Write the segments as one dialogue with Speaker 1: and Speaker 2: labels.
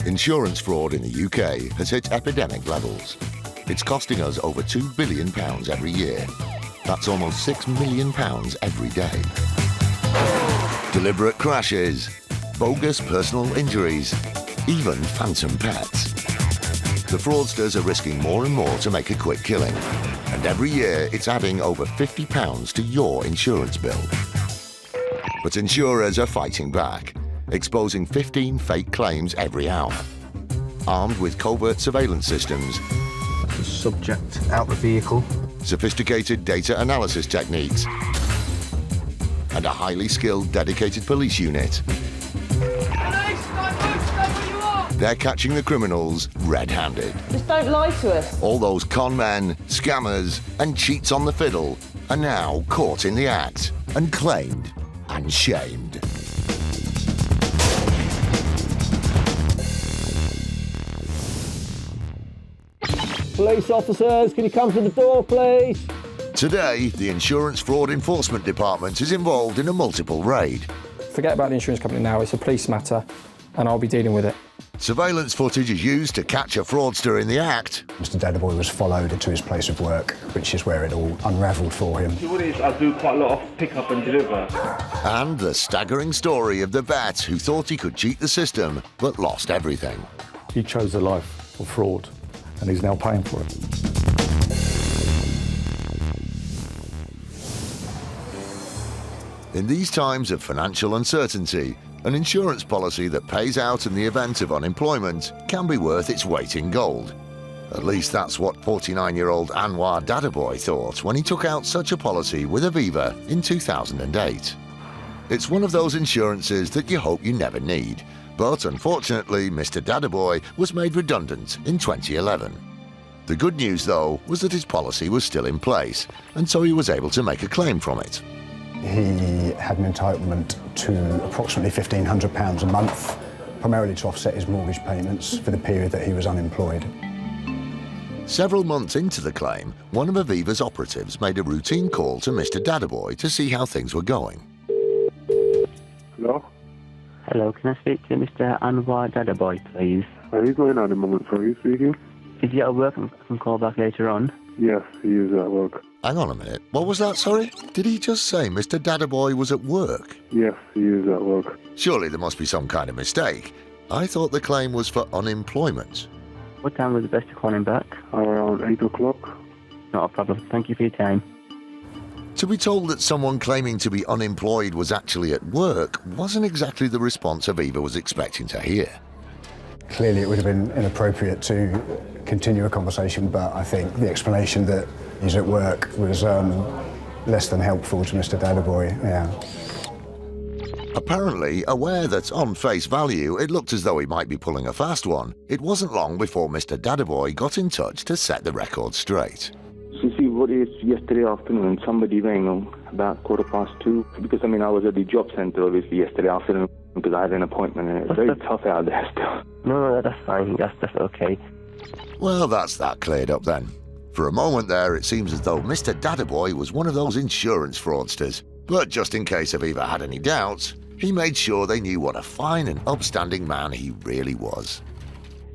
Speaker 1: Insurance fraud in the UK has hit epidemic levels. It's costing us over £2 billion every year. That's almost £6 million every day. Deliberate crashes, bogus personal injuries, even phantom pets. The fraudsters are risking more and more to make a quick killing. And every year it's adding over £50 to your insurance bill. But insurers are fighting back, exposing 15 fake claims every hour. Armed with covert surveillance systems,
Speaker 2: the subject out the vehicle,
Speaker 1: sophisticated data analysis techniques, and a highly skilled, dedicated police unit. They're catching the criminals red-handed.
Speaker 3: Just don't lie to us.
Speaker 1: All those con men, scammers, and cheats on the fiddle are now caught in the act and claimed and shamed.
Speaker 4: Police officers, can you come to the door, please?
Speaker 1: Today, the Insurance Fraud Enforcement Department is involved in a multiple raid.
Speaker 5: Forget about the insurance company now, it's a police matter, and I'll be dealing with it.
Speaker 1: Surveillance footage is used to catch a fraudster in the act.
Speaker 2: Mr. Dada Boy was followed into his place of work, which is where it all unravelled for him.
Speaker 6: What it is, I do quite a lot of pick up and deliver.
Speaker 1: And the staggering story of the vet who thought he could cheat the system, but lost everything.
Speaker 7: He chose a life of fraud, and he's now paying for it.
Speaker 1: In these times of financial uncertainty, an insurance policy that pays out in the event of unemployment can be worth its weight in gold. At least that's what 49-year-old Anoir Dada Boy thought when he took out such a policy with Aviva in 2008. It's one of those insurances that you hope you never need, but unfortunately Mr. Dada Boy was made redundant in 2011. The good news, though, was that his policy was still in place, and so he was able to make a claim from it.
Speaker 2: He had an entitlement to approximately £1,500 a month, primarily to offset his mortgage payments for the period that he was unemployed.
Speaker 1: Several months into the claim, one of Aviva's operatives made a routine call to Mr. Dada Boy to see how things were going.
Speaker 6: Hello?
Speaker 8: Hello, can I speak to Mr. Anoir Dada Boy, please?
Speaker 6: He's going on at the moment, so are you speaking?
Speaker 8: Is he at work? I can call back later on.
Speaker 6: Yes, he is at work.
Speaker 1: Hang on a minute, what was that, sorry? Did he just say Mr. Dada Boy was at work?
Speaker 6: Yes, he is at work.
Speaker 1: Surely there must be some kind of mistake. I thought the claim was for unemployment.
Speaker 8: What time was the best to call him back?
Speaker 6: Around 8 o'clock.
Speaker 8: Not a problem. Thank you for your time.
Speaker 1: To be told that someone claiming to be unemployed was actually at work wasn't exactly the response Aviva was expecting to hear.
Speaker 2: Clearly it would have been inappropriate to continue a conversation, but I think the explanation that he's at work was less than helpful to Mr. Dada Boy, yeah.
Speaker 1: Apparently, aware that on face value it looked as though he might be pulling a fast one, it wasn't long before Mr. Dada Boy got in touch to set the record straight.
Speaker 9: So see, what is yesterday afternoon, somebody rang about 2:15, because I was at the job centre obviously yesterday afternoon because I had an appointment and it's very tough out there still.
Speaker 8: No, that's fine, that's okay.
Speaker 1: Well, that's that cleared up then. For a moment there, it seems as though Mr. Dada Boy was one of those insurance fraudsters. But just in case Aviva had any doubts, he made sure they knew what a fine and upstanding man he really was.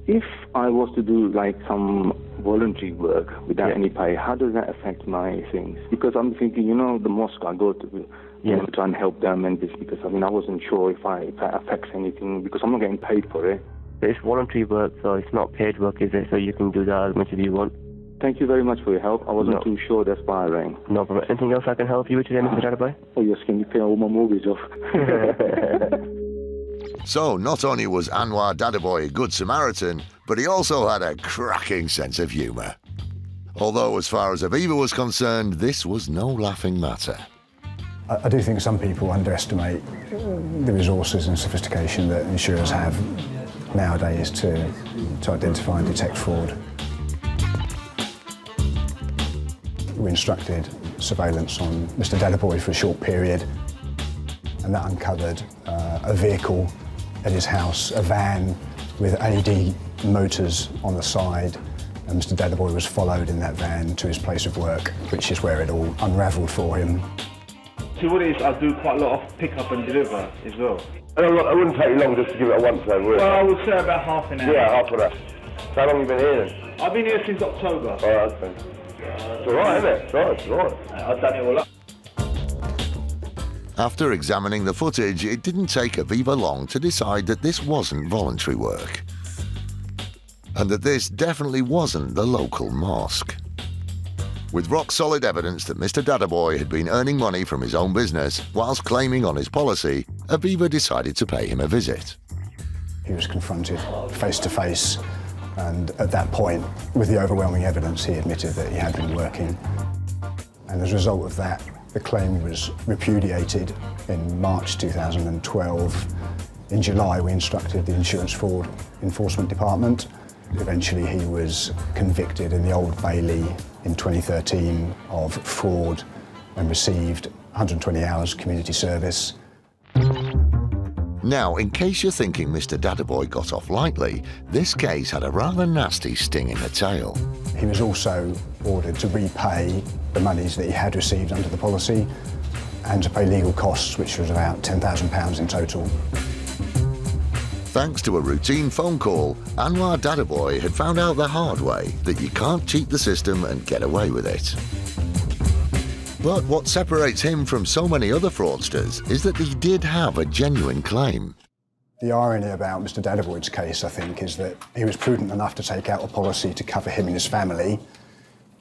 Speaker 9: If I was to do like some voluntary work without any pay, how does that affect my things? Because I'm thinking, the mosque I go to, try and help them, and this because I wasn't sure if that affects anything because I'm not getting paid for it.
Speaker 8: It's voluntary work, so it's not paid work, is it? So you can do that as much as you want.
Speaker 9: Thank you very much for your help. I wasn't too sure, that's why I rang.
Speaker 8: No problem. Anything else I can help you with today, Mr. Dada Boy?
Speaker 9: Oh yes, can you pay all my mortgage off?
Speaker 1: So not only was Anoir Dada Boy a good Samaritan, but he also had a cracking sense of humour. Although as far as Aviva was concerned, this was no laughing matter.
Speaker 2: I do think some people underestimate the resources and sophistication that insurers have nowadays to identify and detect fraud. We instructed surveillance on Mr. Dada Boy for a short period, and that uncovered a vehicle at his house, a van with AD motors on the side, and Mr. Dada Boy was followed in that van to his place of work, which is where it all unravelled for him.
Speaker 3: See what it is, I do quite a lot of pick up and deliver as well.
Speaker 10: It wouldn't take you long just to give it a once over, would it?
Speaker 3: Well, I would say about half an hour.
Speaker 10: Yeah, half an hour. So how long have you been here then?
Speaker 3: I've been here since October.
Speaker 10: Oh, okay. It's alright, isn't it? It's alright.
Speaker 3: I've done it all up.
Speaker 1: After examining the footage, it didn't take Aviva long to decide that this wasn't voluntary work. And that this definitely wasn't the local mosque. With rock-solid evidence that Mr. Dada Boy had been earning money from his own business whilst claiming on his policy, Aviva decided to pay him a visit.
Speaker 2: He was confronted face-to-face, and at that point, with the overwhelming evidence, he admitted that he had been working. And as a result of that, the claim was repudiated in March 2012. In July, we instructed the Insurance Fraud Enforcement Department. Eventually, he was convicted in the Old Bailey in 2013 of fraud and received 120 hours community service.
Speaker 1: Now, in case you're thinking Mr. Dada Boy got off lightly, this case had a rather nasty sting in the tail.
Speaker 2: He was also ordered to repay the monies that he had received under the policy and to pay legal costs, which was about £10,000 in total.
Speaker 1: Thanks to a routine phone call, Anoir Dada Boy had found out the hard way that you can't cheat the system and get away with it. But what separates him from so many other fraudsters is that he did have a genuine claim.
Speaker 2: The irony about Mr. Dada Boy's case, I think, is that he was prudent enough to take out a policy to cover him and his family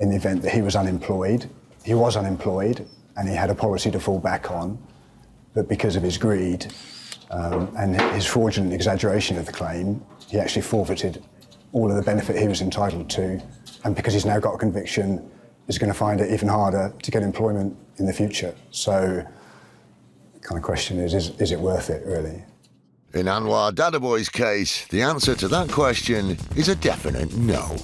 Speaker 2: in the event that he was unemployed. He was unemployed and he had a policy to fall back on, but because of his greed and his fraudulent exaggeration of the claim, he actually forfeited all of the benefit he was entitled to, and because he's now got a conviction, is going to find it even harder to get employment in the future. So the kind of question is it worth it, really?
Speaker 1: In Anoir Dada Boy's case, the answer to that question is a definite no.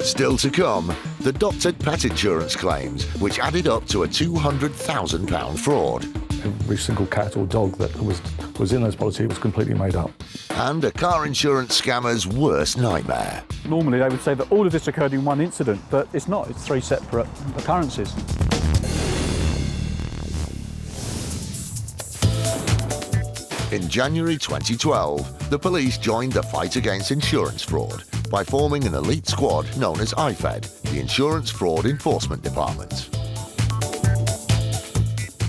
Speaker 1: Still to come, the doctored pet insurance claims, which added up to a £200,000 fraud.
Speaker 7: Every single cat or dog that was in those policies was completely made up.
Speaker 1: And a car insurance scammer's worst nightmare.
Speaker 11: Normally they would say that all of this occurred in one incident, but it's not. It's 3 separate occurrences.
Speaker 1: In January 2012, the police joined the fight against insurance fraud by forming an elite squad known as IFed, the Insurance Fraud Enforcement Department.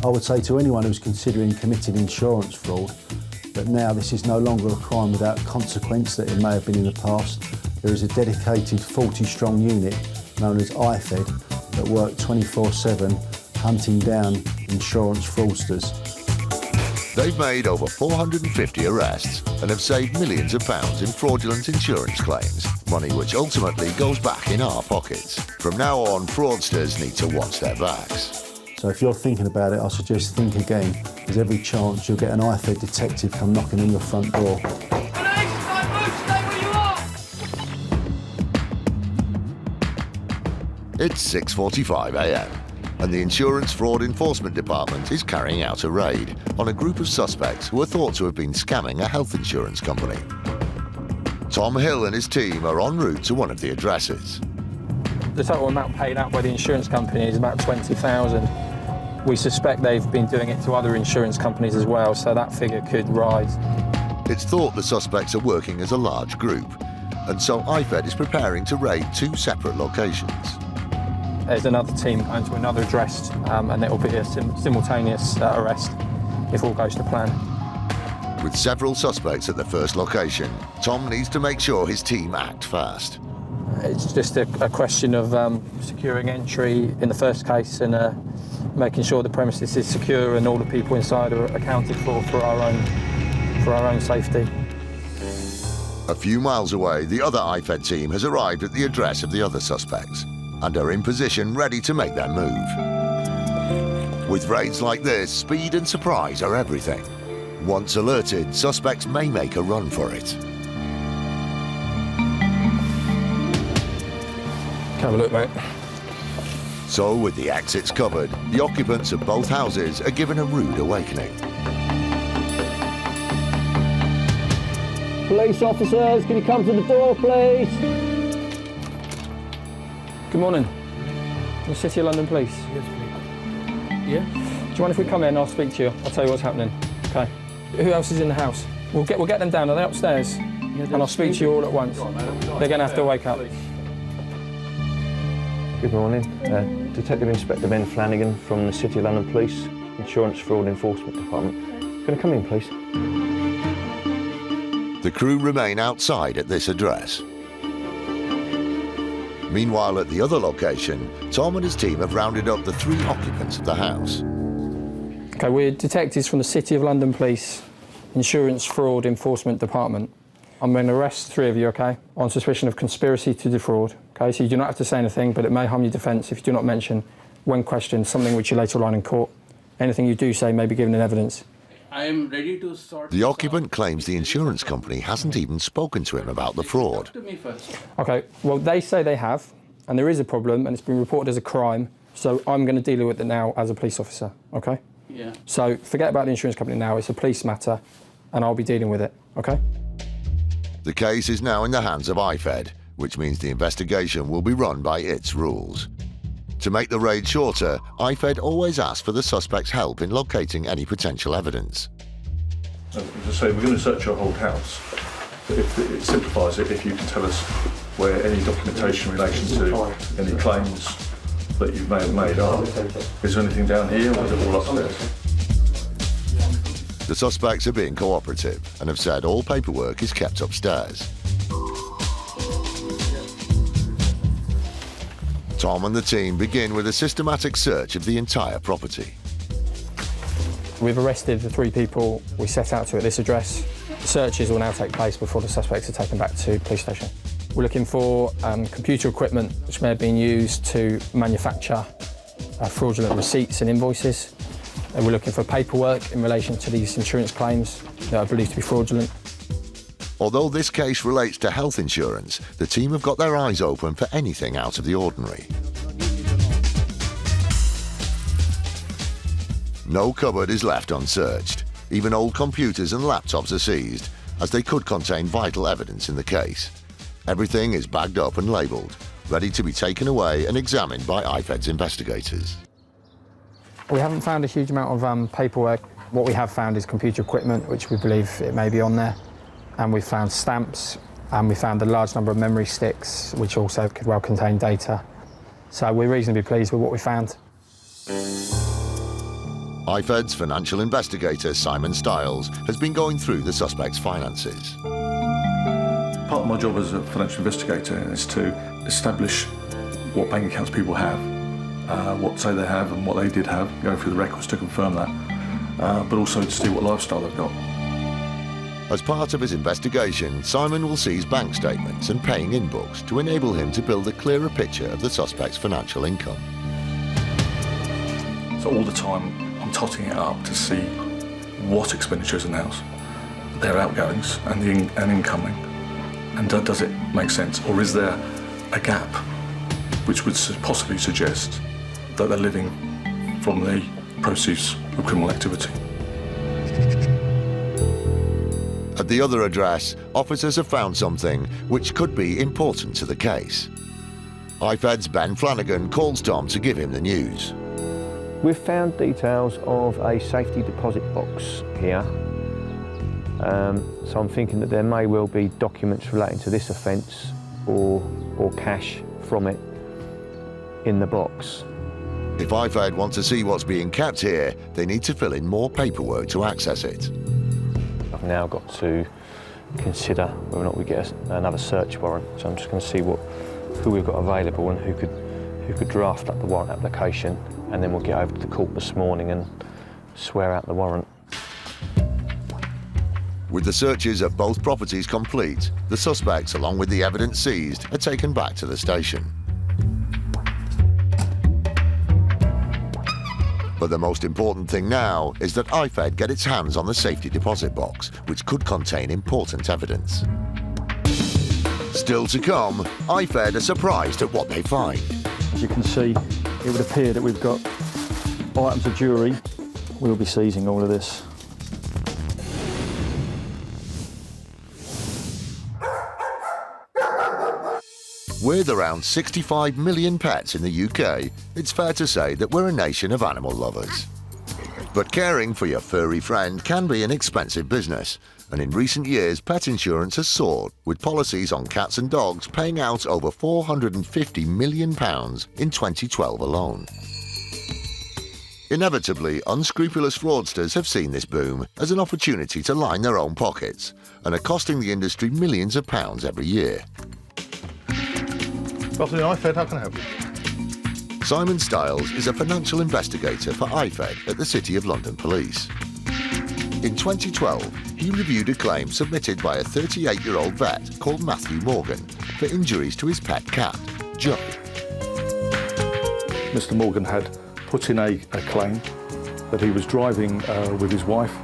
Speaker 12: I would say to anyone who's considering committing insurance fraud that now this is no longer a crime without consequence that it may have been in the past. There is a dedicated 40-strong unit known as IFed that work 24/7 hunting down insurance fraudsters.
Speaker 1: They've made over 450 arrests and have saved millions of pounds in fraudulent insurance claims, money which ultimately goes back in our pockets. From now on, fraudsters need to watch their backs.
Speaker 12: So if you're thinking about it, I suggest think again. There's every chance you'll get an IFed detective come knocking on your front door.
Speaker 1: It's 6:45 a.m. and the Insurance Fraud Enforcement Department is carrying out a raid on a group of suspects who are thought to have been scamming a health insurance company. Tom Hill and his team are en route to one of the addresses.
Speaker 5: The total amount paid out by the insurance company is about 20,000. We suspect they've been doing it to other insurance companies as well, so that figure could rise.
Speaker 1: It's thought the suspects are working as a large group, and so IFed is preparing to raid 2 separate locations.
Speaker 5: There's another team going to another address, and it will be a simultaneous arrest if all goes to plan.
Speaker 1: With several suspects at the first location, Tom needs to make sure his team act fast.
Speaker 5: It's just a question of securing entry in the first case and making sure the premises is secure and all the people inside are accounted for our own safety.
Speaker 1: A few miles away, the other IFed team has arrived at the address of the other suspects and are in position ready to make their move. With raids like this, speed and surprise are everything. Once alerted, suspects may make a run for it.
Speaker 5: Have a look, mate.
Speaker 1: So, with the exits covered, the occupants of both houses are given a rude awakening.
Speaker 4: Police officers, can you come to the door, please?
Speaker 5: Good morning. from the City of London Police?
Speaker 7: Yes, please. Yeah?
Speaker 5: Do you mind if we come in and I'll speak to you? I'll tell you what's happening. Okay. Who else is in the house? We'll get them down. Are they upstairs? Yeah, and I'll speak to you all at once. They're going to have to wake up.
Speaker 13: Good morning. Detective Inspector Ben Flanagan from the City of London Police, Insurance Fraud Enforcement Department. Can I come in, please?
Speaker 1: The crew remain outside at this address. Meanwhile, at the other location, Tom and his team have rounded up the 3 occupants of the house.
Speaker 5: Okay, we're detectives from the City of London Police, Insurance Fraud Enforcement Department. I'm going to arrest 3 of you, okay, on suspicion of conspiracy to defraud. Okay, so you do not have to say anything, but it may harm your defence if you do not mention, when questioned, something which you later rely in court. Anything you do say may be given in evidence.
Speaker 14: I am ready to sort.
Speaker 1: The occupant claims the insurance company hasn't even spoken to him about the fraud.
Speaker 14: Talk to me first.
Speaker 5: Okay, well, they say they have, and there is a problem, and it's been reported as a crime, so I'm going to deal with it now as a police officer, okay?
Speaker 14: Yeah.
Speaker 5: So forget about the insurance company now, it's a police matter, and I'll be dealing with it, okay?
Speaker 1: The case is now in the hands of IFed, which means the investigation will be run by its rules. To make the raid shorter, IFed always asks for the suspect's help in locating any potential evidence.
Speaker 7: As I say, we're going to search your whole house. If it simplifies it, if you can tell us where any documentation in relation to any claims that you may have made are. Is there anything down here, or is it all upstairs?
Speaker 1: The suspects are being cooperative and have said all paperwork is kept upstairs. Tom and the team begin with a systematic search of the entire property.
Speaker 5: We've arrested the 3 people we set out to at this address. Searches will now take place before the suspects are taken back to the police station. We're looking for computer equipment which may have been used to manufacture fraudulent receipts and invoices. And we're looking for paperwork in relation to these insurance claims that are believed to be fraudulent.
Speaker 1: Although this case relates to health insurance, the team have got their eyes open for anything out of the ordinary. No cupboard is left unsearched. Even old computers and laptops are seized, as they could contain vital evidence in the case. Everything is bagged up and labelled, ready to be taken away and examined by IFed's investigators.
Speaker 5: We haven't found a huge amount of paperwork. What we have found is computer equipment, which we believe it may be on there. And we found stamps, and we found a large number of memory sticks, which also could well contain data. So we're reasonably pleased with what we found.
Speaker 1: IFed's financial investigator, Simon Stiles, has been going through the suspect's finances.
Speaker 7: Part of my job as a financial investigator is to establish what bank accounts people have, what say they have and what they did have, go through the records to confirm that, but also to see what lifestyle they've got.
Speaker 1: As part of his investigation, Simon will seize bank statements and paying in books to enable him to build a clearer picture of the suspect's financial income.
Speaker 7: So all the time I'm totting it up to see what expenditures in the house, their outgoings and incoming, and does it make sense, or is there a gap which would possibly suggest that they're living from the proceeds of criminal activity.
Speaker 1: At the other address, officers have found something which could be important to the case. IFed's Ben Flanagan calls Tom to give him the news.
Speaker 13: We've found details of a safety deposit box here. So I'm thinking that there may well be documents relating to this offence or cash from it in the box.
Speaker 1: If IFed want to see what's being kept here, they need to fill in more paperwork to access it.
Speaker 13: I've now got to consider whether or not we get another search warrant. So I'm just going to see who we've got available and who could draft up the warrant application, and then we'll get over to the court this morning and swear out the warrant.
Speaker 1: With the searches of both properties complete, the suspects, along with the evidence seized, are taken back to the station. But the most important thing now is that IFed get its hands on the safety deposit box, which could contain important evidence. Still to come, IFed are surprised at what they find.
Speaker 11: As you can see, it would appear that we've got items of jewellery. We'll be seizing all of this.
Speaker 1: With around 65 million pets in the UK, it's fair to say that we're a nation of animal lovers. But caring for your furry friend can be an expensive business, and in recent years pet insurance has soared, with policies on cats and dogs paying out over £450 million in 2012 alone. Inevitably, unscrupulous fraudsters have seen this boom as an opportunity to line their own pockets and are costing the industry millions of pounds every year.
Speaker 15: Good afternoon, IFed. How can I help you?
Speaker 1: Simon Stiles is a financial investigator for IFed at the City of London Police. In 2012, he reviewed a claim submitted by a 38-year-old vet called Matthew Morgan for injuries to his pet cat, Joe.
Speaker 7: Mr. Morgan had put in a claim that he was driving with his wife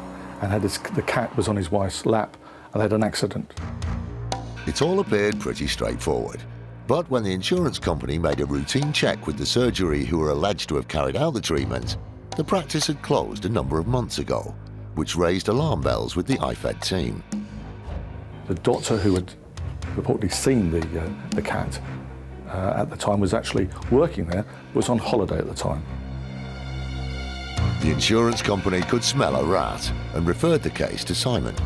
Speaker 7: and the cat was on his wife's lap and they had an accident.
Speaker 1: It all appeared pretty straightforward. But when the insurance company made a routine check with the surgery who were alleged to have carried out the treatment, the practice had closed a number of months ago, which raised alarm bells with the IFed team.
Speaker 7: The doctor who had reportedly seen the cat at the time was actually working there, was on holiday at the time.
Speaker 1: The insurance company could smell a rat and referred the case to Simon.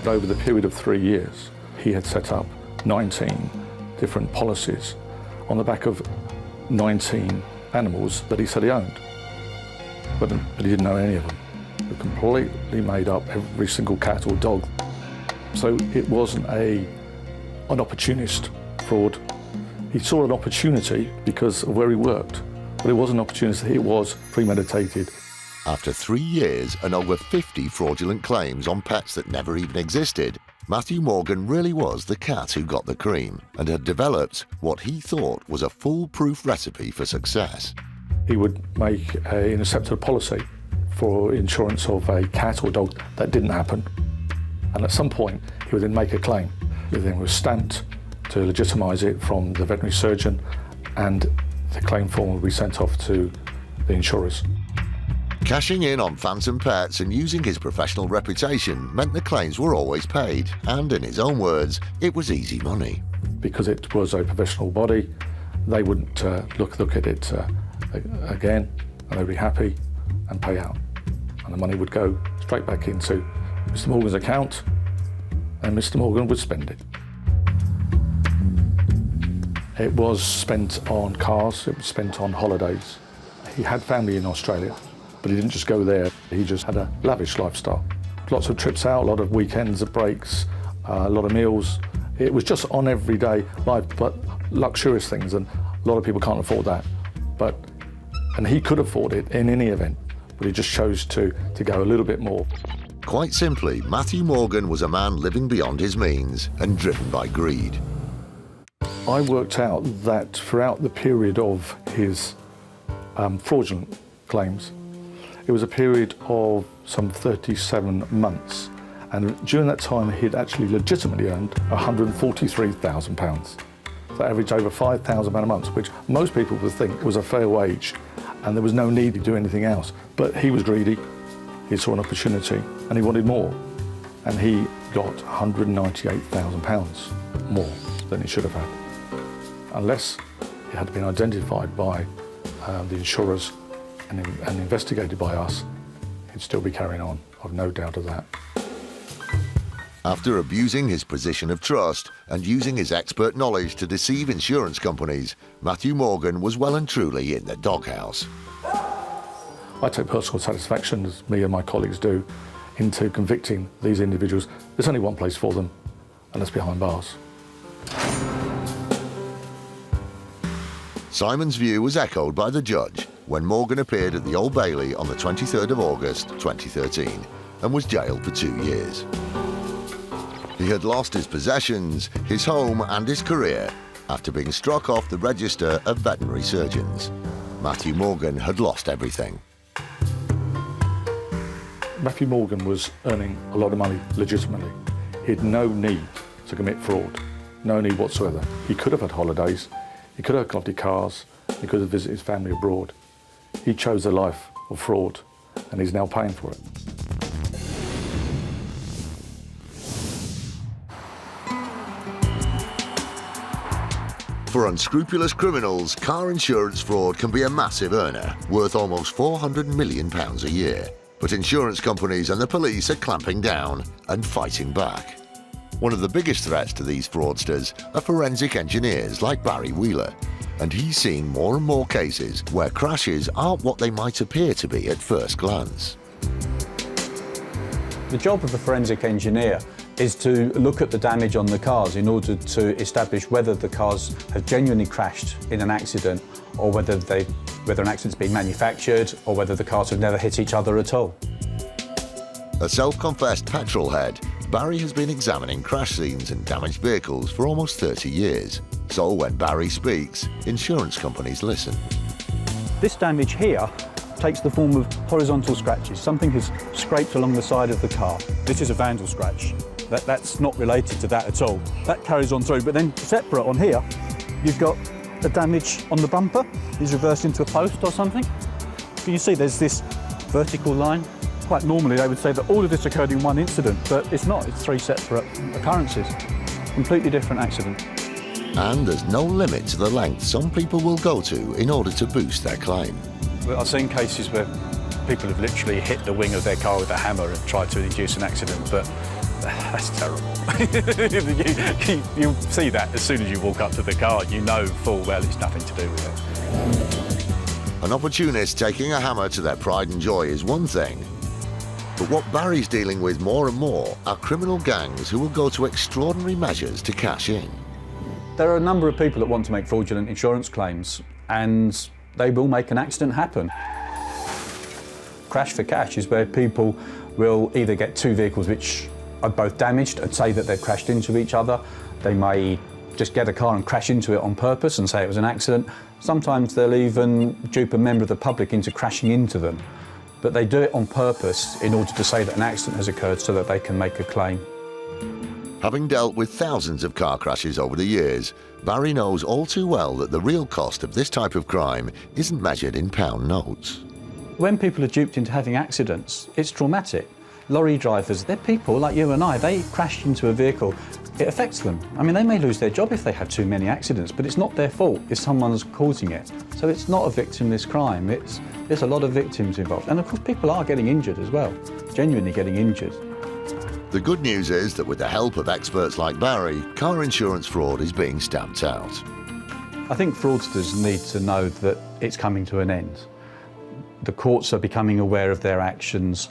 Speaker 7: Over the period of 3 years, he had set up 19 different policies on the back of 19 animals that he said he owned. But he didn't know any of them. They were completely made up, every single cat or dog. So it wasn't an opportunist fraud. He saw an opportunity because of where he worked, but it wasn't an opportunity, it was premeditated.
Speaker 1: After 3 years and over 50 fraudulent claims on pets that never even existed, Matthew Morgan really was the cat who got the cream and had developed what he thought was a foolproof recipe for success.
Speaker 7: He would make an intercepted policy for insurance of a cat or dog. That didn't happen. And at some point, he would then make a claim. Everything was stamped to legitimise it from the veterinary surgeon, and the claim form would be sent off to the insurers.
Speaker 1: Cashing in on phantom pets and using his professional reputation meant the claims were always paid, and in his own words, it was easy money.
Speaker 7: Because it was a professional body, they wouldn't look at it again, and they'd be happy and pay out. And the money would go straight back into Mr. Morgan's account, and Mr. Morgan would spend it. It was spent on cars, it was spent on holidays. He had family in Australia, but he didn't just go there, he just had a lavish lifestyle. Lots of trips out, a lot of weekends of breaks, a lot of meals. It was just on everyday life, but luxurious things, and a lot of people can't afford that. And he could afford it in any event, but he just chose to go a little bit more.
Speaker 1: Quite simply, Matthew Morgan was a man living beyond his means and driven by greed.
Speaker 7: I worked out that throughout the period of his fraudulent claims, it was a period of some 37 months. And during that time, he'd actually legitimately earned £143,000. So averaged over £5,000 a month, which most people would think was a fair wage, and there was no need to do anything else. But he was greedy, he saw an opportunity, and he wanted more. And he got £198,000 more than he should have had. Unless it had been identified by the insurers and investigated by us, he'd still be carrying on. I've no doubt of that.
Speaker 1: After abusing his position of trust and using his expert knowledge to deceive insurance companies, Matthew Morgan was well and truly in the doghouse.
Speaker 7: I take personal satisfaction, as me and my colleagues do, into convicting these individuals. There's only one place for them, and that's behind bars.
Speaker 1: Simon's view was echoed by the judge when Morgan appeared at the Old Bailey on the 23rd of August 2013 and was jailed for 2 years. He had lost his possessions, his home and his career after being struck off the register of veterinary surgeons. Matthew Morgan had lost everything.
Speaker 7: Matthew Morgan was earning a lot of money legitimately. He had no need to commit fraud, no need whatsoever. He could have had holidays, he could have collected cars, he could have visited his family abroad. He chose a life of fraud, and he's now paying for it.
Speaker 1: For unscrupulous criminals, car insurance fraud can be a massive earner, worth almost £400 million a year. But insurance companies and the police are clamping down and fighting back. One of the biggest threats to these fraudsters are forensic engineers like Barry Wheeler, and he's seeing more and more cases where crashes aren't what they might appear to be at first glance.
Speaker 2: The job of a forensic engineer is to look at the damage on the cars in order to establish whether the cars have genuinely crashed in an accident or whether an accident's been manufactured or whether the cars have never hit each other at all.
Speaker 1: A self-confessed petrol head, Barry has been examining crash scenes and damaged vehicles for almost 30 years. So when Barry speaks, insurance companies listen.
Speaker 2: This damage here takes the form of horizontal scratches. Something has scraped along the side of the car. This is a vandal scratch. That's not related to that at all. That carries on through, but then separate on here, you've got the damage on the bumper. It's reversed into a post or something. Can you see there's this vertical line? Quite normally they would say that all of this occurred in one incident, but it's not. It's 3 separate occurrences. Completely different accident.
Speaker 1: And there's no limit to the length some people will go to in order to boost their claim.
Speaker 2: Well, I've seen cases where people have literally hit the wing of their car with a hammer and tried to induce an accident, but that's terrible. You see that as soon as you walk up to the car, you know full well it's nothing to do with it.
Speaker 1: An opportunist taking a hammer to their pride and joy is one thing, but what Barry's dealing with more and more are criminal gangs who will go to extraordinary measures to cash in.
Speaker 2: There are a number of people that want to make fraudulent insurance claims, and they will make an accident happen. Crash for cash is where people will either get 2 vehicles which are both damaged and say that they've crashed into each other. They may just get a car and crash into it on purpose and say it was an accident. Sometimes they'll even dupe a member of the public into crashing into them. But they do it on purpose in order to say that an accident has occurred so that they can make a claim.
Speaker 1: Having dealt with thousands of car crashes over the years, Barry knows all too well that the real cost of this type of crime isn't measured in pound notes.
Speaker 2: When people are duped into having accidents, it's traumatic. Lorry drivers, they're people like you and I, they crash into a vehicle, it affects them. I mean, they may lose their job if they have too many accidents, but it's not their fault if someone's causing it. So it's not a victimless crime, there's a lot of victims involved. And of course, people are getting injured as well, genuinely getting injured.
Speaker 1: The good news is that with the help of experts like Barry, car insurance fraud is being stamped out.
Speaker 2: I think fraudsters need to know that it's coming to an end. The courts are becoming aware of their actions.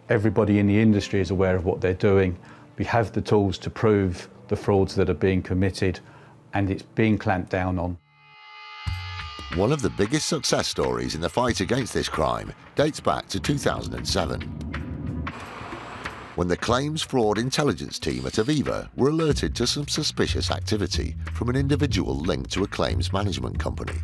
Speaker 2: Everybody in the industry is aware of what they're doing. We have the tools to prove the frauds that are being committed, and it's being clamped down on.
Speaker 1: One of the biggest success stories in the fight against this crime dates back to 2007. When the Claims Fraud Intelligence team at Aviva were alerted to some suspicious activity from an individual linked to a claims management company.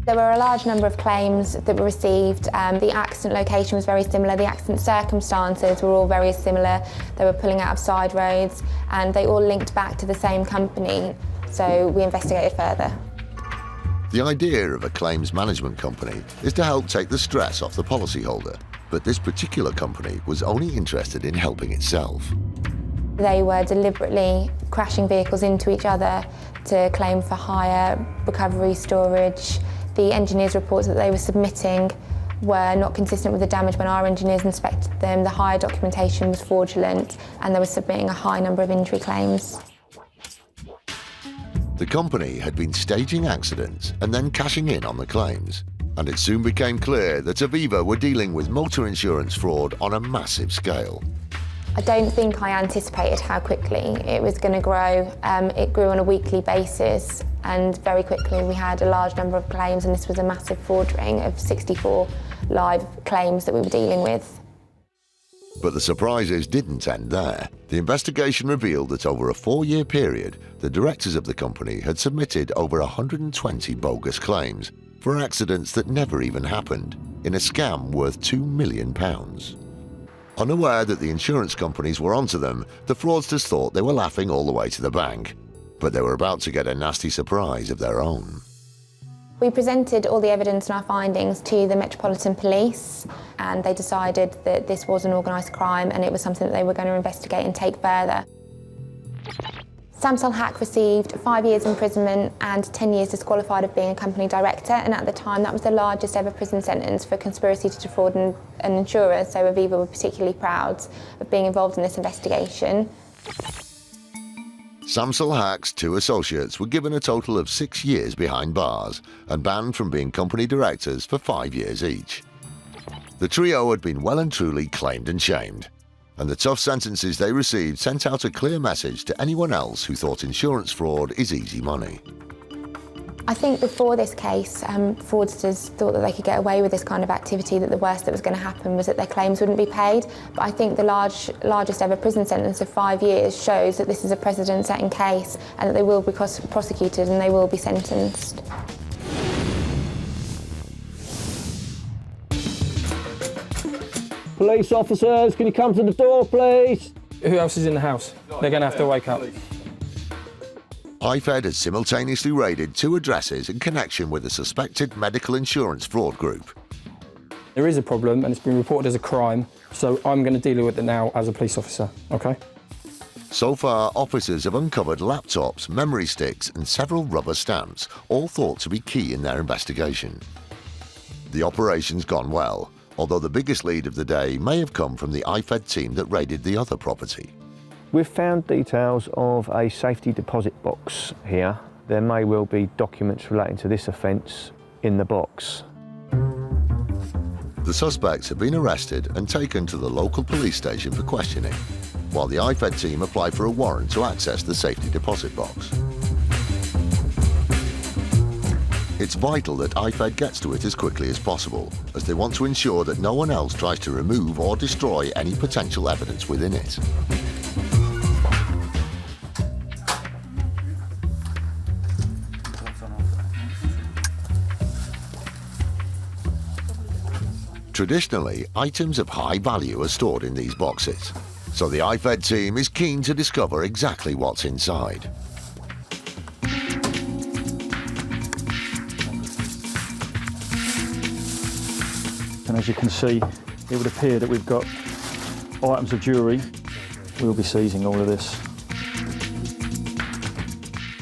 Speaker 16: There were a large number of claims that were received. The accident location was very similar, the accident circumstances were all very similar. They were pulling out of side roads and they all linked back to the same company, so we investigated further.
Speaker 1: The idea of a claims management company is to help take the stress off the policyholder, but this particular company was only interested in helping itself.
Speaker 16: They were deliberately crashing vehicles into each other to claim for hire, recovery, storage. The engineers' reports that they were submitting were not consistent with the damage when our engineers inspected them. The hire documentation was fraudulent and they were submitting a high number of injury claims.
Speaker 1: The company had been staging accidents and then cashing in on the claims, and it soon became clear that Aviva were dealing with motor insurance fraud on a massive scale.
Speaker 16: I don't think I anticipated how quickly it was going to grow. It grew on a weekly basis and very quickly we had a large number of claims, and this was a massive fraud ring of 64 live claims that we were dealing with.
Speaker 1: But the surprises didn't end there. The investigation revealed that over a 4-year period, the directors of the company had submitted over 120 bogus claims for accidents that never even happened, in a scam worth £2 million. Unaware that the insurance companies were onto them, the fraudsters thought they were laughing all the way to the bank. But they were about to get a nasty surprise of their own.
Speaker 16: We presented all the evidence and our findings to the Metropolitan Police, and they decided that this was an organised crime and it was something that they were going to investigate and take further. Samsung Hack received 5 years imprisonment and 10 years disqualified of being a company director, and at the time that was the largest ever prison sentence for conspiracy to defraud an insurer, so Aviva were particularly proud of being involved in this investigation.
Speaker 1: Samsung Hack's 2 associates were given a total of 6 years behind bars and banned from being company directors for 5 years each. The trio had been well and truly claimed and shamed, and the tough sentences they received sent out a clear message to anyone else who thought insurance fraud is easy money.
Speaker 16: I think before this case, fraudsters thought that they could get away with this kind of activity, that the worst that was going to happen was that their claims wouldn't be paid. But I think the largest ever prison sentence of 5 years shows that this is a precedent-setting case and that they will be prosecuted and they will be sentenced.
Speaker 4: Police officers, can you come to the door, please?
Speaker 5: Who else is in the house? They're going to have to wake up.
Speaker 1: IFed has simultaneously raided 2 addresses in connection with a suspected medical insurance fraud group.
Speaker 5: There is a problem and it's been reported as a crime, so I'm going to deal with it now as a police officer, OK?
Speaker 1: So far, officers have uncovered laptops, memory sticks and several rubber stamps, all thought to be key in their investigation. The operation's gone well, although the biggest lead of the day may have come from the IFed team that raided the other property.
Speaker 13: We've found details of a safety deposit box here. There may well be documents relating to this offence in the box.
Speaker 1: The suspects have been arrested and taken to the local police station for questioning, while the IFed team applied for a warrant to access the safety deposit box. It's vital that IFed gets to it as quickly as possible, as they want to ensure that no one else tries to remove or destroy any potential evidence within it. Traditionally, items of high value are stored in these boxes, so the IFed team is keen to discover exactly what's inside.
Speaker 11: And as you can see, it would appear that we've got items of jewellery. We'll be seizing all of this.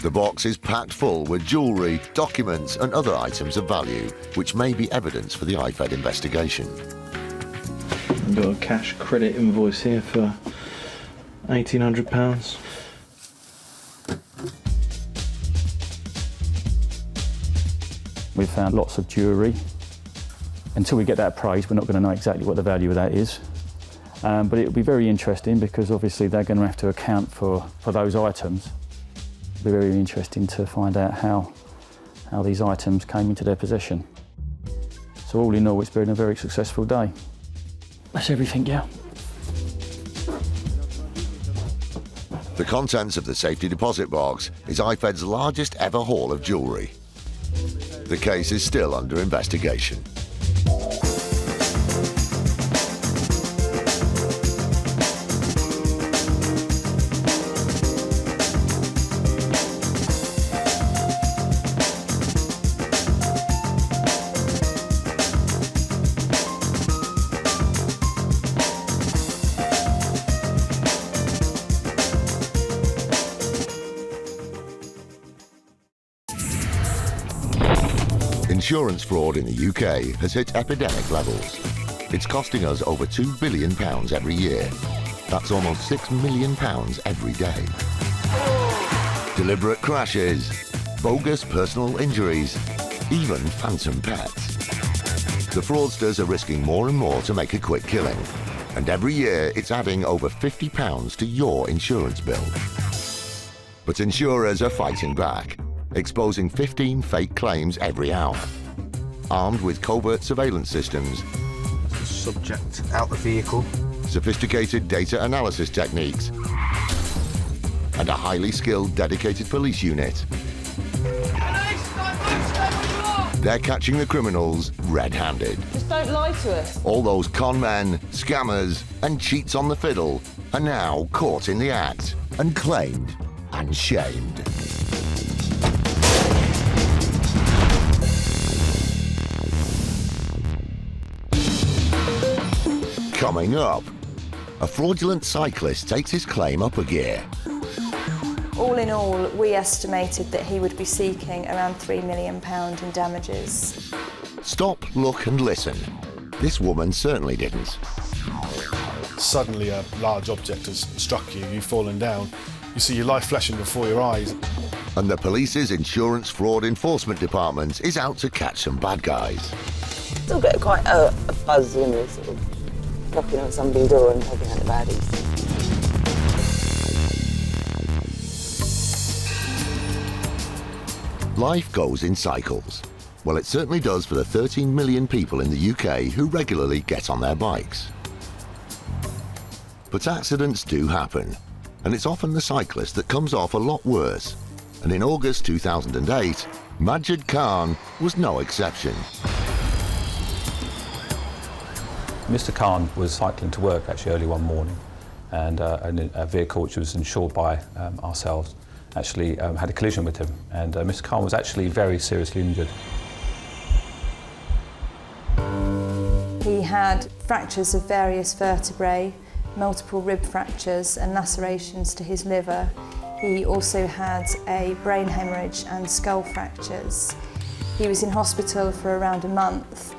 Speaker 1: The box is packed full with jewellery, documents and other items of value, which may be evidence for the IFed investigation.
Speaker 17: I've got a cash credit invoice here for £1,800.
Speaker 11: We've found lots of jewellery. Until we get that appraised, we're not going to know exactly what the value of that is. But it'll be very interesting because obviously they're going to have to account for those items. It'll be very interesting to find out how these items came into their possession. So all in all, it's been a very successful day. That's everything, yeah.
Speaker 1: The contents of the safety deposit box is IFed's largest ever haul of jewellery. The case is still under investigation. Insurance fraud in the UK has hit epidemic levels. It's costing us over £2 billion every year. That's almost £6 million every day. Deliberate crashes, bogus personal injuries, even phantom pets. The fraudsters are risking more and more to make a quick killing, and every year it's adding over £50 to your insurance bill. But insurers are fighting back, exposing 15 fake claims every hour. Armed with covert surveillance systems,
Speaker 15: Subject out the vehicle,
Speaker 1: sophisticated data analysis techniques, and a highly skilled, dedicated police unit, they're catching the criminals red-handed.
Speaker 18: Just don't lie to us.
Speaker 1: All those con men, scammers, and cheats on the fiddle are now caught in the act and claimed and shamed. Coming up, a fraudulent cyclist takes his claim up a gear.
Speaker 18: All in all, we estimated that he would be seeking around £3 million in damages.
Speaker 1: Stop, look and listen. This woman certainly didn't.
Speaker 19: Suddenly a large object has struck you, you've fallen down. You see your life flashing before your eyes.
Speaker 1: And the police's Insurance Fraud Enforcement Department is out to catch some bad guys.
Speaker 20: Still get quite a buzz when you're sort of knocking on somebody's door and taking out the baddies.
Speaker 1: Life goes in cycles. Well, it certainly does for the 13 million people in the UK who regularly get on their bikes. But accidents do happen, and it's often the cyclist that comes off a lot worse. And in August 2008, Majid Khan was no exception.
Speaker 11: Mr. Khan was cycling to work actually early one morning, and a vehicle which was insured by ourselves actually had a collision with him, and Mr. Khan was actually very seriously injured.
Speaker 18: He had fractures of various vertebrae, multiple rib fractures and lacerations to his liver. He also had a brain hemorrhage and skull fractures. He was in hospital for around a month.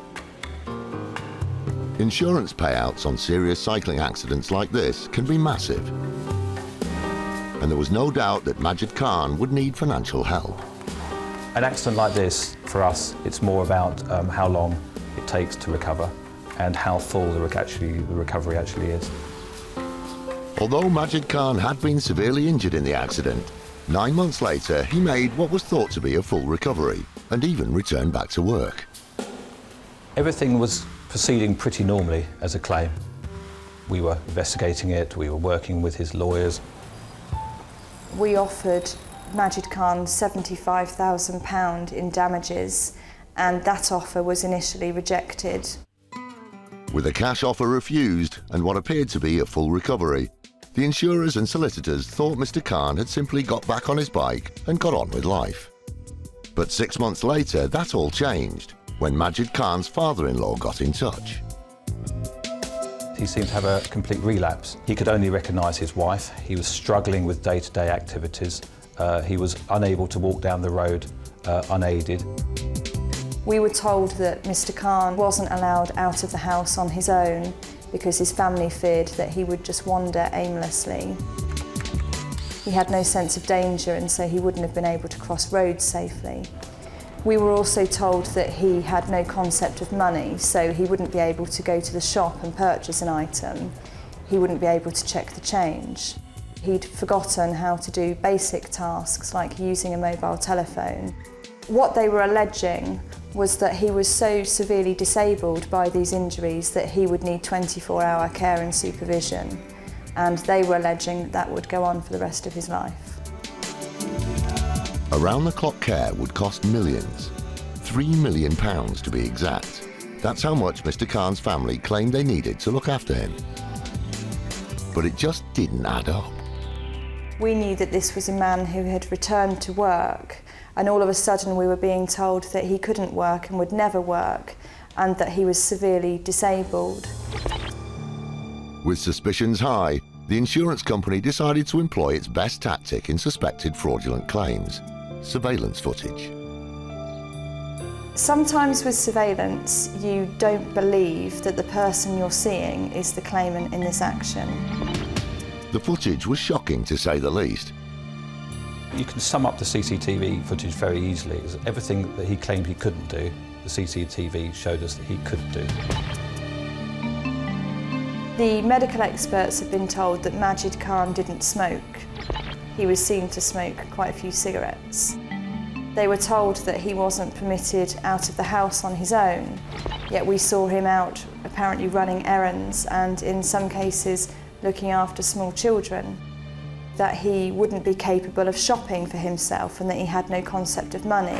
Speaker 1: Insurance payouts on serious cycling accidents like this can be massive. And there was no doubt that Majid Khan would need financial help.
Speaker 11: An accident like this, for us, it's more about how long it takes to recover and how full the recovery actually is.
Speaker 1: Although Majid Khan had been severely injured in the accident, 9 months later he made what was thought to be a full recovery and even returned back to work.
Speaker 11: Everything was proceeding pretty normally as a claim. We were investigating it, we were working with his lawyers.
Speaker 18: We offered Majid Khan £75,000 in damages, and that offer was initially rejected.
Speaker 1: With a cash offer refused and what appeared to be a full recovery, the insurers and solicitors thought Mr. Khan had simply got back on his bike and got on with life. But 6 months later, that all changed when Majid Khan's father-in-law got in touch.
Speaker 11: He seemed to have a complete relapse. He could only recognise his wife. He was struggling with day-to-day activities. He was unable to walk down the road unaided.
Speaker 18: We were told that Mr. Khan wasn't allowed out of the house on his own because his family feared that he would just wander aimlessly. He had no sense of danger, and so he wouldn't have been able to cross roads safely. We were also told that he had no concept of money, so he wouldn't be able to go to the shop and purchase an item. He wouldn't be able to check the change. He'd forgotten how to do basic tasks like using a mobile telephone. What they were alleging was that he was so severely disabled by these injuries that he would need 24-hour care and supervision, and they were alleging that would go on for the rest of his life.
Speaker 1: Around-the-clock care would cost millions, £3 million to be exact. That's how much Mr. Khan's family claimed they needed to look after him. But it just didn't add up.
Speaker 18: We knew that this was a man who had returned to work, and all of a sudden we were being told that he couldn't work and would never work, and that he was severely disabled.
Speaker 1: With suspicions high, the insurance company decided to employ its best tactic in suspected fraudulent claims: surveillance footage.
Speaker 18: Sometimes with surveillance, you don't believe that the person you're seeing is the claimant in this action.
Speaker 1: The footage was shocking, to say the least.
Speaker 11: You can sum up the CCTV footage very easily. Everything that he claimed he couldn't do, the CCTV showed us that he could do.
Speaker 18: The medical experts have been told that Majid Khan didn't smoke. He was seen to smoke quite a few cigarettes. They were told that he wasn't permitted out of the house on his own, yet we saw him out apparently running errands and in some cases looking after small children. That he wouldn't be capable of shopping for himself and that he had no concept of money,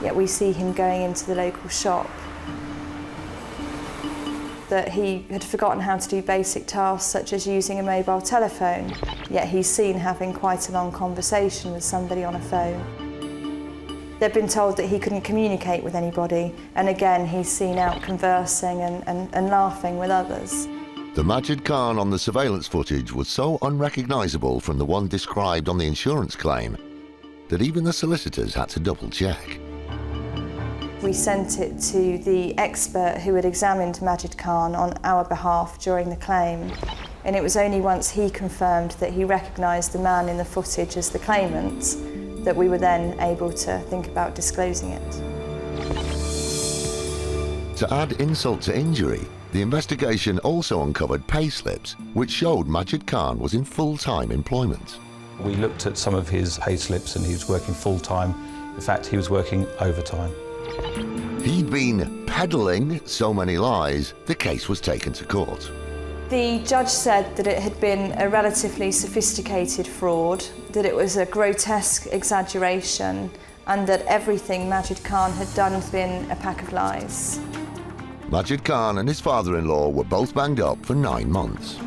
Speaker 18: yet we see him going into the local shop. That he had forgotten how to do basic tasks such as using a mobile telephone, yet he's seen having quite a long conversation with somebody on a phone. They've been told that he couldn't communicate with anybody, and again he's seen out conversing and laughing with others.
Speaker 1: The Majid Khan on the surveillance footage was so unrecognisable from the one described on the insurance claim that even the solicitors had to double-check.
Speaker 18: We sent it to the expert who had examined Majid Khan on our behalf during the claim, and it was only once he confirmed that he recognised the man in the footage as the claimant that we were then able to think about disclosing it.
Speaker 1: To add insult to injury, the investigation also uncovered pay slips which showed Majid Khan was in full-time employment.
Speaker 21: We looked at some of his pay slips and he was working full-time. In fact, he was working overtime.
Speaker 1: He'd been peddling so many lies, the case was taken to court.
Speaker 18: The judge said that it had been a relatively sophisticated fraud, that it was a grotesque exaggeration, and that everything Majid Khan had done had been a pack of lies.
Speaker 1: Majid Khan and his father-in-law were both banged up for 9 months.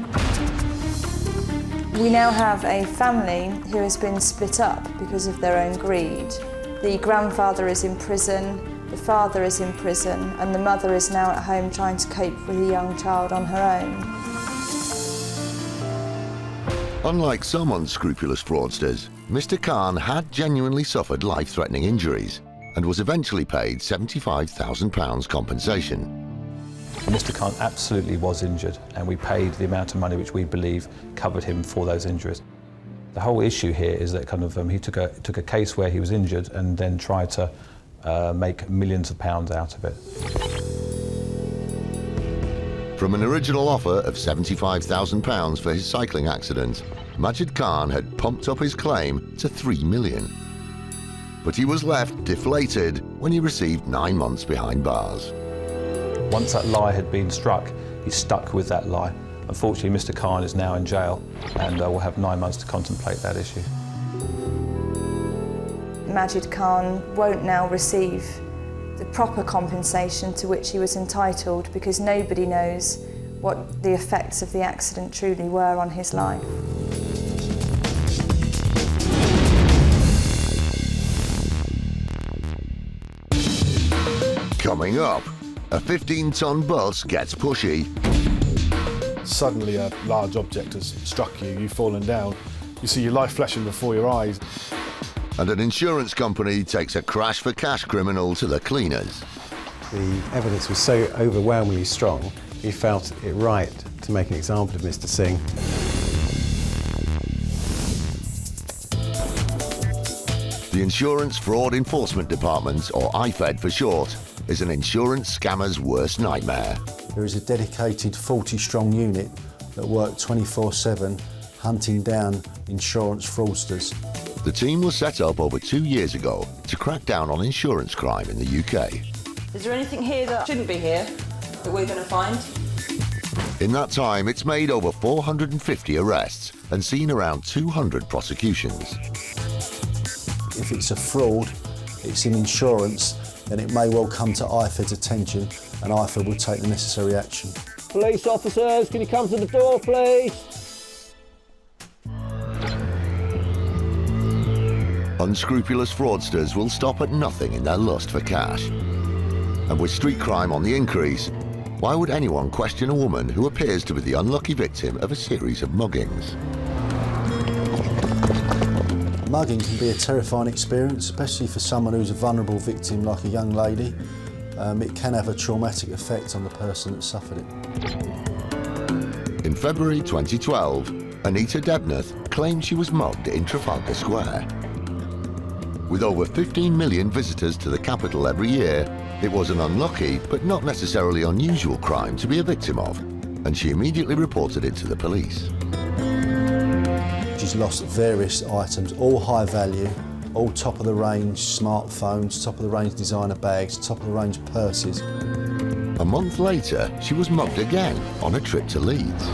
Speaker 18: We now have a family who has been split up because of their own greed. The grandfather is in prison, the father is in prison, and the mother is now at home trying to cope with a young child on her own.
Speaker 1: Unlike some unscrupulous fraudsters, Mr. Khan had genuinely suffered life-threatening injuries and was eventually paid £75,000 compensation.
Speaker 21: Mr. Khan absolutely was injured, and we paid the amount of money which we believe covered him for those injuries. The whole issue here is that he took a case where he was injured and then tried to make millions of pounds out of it.
Speaker 1: From an original offer of £75,000 for his cycling accident, Majid Khan had pumped up his claim to £3 million. But he was left deflated when he received 9 months behind bars.
Speaker 21: Once that lie had been struck, he stuck with that lie. Unfortunately, Mr. Khan is now in jail and will have 9 months to contemplate that issue.
Speaker 18: Majid Khan won't now receive the proper compensation to which he was entitled because nobody knows what the effects of the accident truly were on his life.
Speaker 1: Coming up, a 15-ton bus gets pushy.
Speaker 19: Suddenly a large object has struck you, you've fallen down, you see your life flashing before your eyes.
Speaker 1: And an insurance company takes a crash-for-cash criminal to the cleaners.
Speaker 22: The evidence was so overwhelmingly strong, we felt it right to make an example of Mr. Singh.
Speaker 1: The Insurance Fraud Enforcement Department, or IFed for short, is an insurance scammer's worst nightmare.
Speaker 12: There is a dedicated 40-strong unit that work 24/7 hunting down insurance fraudsters.
Speaker 1: The team was set up over 2 years ago to crack down on insurance crime in the UK.
Speaker 20: Is there anything here that shouldn't be here that we're going to find?
Speaker 1: In that time, it's made over 450 arrests and seen around 200 prosecutions.
Speaker 12: If it's a fraud, it's in insurance, then it may well come to IFed's attention and IFed will take the necessary action.
Speaker 4: Police officers, can you come to the door, please?
Speaker 1: Unscrupulous fraudsters will stop at nothing in their lust for cash. And with street crime on the increase, why would anyone question a woman who appears to be the unlucky victim of a series of muggings?
Speaker 12: Mugging can be a terrifying experience, especially for someone who's a vulnerable victim like a young lady. It can have a traumatic effect on the person that suffered it.
Speaker 1: In February 2012, Anita Debnath claimed she was mugged in Trafalgar Square. With over 15 million visitors to the capital every year, it was an unlucky but not necessarily unusual crime to be a victim of, and she immediately reported it to the police.
Speaker 12: She's lost various items, all high value, all top of the range smartphones, top of the range designer bags, top of the range purses.
Speaker 1: A month later, she was mugged again on a trip to Leeds.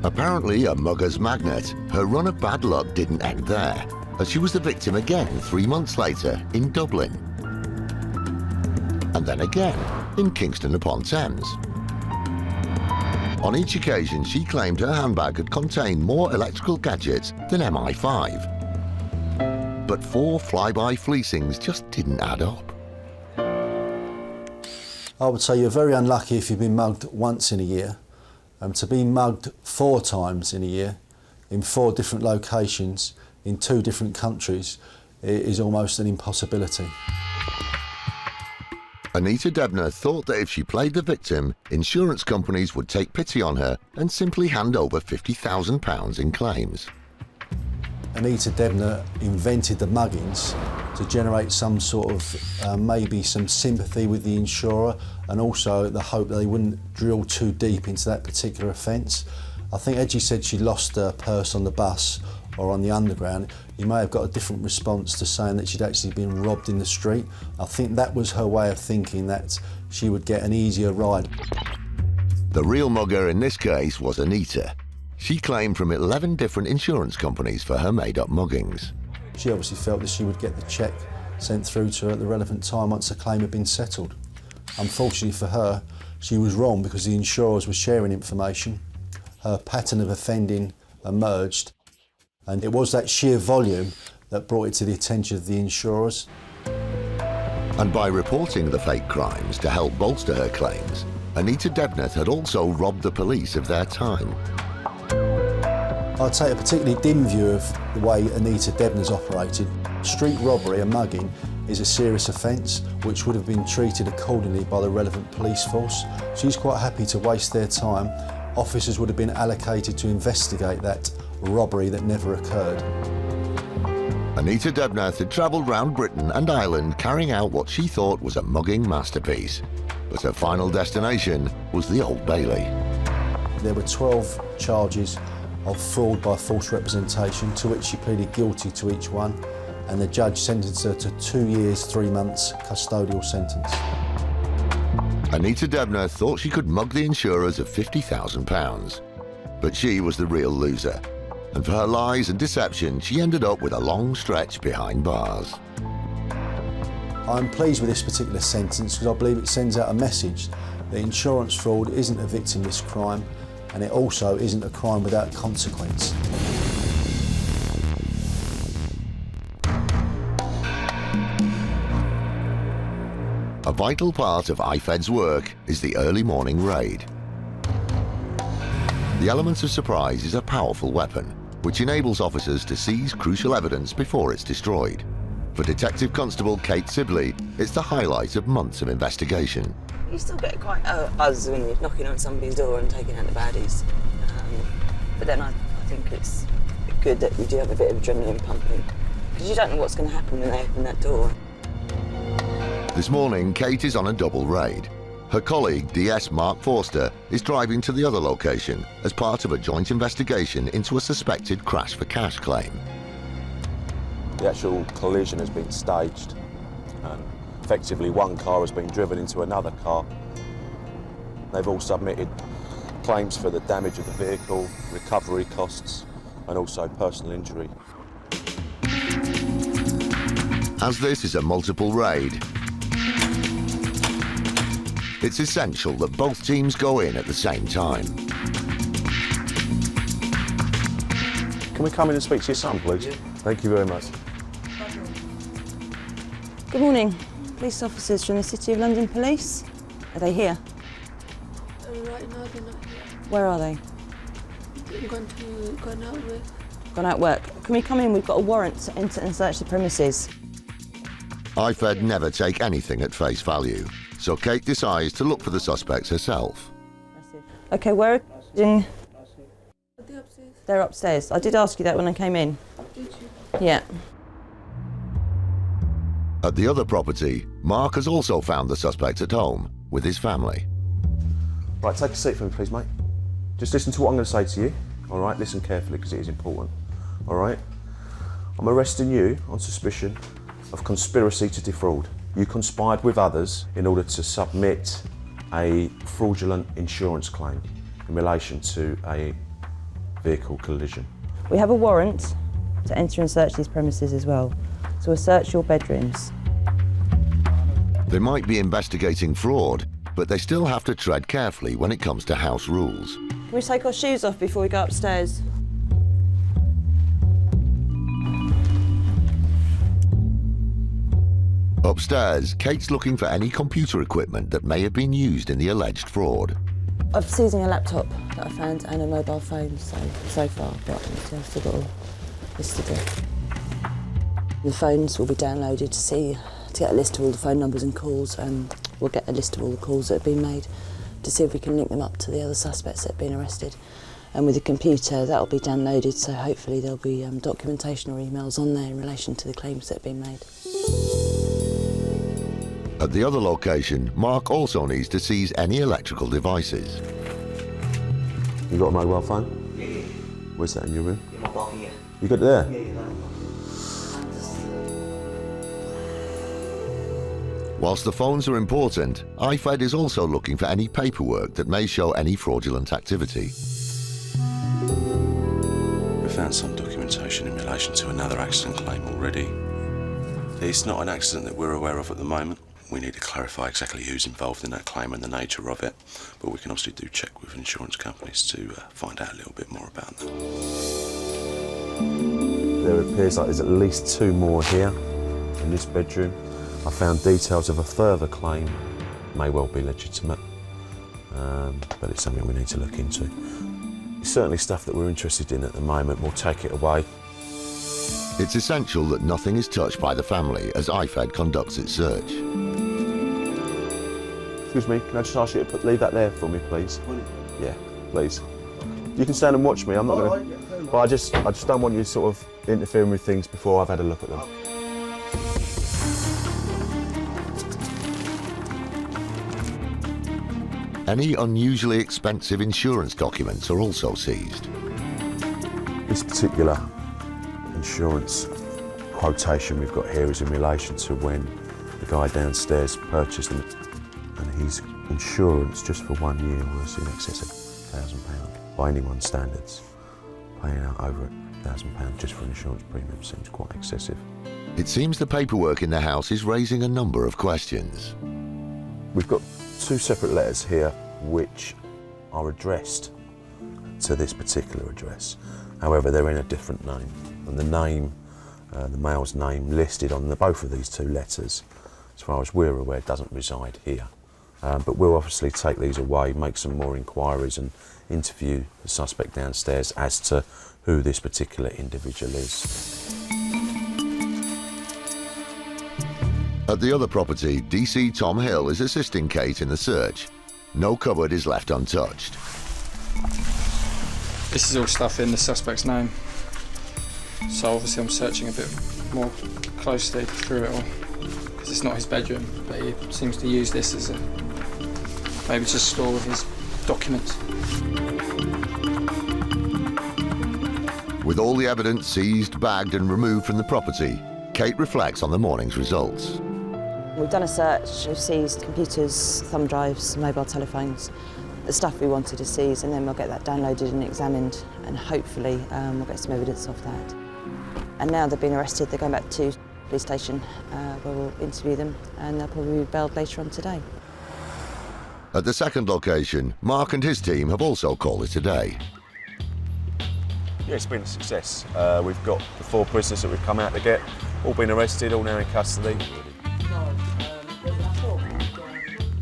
Speaker 1: Apparently a mugger's magnet, her run of bad luck didn't end there, as she was the victim again 3 months later in Dublin. And then again in Kingston-upon-Thames. On each occasion, she claimed her handbag had contained more electrical gadgets than MI5. But 4 flyby fleecings just didn't add up.
Speaker 12: I would say you're very unlucky if you've been mugged once in a year. To be mugged 4 times in a year, in 4 different locations, in 2 different countries, is almost an impossibility.
Speaker 1: Anita Debner thought that if she played the victim, insurance companies would take pity on her and simply hand over £50,000 in claims.
Speaker 12: Anita Debner invented the muggings to generate some sort of, maybe some sympathy with the insurer, and also the hope that they wouldn't drill too deep into that particular offence. I think Edgy said she lost her purse on the bus or on the underground. You may have got a different response to saying that she'd actually been robbed in the street. I think that was her way of thinking that she would get an easier ride.
Speaker 1: The real mugger in this case was Anita. She claimed from 11 different insurance companies for her made-up muggings.
Speaker 12: She obviously felt that she would get the cheque sent through to her at the relevant time once the claim had been settled. Unfortunately for her, she was wrong because the insurers were sharing information. Her pattern of offending emerged, and it was that sheer volume that brought it to the attention of the insurers.
Speaker 1: And by reporting the fake crimes to help bolster her claims, Anita Debner had also robbed the police of their time.
Speaker 12: I'd take a particularly dim view of the way Anita Debner's operated. Street robbery and mugging is a serious offence which would have been treated accordingly by the relevant police force. She's quite happy to waste their time. Officers would have been allocated to investigate that robbery that never occurred.
Speaker 1: Anita Debner had travelled round Britain and Ireland carrying out what she thought was a mugging masterpiece. But her final destination was the Old Bailey.
Speaker 12: There were 12 charges of fraud by false representation, to which she pleaded guilty to each one, and the judge sentenced her to 2 years, 3 months custodial sentence.
Speaker 1: Anita Debner thought she could mug the insurers of £50,000, but she was the real loser. And for her lies and deception, she ended up with a long stretch behind bars.
Speaker 12: I'm pleased with this particular sentence because I believe it sends out a message that insurance fraud isn't a victimless crime, and it also isn't a crime without consequence.
Speaker 1: A vital part of IFed's work is the early morning raid. The element of surprise is a powerful weapon, which enables officers to seize crucial evidence before it's destroyed. For Detective Constable Kate Sibley, it's the highlight of months of investigation.
Speaker 20: You still get quite a buzz when you're knocking on somebody's door and taking out the baddies. But then I think it's good that we do have a bit of adrenaline pumping, because you don't know what's going to happen when they open that door.
Speaker 1: This morning, Kate is on a double raid. Her colleague, DS Mark Fraudster, is driving to the other location as part of a joint investigation into a suspected crash for cash claim.
Speaker 6: The actual collision has been staged, and effectively one car has been driven into another car. They've all submitted claims for the damage of the vehicle, recovery costs, and also personal injury.
Speaker 1: As this is a multiple raid, it's essential that both teams go in at the same time.
Speaker 6: Can we come in and speak to your son, please? Thank you very much.
Speaker 20: Good morning. Police officers from the City of London Police. Are they here?
Speaker 8: Right now they're not here.
Speaker 20: Where are they?
Speaker 8: They've gone out work.
Speaker 20: Gone out work. Can we come in? We've got a warrant to enter and search the premises.
Speaker 1: IFed never take anything at face value, so Kate decides to look for the suspects herself.
Speaker 20: Okay, where are they?
Speaker 8: They're upstairs.
Speaker 20: They're upstairs. I did ask you that when I came in.
Speaker 8: Did you?
Speaker 20: Yeah.
Speaker 1: At the other property, Mark has also found the suspect at home with his family.
Speaker 6: Right, take a seat for me, please, mate. Just listen to what I'm going to say to you, all right? Listen carefully, because it is important, all right? I'm arresting you on suspicion of conspiracy to defraud. You conspired with others in order to submit a fraudulent insurance claim in relation to a vehicle collision.
Speaker 20: We have a warrant to enter and search these premises as well. So we'll search your bedrooms.
Speaker 1: They might be investigating fraud, but they still have to tread carefully when it comes to house rules.
Speaker 20: Can we take our shoes off before we go upstairs?
Speaker 1: Upstairs, Kate's looking for any computer equipment that may have been used in the alleged fraud.
Speaker 20: I've seizing a laptop that I found and a mobile phone so far, but I've still got all this to do. The phones will be downloaded to get a list of all the phone numbers and calls, and we'll get a list of all the calls that have been made to see if we can link them up to the other suspects that have been arrested. And with the computer, that'll be downloaded, so hopefully there'll be documentation or emails on there in relation to the claims that have been made.
Speaker 1: At the other location, Mark also needs to seize any electrical devices.
Speaker 6: You got a mobile phone?
Speaker 9: Yeah, yeah.
Speaker 6: Where's that, in your room?
Speaker 9: In my pocket, yeah.
Speaker 6: You got it there?
Speaker 9: Yeah, yeah.
Speaker 1: Whilst the phones are important, IFed is also looking for any paperwork that may show any fraudulent activity.
Speaker 6: We found some documentation in relation to another accident claim already. It's not an accident that we're aware of at the moment. We need to clarify exactly who's involved in that claim and the nature of it, but we can obviously do check with insurance companies to find out a little bit more about that. There appears like there's at least 2 more here in this bedroom. I found details of a further claim, may well be legitimate, but it's something we need to look into. It's certainly stuff that we're interested in at the moment. We'll take it away.
Speaker 1: It's essential that nothing is touched by the family as IFed conducts its search.
Speaker 6: Excuse me, can I just ask you to leave that there for me, please? Yeah, please. You can stand and watch me, I'm not going to... But I just don't want you sort of interfering with things before I've had a look at them.
Speaker 1: Any unusually expensive insurance documents are also seized.
Speaker 6: This particular insurance quotation we've got here is in relation to when the guy downstairs purchased them, and his insurance just for 1 year was in excess of £1,000 by anyone's standards. Paying out over £1,000 just for an insurance premium seems quite excessive.
Speaker 1: It seems the paperwork in the house is raising a number of questions.
Speaker 6: We've got 2 separate letters here which are addressed to this particular address. However, they're in a different name, and the name, the male's name listed on both of these 2 letters, as far as we're aware, doesn't reside here. But we'll obviously take these away, make some more inquiries and interview the suspect downstairs as to who this particular individual is.
Speaker 1: At the other property, DC Tom Hill is assisting Kate in the search. No cupboard is left untouched.
Speaker 5: This is all stuff in the suspect's name. So obviously I'm searching a bit more closely through it all, because it's not his bedroom, but he seems to use this as a, maybe to store his documents.
Speaker 1: With all the evidence seized, bagged and removed from the property, Kate reflects on the morning's results.
Speaker 20: We've done a search, we've seized computers, thumb drives, mobile telephones, the stuff we wanted to seize, and then we'll get that downloaded and examined, and hopefully we'll get some evidence of that. And now they've been arrested, they're going back to the police station where we'll interview them, and they'll probably be bailed later on today.
Speaker 1: At the second location, Mark and his team have also called it a day.
Speaker 6: Yeah, it's been a success. We've got the 4 prisoners that we've come out to get, all been arrested, all now in custody.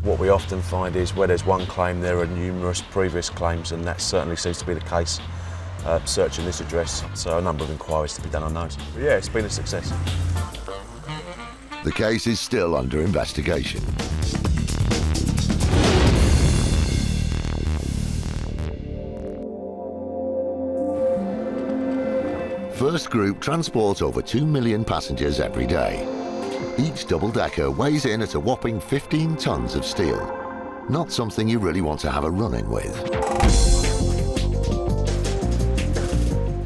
Speaker 6: What we often find is where there's one claim, there are numerous previous claims, and that certainly seems to be the case searching this address. So a number of inquiries to be done on those. But yeah, it's been a success.
Speaker 1: The case is still under investigation. First Group transport over 2 million passengers every day. Each double-decker weighs in at a whopping 15 tons of steel. Not something you really want to have a run-in with.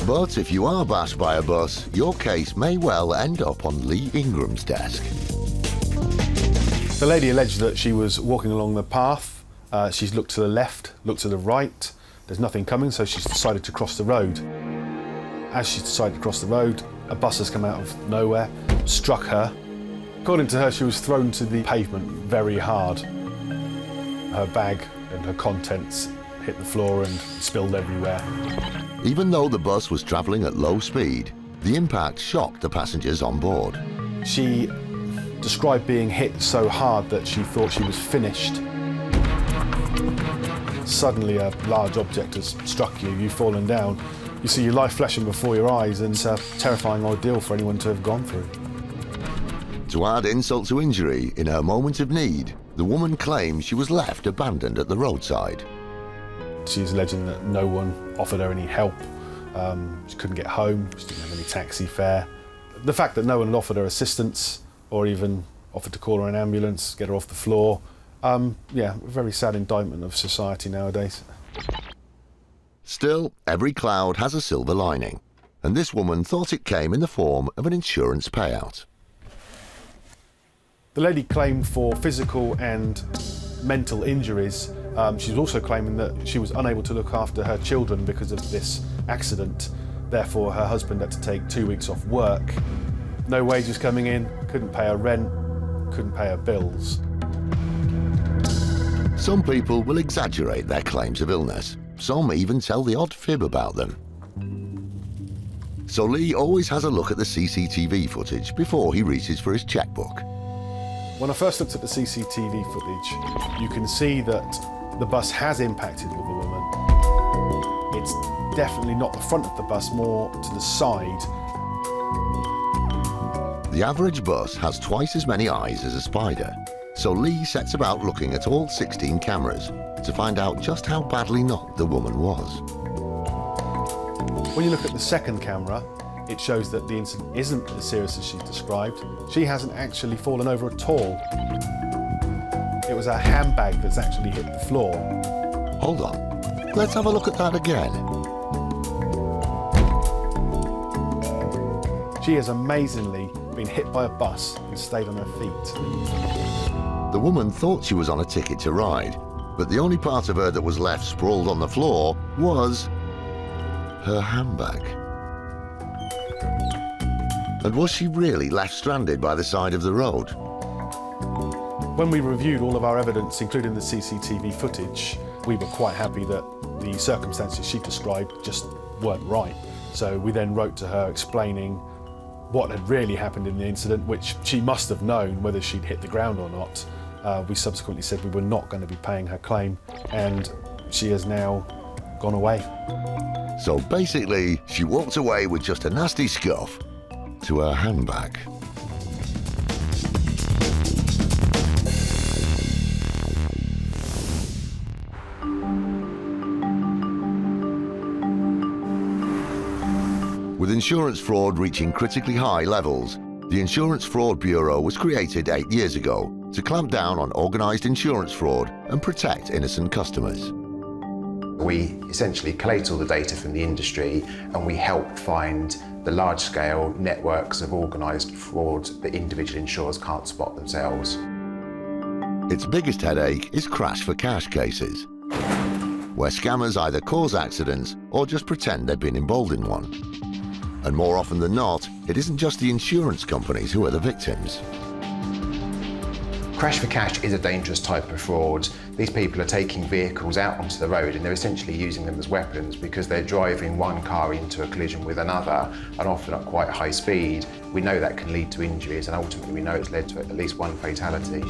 Speaker 1: But if you are bashed by a bus, your case may well end up on Lee Ingram's desk.
Speaker 19: The lady alleged that she was walking along the path. She's looked to the left, looked to the right. There's nothing coming, so she's decided to cross the road. As she decided to cross the road, a bus has come out of nowhere, struck her. According to her, she was thrown to the pavement very hard. Her bag and her contents hit the floor and spilled everywhere.
Speaker 1: Even though the bus was travelling at low speed, the impact shocked the passengers on board.
Speaker 19: She described being hit so hard that she thought she was finished. suddenly a large object has struck you, you've fallen down, you see your life flashing before your eyes, and it's a terrifying ordeal for anyone to have gone through.
Speaker 1: To add insult to injury, in her moment of need, the woman claims she was left abandoned at the roadside.
Speaker 19: She's alleging that no one offered her any help. She couldn't get home, she didn't have any taxi fare. The fact that no one offered her assistance or even offered to call her an ambulance, get her off the floor, yeah, a very sad indictment of society nowadays.
Speaker 1: Still, every cloud has a silver lining, and this woman thought it came in the form of an insurance payout.
Speaker 19: The lady claimed for physical and mental injuries. She's also claiming that she was unable to look after her children because of this accident. Therefore, her husband had to take 2 weeks off work. No wages coming in, couldn't pay her rent, couldn't pay her bills.
Speaker 1: Some people will exaggerate their claims of illness. Some even tell the odd fib about them. So Lee always has a look at the CCTV footage before he reaches for his checkbook.
Speaker 19: When I first looked at the CCTV footage, you can see that the bus has impacted with the woman. It's definitely not the front of the bus, more to the side.
Speaker 1: The average bus has twice as many eyes as a spider, so Lee sets about looking at all 16 cameras to find out just how badly knocked the woman was.
Speaker 19: When you look at the second camera, it shows that the incident isn't as serious as she's described. She hasn't actually fallen over at all. It was her handbag that's actually hit the floor.
Speaker 1: Hold on, let's have a look at that again.
Speaker 19: She has amazingly been hit by a bus and stayed on her feet.
Speaker 1: The woman thought she was on a ticket to ride, but the only part of her that was left sprawled on the floor was her handbag. And was she really left stranded by the side of the road?
Speaker 19: When we reviewed all of our evidence, including the CCTV footage, we were quite happy that the circumstances she described just weren't right. So we then wrote to her explaining what had really happened in the incident, which she must have known whether she'd hit the ground or not. We subsequently said we were not going to be paying her claim, and she has now gone away.
Speaker 1: So basically, she walked away with just a nasty scuff to her handbag. With insurance fraud reaching critically high levels, the Insurance Fraud Bureau was created 8 years ago to clamp down on organised insurance fraud and protect innocent customers.
Speaker 9: We essentially collate all the data from the industry and we help find the large-scale networks of organised fraud that individual insurers can't spot themselves.
Speaker 1: Its biggest headache is crash for cash cases, where scammers either cause accidents or just pretend they've been involved in one. And more often than not, it isn't just the insurance companies who are the victims.
Speaker 9: Crash for cash is a dangerous type of fraud. These people are taking vehicles out onto the road and they're essentially using them as weapons because they're driving one car into a collision with another, and often at quite high speed. We know that can lead to injuries, and ultimately we know it's led to at least one fatality.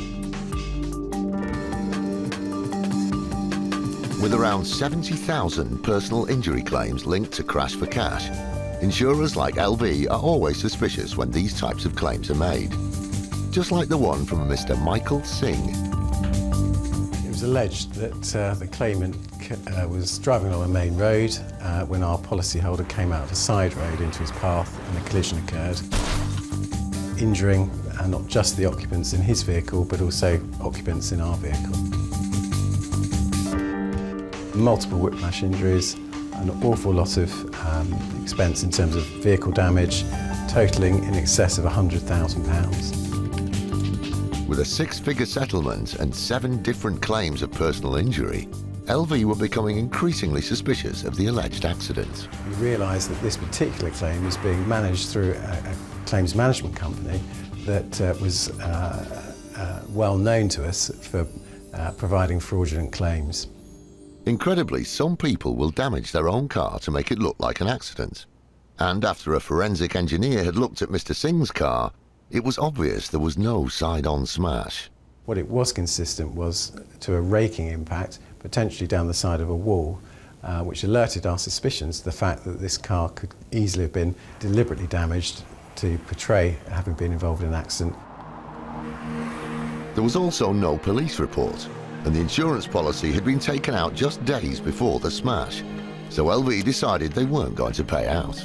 Speaker 1: With around 70,000 personal injury claims linked to crash for cash, insurers like LV are always suspicious when these types of claims are made. Just like the one from Mr. Michael Singh.
Speaker 22: It was alleged that the claimant was driving along a main road when our policyholder came out of a side road into his path and a collision occurred, injuring not just the occupants in his vehicle but also occupants in our vehicle. Multiple whiplash injuries, an awful lot of expense in terms of vehicle damage, totalling in excess of £100,000.
Speaker 1: With a 6-figure settlement and 7 different claims of personal injury, LV were becoming increasingly suspicious of the alleged accident.
Speaker 22: We realised that this particular claim was being managed through a claims management company that was well known to us for providing fraudulent claims.
Speaker 1: Incredibly, some people will damage their own car to make it look like an accident. And after a forensic engineer had looked at Mr. Singh's car, it was obvious there was no side-on smash.
Speaker 22: What it was consistent was to a raking impact, potentially down the side of a wall, which alerted our suspicions to the fact that this car could easily have been deliberately damaged to portray having been involved in an accident.
Speaker 1: There was also no police report, and the insurance policy had been taken out just days before the smash, so LV decided they weren't going to pay out.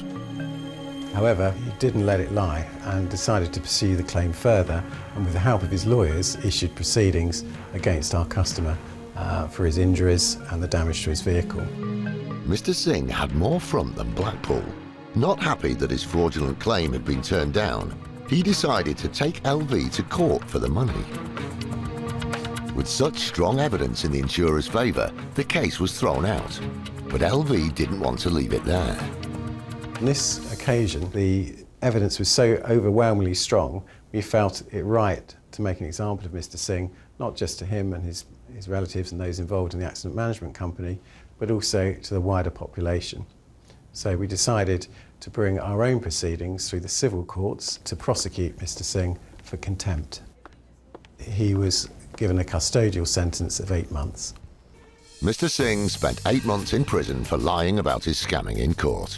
Speaker 22: However, he didn't let it lie and decided to pursue the claim further, and with the help of his lawyers issued proceedings against our customer for his injuries and the damage to his vehicle.
Speaker 1: Mr. Singh had more front than Blackpool. Not happy that his fraudulent claim had been turned down, he decided to take LV to court for the money. With such strong evidence in the insurer's favour, the case was thrown out, but LV didn't want to leave it there.
Speaker 22: On this occasion, the evidence was so overwhelmingly strong, we felt it right to make an example of Mr. Singh, not just to him and his relatives and those involved in the accident management company, but also to the wider population. So we decided to bring our own proceedings through the civil courts to prosecute Mr. Singh for contempt. He was given a custodial sentence of 8 months.
Speaker 1: Mr. Singh spent 8 months in prison for lying about his scamming in court.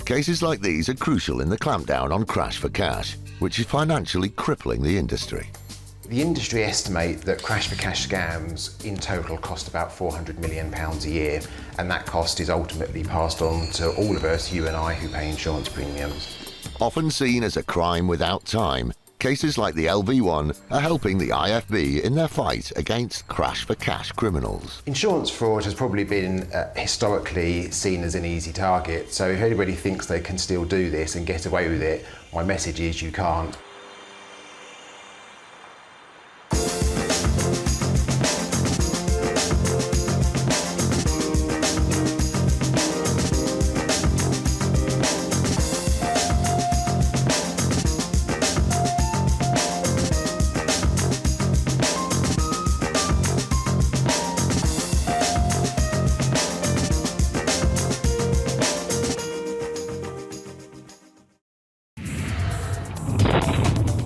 Speaker 1: Cases like these are crucial in the clampdown on crash for cash, which is financially crippling the industry.
Speaker 9: The industry estimate that crash for cash scams in total cost about £400 million a year, and that cost is ultimately passed on to all of us, you and I, who pay insurance premiums.
Speaker 1: Often seen as a crime without time, cases like the LV one are helping the IFB in their fight against crash for cash criminals.
Speaker 9: Insurance fraud has probably been historically seen as an easy target, so if anybody thinks they can still do this and get away with it, my message is you can't.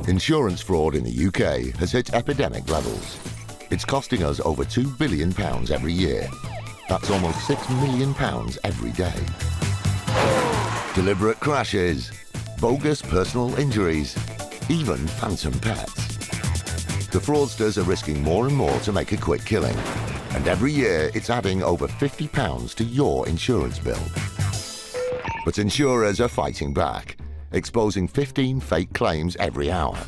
Speaker 1: Insurance fraud in the UK has hit epidemic levels. It's costing us over £2 billion every year. That's almost £6 million every day. Deliberate crashes, bogus personal injuries, even phantom pets. The fraudsters are risking more and more to make a quick killing, and every year it's adding over £50 to your insurance bill. But insurers are fighting back, exposing 15 fake claims every hour.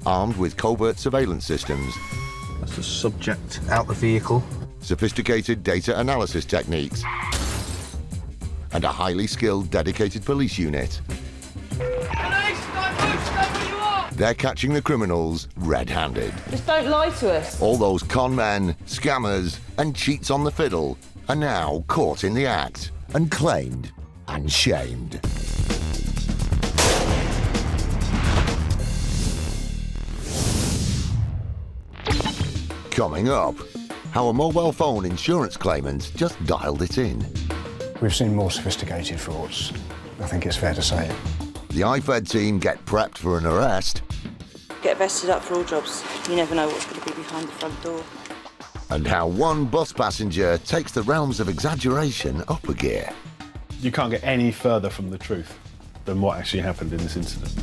Speaker 1: Armed with covert surveillance systems,
Speaker 15: that's the subject out the vehicle,
Speaker 1: sophisticated data analysis techniques, and a highly skilled, dedicated police unit, they're catching the criminals red-handed.
Speaker 3: Just don't lie to us.
Speaker 1: All those con men, scammers, and cheats on the fiddle are now caught in the act and claimed and shamed. Coming up, how a mobile phone insurance claimant just dialed it in.
Speaker 2: We've seen more sophisticated frauds. I think it's fair to say it.
Speaker 1: The IFed team get prepped for an arrest.
Speaker 20: Get vested up for all jobs. You never know what's going to be behind the front door.
Speaker 1: And how one bus passenger takes the realms of exaggeration up a gear.
Speaker 19: You can't get any further from the truth than what actually happened in this incident.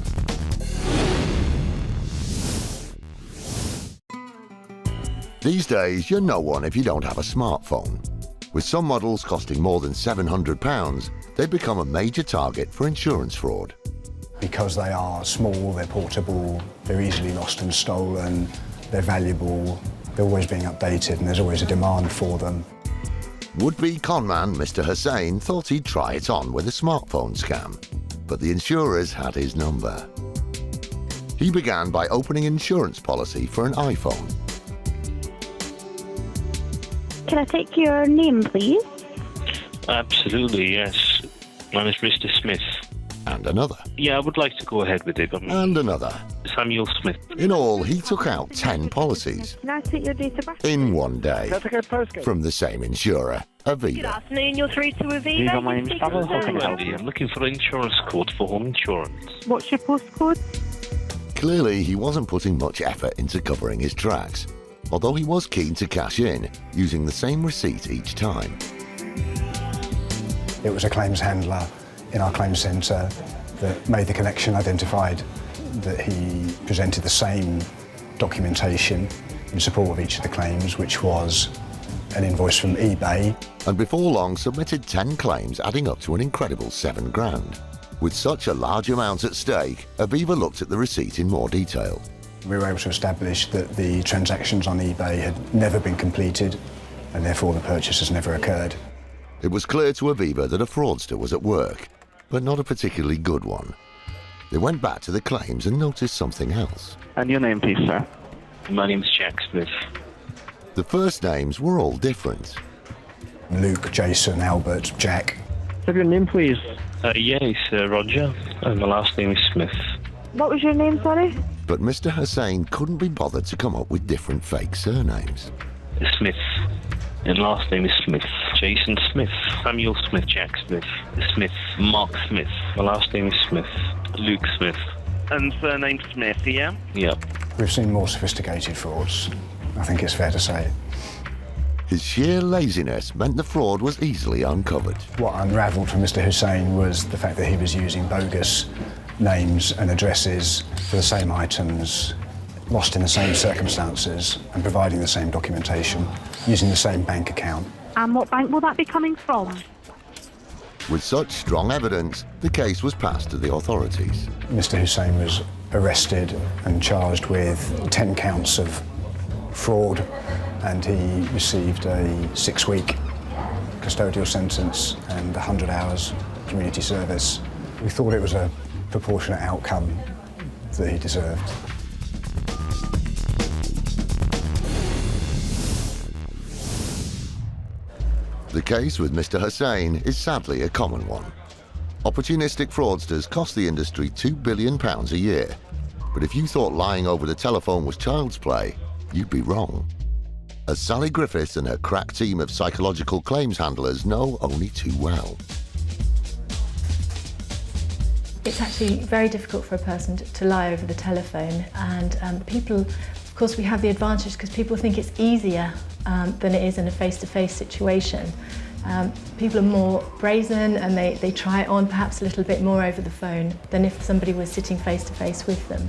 Speaker 1: These days, you're no one if you don't have a smartphone. With some models costing more than £700, they've become a major target for insurance fraud.
Speaker 2: Because they are small, they're portable, they're easily lost and stolen, they're valuable, they're always being updated and there's always a demand for them.
Speaker 1: Would-be conman Mr. Hussain thought he'd try it on with a smartphone scam, but the insurers had his number. He began by opening an insurance policy for an iPhone.
Speaker 10: Can I take your name, please?
Speaker 23: Absolutely, yes. My name is Mr. Smith.
Speaker 1: And another.
Speaker 23: Yeah, I would like to go ahead with it.
Speaker 1: And another.
Speaker 23: Samuel Smith.
Speaker 1: In all, he took out 10 policies.
Speaker 10: Can I take your date of birth?
Speaker 1: In one day. From the same insurer, Aviva.
Speaker 10: Good afternoon, you're through to Aviva.
Speaker 23: My name's Pavel. How can I help you? I'm looking for an insurance quote for home insurance.
Speaker 10: What's your postcode?
Speaker 1: Clearly, he wasn't putting much effort into covering his tracks. although he was keen to cash in, using the same receipt each time.
Speaker 2: It was a claims handler in our claims centre that made the connection, identified that he presented the same documentation in support of each of the claims, which was an invoice from eBay.
Speaker 1: And before long submitted 10 claims adding up to an incredible £7,000. With such a large amount at stake, Aviva looked at the receipt in more detail.
Speaker 2: We were able to establish that the transactions on eBay had never been completed and therefore the purchase has never occurred.
Speaker 1: It was clear to Aviva that a fraudster was at work, but not a particularly good one. They went back to the claims and noticed something else.
Speaker 3: And your name, please, sir?
Speaker 23: My name's Jack Smith.
Speaker 1: The first names were all different.
Speaker 2: Luke, Jason, Albert, Jack.
Speaker 3: Have your name, please?
Speaker 23: Yeah, it's Roger, and my last name is Smith.
Speaker 10: What was your name, sorry?
Speaker 1: But Mr. Hussain couldn't be bothered to come up with different fake surnames.
Speaker 23: Smith. And last name is Smith. Jason Smith. Samuel Smith. Jack Smith. Smith. Mark Smith. My last name is Smith. Luke Smith.
Speaker 3: And surname Smith, yeah?
Speaker 23: Yep.
Speaker 2: We've seen more sophisticated frauds, I think it's fair to say.
Speaker 1: His sheer laziness meant the fraud was easily uncovered.
Speaker 2: What unravelled for Mr. Hussain was the fact that he was using bogus names and addresses for the same items, lost in the same circumstances and providing the same documentation, using the same bank account.
Speaker 10: And what bank will that be coming from?
Speaker 1: With such strong evidence, the case was passed to the authorities.
Speaker 2: Mr. Hussain was arrested and charged with 10 counts of fraud, and he received a 6-week custodial sentence and 100 hours community service. We thought it was a proportionate outcome that he deserved.
Speaker 1: The case with Mr. Hussain is sadly a common one. Opportunistic fraudsters cost the industry £2 billion a year. But if you thought lying over the telephone was child's play, you'd be wrong. As Sally Griffiths and her crack team of psychological claims handlers know only too well.
Speaker 7: It's actually very difficult for a person to lie over the telephone, and people, of course, we have the advantage because people think it's easier than it is in a face-to-face situation. People are more brazen and they try it on perhaps a little bit more over the phone than if somebody was sitting face-to-face with them.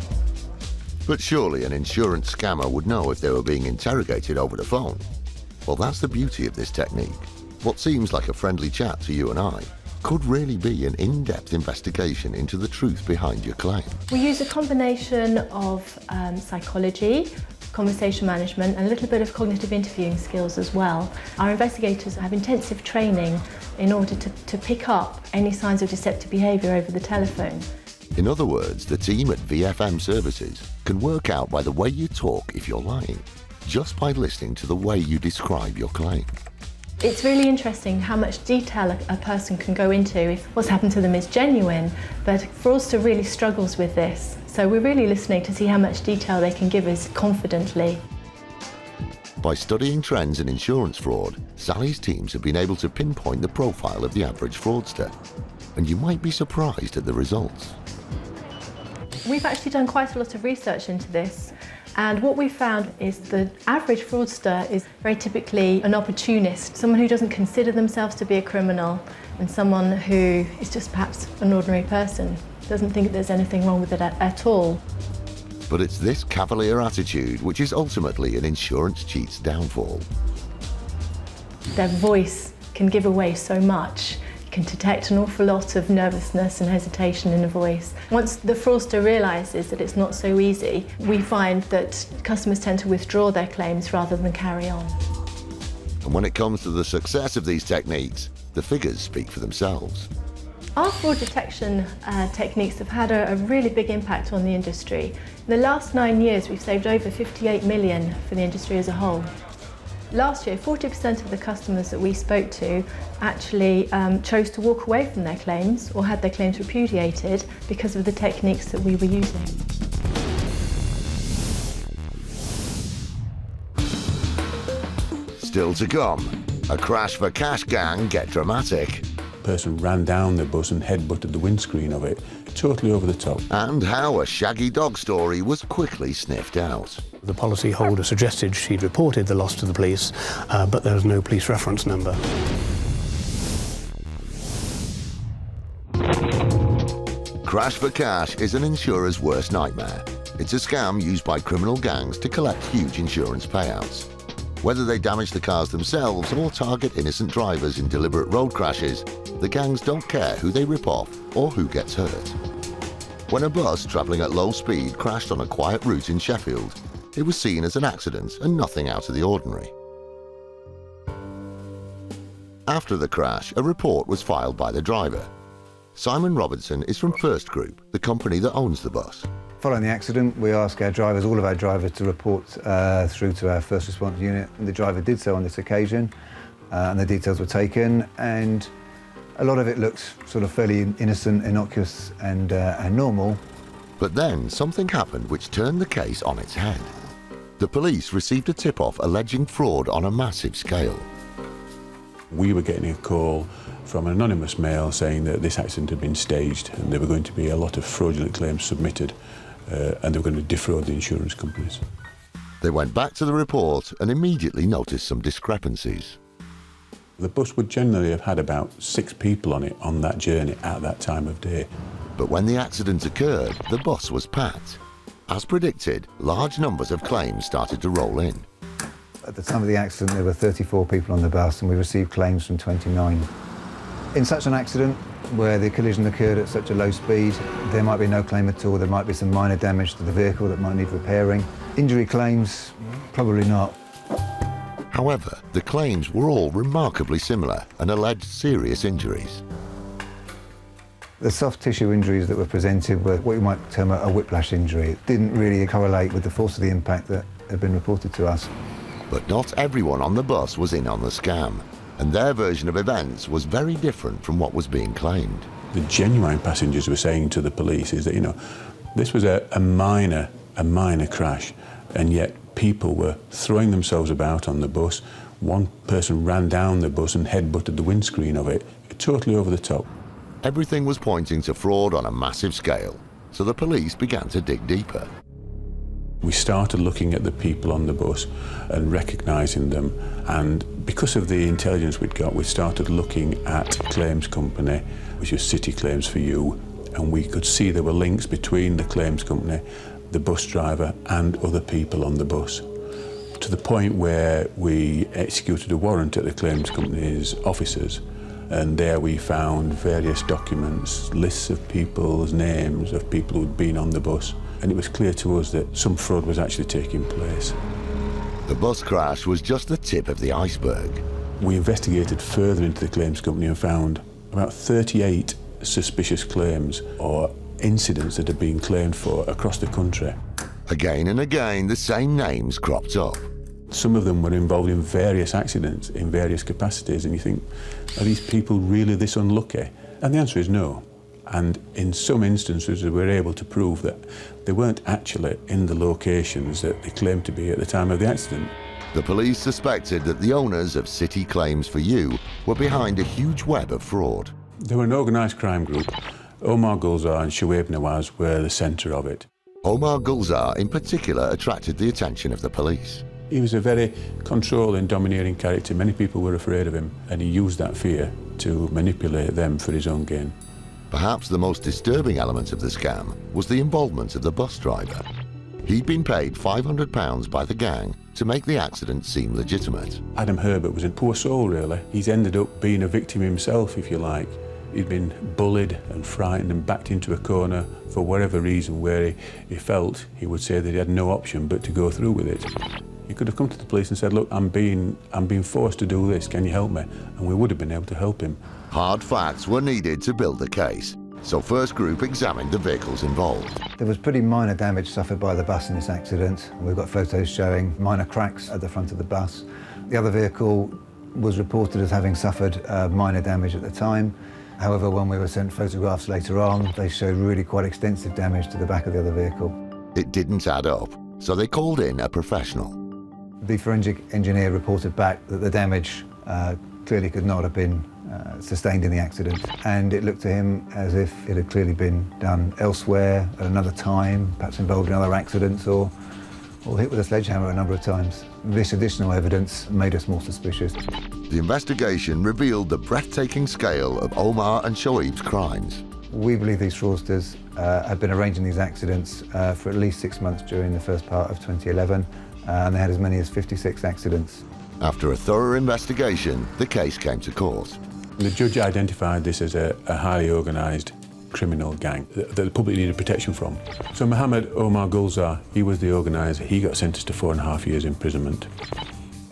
Speaker 1: But surely an insurance scammer would know if they were being interrogated over the phone. Well, that's the beauty of this technique. What seems like a friendly chat to you and I could really be an in-depth investigation into the truth behind your claim.
Speaker 7: We use a combination of psychology, conversation management and a little bit of cognitive interviewing skills as well. Our investigators have intensive training in order to pick up any signs of deceptive behaviour over the telephone.
Speaker 1: In other words, the team at VFM Services can work out by the way you talk if you're lying, just by listening to the way you describe your claim.
Speaker 7: It's really interesting how much detail a person can go into if what's happened to them is genuine, but Fraudster really struggles with this. So we're really listening to see how much detail they can give us confidently.
Speaker 1: By studying trends in insurance fraud, Sally's teams have been able to pinpoint the profile of the average fraudster. And you might be surprised at the results.
Speaker 7: We've actually done quite a lot of research into this, and what we've found is the average fraudster is very typically an opportunist, someone who doesn't consider themselves to be a criminal, and someone who is just perhaps an ordinary person, doesn't think there's anything wrong with it at all.
Speaker 1: But it's this cavalier attitude which is ultimately an insurance cheat's downfall.
Speaker 7: Their voice can give away so much. You can detect an awful lot of nervousness and hesitation in a voice. Once the fraudster realises that it's not so easy, we find that customers tend to withdraw their claims rather than carry on.
Speaker 1: And when it comes to the success of these techniques, the figures speak for themselves.
Speaker 7: Our fraud detection techniques have had a really big impact on the industry. In the last 9 years, we've saved over 58 million for the industry as a whole. Last year, 40% of the customers that we spoke to actually chose to walk away from their claims or had their claims repudiated because of the techniques that we were using.
Speaker 1: Still to come, a crash for cash gang get dramatic.
Speaker 12: The person ran down the bus and headbutted the windscreen of it, totally over the top.
Speaker 1: And how a shaggy dog story was quickly sniffed out.
Speaker 13: The policyholder suggested she'd reported the loss to the police, but there was no police reference number.
Speaker 1: Crash for cash is an insurer's worst nightmare. It's a scam used by criminal gangs to collect huge insurance payouts. Whether they damage the cars themselves or target innocent drivers in deliberate road crashes, the gangs don't care who they rip off or who gets hurt. When a bus travelling at low speed crashed on a quiet route in Sheffield, it was seen as an accident and nothing out of the ordinary. After the crash, a report was filed by the driver. Simon Robertson is from First Group, the company that owns the bus.
Speaker 2: Following the accident, we asked our drivers, all of our drivers, to report through to our first response unit. And the driver did so on this occasion, and the details were taken. And a lot of it looked sort of fairly innocent, innocuous, and normal.
Speaker 1: But then something happened which turned the case on its head. The police received a tip-off alleging fraud on a massive scale.
Speaker 14: We were getting a call from an anonymous male saying that this accident had been staged and there were going to be a lot of fraudulent claims submitted and they were going to defraud the insurance companies.
Speaker 1: They went back to the report and immediately noticed some discrepancies.
Speaker 14: The bus would generally have had about 6 people on it on that journey at that time of day.
Speaker 1: But when the accident occurred, the bus was packed. As predicted, large numbers of claims started to roll in.
Speaker 2: At the time of the accident, there were 34 people on the bus, and we received claims from 29. In such an accident, where the collision occurred at such a low speed, there might be no claim at all. There might be some minor damage to the vehicle that might need repairing. Injury claims, probably not.
Speaker 1: However, the claims were all remarkably similar and alleged serious injuries.
Speaker 2: The soft tissue injuries that were presented were what you might term a whiplash injury. It didn't really correlate with the force of the impact that had been reported to us.
Speaker 1: But not everyone on the bus was in on the scam, and their version of events was very different from what was being claimed.
Speaker 14: The genuine passengers were saying to the police is that, you know, this was a minor crash, and yet people were throwing themselves about on the bus. One person ran down the bus and headbutted the windscreen of it, totally over the top.
Speaker 1: Everything was pointing to fraud on a massive scale, so the police began to dig deeper.
Speaker 14: We started looking at the people on the bus and recognising them, and because of the intelligence we'd got, we started looking at claims company, which was City Claims for You, and we could see there were links between the claims company, the bus driver and other people on the bus, to the point where we executed a warrant at the claims company's offices. And there we found various documents, lists of people's names, of people who'd been on the bus. And it was clear to us that some fraud was actually taking place.
Speaker 1: The bus crash was just the tip of the iceberg.
Speaker 14: We investigated further into the claims company and found about 38 suspicious claims or incidents that had been claimed for across the country.
Speaker 1: Again and again, the same names cropped up.
Speaker 14: Some of them were involved in various accidents in various capacities, and you think, are these people really this unlucky? And the answer is no. And in some instances, we were able to prove that they weren't actually in the locations that they claimed to be at the time of the accident.
Speaker 1: The police suspected that the owners of City Claims for You were behind a huge web of fraud.
Speaker 14: They were an organised crime group. Omar Gulzar and Shoaib Nawaz were the centre of it.
Speaker 1: Omar Gulzar in particular attracted the attention of the police.
Speaker 14: He was a very controlling, domineering character. Many people were afraid of him, and he used that fear to manipulate them for his own gain.
Speaker 1: Perhaps the most disturbing element of the scam was the involvement of the bus driver. He'd been paid £500 by the gang to make the accident seem legitimate.
Speaker 14: Adam Herbert was a poor soul, really. He's ended up being a victim himself, if you like. He'd been bullied and frightened and backed into a corner for whatever reason, where he felt he would say that he had no option but to go through with it. He could have come to the police and said, look, I'm being forced to do this, can you help me? And we would have been able to help him.
Speaker 1: Hard facts were needed to build the case, so First Group examined the vehicles involved.
Speaker 2: There was pretty minor damage suffered by the bus in this accident. We've got photos showing minor cracks at the front of the bus. The other vehicle was reported as having suffered minor damage at the time. However, when we were sent photographs later on, they showed really quite extensive damage to the back of the other vehicle.
Speaker 1: It didn't add up, so they called in a professional.
Speaker 2: The forensic engineer reported back that the damage clearly could not have been sustained in the accident, and it looked to him as if it had clearly been done elsewhere at another time, perhaps involved in other accidents or or hit with a sledgehammer a number of times. This additional evidence made us more suspicious.
Speaker 1: The investigation revealed the breathtaking scale of Omar and Shoaib's crimes.
Speaker 2: We believe these fraudsters had been arranging these accidents for at least 6 months during the first part of 2011, and they had as many as 56 accidents.
Speaker 1: After a thorough investigation, the case came to court.
Speaker 14: The judge identified this as a highly organised criminal gang that the public needed protection from. So Mohammed Omar Gulzar, he was the organiser. He got sentenced to 4.5 years imprisonment.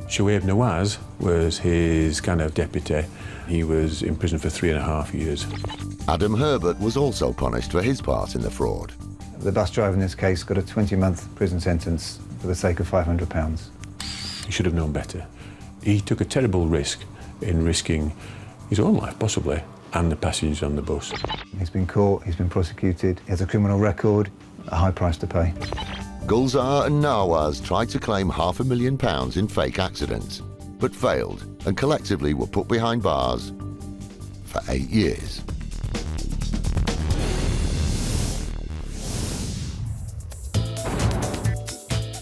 Speaker 14: Shoaib Nawaz was his kind of deputy. He was in prison for 3.5 years.
Speaker 1: Adam Herbert was also punished for his part in the fraud.
Speaker 2: The bus driver in this case got a 20-month prison sentence for the sake of £500.
Speaker 14: He should have known better. He took a terrible risk in risking his own life, possibly, and the passengers on the bus.
Speaker 2: He's been caught, he's been prosecuted, he has a criminal record, a high price to pay.
Speaker 1: Gulzar and Nawaz tried to claim £500,000 in fake accidents, but failed and collectively were put behind bars for 8 years.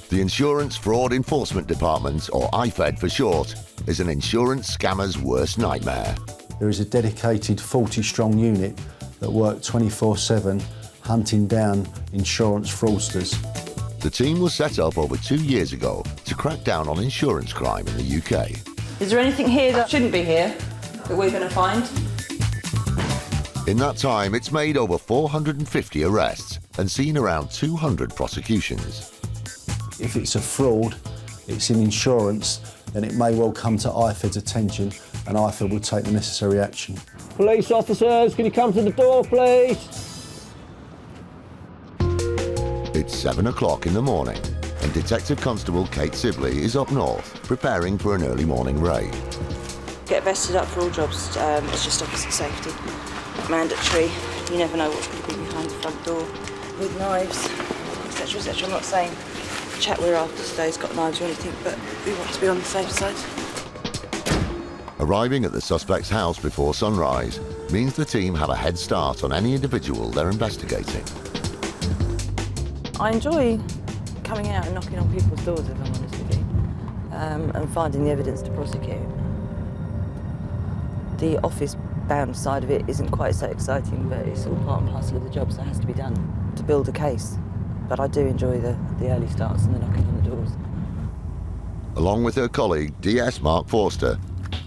Speaker 1: The Insurance Fraud Enforcement Department, or IFed for short, is an insurance scammer's worst nightmare.
Speaker 12: There is a dedicated 40-strong unit that work 24/7 hunting down insurance fraudsters.
Speaker 1: The team was set up over 2 years ago to crack down on insurance crime in the UK.
Speaker 20: Is there anything here that shouldn't be here that we're going to find?
Speaker 1: In that time, it's made over 450 arrests and seen around 200 prosecutions.
Speaker 12: If it's a fraud, it's in insurance, then it may well come to IFed's attention and IFed will take the necessary action.
Speaker 4: Police officers, can you come to the door, please?
Speaker 1: It's 7 o'clock in the morning and Detective Constable Kate Sibley is up north, preparing for an early morning raid.
Speaker 20: Get vested up for all jobs, it's just officer safety. Mandatory, you never know what's going to be behind the front door. With knives, etc, etc. I'm not saying the chap we're after today's got knives or anything, but we want to be on the safe side.
Speaker 1: Arriving at the suspect's house before sunrise means the team have a head start on any individual they're investigating.
Speaker 20: I enjoy coming out and knocking on people's doors, if I'm honest with you, and finding the evidence to prosecute. The office-bound side of it isn't quite so exciting, but it's all part and parcel of the job, so it has to be done to build a case. But I do enjoy the early starts and the knocking on the doors.
Speaker 1: Along with her colleague, DS Mark Forster,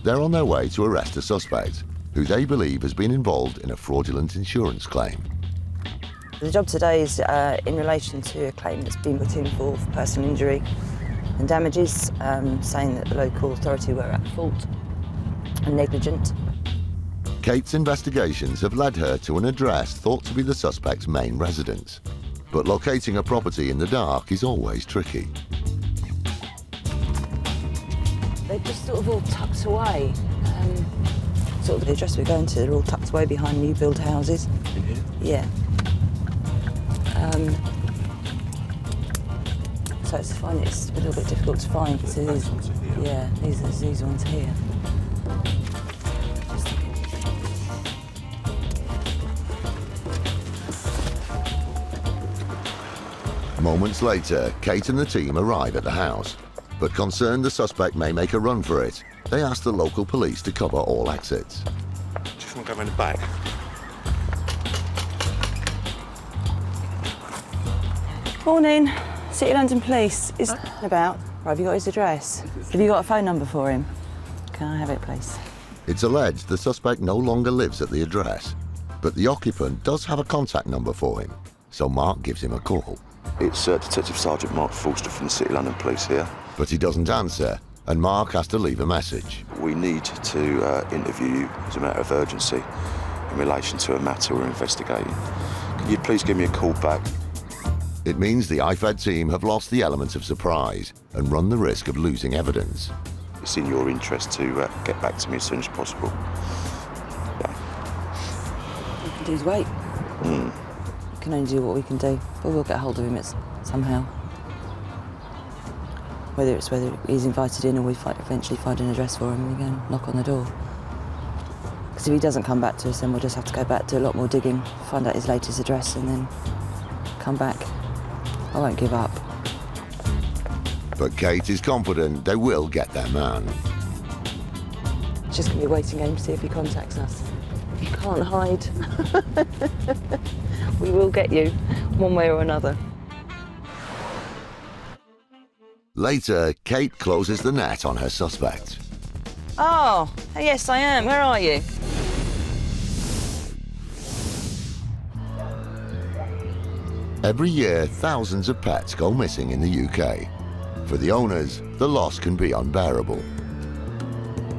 Speaker 1: they're on their way to arrest a suspect who they believe has been involved in a fraudulent insurance claim.
Speaker 20: The job today is in relation to a claim that's been put in for personal injury and damages, saying that the local authority were at fault and negligent.
Speaker 1: Kate's investigations have led her to an address thought to be the suspect's main residence. But locating a property in the dark is always tricky.
Speaker 20: They're just sort of all tucked away. Sort of the address we're going to, they're all tucked away behind new build houses.
Speaker 6: In here?
Speaker 20: Yeah. So it's fine. It's a little bit difficult to find. So these, yeah, these ones here.
Speaker 1: Moments later, Kate and the team arrive at the house, but concerned the suspect may make a run for it, they ask the local police to cover all exits.
Speaker 6: Just want to go around the back.
Speaker 20: Morning, City London Police. Is about? Right, have you got his address? Have you got a phone number for him? Can I have it, please?
Speaker 1: It's alleged the suspect no longer lives at the address, but the occupant does have a contact number for him, so Mark gives him a call.
Speaker 6: It's Detective Sergeant Mark Fraudster from the City London Police here.
Speaker 1: But he doesn't answer, and Mark has to leave a message.
Speaker 6: We need to interview you as a matter of urgency in relation to a matter we're investigating. Can you please give me a call back?
Speaker 1: It means the IFed team have lost the element of surprise and run the risk of losing evidence.
Speaker 6: It's in your interest to get back to me as soon as possible.
Speaker 20: All we can do is wait. We can only do what we can do, but we'll get hold of him somehow. Whether he's invited in or we eventually find an address for him and we go and knock on the door. Because if he doesn't come back to us, then we'll just have to go back, do a lot more digging, find out his latest address and then come back. I won't give up.
Speaker 1: But Kate is confident they will get their man.
Speaker 20: It's just going to be a waiting game to see if he contacts us. You can't hide. We will get you, one way or another.
Speaker 1: Later, Kate closes the net on her suspect.
Speaker 20: Oh, yes, I am. Where are you?
Speaker 1: Every year, thousands of pets go missing in the UK. For the owners, the loss can be unbearable.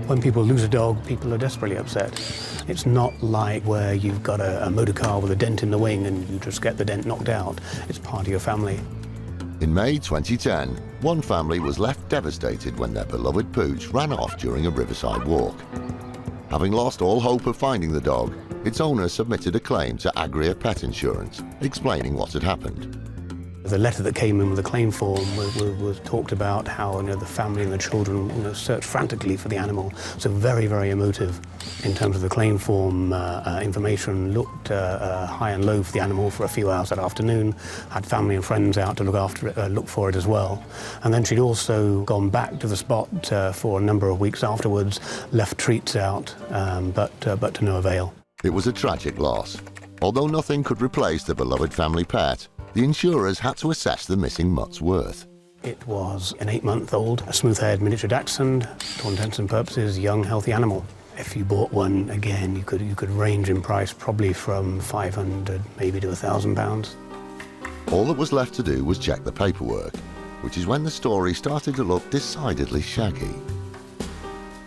Speaker 13: When people lose a dog, people are desperately upset. It's not like where you've got a motor car with a dent in the wing and you just get the dent knocked out. It's part of your family.
Speaker 1: In May 2010, one family was left devastated when their beloved pooch ran off during a riverside walk. Having lost all hope of finding the dog, its owner submitted a claim to Agria Pet Insurance, explaining what had happened.
Speaker 13: The letter that came in with the claim form was talked about how the family and the children searched frantically for the animal. So very, very emotive in terms of the claim form. Information looked high and low for the animal for a few hours that afternoon, had family and friends out to look for it as well. And then she'd also gone back to the spot for a number of weeks afterwards, left treats out, but to no avail.
Speaker 1: It was a tragic loss. Although nothing could replace the beloved family pet, the insurers had to assess the missing mutt's worth.
Speaker 13: It was an 8-month-old, a smooth-haired miniature dachshund, to all intents and purposes, young, healthy animal. If you bought one, again, you could range in price probably from £500 maybe to £1,000.
Speaker 1: All that was left to do was check the paperwork, which is when the story started to look decidedly shaggy.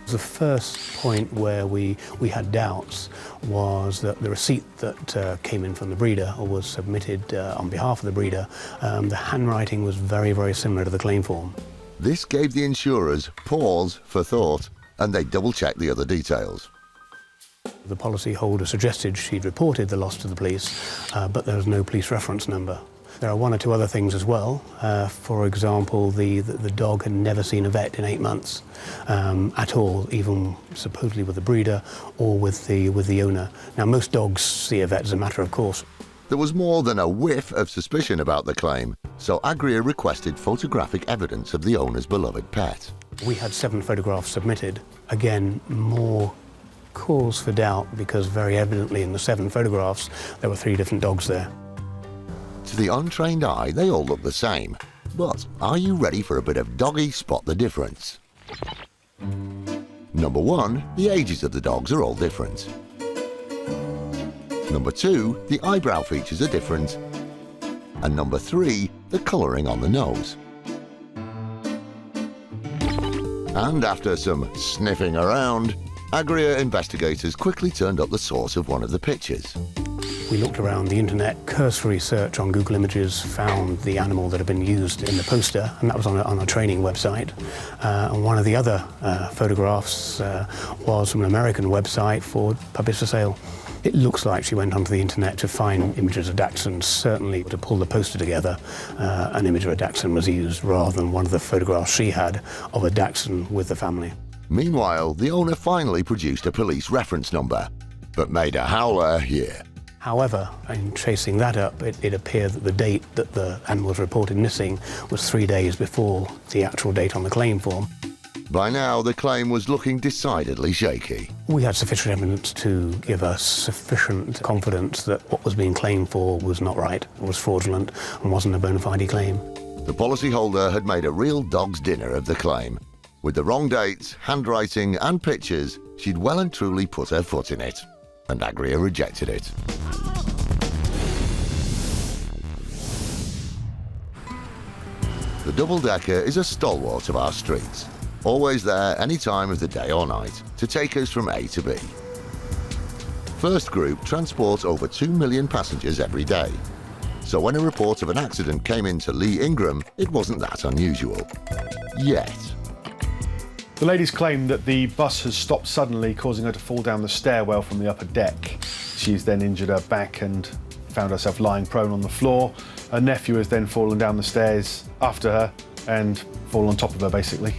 Speaker 13: The first point where we had doubts was that the receipt that came in from the breeder, or was submitted on behalf of the breeder, the handwriting was very, very similar to the claim form.
Speaker 1: This gave the insurers pause for thought, and they double-checked the other details.
Speaker 13: The policyholder suggested she'd reported the loss to the police, but there was no police reference number. There are one or two other things as well. For example, the dog had never seen a vet in 8 months at all, even supposedly with the breeder or with the owner. Now, most dogs see a vet as a matter of course.
Speaker 1: There was more than a whiff of suspicion about the claim, so Agria requested photographic evidence of the owner's beloved pet.
Speaker 13: We had 7 photographs submitted. Again, more cause for doubt because very evidently in the 7 photographs there were 3 different dogs there.
Speaker 1: To the untrained eye, they all look the same. But are you ready for a bit of doggy spot the difference? Number 1, the ages of the dogs are all different. Number 2, the eyebrow features are different. And number 3, the colouring on the nose. And after some sniffing around, Agria investigators quickly turned up the source of one of the pictures.
Speaker 13: We looked around the internet, cursory search on Google Images, found the animal that had been used in the poster, and that was on a training website. And one of the other photographs was from an American website for puppies for sale. It looks like she went onto the internet to find images of dachshunds. Certainly to pull the poster together, an image of a dachshund was used rather than one of the photographs she had of a dachshund with the family.
Speaker 1: Meanwhile, the owner finally produced a police reference number, but made a howler here.
Speaker 13: However, in tracing that up, it appeared that the date that the animal was reported missing was 3 days before the actual date on the claim form.
Speaker 1: By now, the claim was looking decidedly shaky.
Speaker 13: We had sufficient evidence to give us sufficient confidence that what was being claimed for was not right, was fraudulent, and wasn't a bona fide claim.
Speaker 1: The policyholder had made a real dog's dinner of the claim. With the wrong dates, handwriting and pictures, she'd well and truly put her foot in it. And Agria rejected it. The double-decker is a stalwart of our streets, always there any time of the day or night to take us from A to B. First Group transports over 2 million passengers every day, so when a report of an accident came into Lee Ingram, it wasn't that unusual. Yet.
Speaker 19: The lady's claimed that the bus has stopped suddenly, causing her to fall down the stairwell from the upper deck. She's then injured her back and found herself lying prone on the floor. Her nephew has then fallen down the stairs after her and fallen on top of her, basically.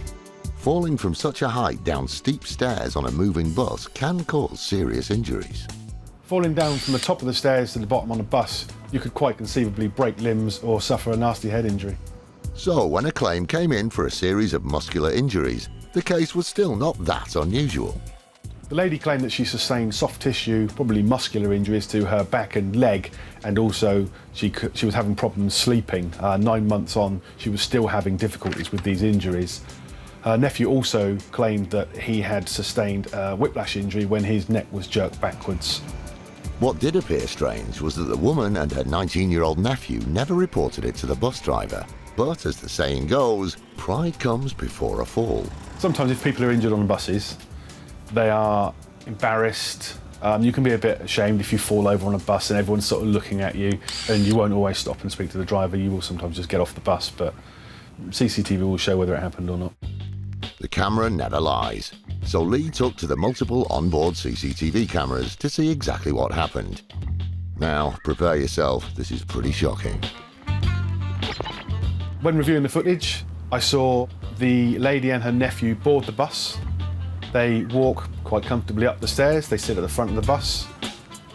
Speaker 1: Falling from such a height down steep stairs on a moving bus can cause serious injuries.
Speaker 19: Falling down from the top of the stairs to the bottom on a bus, you could quite conceivably break limbs or suffer a nasty head injury.
Speaker 1: So when a claim came in for a series of muscular injuries, the case was still not that unusual.
Speaker 19: The lady claimed that she sustained soft tissue, probably muscular injuries to her back and leg, and also she was having problems sleeping. 9 months on, she was still having difficulties with these injuries. Her nephew also claimed that he had sustained a whiplash injury when his neck was jerked backwards.
Speaker 1: What did appear strange was that the woman and her 19-year-old nephew never reported it to the bus driver. But as the saying goes, pride comes before a fall.
Speaker 19: Sometimes if people are injured on buses, they are embarrassed. You can be a bit ashamed if you fall over on a bus and everyone's sort of looking at you, and you won't always stop and speak to the driver. You will sometimes just get off the bus, but CCTV will show whether it happened or not.
Speaker 1: The camera never lies, so Lee took to the multiple onboard CCTV cameras to see exactly what happened. Now, prepare yourself, this is pretty shocking.
Speaker 19: When reviewing the footage, I saw the lady and her nephew board the bus. They walk quite comfortably up the stairs, they sit at the front of the bus.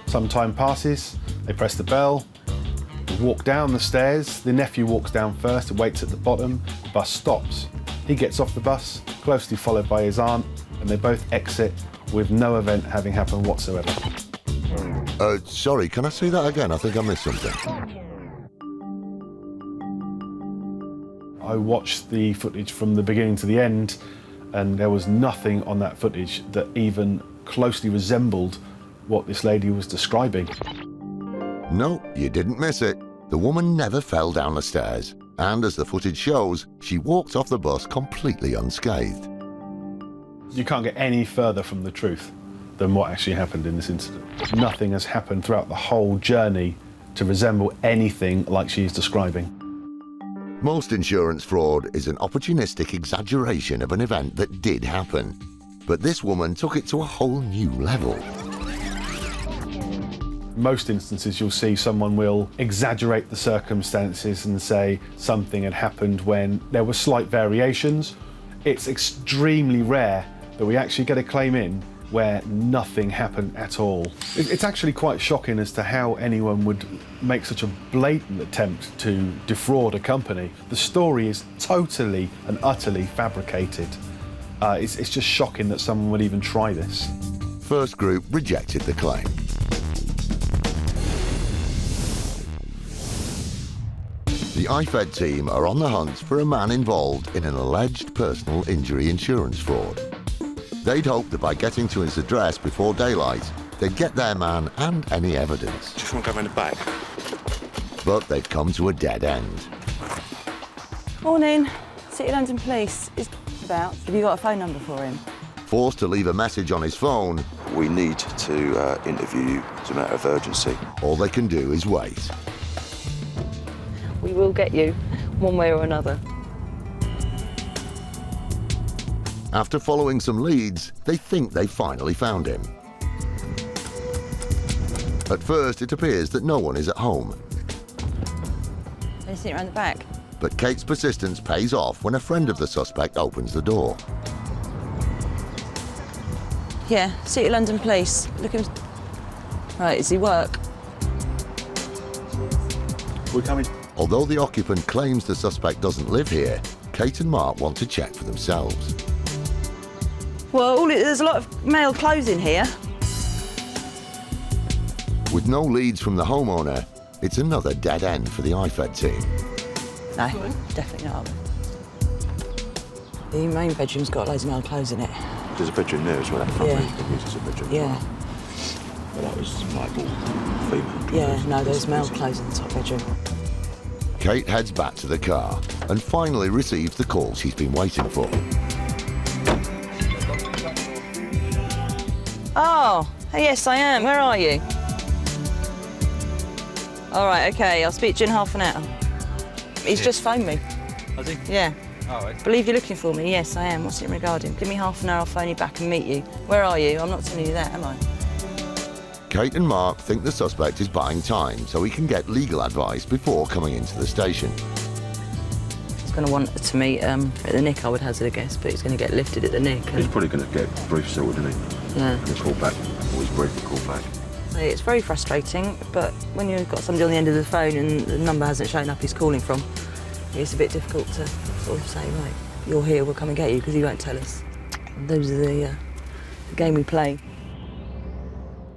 Speaker 19: Some time passes, they press the bell, they walk down the stairs. The nephew walks down first and waits at the bottom. The bus stops. He gets off the bus, closely followed by his aunt, and they both exit with no event having happened whatsoever.
Speaker 1: Sorry, can I say that again? I think I missed something.
Speaker 19: I watched the footage from the beginning to the end, and there was nothing on that footage that even closely resembled what this lady was describing.
Speaker 1: No, you didn't miss it. The woman never fell down the stairs, and as the footage shows, she walked off the bus completely unscathed.
Speaker 19: You can't get any further from the truth than what actually happened in this incident. Nothing has happened throughout the whole journey to resemble anything like she's describing.
Speaker 1: Most insurance fraud is an opportunistic exaggeration of an event that did happen. But this woman took it to a whole new level.
Speaker 19: In most instances, you'll see someone will exaggerate the circumstances and say something had happened when there were slight variations. It's extremely rare that we actually get a claim in where nothing happened at all. It's actually quite shocking as to how anyone would make such a blatant attempt to defraud a company. The story is totally and utterly fabricated. It's just shocking that someone would even try this.
Speaker 1: First group rejected the claim. The IFed team are on the hunt for a man involved in an alleged personal injury insurance fraud. They'd hoped that by getting to his address before daylight, they'd get their man and any evidence.
Speaker 6: Just want to go around the back.
Speaker 1: But they've come to a dead end.
Speaker 20: Morning, City London Police. Is about? Have you got a phone number for him?
Speaker 1: Forced to leave a message on his phone,
Speaker 6: We need to interview you as a matter of urgency.
Speaker 1: all they can do is wait.
Speaker 20: We will get you, one way or another.
Speaker 1: After following some leads, they think they finally found him. At first, it appears that no one is at home.
Speaker 20: Are you sitting around the back?
Speaker 1: But Kate's persistence pays off when a friend of the suspect opens the door.
Speaker 20: Yeah, City London Police. Looking. Right, is he work?
Speaker 19: We're coming.
Speaker 1: Although the occupant claims the suspect doesn't live here, Kate and Mark want to check for themselves.
Speaker 20: Well, there's a lot of male clothes in here.
Speaker 1: With no leads from the homeowner, it's another dead end for the IFed team.
Speaker 20: No, definitely not. The main bedroom's got loads of male clothes in it.
Speaker 6: There's a bedroom there as well. That front
Speaker 20: Yeah.
Speaker 6: room can use as a bedroom.
Speaker 20: Yeah.
Speaker 6: Well, that was like all female.
Speaker 20: Yeah, no, there's male clothes in the top bedroom.
Speaker 1: Kate heads back to the car and finally receives the call she's been waiting for.
Speaker 20: Oh, yes, I am. Where are you? All right, OK, I'll speak to you in half an hour. He's just phoned me.
Speaker 21: Has he?
Speaker 20: Yeah.
Speaker 21: All right.
Speaker 20: Believe you're looking for me? Yes, I am. What's it regarding? Give me half an hour, I'll phone you back and meet you. Where are you? I'm not telling you that, am I?
Speaker 1: Kate and Mark think the suspect is buying time so he can get legal advice before coming into the station.
Speaker 20: He's going to want to meet at the Nick, I would hazard a guess, but he's going to get lifted at the Nick.
Speaker 6: He's probably going to get brief sorted, isn't he?
Speaker 20: Yeah.
Speaker 6: And call back. Always brief and call back.
Speaker 20: It's very frustrating, but when you've got somebody on the end of the phone and the number hasn't shown up he's calling from, it's a bit difficult to sort of say, right, you're here, we'll come and get you, because he won't tell us. And those are the game we play.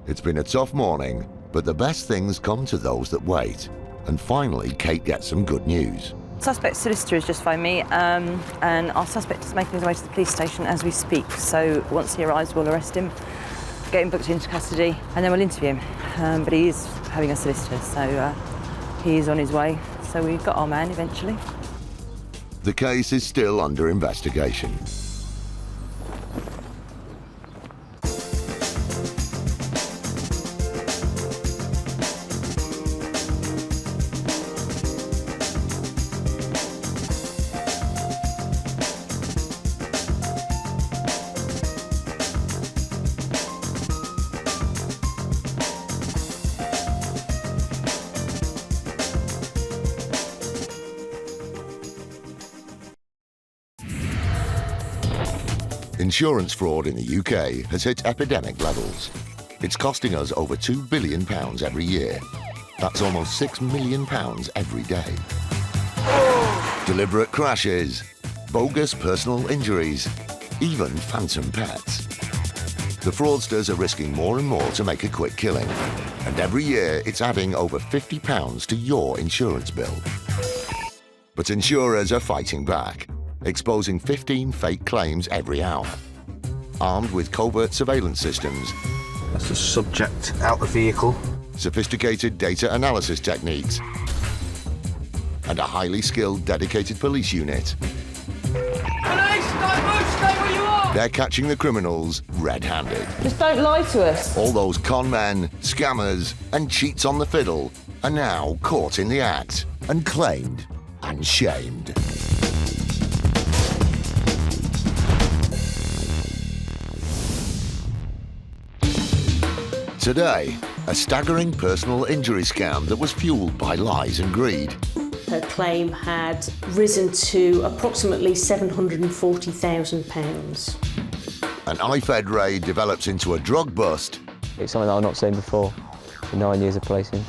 Speaker 1: It's been a tough morning, but the best things come to those that wait. And finally, Kate gets some good news.
Speaker 18: Suspect's solicitor has just phoned me, and our suspect is making his way to the police station as we speak. So once he arrives, we'll arrest him, get him booked into custody, and then we'll interview him. But he is having a solicitor, so he is on his way. So we've got our man eventually.
Speaker 1: The case is still under investigation. Insurance fraud in the UK has hit epidemic levels. It's costing us over £2 billion every year. That's almost £6 million every day. Deliberate crashes, bogus personal injuries, even phantom pets. The fraudsters are risking more and more to make a quick killing. And every year it's adding over £50 to your insurance bill. But insurers are fighting back, exposing 15 fake claims every hour. Armed with covert surveillance systems,
Speaker 15: that's the subject out the vehicle,
Speaker 1: sophisticated data analysis techniques, and a highly skilled, dedicated police unit.
Speaker 11: Police, don't move, stay where you are!
Speaker 1: They're catching the criminals red-handed.
Speaker 11: Just don't lie to us.
Speaker 1: All those con men, scammers, and cheats on the fiddle are now caught in the act and claimed and shamed. Today, a staggering personal injury scam that was fueled by lies and greed.
Speaker 16: Her claim had risen to approximately £740,000.
Speaker 1: An IFed raid develops into a drug bust.
Speaker 5: It's something that I've not seen before in 9 years of policing.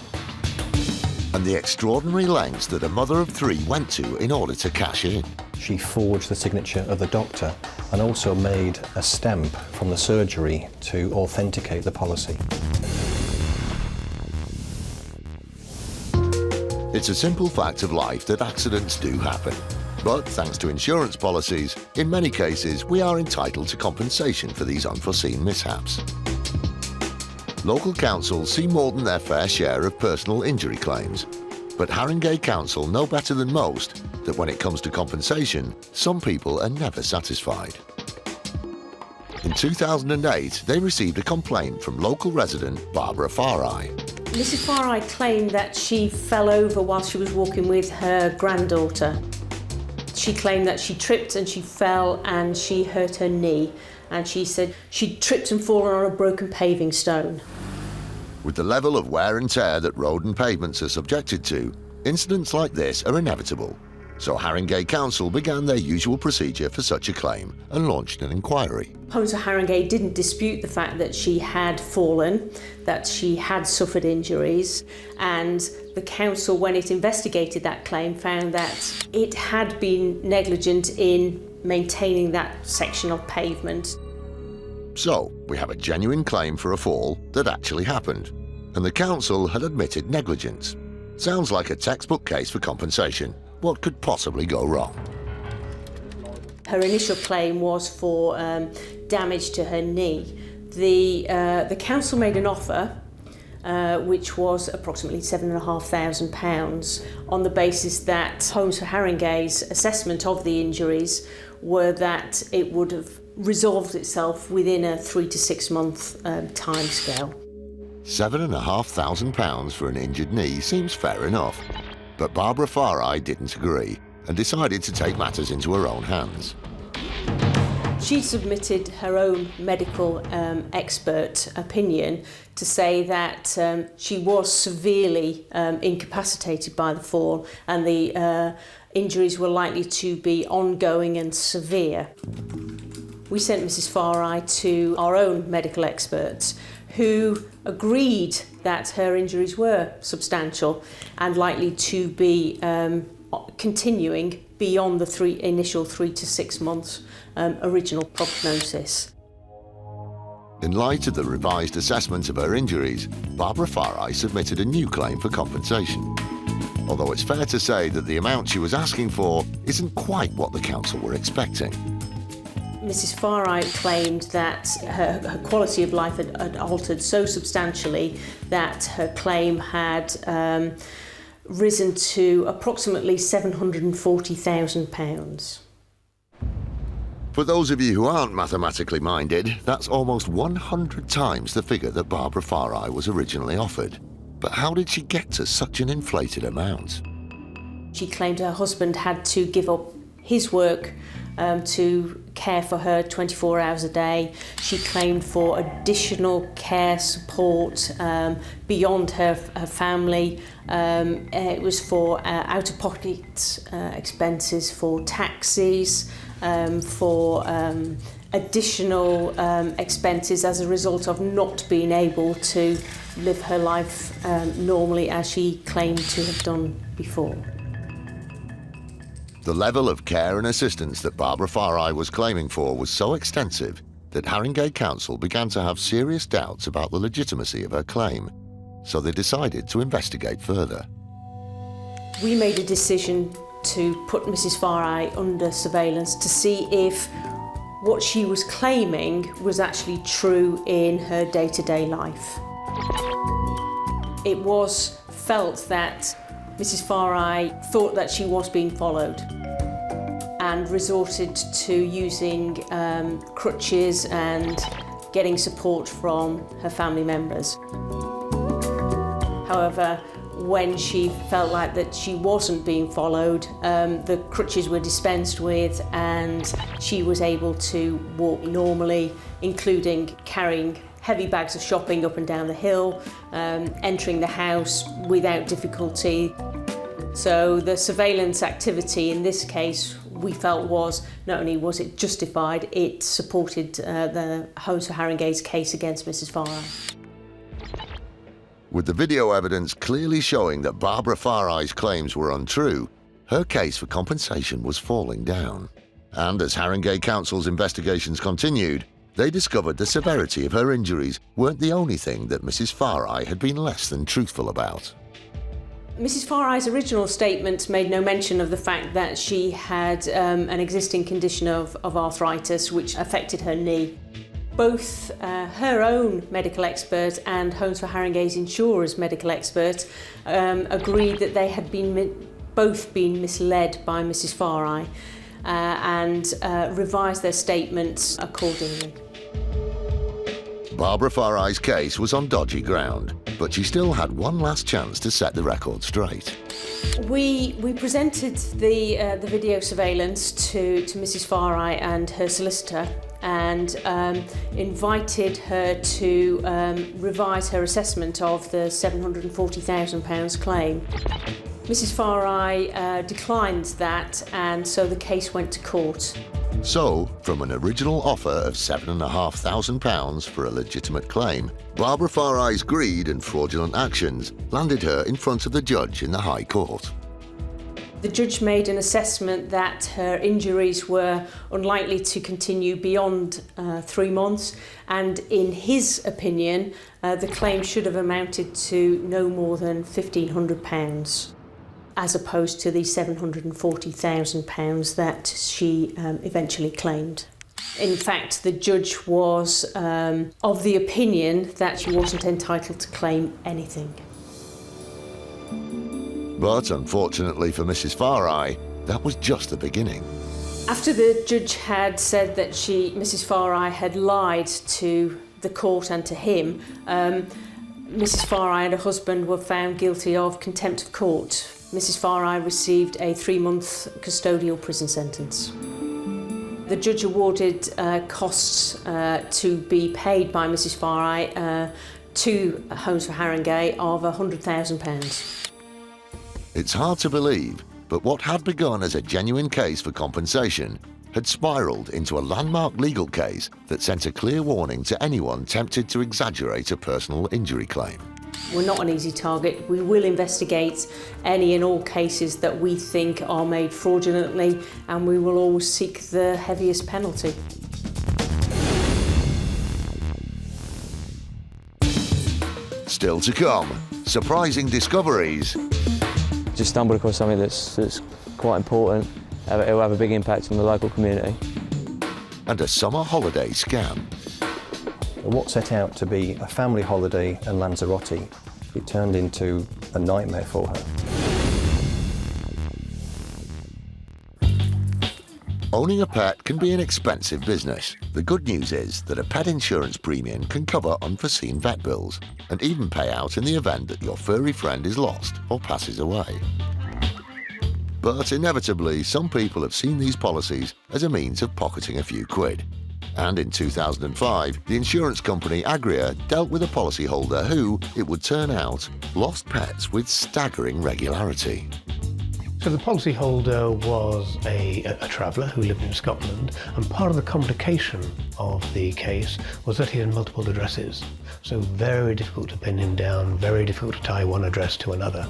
Speaker 1: And the extraordinary lengths that a mother of three went to in order to cash in.
Speaker 17: She forged the signature of the doctor and also made a stamp from the surgery to authenticate the policy.
Speaker 1: It's a simple fact of life that accidents do happen. But thanks to insurance policies, in many cases we are entitled to compensation for these unforeseen mishaps. Local councils see more than their fair share of personal injury claims. But Haringey Council know better than most that when it comes to compensation, some people are never satisfied. In 2008, they received a complaint from local resident Barbara Farai.
Speaker 16: Mrs. Farai claimed that she fell over while she was walking with her granddaughter. She claimed that she tripped and she fell and she hurt her knee. And she said she tripped and fallen on a broken paving stone.
Speaker 1: With the level of wear and tear that road and pavements are subjected to, incidents like this are inevitable. So Haringey Council began their usual procedure for such a claim and launched an inquiry.
Speaker 16: Homes for Haringey didn't dispute the fact that she had fallen, that she had suffered injuries, and the council, when it investigated that claim, found that it had been negligent in maintaining that section of pavement.
Speaker 1: So, we have a genuine claim for a fall that actually happened, and the council had admitted negligence. Sounds like a textbook case for compensation. What could possibly go wrong?
Speaker 16: Her initial claim was for damage to her knee. The council made an offer which was approximately £7,500 on the basis that Homes for Haringey's assessment of the injuries were that it would have resolved itself within a 3 to 6 month timescale.
Speaker 1: £7,500 for an injured knee seems fair enough, but Barbara Farai didn't agree and decided to take matters into her own hands.
Speaker 16: She submitted her own medical expert opinion to say that she was severely incapacitated by the fall and the injuries were likely to be ongoing and severe. We sent Mrs. Farai to our own medical experts who agreed that her injuries were substantial and likely to be continuing beyond the initial 3 to 6 months original prognosis.
Speaker 1: In light of the revised assessment of her injuries, Barbara Farai submitted a new claim for compensation. Although it's fair to say that the amount she was asking for isn't quite what the council were expecting.
Speaker 16: Mrs. Farai claimed that her quality of life had altered so substantially that her claim had risen to approximately £740,000.
Speaker 1: For those of you who aren't mathematically minded, that's almost 100 times the figure that Barbara Farai was originally offered. But how did she get to such an inflated amount?
Speaker 16: She claimed her husband had to give up his work to care for her 24 hours a day. She claimed for additional care support beyond her family. It was for out-of-pocket expenses, for taxis, for additional expenses as a result of not being able to live her life normally as she claimed to have done before.
Speaker 1: The level of care and assistance that Barbara Farai was claiming for was so extensive that Haringey Council began to have serious doubts about the legitimacy of her claim, so they decided to investigate further.
Speaker 16: We made a decision to put Mrs. Farai under surveillance to see if what she was claiming was actually true in her day-to-day life. It was felt that Mrs. Farai thought that she was being followed and resorted to using crutches and getting support from her family members. However, when she felt like that she wasn't being followed, the crutches were dispensed with and she was able to walk normally, including carrying heavy bags of shopping up and down the hill, entering the house without difficulty. So the surveillance activity in this case we felt was, not only was it justified, it supported the Homes for Haringey's case against Mrs. Farai.
Speaker 1: With the video evidence clearly showing that Barbara Farai's claims were untrue, her case for compensation was falling down. And as Haringey Council's investigations continued, they discovered the severity of her injuries weren't the only thing that Mrs. Farai had been less than truthful about.
Speaker 16: Mrs. Farai's original statement made no mention of the fact that she had an existing condition of arthritis which affected her knee. Both her own medical expert and Homes for Haringey's insurer's medical expert agreed that they had both been misled by Mrs. Farai and revised their statements accordingly.
Speaker 1: Barbara Farai's case was on dodgy ground, but she still had one last chance to set the record straight.
Speaker 16: We presented the video surveillance to Mrs. Farai and her solicitor and invited her to revise her assessment of the £740,000 claim. Mrs. Farai declined that, and so the case went to court.
Speaker 1: So, from an original offer of £7,500 for a legitimate claim, Barbara Farai's greed and fraudulent actions landed her in front of the judge in the High Court.
Speaker 16: The judge made an assessment that her injuries were unlikely to continue beyond 3 months, and in his opinion, the claim should have amounted to no more than £1,500. As opposed to the £740,000 that she eventually claimed. In fact, the judge was of the opinion that she wasn't entitled to claim anything.
Speaker 1: But unfortunately for Mrs. Farai, that was just the beginning.
Speaker 16: After the judge had said that Mrs. Farai had lied to the court and to him, Mrs. Farai and her husband were found guilty of contempt of court. Mrs. Farai received a 3-month custodial prison sentence. The judge awarded costs to be paid by Mrs. Farai to Homes for Haringey of £100,000.
Speaker 1: It's hard to believe, but what had begun as a genuine case for compensation had spiralled into a landmark legal case that sent a clear warning to anyone tempted to exaggerate a personal injury claim.
Speaker 16: We're not an easy target. We will investigate any and all cases that we think are made fraudulently, and we will always seek the heaviest penalty.
Speaker 1: Still to come, surprising discoveries.
Speaker 8: Just stumbled across something that's quite important. It will have a big impact on the local community.
Speaker 1: And a summer holiday scam.
Speaker 17: What set out to be a family holiday in Lanzarote, it turned into a nightmare for her.
Speaker 1: Owning a pet can be an expensive business. The good news is that a pet insurance premium can cover unforeseen vet bills and even pay out in the event that your furry friend is lost or passes away. But inevitably, some people have seen these policies as a means of pocketing a few quid. And in 2005, the insurance company Agria dealt with a policyholder who, it would turn out, lost pets with staggering regularity.
Speaker 13: So the policyholder was a traveller who lived in Scotland, and part of the complication of the case was that he had multiple addresses. So very difficult to pin him down, very difficult to tie one address to another.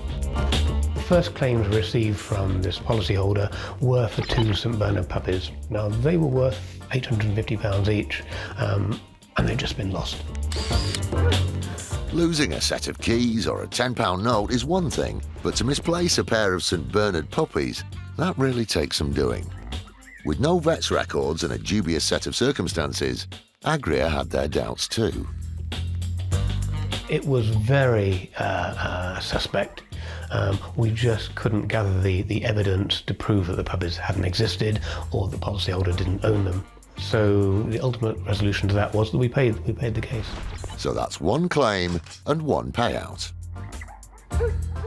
Speaker 13: The first claims received from this policyholder were for 2 St Bernard puppies. Now they were worth £850 each, and they'd just been lost.
Speaker 1: Losing a set of keys or a £10 note is one thing, but to misplace a pair of St Bernard puppies, that really takes some doing. With no vet's records and a dubious set of circumstances, Agria had their doubts too.
Speaker 13: It was very suspect. We just couldn't gather the evidence to prove that the puppies hadn't existed or the policyholder didn't own them. So the ultimate resolution to that was that we paid the case.
Speaker 1: So that's one claim and one payout.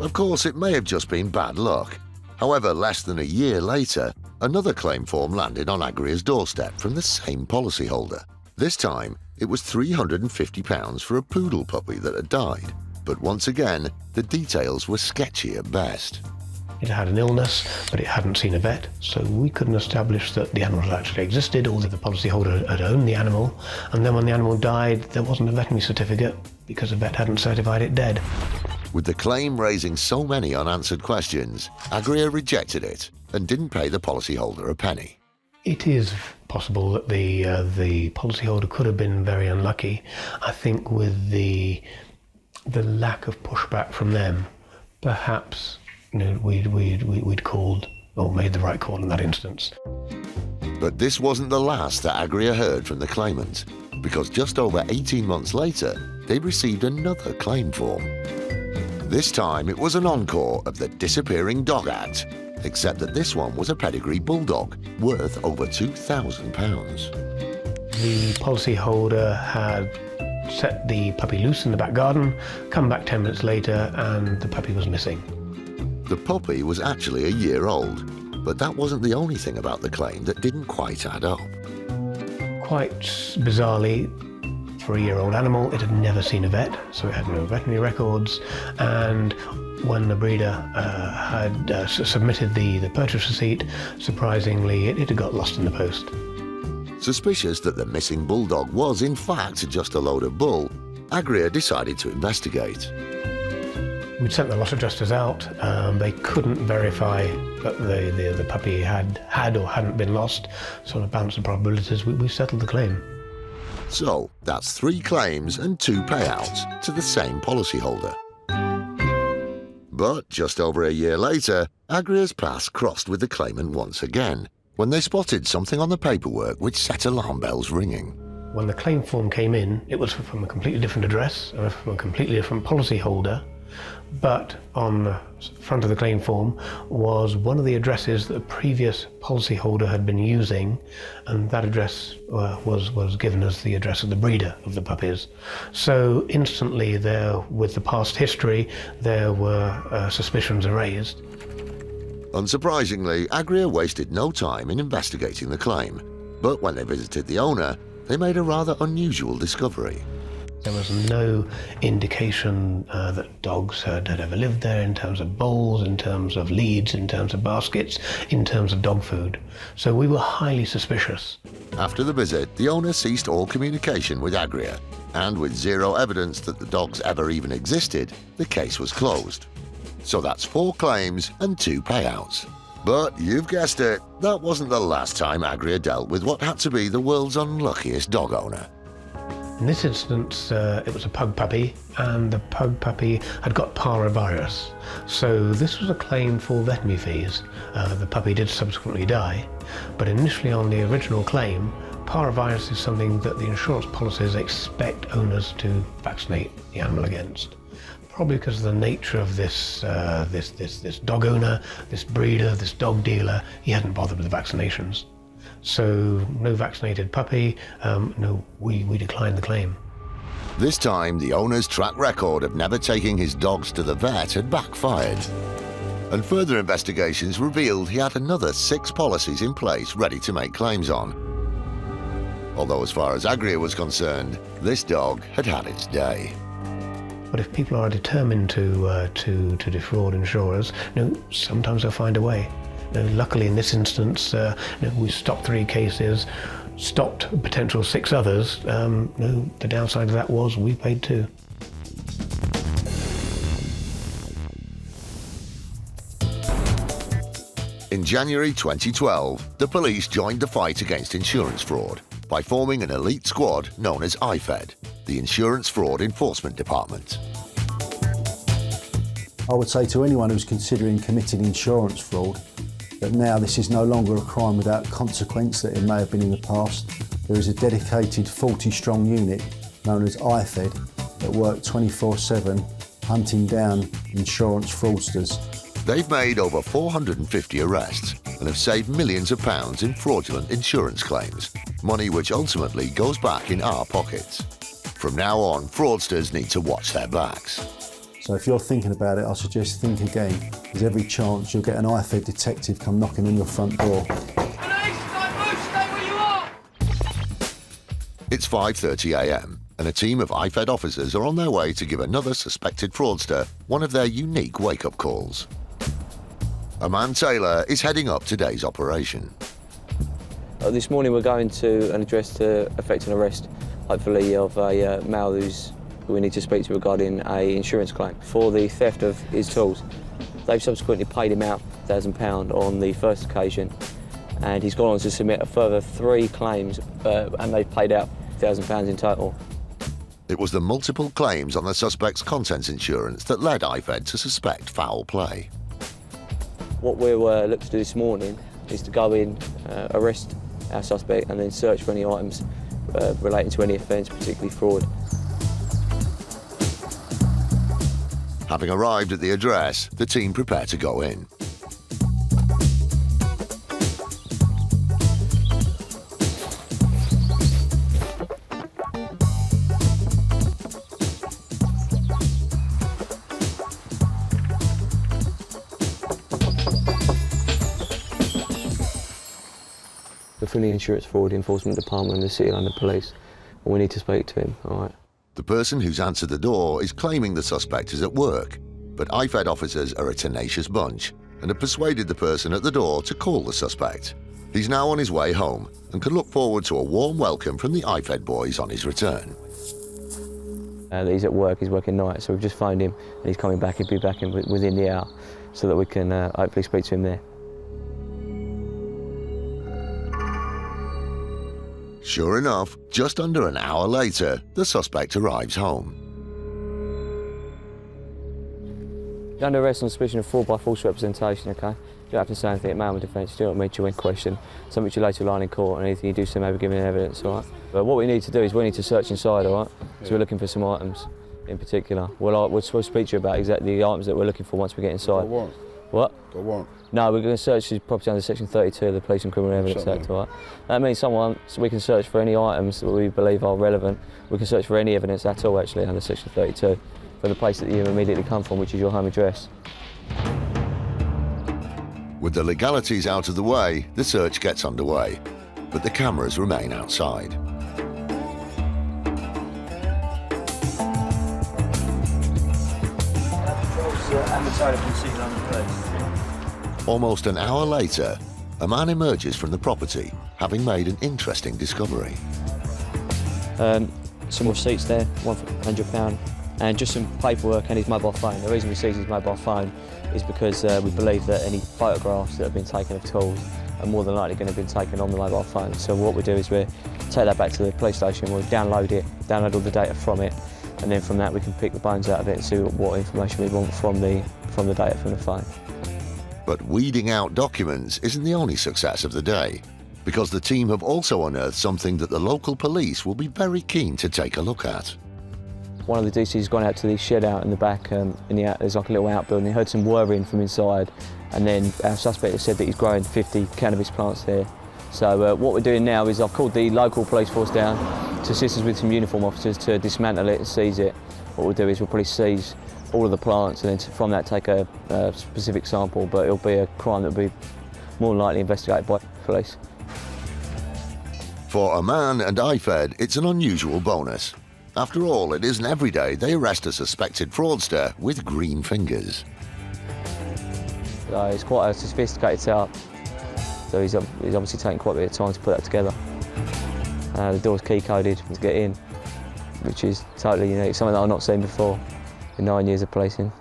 Speaker 1: Of course, it may have just been bad luck. However, less than a year later, another claim form landed on Agria's doorstep from the same policyholder. This time, it was £350 for a poodle puppy that had died. But once again, the details were sketchy at best.
Speaker 13: It had an illness, but it hadn't seen a vet, so we couldn't establish that the animal actually existed or that the policyholder had owned the animal. And then when the animal died, there wasn't a veterinary certificate because the vet hadn't certified it dead.
Speaker 1: With the claim raising so many unanswered questions, Agria rejected it and didn't pay the policyholder a penny.
Speaker 13: It is possible that the policyholder could have been very unlucky. I think with the lack of pushback from them, perhaps we'd called or made the right call in that instance.
Speaker 1: But this wasn't the last that Agria heard from the claimant, because just over 18 months later, they received another claim form. This time it was an encore of the Disappearing Dog Act, except that this one was a pedigree bulldog worth over £2,000.
Speaker 13: The policyholder had set the puppy loose in the back garden, come back 10 minutes later, and the puppy was missing.
Speaker 1: The puppy was actually a year old, but that wasn't the only thing about the claim that didn't quite add up.
Speaker 13: Quite bizarrely, for a year-old animal, it had never seen a vet, so it had no veterinary records, and when the breeder had submitted the purchase receipt, surprisingly, it had got lost in the post.
Speaker 1: Suspicious that the missing bulldog was in fact just a load of bull, Agria decided to investigate.
Speaker 13: We'd sent the loss adjusters out. They couldn't verify that the puppy had or hadn't been lost, so on a balance of probabilities, we settled the claim.
Speaker 1: So that's 3 claims and 2 payouts to the same policyholder. But just over a year later, Agria's paths crossed with the claimant once again, when they spotted something on the paperwork which set alarm bells ringing.
Speaker 13: When the claim form came in, it was from a completely different address and from a completely different policyholder, but on the front of the claim form was one of the addresses that the previous policyholder had been using, and that address was given as the address of the breeder of the puppies. So instantly there, with the past history, there were suspicions raised.
Speaker 1: Unsurprisingly, Agria wasted no time in investigating the claim, but when they visited the owner, they made a rather unusual discovery.
Speaker 13: There was no indication that dogs had ever lived there in terms of bowls, in terms of leads, in terms of baskets, in terms of dog food. So we were highly suspicious.
Speaker 1: After the visit, the owner ceased all communication with Agria, and with zero evidence that the dogs ever even existed, the case was closed. So that's 4 claims and 2 payouts. But you've guessed it, that wasn't the last time Agria dealt with what had to be the world's unluckiest dog owner.
Speaker 13: In this instance, it was a pug puppy, and the pug puppy had got parvovirus. So this was a claim for veterinary fees. The puppy did subsequently die, but initially on the original claim, parvovirus is something that the insurance policies expect owners to vaccinate the animal against. Probably because of the nature of this dog owner, this breeder, this dog dealer, he hadn't bothered with the vaccinations. So no vaccinated puppy, no, we declined the claim.
Speaker 1: This time, the owner's track record of never taking his dogs to the vet had backfired. And further investigations revealed he had another 6 policies in place ready to make claims on. Although as far as Agria was concerned, this dog had had its day.
Speaker 13: But if people are determined to defraud insurers, sometimes they'll find a way. Luckily in this instance, we stopped 3 cases, stopped a potential 6 others. The downside of that was we paid 2.
Speaker 1: In January 2012, the police joined the fight against insurance fraud by forming an elite squad known as IFed, the Insurance Fraud Enforcement Department.
Speaker 12: I would say to anyone who's considering committing insurance fraud that now this is no longer a crime without consequence that it may have been in the past. There is a dedicated 40-strong unit known as IFed that work 24/7 hunting down insurance fraudsters.
Speaker 1: They've made over 450 arrests and have saved millions of pounds in fraudulent insurance claims, money which ultimately goes back in our pockets. From now on, fraudsters need to watch their backs.
Speaker 12: So if you're thinking about it, I suggest think again. There's every chance you'll get an IFed detective come knocking on your front door.
Speaker 1: It's 5:30 a.m. and a team of IFed officers are on their way to give another suspected fraudster one of their unique wake-up calls. A man Taylor is heading up today's operation.
Speaker 8: This morning we're going to an address to effect an arrest, hopefully of a male who we need to speak to regarding an insurance claim for the theft of his tools. They've subsequently paid him out £1,000 on the first occasion, and he's gone on to submit a further 3 claims, and they've paid out £1,000 in total.
Speaker 1: It was the multiple claims on the suspect's contents insurance that led IFed to suspect foul play.
Speaker 8: What we'll look to do this morning is to go in, arrest our suspect, and then search for any items relating to any offence, particularly fraud.
Speaker 1: Having arrived at the address, the team prepare to go in.
Speaker 8: We're from the Insurance Fraud Enforcement Department of the City London Police, and we need to speak to him, all right?
Speaker 1: The person who's answered the door is claiming the suspect is at work, but IFed officers are a tenacious bunch and have persuaded the person at the door to call the suspect. He's now on his way home and can look forward to a warm welcome from the IFed boys on his return.
Speaker 8: He's at work, he's working night, so we've just phoned him and he's coming back. He'll be back within the hour so that we can hopefully speak to him there.
Speaker 1: Sure enough, just under an hour later, the suspect arrives home.
Speaker 8: You're under arrest on suspicion of fraud by false representation, OK? You don't have to say anything at mail defence, you don't meet you in question, something which you later line in court, and anything you do so may be given evidence, all right? But what we need to do is we need to search inside, all right? So we're looking for some items in particular. We'll speak to you about exactly the items that we're looking for once we get inside.
Speaker 3: Got warrant?
Speaker 8: What?
Speaker 3: Got warrant?
Speaker 8: No, we're going to search his property under Section 32 of the Police and Criminal Evidence Act, all right? That means so we can search for any items that we believe are relevant. We can search for any evidence at all, actually, under Section 32 for the place that you immediately come from, which is your home address.
Speaker 1: With the legalities out of the way, the search gets underway, but the cameras remain outside.
Speaker 3: and the title concealed on the place.
Speaker 1: Almost an hour later, a man emerges from the property, having made an interesting discovery.
Speaker 8: Some receipts there, one for £100, and just some paperwork and his mobile phone. The reason we seized his mobile phone is because we believe that any photographs that have been taken of tools are more than likely going to have been taken on the mobile phone. So what we do is we take that back to the police station, we'll download all the data from it, and then from that we can pick the bones out of it and see what information we want from the data from the phone.
Speaker 1: But weeding out documents isn't the only success of the day, because the team have also unearthed something that the local police will be very keen to take a look at.
Speaker 8: One of the DCs has gone out to the shed out in the back, there's like a little outbuilding. He heard some whirring from inside, and then our suspect has said that he's growing 50 cannabis plants there. So what we're doing now is I've called the local police force down to assist us with some uniform officers to dismantle it and seize it. What we'll do is we'll probably seize all of the plants and then from that take a specific sample, but it'll be a crime that will be more than likely investigated by police.
Speaker 1: For a man and IFed, it's an unusual bonus. After all, it isn't every day they arrest a suspected fraudster with green fingers.
Speaker 8: It's quite a sophisticated setup, so he's obviously taken quite a bit of time to put that together. The door's key-coded to get in, which is totally unique, something that I've not seen before in 9 years of policing.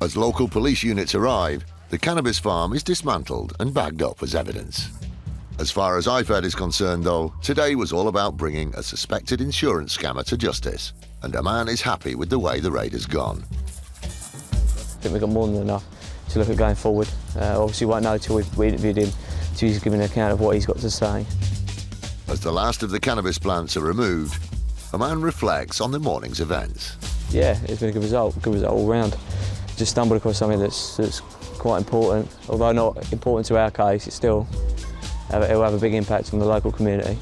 Speaker 1: As local police units arrive, the cannabis farm is dismantled and bagged up as evidence. As far as IFed is concerned, though, today was all about bringing a suspected insurance scammer to justice, and a man is happy with the way the raid has gone.
Speaker 8: I think we've got more than enough to look at going forward. Obviously, we won't know until we interviewed him, to give an account of what he's got to say.
Speaker 1: As the last of the cannabis plants are removed, a man reflects on the morning's events.
Speaker 8: Yeah, it's been a good result all round. Just stumbled across something that's quite important. Although not important to our case, it's still it'll have a big impact on the local community.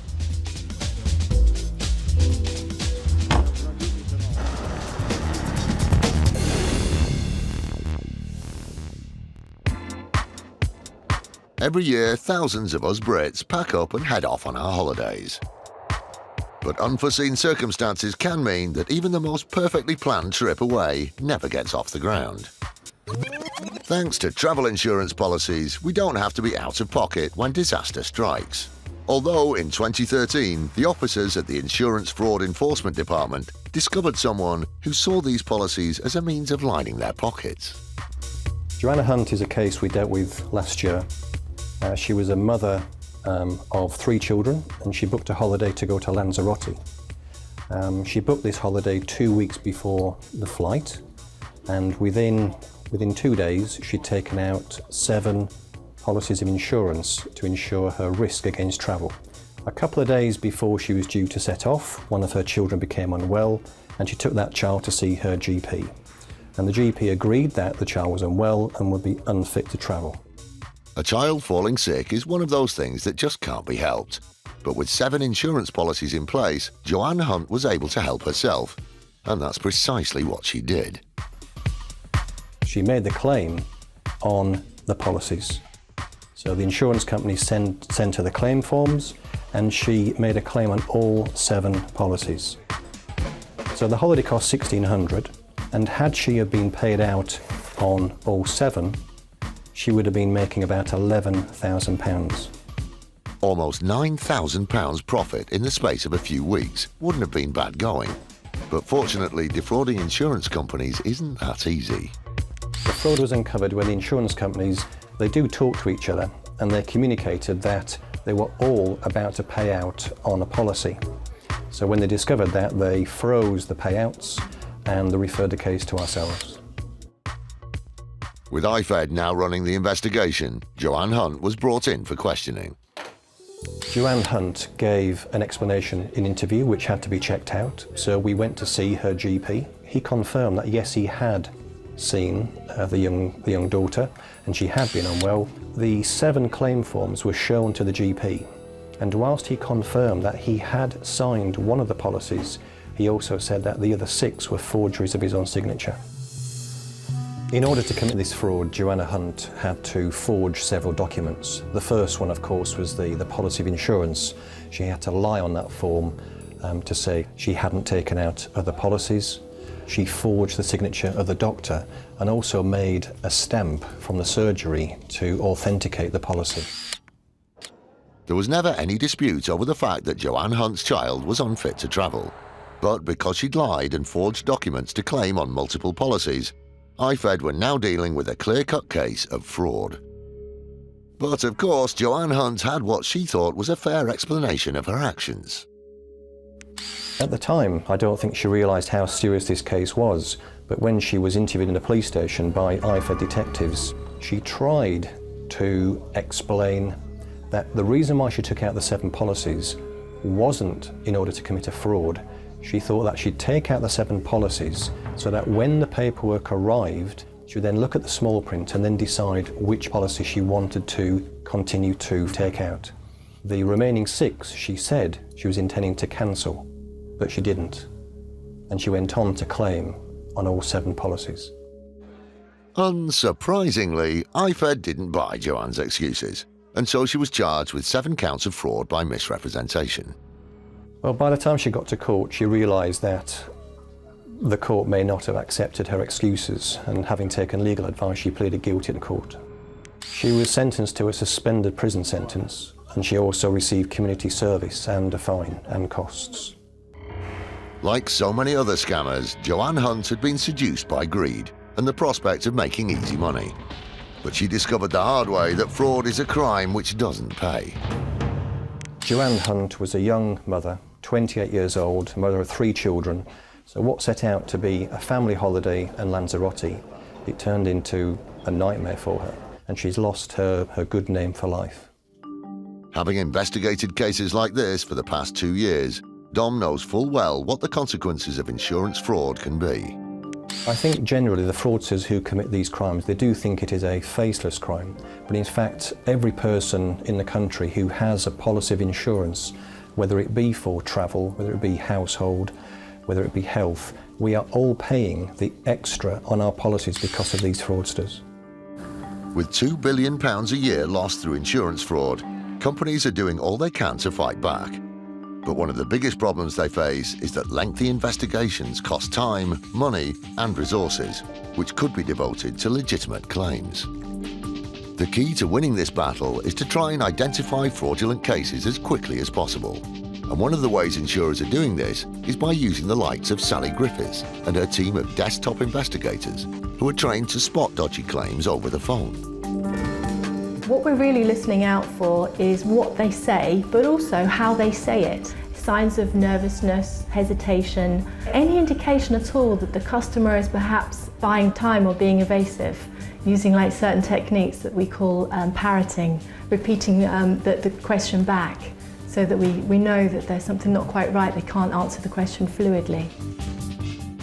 Speaker 1: Every year, thousands of us Brits pack up and head off on our holidays. But unforeseen circumstances can mean that even the most perfectly planned trip away never gets off the ground. Thanks to travel insurance policies, we don't have to be out of pocket when disaster strikes. Although in 2013, the officers at the Insurance Fraud Enforcement Department discovered someone who saw these policies as a means of lining their pockets.
Speaker 17: Joanna Hunt is a case we dealt with last year. She was a mother of 3 children, and she booked a holiday to go to Lanzarote. She booked this holiday 2 weeks before the flight, and within 2 days she'd taken out 7 policies of insurance to insure her risk against travel. A couple of days before she was due to set off, one of her children became unwell, and she took that child to see her GP. And the GP agreed that the child was unwell and would be unfit to travel.
Speaker 1: A child falling sick is one of those things that just can't be helped. But with 7 insurance policies in place, Joanna Hunt was able to help herself. And that's precisely what she did.
Speaker 17: She made the claim on the policies. So the insurance company sent her the claim forms, and she made a claim on all 7 policies. So the holiday cost £1,600, and had she have been paid out on all 7, she would have been making about £11,000.
Speaker 1: Almost £9,000 profit in the space of a few weeks wouldn't have been bad going. But fortunately, defrauding insurance companies isn't that easy.
Speaker 17: The fraud was uncovered when the insurance companies, they do talk to each other, and they communicated that they were all about to pay out on a policy. So when they discovered that, they froze the payouts and they referred the case to ourselves.
Speaker 1: With IFed now running the investigation, Joanne Hunt was brought in for questioning.
Speaker 17: Joanne Hunt gave an explanation in interview which had to be checked out, so we went to see her GP. He confirmed that yes, he had seen the young daughter, and she had been unwell. The 7 claim forms were shown to the GP, and whilst he confirmed that he had signed one of the policies, he also said that the other 6 were forgeries of his own signature. In order to commit this fraud, Joanna Hunt had to forge several documents. The first one, of course, was the policy of insurance. She had to lie on that form to say she hadn't taken out other policies. She forged the signature of the doctor and also made a stamp from the surgery to authenticate the policy.
Speaker 1: There was never any dispute over the fact that Joanne Hunt's child was unfit to travel. But because she'd lied and forged documents to claim on multiple policies, IFed were now dealing with a clear-cut case of fraud. But of course, Joanne Hunt had what she thought was a fair explanation of her actions.
Speaker 17: At the time, I don't think she realised how serious this case was, but when she was interviewed in a police station by IFed detectives, she tried to explain that the reason why she took out the 7 policies wasn't in order to commit a fraud. She thought that she'd take out the 7 policies so that when the paperwork arrived, she would then look at the small print and then decide which policy she wanted to continue to take out. The remaining 6, she said she was intending to cancel, but she didn't. And she went on to claim on all 7 policies.
Speaker 1: Unsurprisingly, IFed didn't buy Joanne's excuses, and so she was charged with 7 counts of fraud by misrepresentation.
Speaker 17: Well, by the time she got to court, she realised that the court may not have accepted her excuses, and having taken legal advice, she pleaded guilty in court. She was sentenced to a suspended prison sentence, and she also received community service and a fine and costs.
Speaker 1: Like so many other scammers, Joanne Hunt had been seduced by greed and the prospect of making easy money. But she discovered the hard way that fraud is a crime which doesn't pay.
Speaker 17: Joanne Hunt was a young mother, 28 years old, mother of 3 children. So what set out to be a family holiday in Lanzarote, it turned into a nightmare for her, and she's lost her good name for life.
Speaker 1: Having investigated cases like this for the past 2 years, Dom knows full well what the consequences of insurance fraud can be.
Speaker 17: I think generally the fraudsters who commit these crimes, they do think it is a faceless crime. But in fact, every person in the country who has a policy of insurance, whether it be for travel, whether it be household, whether it be health, we are all paying the extra on our policies because of these fraudsters.
Speaker 1: With £2 billion a year lost through insurance fraud, companies are doing all they can to fight back. But one of the biggest problems they face is that lengthy investigations cost time, money, and resources, which could be devoted to legitimate claims. The key to winning this battle is to try and identify fraudulent cases as quickly as possible. And one of the ways insurers are doing this is by using the likes of Sally Griffiths and her team of desktop investigators who are trained to spot dodgy claims over the phone.
Speaker 7: What we're really listening out for is what they say, but also how they say it. Signs of nervousness, hesitation, any indication at all that the customer is perhaps buying time or being evasive, using like certain techniques that we call parroting, repeating the question back so that we know that there's something not quite right, they can't answer the question fluidly.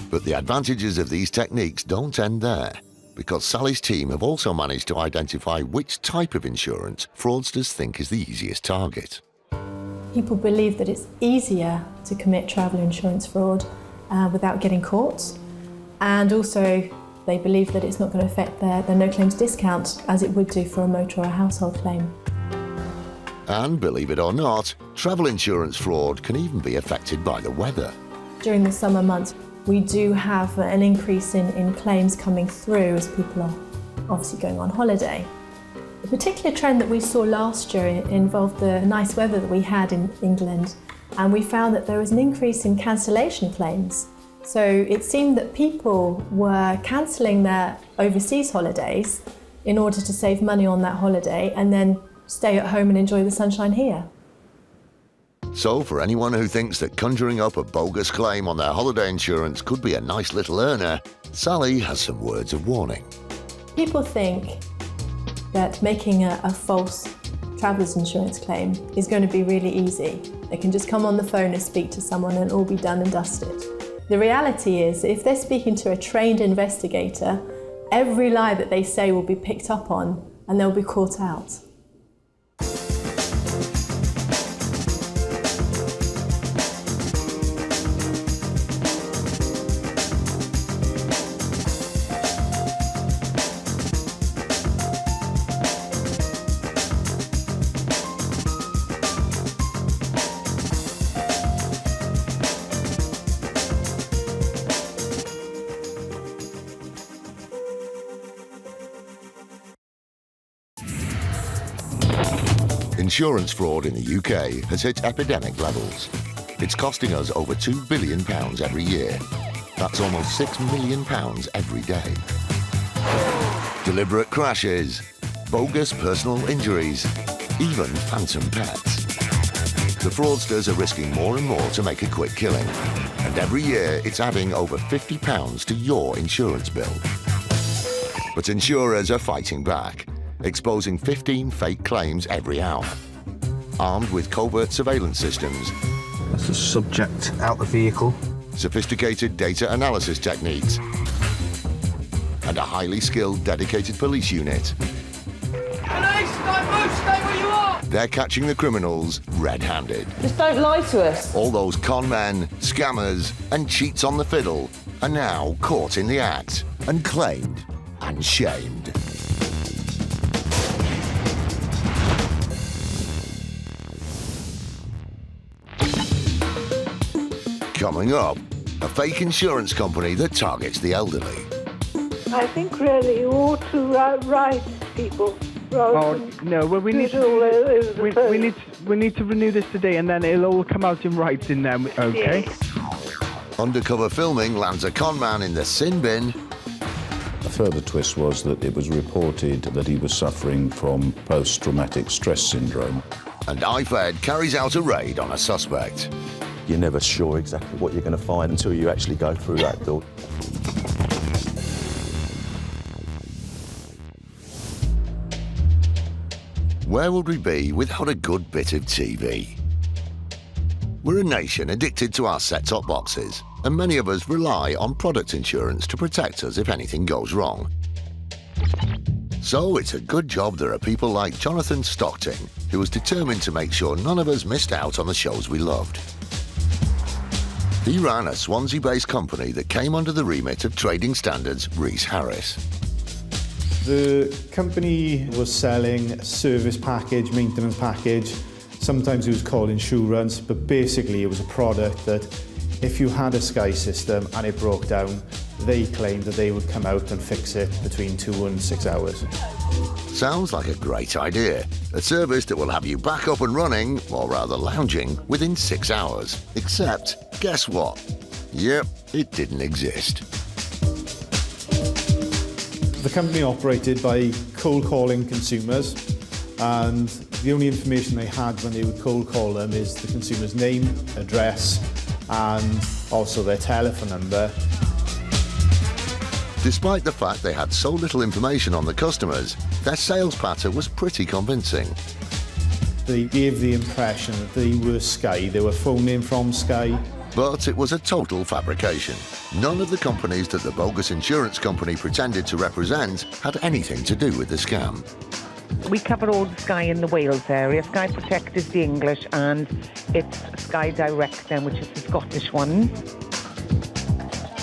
Speaker 1: But the advantages of these techniques don't end there, because Sally's team have also managed to identify which type of insurance fraudsters think is the easiest target.
Speaker 7: People believe that it's easier to commit travel insurance fraud without getting caught, and also they believe that it's not going to affect their no claims discount as it would do for a motor or a household claim.
Speaker 1: And believe it or not, travel insurance fraud can even be affected by the weather.
Speaker 7: During the summer months, we do have an increase in claims coming through as people are obviously going on holiday. The particular trend that we saw last year involved the nice weather that we had in England, and we found that there was an increase in cancellation claims. So it seemed that people were cancelling their overseas holidays in order to save money on that holiday and then stay at home and enjoy the sunshine here.
Speaker 1: So for anyone who thinks that conjuring up a bogus claim on their holiday insurance could be a nice little earner, Sally has some words of warning.
Speaker 7: People think that making a false traveller's insurance claim is going to be really easy. They can just come on the phone and speak to someone and all be done and dusted. The reality is, if they're speaking to a trained investigator, every lie that they say will be picked up on and they'll be caught out.
Speaker 1: Insurance fraud in the UK has hit epidemic levels. It's costing us over £2 billion every year. That's almost £6 million every day. Deliberate crashes, bogus personal injuries, even phantom pets. The fraudsters are risking more and more to make a quick killing. And every year, it's adding over £50 to your insurance bill. But insurers are fighting back, exposing 15 fake claims every hour. Armed with covert surveillance systems,
Speaker 15: that's the subject out the vehicle,
Speaker 1: sophisticated data analysis techniques, and a highly skilled, dedicated police unit.
Speaker 11: Police, don't move, stay where you are!
Speaker 1: They're catching the criminals red-handed.
Speaker 9: Just don't lie to us.
Speaker 1: All those con men, scammers, and cheats on the fiddle are now caught in the act and claimed and shamed. Coming up, a fake insurance company that targets the elderly.
Speaker 22: I think really you ought to write people.
Speaker 3: No, well, we need to renew this today, and then it'll all come out in writing then, okay?
Speaker 1: Undercover filming lands a con man in the sin bin.
Speaker 23: A further twist was that it was reported that he was suffering from post-traumatic stress syndrome.
Speaker 1: And IFed carries out a raid on a suspect.
Speaker 6: You're never sure exactly what you're going to find until you actually go through that door.
Speaker 1: Where would we be without a good bit of TV? We're a nation addicted to our set-top boxes, and many of us rely on product insurance to protect us if anything goes wrong. So it's a good job there are people like Jonathan Stockton, who was determined to make sure none of us missed out on the shows we loved. He ran a Swansea-based company that came under the remit of Trading Standards Rees Harris.
Speaker 24: The company was selling a service package, maintenance package. Sometimes it was called insurance, but basically it was a product that if you had a Sky system and it broke down, they claimed that they would come out and fix it between 2 and 6 hours.
Speaker 1: Sounds like a great idea. A service that will have you back up and running, or rather lounging, within 6 hours. Except, guess what? Yep, it didn't exist.
Speaker 24: The company operated by cold calling consumers, and the only information they had when they would cold call them is the consumer's name, address, and also their telephone number.
Speaker 1: Despite the fact they had so little information on the customers, their sales patter was pretty convincing.
Speaker 24: They gave the impression that they were Sky, they were phoning from Sky.
Speaker 1: But it was a total fabrication. None of the companies that the bogus insurance company pretended to represent had anything to do with the scam.
Speaker 25: We cover all the Sky in the Wales area. Sky Protect is the English, and it's Sky Direct then, which is the Scottish one.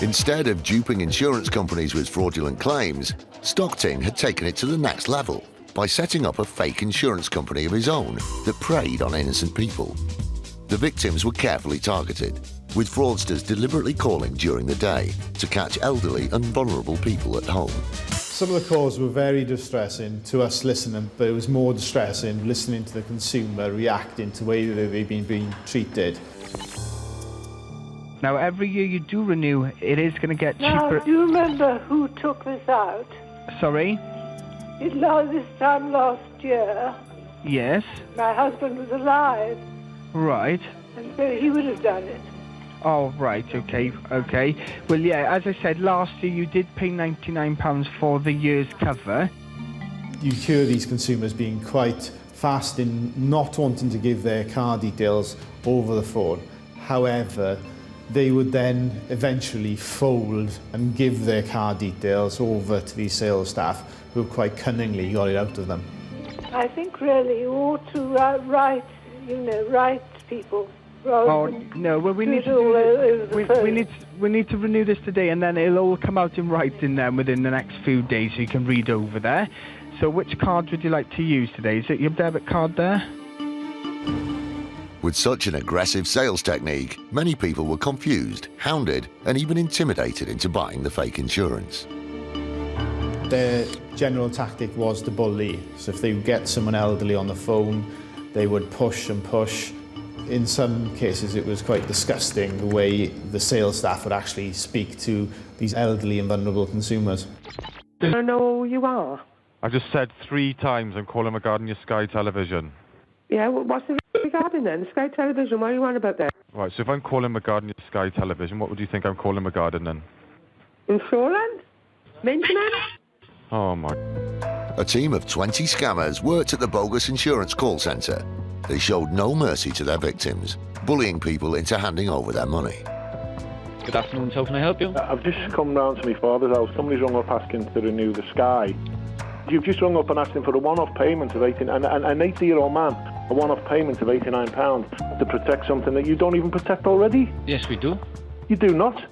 Speaker 1: Instead of duping insurance companies with fraudulent claims, Stockton had taken it to the next level by setting up a fake insurance company of his own that preyed on innocent people. The victims were carefully targeted, with fraudsters deliberately calling during the day to catch elderly and vulnerable people at home.
Speaker 24: Some of the calls were very distressing to us listening, but it was more distressing listening to the consumer reacting to the way that they've been being treated.
Speaker 3: Now, every year you do renew, it is going to get cheaper.
Speaker 22: Now, do you remember who took this out?
Speaker 3: Sorry?
Speaker 22: This time last year.
Speaker 3: Yes.
Speaker 22: My husband was alive.
Speaker 3: Right.
Speaker 22: And so he would have done it.
Speaker 3: Oh, right, okay. Well, yeah, as I said, last year you did pay £99 for the year's cover.
Speaker 24: You hear these consumers being quite fast in not wanting to give their car details over the phone. However, they would then eventually fold and give their car details over to these sales staff who quite cunningly got it out of them.
Speaker 22: I think really you ought to write people.
Speaker 3: Oh no! Well, we need to renew this today, and then it'll all come out in writing then within the next few days, so you can read over there. So, which card would you like to use today? Is it your debit card there?
Speaker 1: With such an aggressive sales technique, many people were confused, hounded, and even intimidated into buying the fake insurance.
Speaker 24: Their general tactic was to bully. So if they would get someone elderly on the phone, They would push and push. In some cases, it was quite disgusting the way the sales staff would actually speak to these elderly and vulnerable consumers.
Speaker 2: Do you know who you are?
Speaker 4: I just said 3 times I'm calling regarding your Sky Television.
Speaker 2: Yeah, what's it regarding then? Sky Television, what are you on about then?
Speaker 4: Right, so if I'm calling regarding your Sky Television, what would you think I'm calling regarding then?
Speaker 2: Insurance? Maintenance?
Speaker 4: Oh my...
Speaker 1: A team of 20 scammers worked at the bogus insurance call centre. They showed no mercy to their victims, bullying people into handing over their money.
Speaker 9: Good afternoon, how can I help you?
Speaker 10: I've just come round to my father's house. Somebody's rung up asking to renew the Sky. You've just rung up and asked him for a one-off payment of an 80-year-old man, a one-off payment of £89 to protect something that you don't even protect already?
Speaker 9: Yes, we do.
Speaker 10: You do not?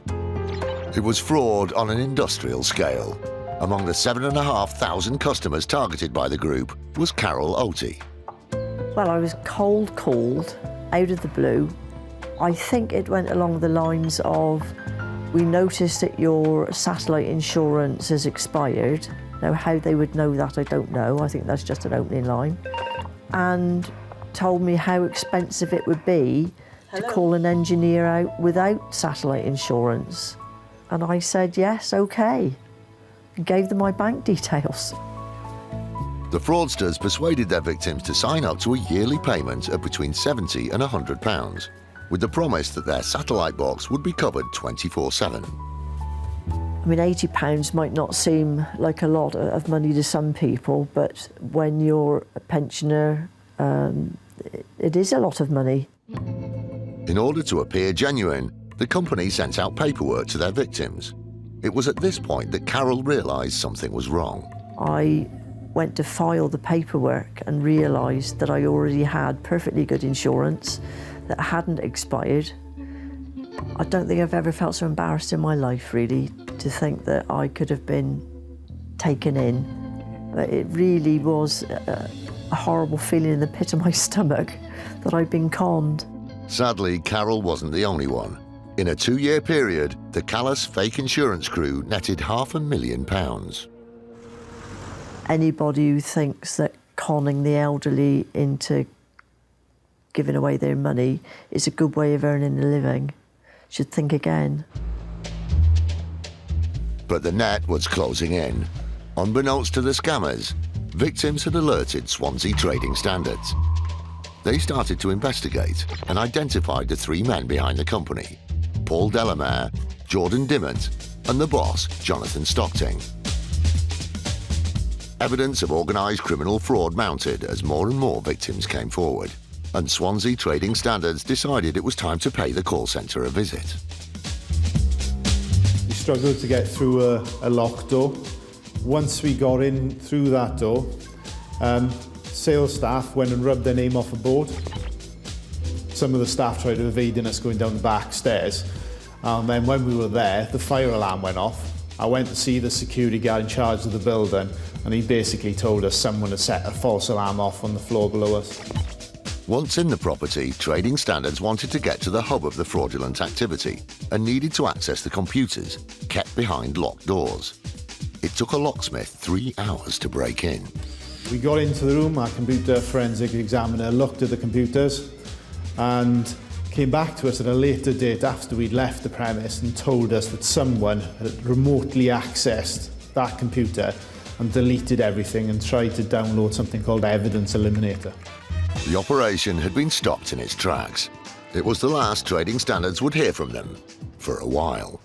Speaker 1: It was fraud on an industrial scale. Among the 7,500 customers targeted by the group was Carol Oatey.
Speaker 14: Well, I was cold called out of the blue. I think it went along the lines of, we noticed that your satellite insurance has expired. Now, how they would know that, I don't know. I think that's just an opening line. And told me how expensive it would be to call an engineer out without satellite insurance. And I said, yes, OK. And gave them my bank details.
Speaker 1: The fraudsters persuaded their victims to sign up to a yearly payment of between £70 and £100, with the promise that their satellite box would be covered 24/7.
Speaker 14: I mean, £80 might not seem like a lot of money to some people, but when you're a pensioner, it is a lot of money.
Speaker 1: In order to appear genuine, the company sent out paperwork to their victims. It was at this point that Carol realised something was wrong.
Speaker 14: I went to file the paperwork and realised that I already had perfectly good insurance that hadn't expired. I don't think I've ever felt so embarrassed in my life, really, to think that I could have been taken in. It really was a horrible feeling in the pit of my stomach that I'd been conned.
Speaker 1: Sadly, Carol wasn't the only one. In a 2-year period, the callous fake insurance crew netted £500,000.
Speaker 14: Anybody who thinks that conning the elderly into giving away their money is a good way of earning a living should think again.
Speaker 1: But the net was closing in. Unbeknownst to the scammers, victims had alerted Swansea Trading Standards. They started to investigate and identified the 3 men behind the company: Paul Delamere, Jordan Dimmock, and the boss, Jonathan Stockting. Evidence of organised criminal fraud mounted as more and more victims came forward, and Swansea Trading Standards decided it was time to pay the call centre a visit.
Speaker 24: We struggled to get through a locked door. Once we got in through that door, sales staff went and rubbed their name off a board. Some of the staff tried to evade us going down the back stairs. And then when we were there, the fire alarm went off. I went to see the security guard in charge of the building, and he basically told us someone had set a false alarm off on the floor below us.
Speaker 1: Once in the property, Trading Standards wanted to get to the hub of the fraudulent activity and needed to access the computers kept behind locked doors. It took a locksmith 3 hours to break in.
Speaker 24: We got into the room, our computer forensic examiner looked at the computers and came back to us at a later date after we'd left the premise and told us that someone had remotely accessed that computer and deleted everything and tried to download something called Evidence Eliminator.
Speaker 1: The operation had been stopped in its tracks. It was the last Trading Standards would hear from them for a while.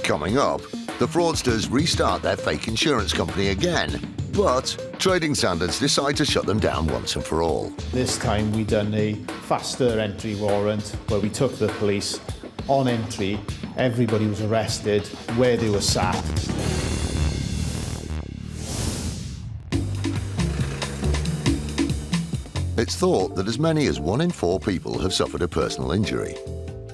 Speaker 1: Coming up, the fraudsters restart their fake insurance company again, but Trading Standards decide to shut them down once and for all.
Speaker 24: This time we done a faster entry warrant where we took the police on entry. Everybody was arrested where they were sat.
Speaker 1: It's thought that as many as 1 in 4 people have suffered a personal injury,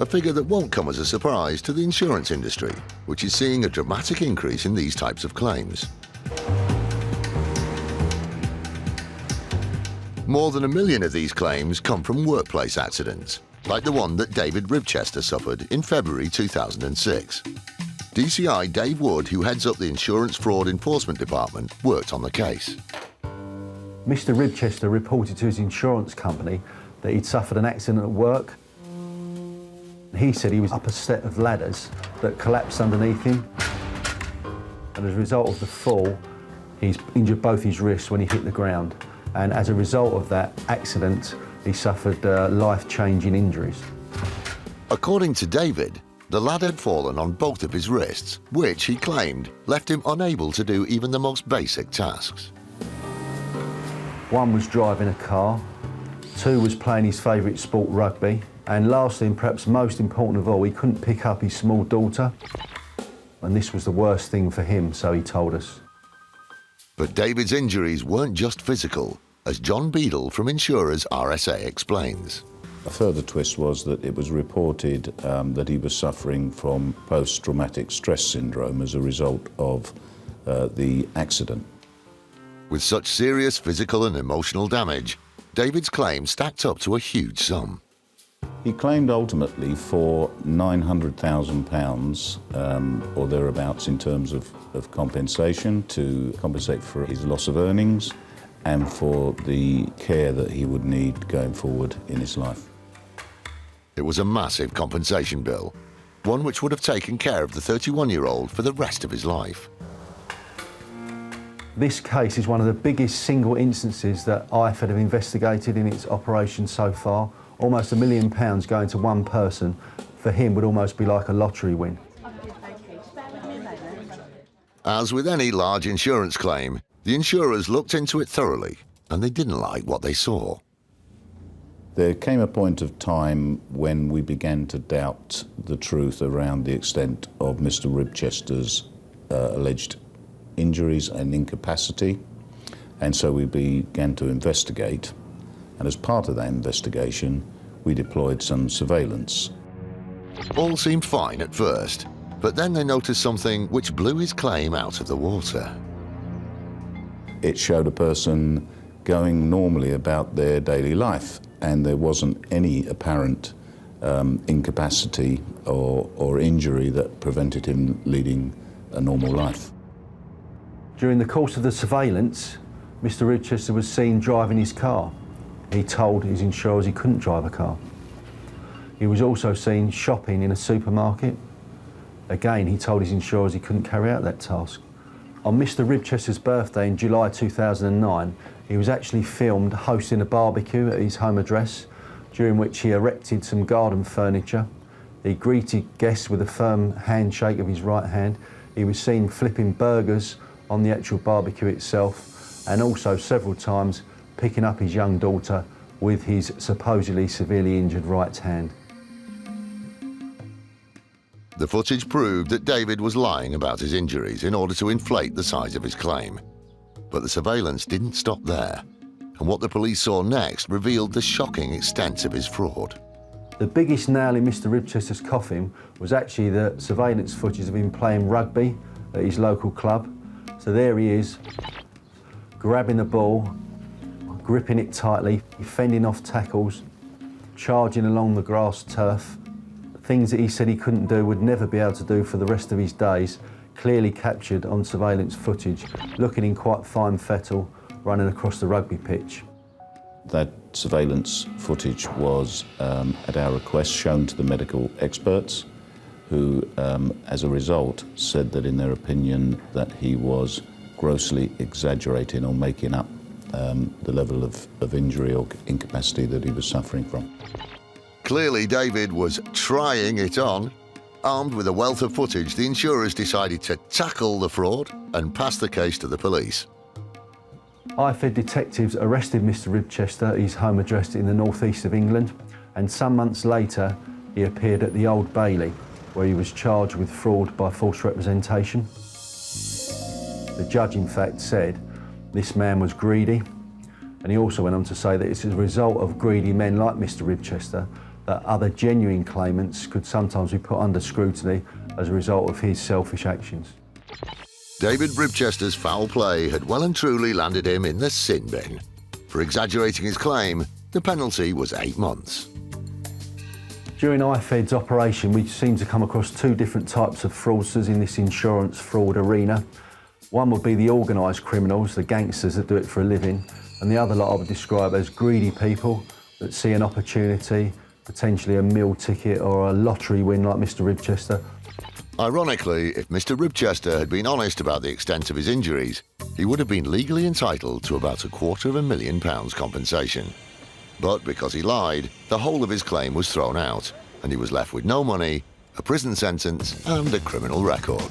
Speaker 1: a figure that won't come as a surprise to the insurance industry, which is seeing a dramatic increase in these types of claims. More than 1 million of these claims come from workplace accidents, like the one that David Ribchester suffered in February 2006. DCI Dave Wood, who heads up the Insurance Fraud Enforcement Department, worked on the case.
Speaker 12: Mr Ribchester reported to his insurance company that he'd suffered an accident at work. He said he was up a set of ladders that collapsed underneath him, and as a result of the fall, he's injured both his wrists when he hit the ground. And as a result of that accident, he suffered life-changing injuries.
Speaker 1: According to David, the lad had fallen on both of his wrists, which he claimed left him unable to do even the most basic tasks.
Speaker 12: One was driving a car, two was playing his favourite sport, rugby, and lastly, and perhaps most important of all, he couldn't pick up his small daughter. And this was the worst thing for him, so he told us.
Speaker 1: But David's injuries weren't just physical, as John Beadle from insurers RSA explains.
Speaker 23: A further twist was that it was reported that he was suffering from post-traumatic stress syndrome as a result of the accident.
Speaker 1: With such serious physical and emotional damage, David's claim stacked up to a huge sum.
Speaker 23: He claimed ultimately for £900,000 or thereabouts in terms of compensation, to compensate for his loss of earnings and for the care that he would need going forward in his life.
Speaker 1: It was a massive compensation bill, one which would have taken care of the 31-year-old for the rest of his life.
Speaker 12: This case is one of the biggest single instances that IFed have investigated in its operation so far. Almost £1 million going to one person, for him, would almost be like a lottery win.
Speaker 1: As with any large insurance claim, the insurers looked into it thoroughly, and they didn't like what they saw.
Speaker 23: There came a point of time when we began to doubt the truth around the extent of Mr. Ribchester's alleged injuries and incapacity, and so we began to investigate. And as part of that investigation, we deployed some surveillance.
Speaker 1: All seemed fine at first, but then they noticed something which blew his claim out of the water.
Speaker 23: It showed a person going normally about their daily life, and there wasn't any apparent incapacity or injury that prevented him leading a normal life.
Speaker 12: During the course of the surveillance, Mr Ribchester was seen driving his car. He told his insurers he couldn't drive a car. He was also seen shopping in a supermarket. Again, he told his insurers he couldn't carry out that task. On Mr Ribchester's birthday in July 2009, he was actually filmed hosting a barbecue at his home address, during which he erected some garden furniture. He greeted guests with a firm handshake of his right hand. He was seen flipping burgers on the actual barbecue itself, and also several times picking up his young daughter with his supposedly severely injured right hand.
Speaker 1: The footage proved that David was lying about his injuries in order to inflate the size of his claim. But the surveillance didn't stop there, and what the police saw next revealed the shocking extent of his fraud.
Speaker 12: The biggest nail in Mr Ribchester's coffin was actually the surveillance footage of him playing rugby at his local club. So there he is, grabbing the ball, gripping it tightly, fending off tackles, charging along the grass turf. Things that he said he couldn't do, would never be able to do for the rest of his days, clearly captured on surveillance footage, looking in quite fine fettle, running across the rugby pitch.
Speaker 23: That surveillance footage was, at our request, shown to the medical experts, who, as a result, said that in their opinion that he was grossly exaggerating or making up the level of injury or incapacity that he was suffering from.
Speaker 1: Clearly, David was trying it on. Armed with a wealth of footage, the insurers decided to tackle the fraud and pass the case to the police.
Speaker 12: IFed detectives arrested Mr Ribchester at his home address in the northeast of England, and some months later he appeared at the Old Bailey, where he was charged with fraud by false representation. The judge, in fact, said this man was greedy, and he also went on to say that it's as a result of greedy men like Mr Ribchester that other genuine claimants could sometimes be put under scrutiny as a result of his selfish actions.
Speaker 1: David Ribchester's foul play had well and truly landed him in the sin bin. For exaggerating his claim, the penalty was 8 months.
Speaker 12: During IFed's operation, we seemed to come across two different types of fraudsters in this insurance fraud arena. One would be the organised criminals, the gangsters that do it for a living, and the other lot I would describe as greedy people that see an opportunity, potentially a meal ticket or a lottery win like Mr. Ribchester.
Speaker 1: Ironically, if Mr. Ribchester had been honest about the extent of his injuries, he would have been legally entitled to about £250,000 compensation. But because he lied, the whole of his claim was thrown out, and he was left with no money, a prison sentence and a criminal record.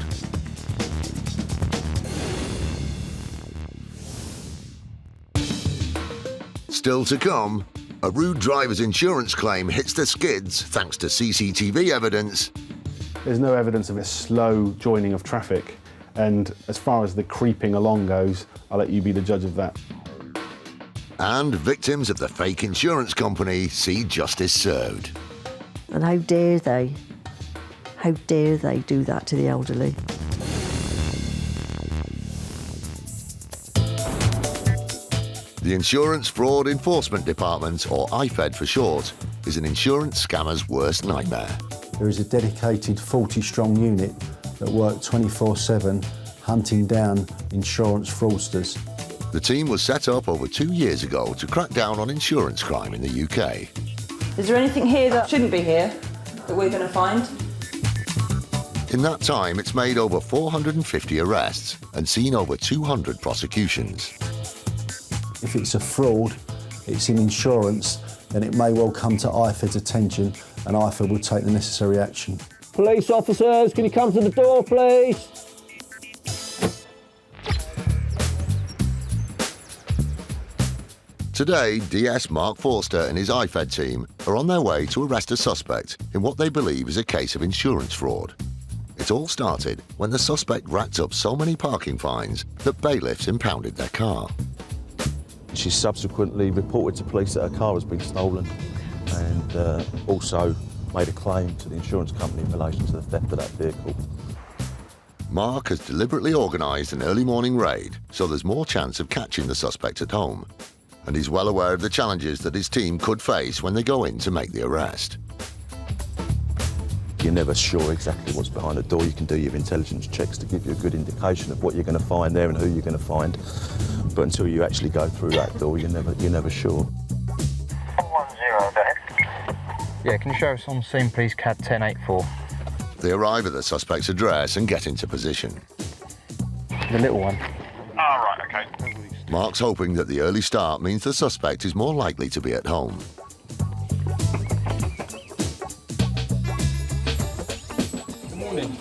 Speaker 1: Still to come, a rude driver's insurance claim hits the skids thanks to CCTV evidence.
Speaker 24: There's no evidence of a slow joining of traffic, and as far as the creeping along goes, I'll let you be the judge of that.
Speaker 1: And victims of the fake insurance company see justice served.
Speaker 14: And how dare they do that to the elderly?
Speaker 1: The Insurance Fraud Enforcement Department, or IFed for short, is an insurance scammer's worst nightmare.
Speaker 12: There is a dedicated 40-strong unit that work 24/7 hunting down insurance fraudsters.
Speaker 1: The team was set up over 2 years ago to crack down on insurance crime in the UK.
Speaker 5: Is there anything here that shouldn't be here that we're going to find?
Speaker 1: In that time, it's made over 450 arrests and seen over 200 prosecutions.
Speaker 12: If it's a fraud, it's in insurance, then it may well come to IFed's attention and IFed will take the necessary action.
Speaker 18: Police officers, can you come to the door, please?
Speaker 1: Today, DS Mark Fraudster and his IFed team are on their way to arrest a suspect in what they believe is a case of insurance fraud. It all started when the suspect racked up so many parking fines that bailiffs impounded their car.
Speaker 6: She subsequently reported to police that her car has been stolen and also made a claim to the insurance company in relation to the theft of that vehicle.
Speaker 1: Mark has deliberately organised an early morning raid so there's more chance of catching the suspect at home. And he's well aware of the challenges that his team could face when they go in to make the arrest.
Speaker 6: You're never sure exactly what's behind the door. You can do your intelligence checks to give you a good indication of what you're going to find there and who you're going to find. But until you actually go through that door, you're never sure.
Speaker 19: 410, go ahead.
Speaker 20: Yeah, can you show us on scene, please, CAD 1084?
Speaker 1: They arrive at the suspect's address and get into position.
Speaker 20: The little one.
Speaker 19: Oh, right, okay.
Speaker 1: Mark's hoping that the early start means the suspect is more likely to be at home.
Speaker 20: Good morning.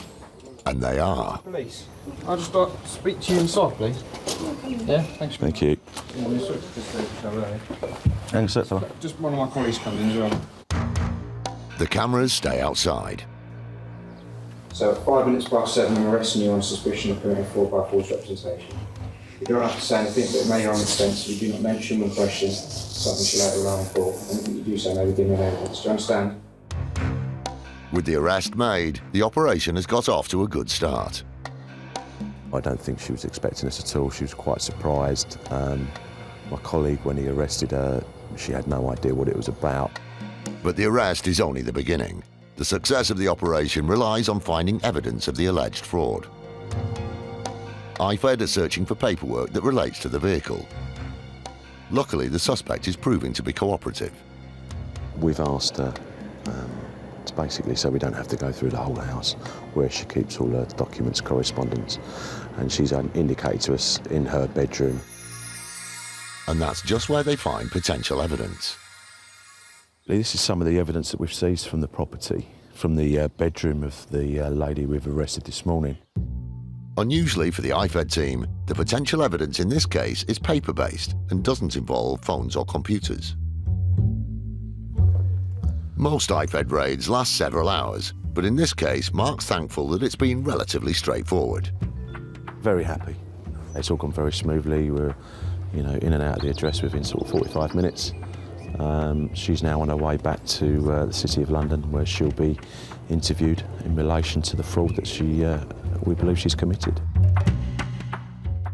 Speaker 1: And they are.
Speaker 20: Police. I'll just speak to you inside, please. Yeah, thanks.
Speaker 6: Thank you. Thanks, sir.
Speaker 20: Just one of my colleagues comes in as well.
Speaker 1: The cameras stay outside.
Speaker 21: So at 5 minutes past 7, I'm arresting you on suspicion of committing fraud by false representation. You don't have to say anything, but it may harm expense if you do not mention when questioned something she later rely on for. Anything you do say may be given evidence. Do you understand?
Speaker 1: With the arrest made, the operation has got off to a good start.
Speaker 6: I don't think she was expecting us at all. She was quite surprised. My colleague, when he arrested her, she had no idea what it was about.
Speaker 1: But the arrest is only the beginning. The success of the operation relies on finding evidence of the alleged fraud. IFed are searching for paperwork that relates to the vehicle. Luckily, the suspect is proving to be cooperative.
Speaker 6: We've asked her, it's basically so we don't have to go through the whole house, where she keeps all her documents, correspondence, and she's indicated to us in her bedroom.
Speaker 1: And that's just where they find potential evidence.
Speaker 6: This is some of the evidence that we've seized from the property, from the bedroom of the lady we've arrested this morning.
Speaker 1: Unusually for the IFed team, the potential evidence in this case is paper-based and doesn't involve phones or computers. Most IFed raids last several hours, but in this case, Mark's thankful that it's been relatively straightforward.
Speaker 6: Very happy. It's all gone very smoothly. We're, in and out of the address within sort of 45 minutes. She's now on her way back to the City of London, where she'll be interviewed in relation to the fraud that we believe she's committed.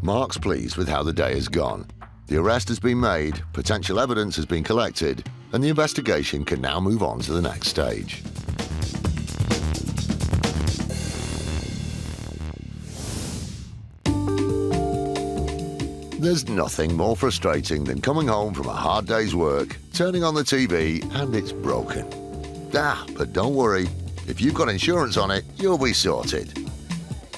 Speaker 1: Mark's pleased with how the day has gone. The arrest has been made, potential evidence has been collected, and the investigation can now move on to the next stage. There's nothing more frustrating than coming home from a hard day's work, turning on the TV, and it's broken. But don't worry, if you've got insurance on it, you'll be sorted.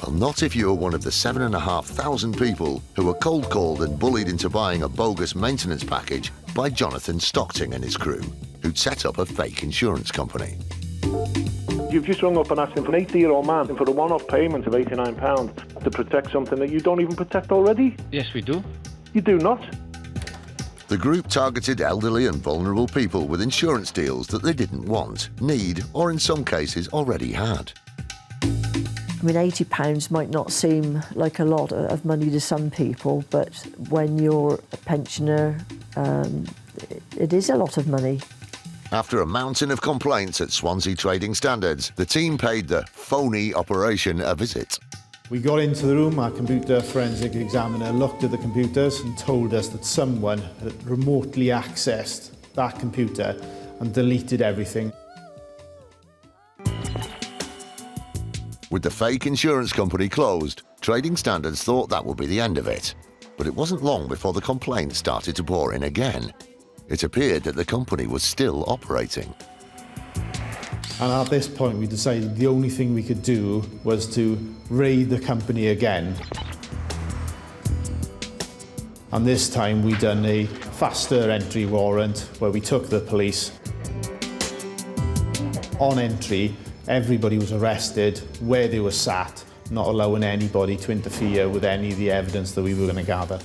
Speaker 1: Well, not if you're one of the 7,500 people who were cold called and bullied into buying a bogus maintenance package by Jonathan Stockton and his crew, who'd set up a fake insurance company.
Speaker 10: You've just rung up and asked him for an 80-year-old man for a one-off payment of £89 to protect something that you don't even protect already?
Speaker 9: Yes, we do.
Speaker 10: You do not?
Speaker 1: The group targeted elderly and vulnerable people with insurance deals that they didn't want, need, or in some cases already had.
Speaker 14: I mean, £80 might not seem like a lot of money to some people, but when you're a pensioner, it is a lot of money.
Speaker 1: After a mountain of complaints at Swansea Trading Standards, the team paid the phony operation a visit.
Speaker 24: We got into the room, our computer forensic examiner looked at the computers and told us that someone had remotely accessed that computer and deleted everything.
Speaker 1: With the fake insurance company closed, Trading Standards thought that would be the end of it. But it wasn't long before the complaints started to pour in again. It appeared that the company was still operating.
Speaker 24: And at this point, we decided the only thing we could do was to raid the company again. And this time, we done a faster entry warrant where we took the police. On entry, everybody was arrested where they were sat, not allowing anybody to interfere with any of the evidence that we were going to gather.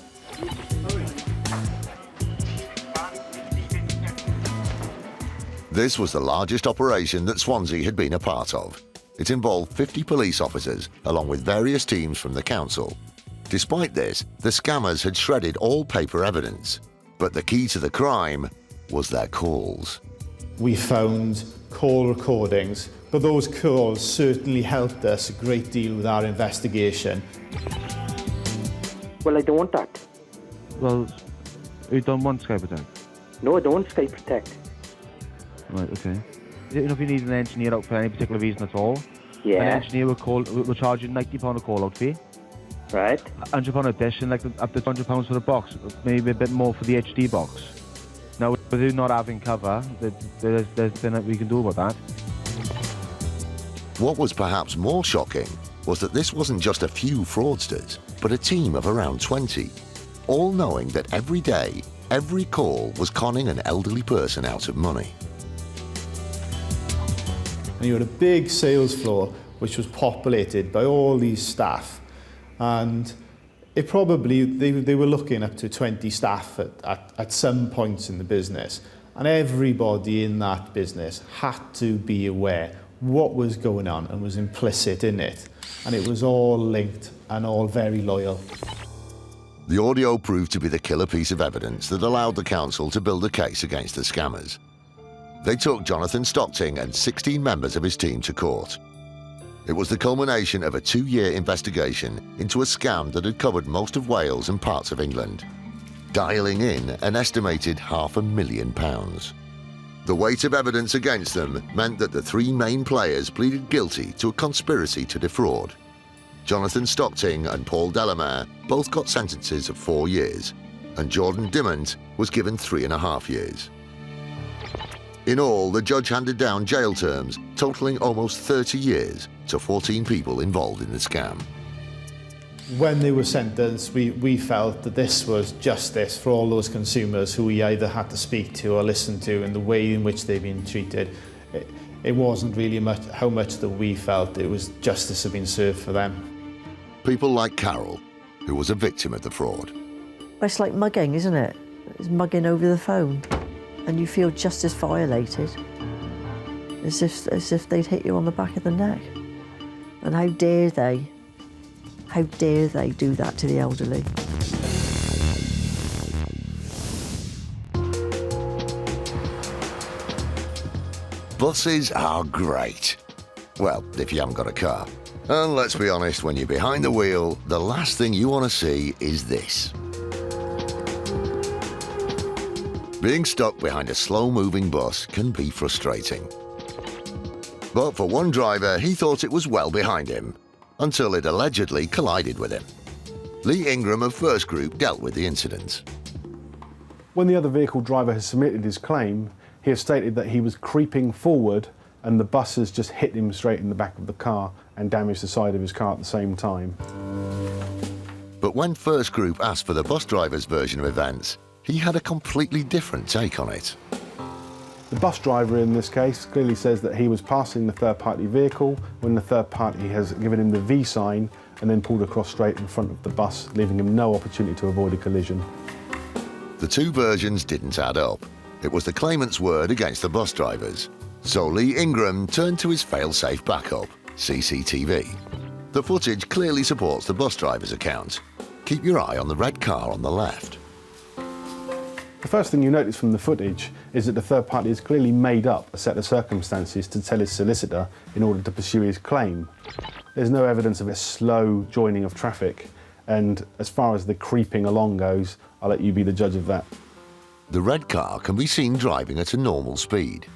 Speaker 1: This was the largest operation that Swansea had been a part of. It involved 50 police officers, along with various teams from the council. Despite this, the scammers had shredded all paper evidence. But the key to the crime was their calls.
Speaker 24: We found call recordings, but those calls certainly helped us a great deal with our investigation.
Speaker 7: Well, I don't want that.
Speaker 4: Well, you don't want Sky Protect?
Speaker 7: No, I don't want Sky Protect.
Speaker 4: Right, okay. You know, if you need an engineer out for any particular reason at all,
Speaker 7: yeah.
Speaker 4: An engineer will charge you £90 a call-out fee.
Speaker 7: Right.
Speaker 4: £100 a dish, and like up to £200 for the box, maybe a bit more for the HD box. Now, with you not having cover, there's nothing that we can do about that.
Speaker 1: What was perhaps more shocking was that this wasn't just a few fraudsters, but a team of around 20, all knowing that every day, every call was conning an elderly person out of money.
Speaker 24: And you had a big sales floor which was populated by all these staff, and it probably they were looking up to 20 staff at some points in the business, and everybody in that business had to be aware what was going on and was implicit in it, and it was all linked and all very loyal.
Speaker 1: The audio proved to be the killer piece of evidence that allowed the council to build a case against the scammers. They took Jonathan Stockton and 16 members of his team to court. It was the culmination of a 2-year investigation into a scam that had covered most of Wales and parts of England, dialing in an estimated £500,000. The weight of evidence against them meant that the 3 main players pleaded guilty to a conspiracy to defraud. Jonathan Stockton and Paul Delamere both got sentences of 4 years, and Jordan Dimond was given 3.5 years. In all, the judge handed down jail terms totaling almost 30 years to 14 people involved in the scam.
Speaker 24: When they were sentenced, we felt that this was justice for all those consumers who we either had to speak to or listen to, and the way in which they've been treated. It wasn't really how much that we felt, it was justice had been served for them.
Speaker 1: People like Carol, who was a victim of the fraud.
Speaker 14: It's like mugging, isn't it? It's mugging over the phone. And you feel just as violated as if they'd hit you on the back of the neck. And how dare they do that to the elderly?
Speaker 1: Buses are great. Well, if you haven't got a car. And let's be honest, when you're behind the wheel, the last thing you want to see is this. Being stuck behind a slow-moving bus can be frustrating. But for one driver, he thought it was well behind him, until it allegedly collided with him. Lee Ingram of First Group dealt with the incident.
Speaker 12: When the other vehicle driver has submitted his claim, he has stated that he was creeping forward and the bus has just hit him straight in the back of the car and damaged the side of his car at the same time.
Speaker 1: But when First Group asked for the bus driver's version of events, he had a completely different take on it.
Speaker 12: The bus driver in this case clearly says that he was passing the third-party vehicle when the third party has given him the V sign and then pulled across straight in front of the bus, leaving him no opportunity to avoid a collision.
Speaker 1: The two versions didn't add up. It was the claimant's word against the bus driver's. So Lee Ingram turned to his fail-safe backup, CCTV. The footage clearly supports the bus driver's account. Keep your eye on the red car on the left.
Speaker 12: The first thing you notice from the footage is that the third party has clearly made up a set of circumstances to tell his solicitor in order to pursue his claim. There's no evidence of a slow joining of traffic, and as far as the creeping along goes, I'll let you be the judge of that.
Speaker 1: The red car can be seen driving at a normal speed.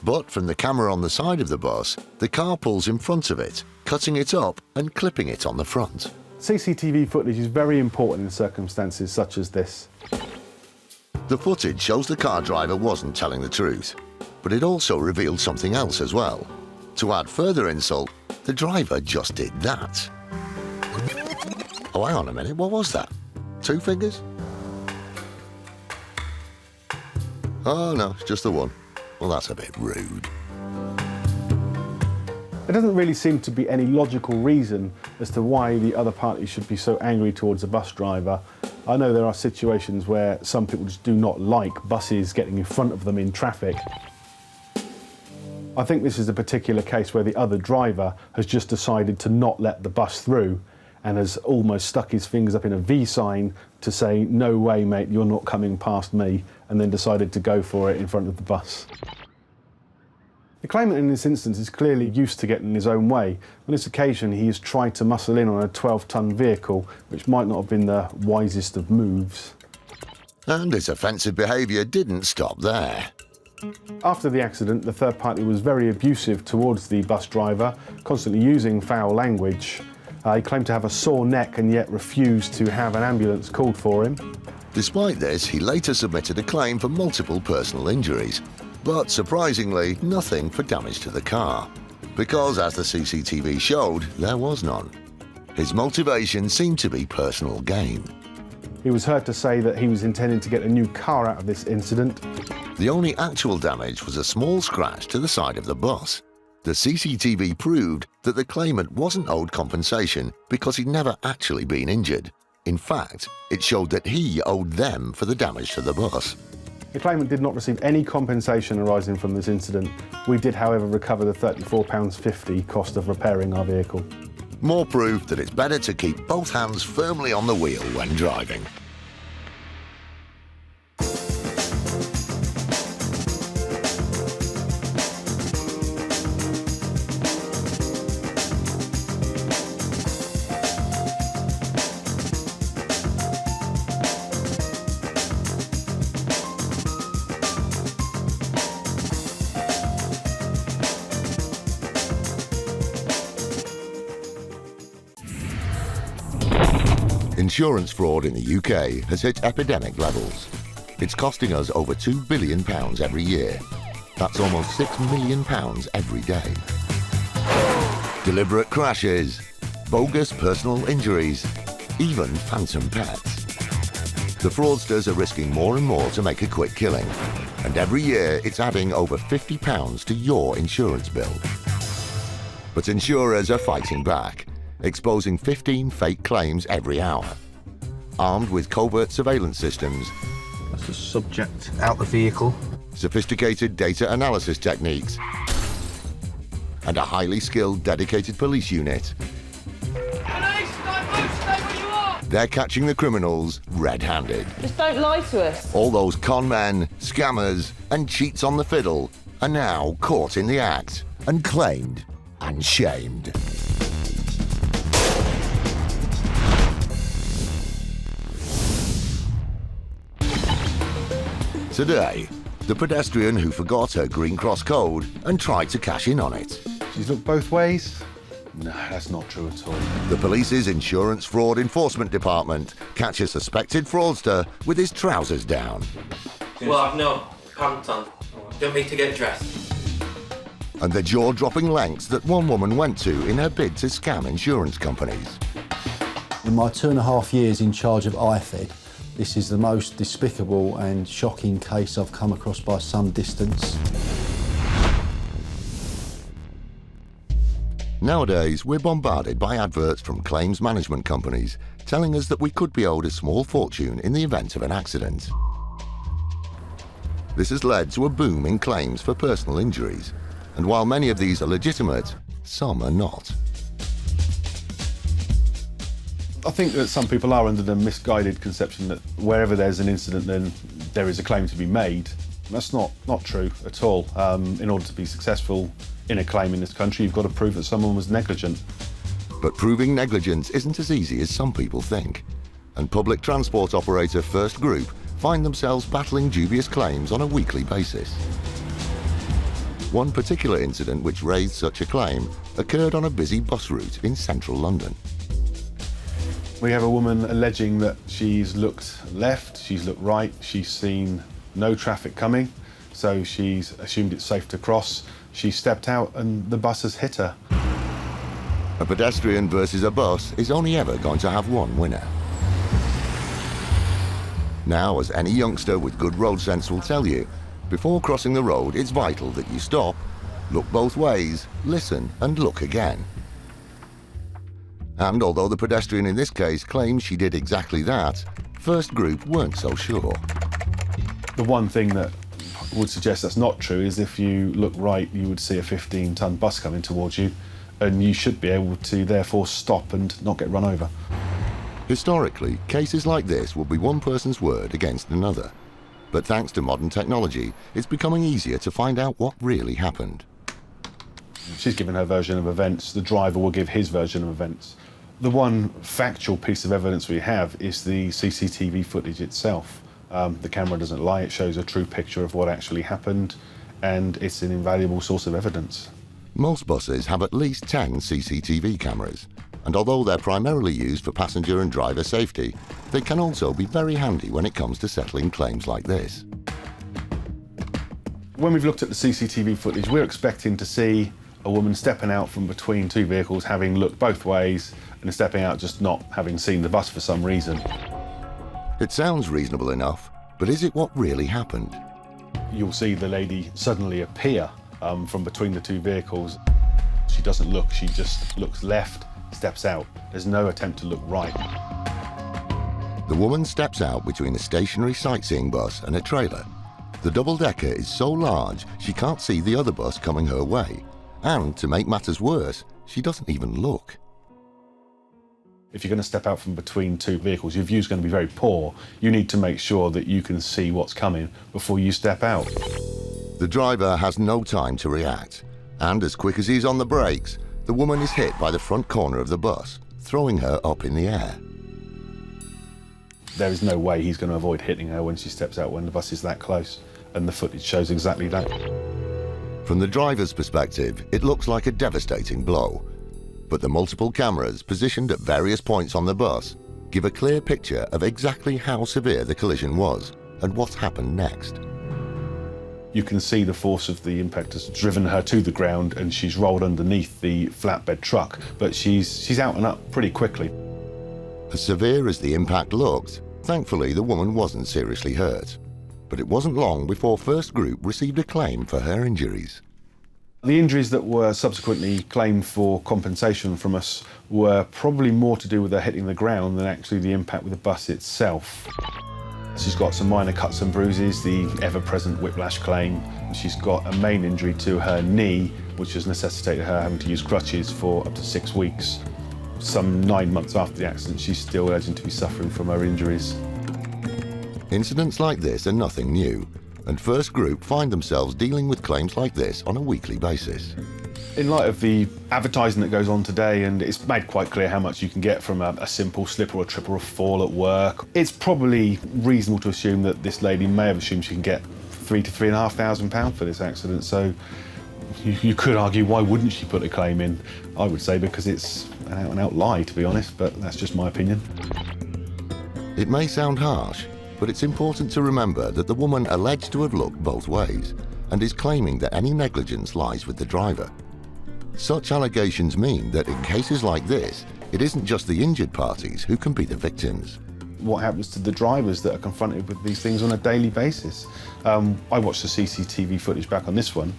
Speaker 1: But from the camera on the side of the bus, the car pulls in front of it, cutting it up and clipping it on the front.
Speaker 12: CCTV footage is very important in circumstances such as this.
Speaker 1: The footage shows the car driver wasn't telling the truth, but it also revealed something else as well. To add further insult, the driver just did that. Oh, hang on a minute, what was that? 2 fingers? Oh no, it's just the one. Well, that's a bit rude.
Speaker 12: There doesn't really seem to be any logical reason as to why the other party should be so angry towards a bus driver. I know there are situations where some people just do not like buses getting in front of them in traffic. I think this is a particular case where the other driver has just decided to not let the bus through and has almost stuck his fingers up in a V sign to say, "No way, mate, you're not coming past me," and then decided to go for it in front of the bus. The claimant in this instance is clearly used to getting in his own way. On this occasion, he has tried to muscle in on a 12-ton vehicle, which might not have been the wisest of moves.
Speaker 1: And his offensive behaviour didn't stop there.
Speaker 12: After the accident, the third party was very abusive towards the bus driver, constantly using foul language. He claimed to have a sore neck and yet refused to have an ambulance called for him.
Speaker 1: Despite this, he later submitted a claim for multiple personal injuries, but surprisingly, nothing for damage to the car. Because, as the CCTV showed, there was none. His motivation seemed to be personal gain.
Speaker 12: He was heard to say that he was intending to get a new car out of this incident.
Speaker 1: The only actual damage was a small scratch to the side of the bus. The CCTV proved that the claimant wasn't owed compensation because he'd never actually been injured. In fact, it showed that he owed them for the damage to the bus.
Speaker 12: The claimant did not receive any compensation arising from this incident. We did, however, recover the £34.50 cost of repairing our vehicle.
Speaker 1: More proof that it's better to keep both hands firmly on the wheel when driving. Insurance fraud in the UK has hit epidemic levels. It's costing us over £2 billion every year. That's almost £6 million every day. Deliberate crashes, bogus personal injuries, even phantom pets. The fraudsters are risking more and more to make a quick killing, and every year it's adding over £50 to your insurance bill. But insurers are fighting back, exposing 15 fake claims every hour. Armed with covert surveillance systems,
Speaker 8: that's the subject out the vehicle,
Speaker 1: sophisticated data analysis techniques, and a highly skilled, dedicated police unit, they're catching the criminals red-handed.
Speaker 5: Just don't lie to us.
Speaker 1: All those con men, scammers, and cheats on the fiddle are now caught in the act and claimed and shamed. Today, the pedestrian who forgot her Green Cross code and tried to cash in on it.
Speaker 12: She's looked both ways,
Speaker 11: No, that's not true at all.
Speaker 1: The police's insurance fraud enforcement department catch a suspected fraudster with his trousers down.
Speaker 13: Well, I've no pants on. Don't need to get dressed.
Speaker 1: And the jaw-dropping lengths that one woman went to in her bid to scam insurance companies.
Speaker 12: In my 2.5 years in charge of IFed, this is the most despicable and shocking case I've come across by some distance.
Speaker 1: Nowadays, we're bombarded by adverts from claims management companies telling us that we could be owed a small fortune in the event of an accident. This has led to a boom in claims for personal injuries, and while many of these are legitimate, some are not.
Speaker 11: I think that some people are under the misguided conception that wherever there's an incident, then there is a claim to be made. That's not true at all. In order to be successful in a claim in this country, you've got to prove that someone was negligent.
Speaker 1: But proving negligence isn't as easy as some people think, and public transport operator First Group find themselves battling dubious claims on a weekly basis. One particular incident which raised such a claim occurred on a busy bus route in central London.
Speaker 11: We have a woman alleging that she's looked left, she's looked right, she's seen no traffic coming, so she's assumed it's safe to cross. She stepped out and the bus has hit her.
Speaker 1: A pedestrian versus a bus is only ever going to have one winner. Now, as any youngster with good road sense will tell you, before crossing the road, it's vital that you stop, look both ways, listen and look again. And although the pedestrian in this case claims she did exactly that, First Group weren't so sure.
Speaker 11: The one thing that would suggest that's not true is if you look right, you would see a 15-ton bus coming towards you, and you should be able to therefore stop and not get run over.
Speaker 1: Historically, cases like this will be one person's word against another. But thanks to modern technology, it's becoming easier to find out what really happened.
Speaker 11: She's given her version of events, the driver will give his version of events. The one factual piece of evidence we have is the CCTV footage itself. The camera doesn't lie, it shows a true picture of what actually happened, and it's an invaluable source of evidence.
Speaker 1: Most buses have at least 10 CCTV cameras, and although they're primarily used for passenger and driver safety, they can also be very handy when it comes to settling claims like this.
Speaker 11: When we've looked at the CCTV footage, we're expecting to see a woman stepping out from between two vehicles, having looked both ways, and stepping out just not having seen the bus for some reason.
Speaker 1: It sounds reasonable enough, but is it what really happened?
Speaker 11: You'll see the lady suddenly appear from between the two vehicles. She doesn't look, she just looks left, steps out. There's no attempt to look right.
Speaker 1: The woman steps out between a stationary sightseeing bus and a trailer. The double-decker is so large she can't see the other bus coming her way. And to make matters worse, she doesn't even look.
Speaker 11: If you're going to step out from between two vehicles, your view's going to be very poor. You need to make sure that you can see what's coming before you step out.
Speaker 1: The driver has no time to react, and as quick as he's on the brakes, the woman is hit by the front corner of the bus, throwing her up in the air.
Speaker 11: There is no way he's going to avoid hitting her when she steps out when the bus is that close, and the footage shows exactly that.
Speaker 1: From the driver's perspective, it looks like a devastating blow. But the multiple cameras positioned at various points on the bus give a clear picture of exactly how severe the collision was and what happened next.
Speaker 11: You can see the force of the impact has driven her to the ground and she's rolled underneath the flatbed truck, but she's out and up pretty quickly.
Speaker 1: As severe as the impact looked, thankfully the woman wasn't seriously hurt. But it wasn't long before First Group received a claim for her injuries.
Speaker 11: The injuries that were subsequently claimed for compensation from us were probably more to do with her hitting the ground than actually the impact with the bus itself. She's got some minor cuts and bruises, the ever-present whiplash claim. She's got a main injury to her knee, which has necessitated her having to use crutches for up to 6 weeks. Some 9 months after the accident, she's still alleged to be suffering from her injuries.
Speaker 1: Incidents like this are nothing new, and First Group find themselves dealing with claims like this on a weekly basis.
Speaker 11: In light of the advertising that goes on today, and it's made quite clear how much you can get from a simple slip or a trip or a fall at work, it's probably reasonable to assume that this lady may have assumed she can get £3,000 to £3,500 for this accident. So you could argue, why wouldn't she put a claim in? I would say because it's an out-and-out lie, to be honest, but that's just my opinion.
Speaker 1: It may sound harsh, but it's important to remember that the woman alleged to have looked both ways and is claiming that any negligence lies with the driver. Such allegations mean that in cases like this, it isn't just the injured parties who can be the victims.
Speaker 11: What happens to the drivers that are confronted with these things on a daily basis? I watched the CCTV footage back on this one.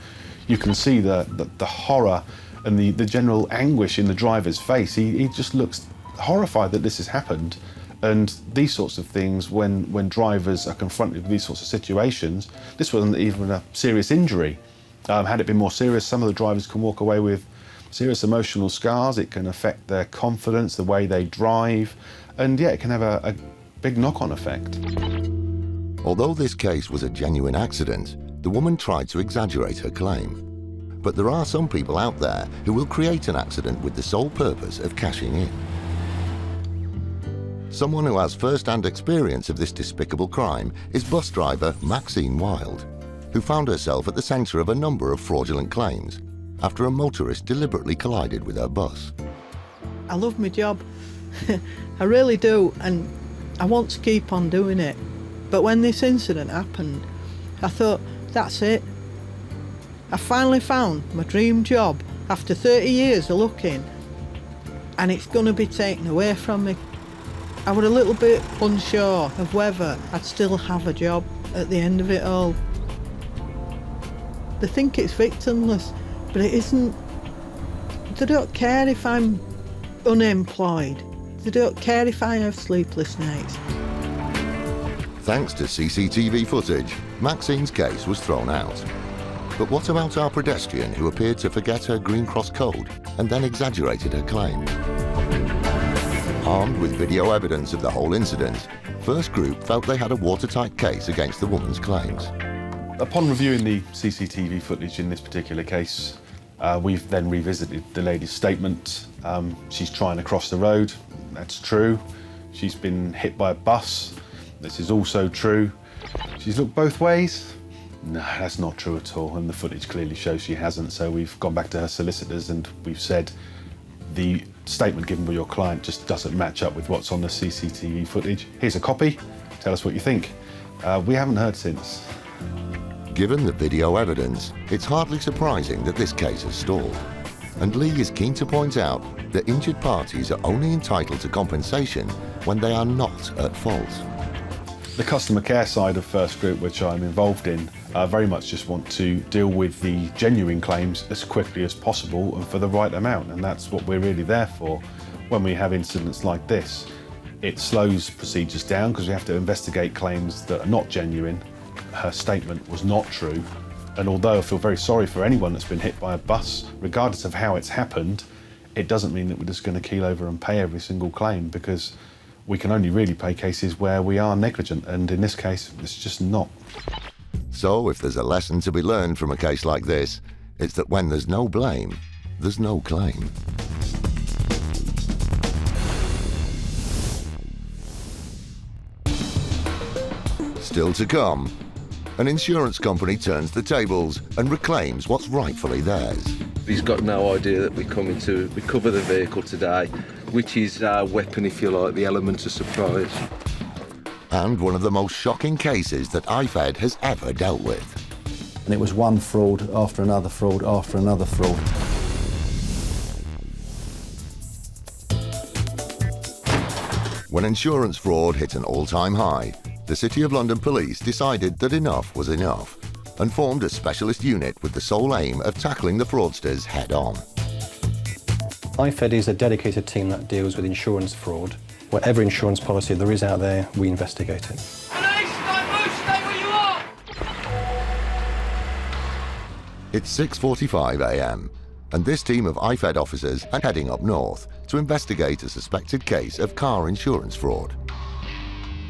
Speaker 11: You can see the horror and the general anguish in the driver's face. He just looks horrified that this has happened. And these sorts of things, when drivers are confronted with these sorts of situations, this wasn't even a serious injury. Had it been more serious, some of the drivers can walk away with serious emotional scars. It can affect their confidence, the way they drive, and yeah, it can have a big knock-on effect.
Speaker 1: Although this case was a genuine accident, the woman tried to exaggerate her claim. But there are some people out there who will create an accident with the sole purpose of cashing in. Someone who has first-hand experience of this despicable crime is bus driver Maxine Wild, who found herself at the centre of a number of fraudulent claims after a motorist deliberately collided with her bus.
Speaker 15: I love my job. I really do, and I want to keep on doing it. But when this incident happened, I thought, that's it. I finally found my dream job after 30 years of looking, and it's going to be taken away from me. I was a little bit unsure of whether I'd still have a job at the end of it all. They think it's victimless, but it isn't. They don't care if I'm unemployed. They don't care if I have sleepless nights.
Speaker 1: Thanks to CCTV footage, Maxine's case was thrown out. But what about our pedestrian who appeared to forget her Green Cross code and then exaggerated her claim? Armed with video evidence of the whole incident, First Group felt they had a watertight case against the woman's claims.
Speaker 11: Upon reviewing the CCTV footage in this particular case, we've then revisited the lady's statement. She's trying to cross the road, that's true. She's been hit by a bus, this is also true. She's looked both ways? No, that's not true at all, and the footage clearly shows she hasn't, so we've gone back to her solicitors and we've said the statement given by your client just doesn't match up with what's on the CCTV footage. Here's a copy, tell us what you think. We haven't heard since.
Speaker 1: Given the video evidence, it's hardly surprising that this case has stalled. And Lee is keen to point out that injured parties are only entitled to compensation when they are not at fault.
Speaker 11: The customer care side of First Group, which I'm involved in, very much just want to deal with the genuine claims as quickly as possible and for the right amount, and that's what we're really there for. When we have incidents like this, it slows procedures down because we have to investigate claims that are not genuine. Her statement was not true, and although I feel very sorry for anyone that's been hit by a bus, regardless of how it's happened, it doesn't mean that we're just going to keel over and pay every single claim, because we can only really pay cases where we are negligent, and in this case, it's just not.
Speaker 1: So if there's a lesson to be learned from a case like this, it's that when there's no blame, there's no claim. Still to come, an insurance company turns the tables and reclaims what's rightfully theirs.
Speaker 8: He's got no idea that we're coming to recover the vehicle today, which is our weapon, if you like, the element of surprise.
Speaker 1: And one of the most shocking cases that IFed has ever dealt with.
Speaker 12: And it was one fraud after another fraud after another fraud.
Speaker 1: When insurance fraud hit an all-time high, the City of London Police decided that enough was enough and formed a specialist unit with the sole aim of tackling the fraudsters head-on.
Speaker 16: IFed is a dedicated team that deals with insurance fraud. Whatever insurance policy there is out there, we investigate it.
Speaker 1: It's 6:45 a.m. and this team of IFed officers are heading up north to investigate a suspected case of car insurance fraud.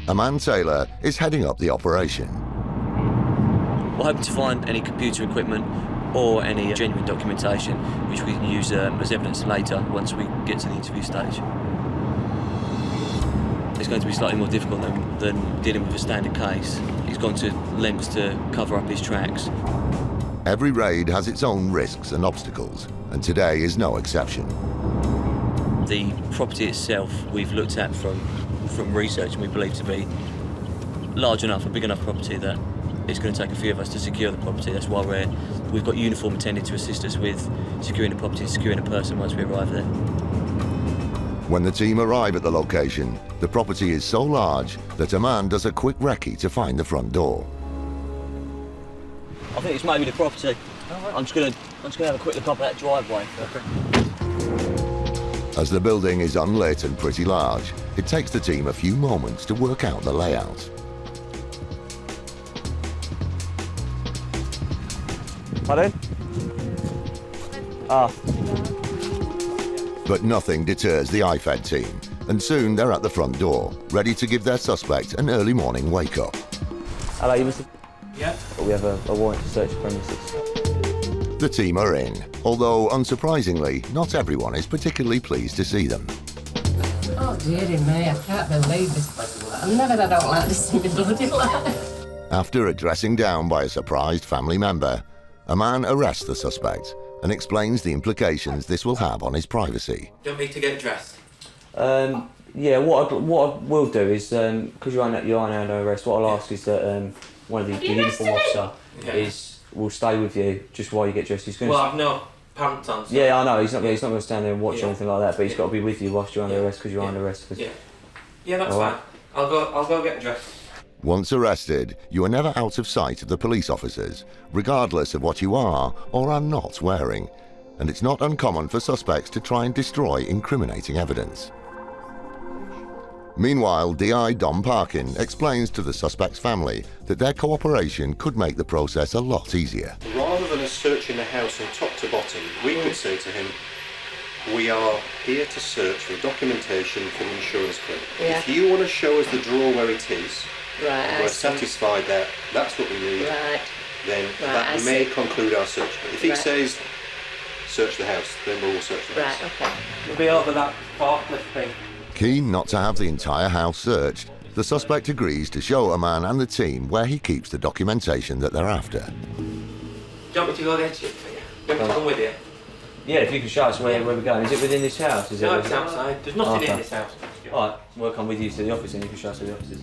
Speaker 1: Aman Taylor is heading up the operation.
Speaker 17: We're hoping to find any computer equipment or any genuine documentation which we can use as evidence later once we get to the interview stage. It's going to be slightly more difficult than dealing with a standard case. He's gone to lengths to cover up his tracks.
Speaker 1: Every raid has its own risks and obstacles, and today is no exception.
Speaker 17: The property itself we've looked at from research, and we believe to be large enough, a big enough property that it's going to take a few of us to secure the property. That's why we've got uniform attended to assist us with securing the property and securing a person once we arrive there.
Speaker 1: When the team arrive at the location, the property is so large that a man does a quick recce to find the front door.
Speaker 17: I think it's maybe the property. I'm just gonna have a quick look up that driveway.
Speaker 1: As the building is unlit and pretty large, it takes the team a few moments to work out the layout.
Speaker 17: Pardon?
Speaker 1: But nothing deters the IFed team, and soon they're at the front door, ready to give their suspect an early morning wake-up.
Speaker 17: Hello, you Mr.
Speaker 13: Yeah.
Speaker 17: We have a warrant to search the premises.
Speaker 1: The team are in, although unsurprisingly, not everyone is particularly pleased to see them.
Speaker 2: Oh dearie me, I can't believe this. I've never had out like this in my bloody life.
Speaker 1: After a dressing down by a surprised family member, a man arrests the suspect and explains the implications this will have on his privacy.
Speaker 13: Do you want me to get dressed?
Speaker 17: Yeah, what I will do is, because you're under arrest, what I'll ask is that one of the uniform officer will stay with you just while you get dressed. He's going
Speaker 13: I've no pants on. So
Speaker 17: yeah, I know. He's not going to stand there and watch or anything like that, but he's got to be with you whilst you're under arrest because you're under arrest.
Speaker 13: Yeah, that's fine. I'll go get dressed.
Speaker 1: Once arrested, you are never out of sight of the police officers, regardless of what you are or are not wearing. And it's not uncommon for suspects to try and destroy incriminating evidence. Meanwhile, DI Dom Parkin explains to the suspect's family that their cooperation could make the process a lot easier.
Speaker 16: Rather than us searching the house from top to bottom, we could say to him, we are here to search for documentation for the insurance claim.
Speaker 2: Yeah.
Speaker 16: If you want to show us the drawer where it is,
Speaker 2: Right,
Speaker 16: and we're satisfied that that's what we need, then that may conclude our search. But if he says, search the house, then we'll search the house.
Speaker 2: Right, okay.
Speaker 13: We'll be over that forklift thing.
Speaker 1: Keen not to have the entire house searched, the suspect agrees to show a man and the team where he keeps the documentation that they're after.
Speaker 13: Do you want me to go get shit for you? Do you want me to come with you?
Speaker 17: Yeah, if you can show us where we're going. Is it within this house?
Speaker 13: No, it's outside. There's nothing in this house.
Speaker 17: Alright, we'll come with you to the office and you can show us to the offices.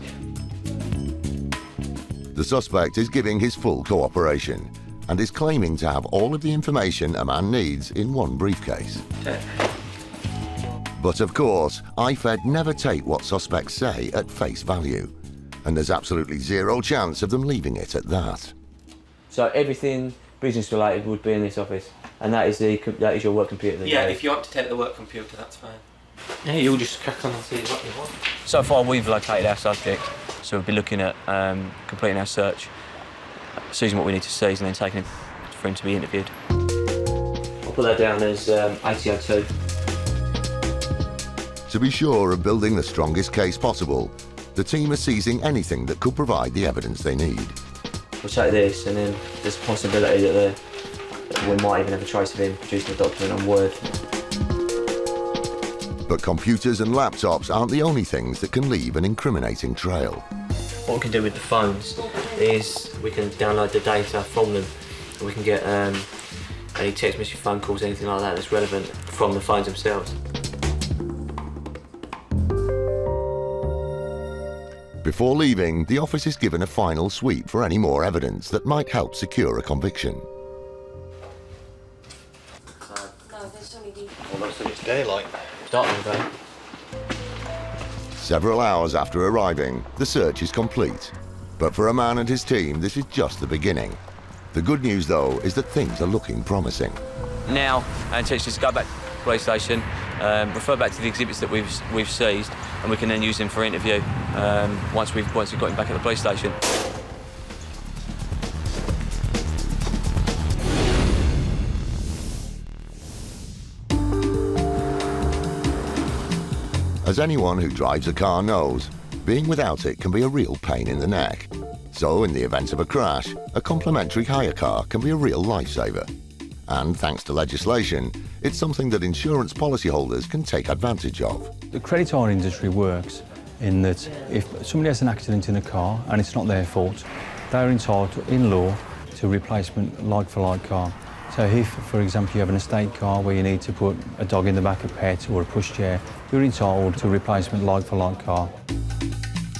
Speaker 1: The suspect is giving his full cooperation and is claiming to have all of the information a man needs in one briefcase.
Speaker 13: Okay.
Speaker 1: But of course, IFed never take what suspects say at face value, and there's absolutely zero chance of them leaving it at that.
Speaker 17: So everything business related would be in this office, and that is your work computer.
Speaker 13: Yeah, if you want to take the work computer, that's fine. Yeah, you'll just crack on and see what you want.
Speaker 17: So far, we've located our subject, so we'll be looking at completing our search, seizing what we need to seize, and then taking him for him to be interviewed. I'll put that down as ATO2.
Speaker 1: To be sure of building the strongest case possible, the team are seizing anything that could provide the evidence they need.
Speaker 17: We'll take this, and then there's a possibility that we might even have a trace of him producing a document on Word.
Speaker 1: But computers and laptops aren't the only things that can leave an incriminating trail.
Speaker 17: What we can do with the phones is we can download the data from them, and we can get any text message, phone calls, anything like that that's relevant from the phones themselves.
Speaker 1: Before leaving, the office is given a final sweep for any more evidence that might help secure a conviction.
Speaker 16: Well, looks like it's daylight.
Speaker 17: Dark in the day.
Speaker 1: Several hours after arriving, the search is complete. But for a man and his team, this is just the beginning. The good news, though, is that things are looking promising.
Speaker 17: Now, our intention is to go back to the police station, refer back to the exhibits that we've seized, and we can then use them for interview once we've got him back at the police station.
Speaker 1: As anyone who drives a car knows, being without it can be a real pain in the neck. So in the event of a crash, a complimentary hire car can be a real lifesaver. And thanks to legislation, it's something that insurance policyholders can take advantage of.
Speaker 3: The credit hire industry works in that if somebody has an accident in a car and it's not their fault, they're entitled, in law, to replacement like-for-like car. So if, for example, you have an estate car where you need to put a dog in the back, a pet or a pushchair, you're entitled to a replacement like-for-like car.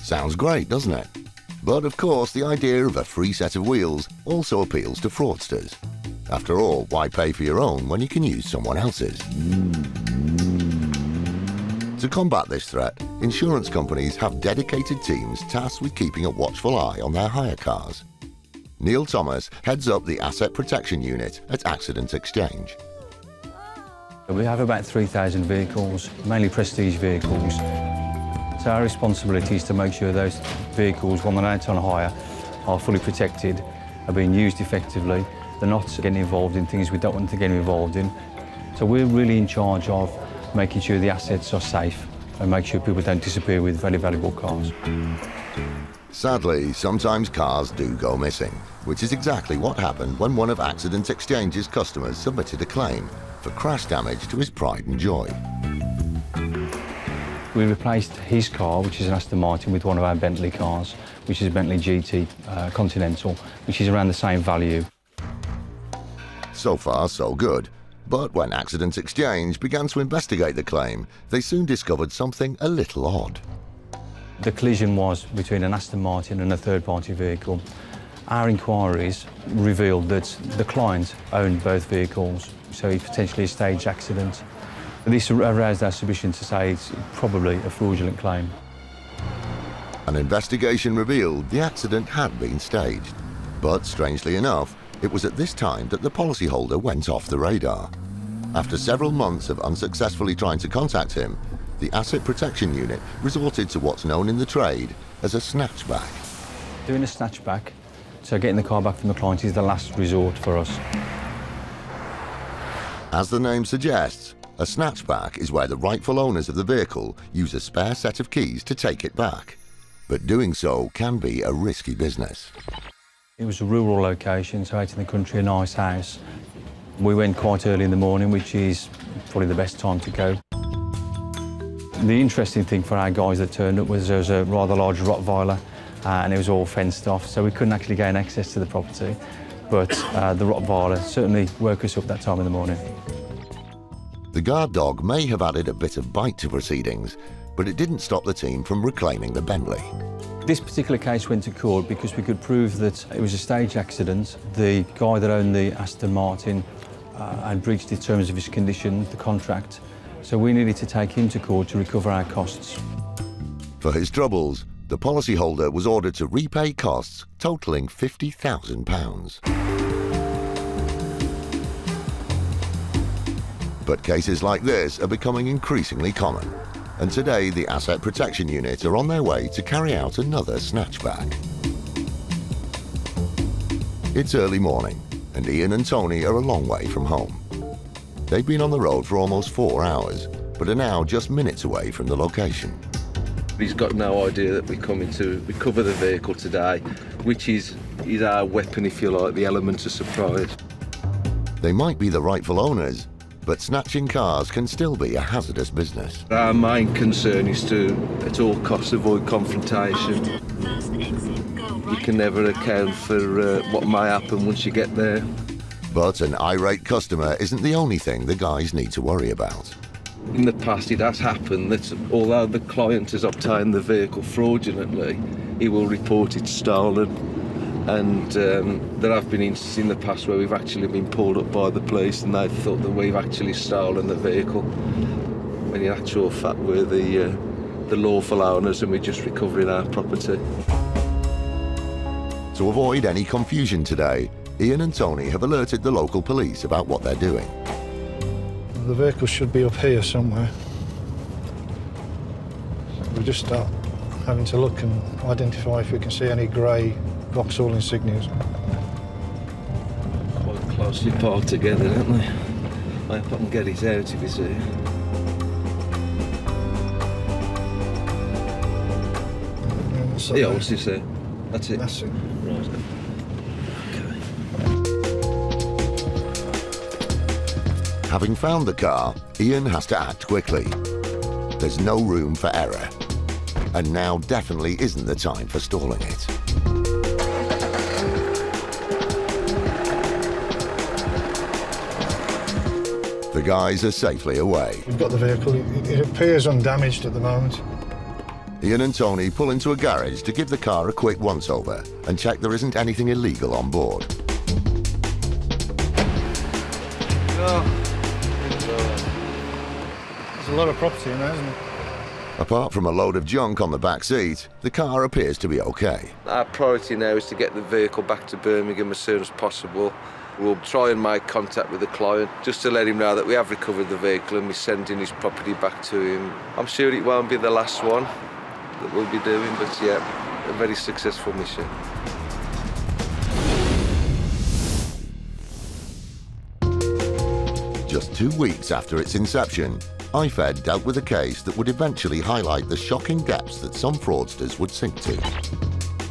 Speaker 1: Sounds great, doesn't it? But of course, the idea of a free set of wheels also appeals to fraudsters. After all, why pay for your own when you can use someone else's? To combat this threat, insurance companies have dedicated teams tasked with keeping a watchful eye on their hire cars. Neil Thomas heads up the Asset Protection Unit at Accident Exchange.
Speaker 3: We have about 3,000 vehicles, mainly prestige vehicles. So our responsibility is to make sure those vehicles, when they're out on hire, are fully protected, are being used effectively, they're not getting involved in things we don't want to get involved in. So we're really in charge of making sure the assets are safe and make sure people don't disappear with very valuable cars.
Speaker 1: Sadly, sometimes cars do go missing, which is exactly what happened when one of Accident Exchange's customers submitted a claim for crash damage to his pride and joy.
Speaker 3: We replaced his car, which is an Aston Martin, with one of our Bentley cars, which is a Bentley GT Continental, which is around the same value.
Speaker 1: So far, so good. But when Accident Exchange began to investigate the claim, they soon discovered something a little odd.
Speaker 3: The collision was between an Aston Martin and a third-party vehicle. Our inquiries revealed that the client owned both vehicles, so it's potentially a staged accident. This aroused our suspicion to say it's probably a fraudulent claim.
Speaker 1: An investigation revealed the accident had been staged. But strangely enough, it was at this time that the policyholder went off the radar. After several months of unsuccessfully trying to contact him, the Asset Protection Unit resorted to what's known in the trade as a snatchback.
Speaker 3: Doing a snatchback, so getting the car back from the client, is the last resort for us.
Speaker 1: As the name suggests, a snatchback is where the rightful owners of the vehicle use a spare set of keys to take it back. But doing so can be a risky business.
Speaker 3: It was a rural location, so out in the country, a nice house. We went quite early in the morning, which is probably the best time to go. The interesting thing for our guys that turned up was there was a rather large Rottweiler and it was all fenced off, so we couldn't actually gain access to the property. But the Rottweiler certainly woke us up that time in the morning.
Speaker 1: The guard dog may have added a bit of bite to proceedings, but it didn't stop the team from reclaiming the Bentley.
Speaker 3: This particular case went to court because we could prove that it was a staged accident. The guy that owned the Aston Martin had breached the terms of his condition, the contract, so we needed to take him to court to recover our costs.
Speaker 1: For his troubles, the policyholder was ordered to repay costs totalling £50,000. But cases like this are becoming increasingly common, and today the Asset Protection Unit are on their way to carry out another snatchback. It's early morning, and Ian and Tony are a long way from home. They've been on the road for almost 4 hours, but are now just minutes away from the location.
Speaker 8: He's got no idea that we're coming to recover the vehicle today, which is our weapon, if you like, the element of surprise.
Speaker 1: They might be the rightful owners, but snatching cars can still be a hazardous business.
Speaker 8: Our main concern is to, at all costs, avoid confrontation. You can never account for what may happen once you get there.
Speaker 1: But an irate customer isn't the only thing the guys need to worry about.
Speaker 8: In the past, it has happened that although the client has obtained the vehicle fraudulently, he will report it stolen. And there have been instances in the past where we've actually been pulled up by the police and they've thought that we've actually stolen the vehicle, when in actual fact we're the lawful owners and we're just recovering our property.
Speaker 1: To avoid any confusion today, Ian and Tony have alerted the local police about what they're doing.
Speaker 18: The vehicle should be up here somewhere. We'll just start having to look and identify if we can see any grey Vauxhall insignias.
Speaker 8: Quite closely parked together, aren't they? I hope I can get it out if he's here. Yeah, what's this there? That's it?
Speaker 18: That's it.
Speaker 8: Right.
Speaker 1: Having found the car, Ian has to act quickly. There's no room for error. And now definitely isn't the time for stalling it. The guys are safely away.
Speaker 18: We've got the vehicle. It appears undamaged at the moment.
Speaker 1: Ian and Tony pull into a garage to give the car a quick once-over and check there isn't anything illegal on board.
Speaker 18: There's a lot of property in there, isn't there?
Speaker 1: Apart from a load of junk on the back seat, the car appears to be okay.
Speaker 8: Our priority now is to get the vehicle back to Birmingham as soon as possible. We'll try and make contact with the client just to let him know that we have recovered the vehicle and we're sending his property back to him. I'm sure it won't be the last one that we'll be doing, but yeah, a very successful mission.
Speaker 1: Just 2 weeks after its inception, IFed dealt with a case that would eventually highlight the shocking depths that some fraudsters would sink to.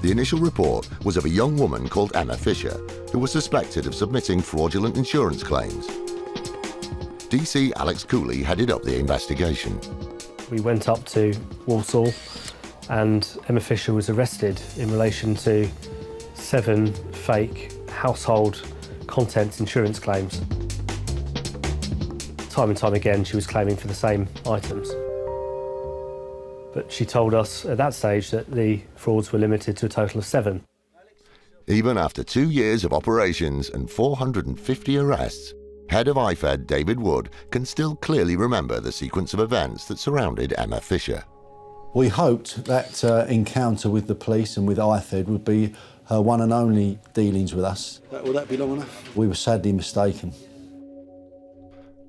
Speaker 1: The initial report was of a young woman called Emma Fisher, who was suspected of submitting fraudulent insurance claims. DC Alex Cooley headed up the investigation.
Speaker 19: We went up to Walsall and Emma Fisher was arrested in relation to 7 fake household contents insurance claims. Time and time again, she was claiming for the same items. But she told us at that stage that the frauds were limited to a total of 7.
Speaker 1: Even after 2 years of operations and 450 arrests, head of IFed David Wood can still clearly remember the sequence of events that surrounded Emma Fisher.
Speaker 12: We hoped that encounter with the police and with IFed would be her one and only dealings with us.
Speaker 20: Will that be long enough?
Speaker 12: We were sadly mistaken.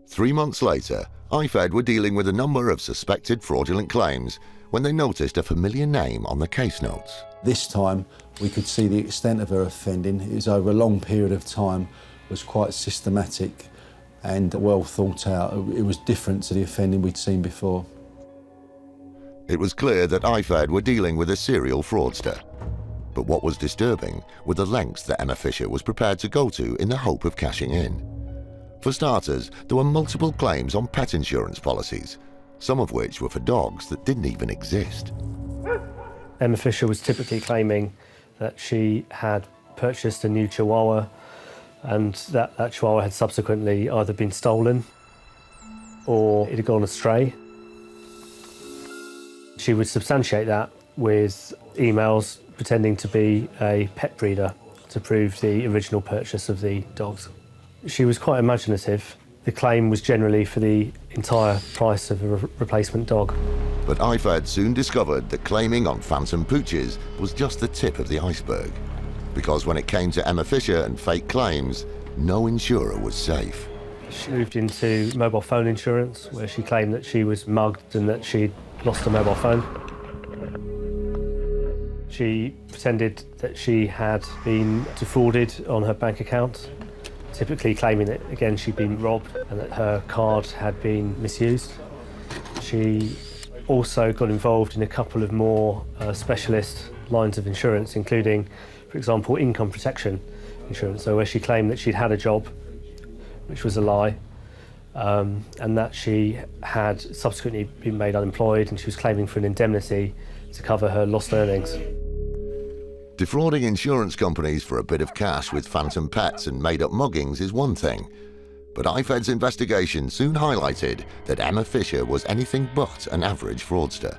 Speaker 1: 3 months later, IFed were dealing with a number of suspected fraudulent claims when they noticed a familiar name on the case notes.
Speaker 12: This time, we could see the extent of her offending. It was over a long period of time, was quite systematic and well thought out. It was different to the offending we'd seen before.
Speaker 1: It was clear that IFed were dealing with a serial fraudster. But what was disturbing were the lengths that Emma Fisher was prepared to go to in the hope of cashing in. For starters, there were multiple claims on pet insurance policies, some of which were for dogs that didn't even exist.
Speaker 19: Emma Fisher was typically claiming that she had purchased a new Chihuahua and that Chihuahua had subsequently either been stolen or it had gone astray. She would substantiate that with emails pretending to be a pet breeder to prove the original purchase of the dogs. She was quite imaginative. The claim was generally for the entire price of a replacement dog.
Speaker 1: But IFed soon discovered that claiming on phantom pooches was just the tip of the iceberg. Because when it came to Emma Fisher and fake claims, no insurer was safe.
Speaker 19: She moved into mobile phone insurance, where she claimed that she was mugged and that she'd lost a mobile phone. She pretended that she had been defrauded on her bank account, typically claiming that, again, she'd been robbed and that her card had been misused. She also got involved in a couple of more specialist lines of insurance, including, for example, income protection insurance, so where she claimed that she'd had a job, which was a lie, and that she had subsequently been made unemployed and she was claiming for an indemnity to cover her lost earnings.
Speaker 1: Defrauding insurance companies for a bit of cash with phantom pets and made-up muggings is one thing, but IFed's investigation soon highlighted that Emma Fisher was anything but an average fraudster.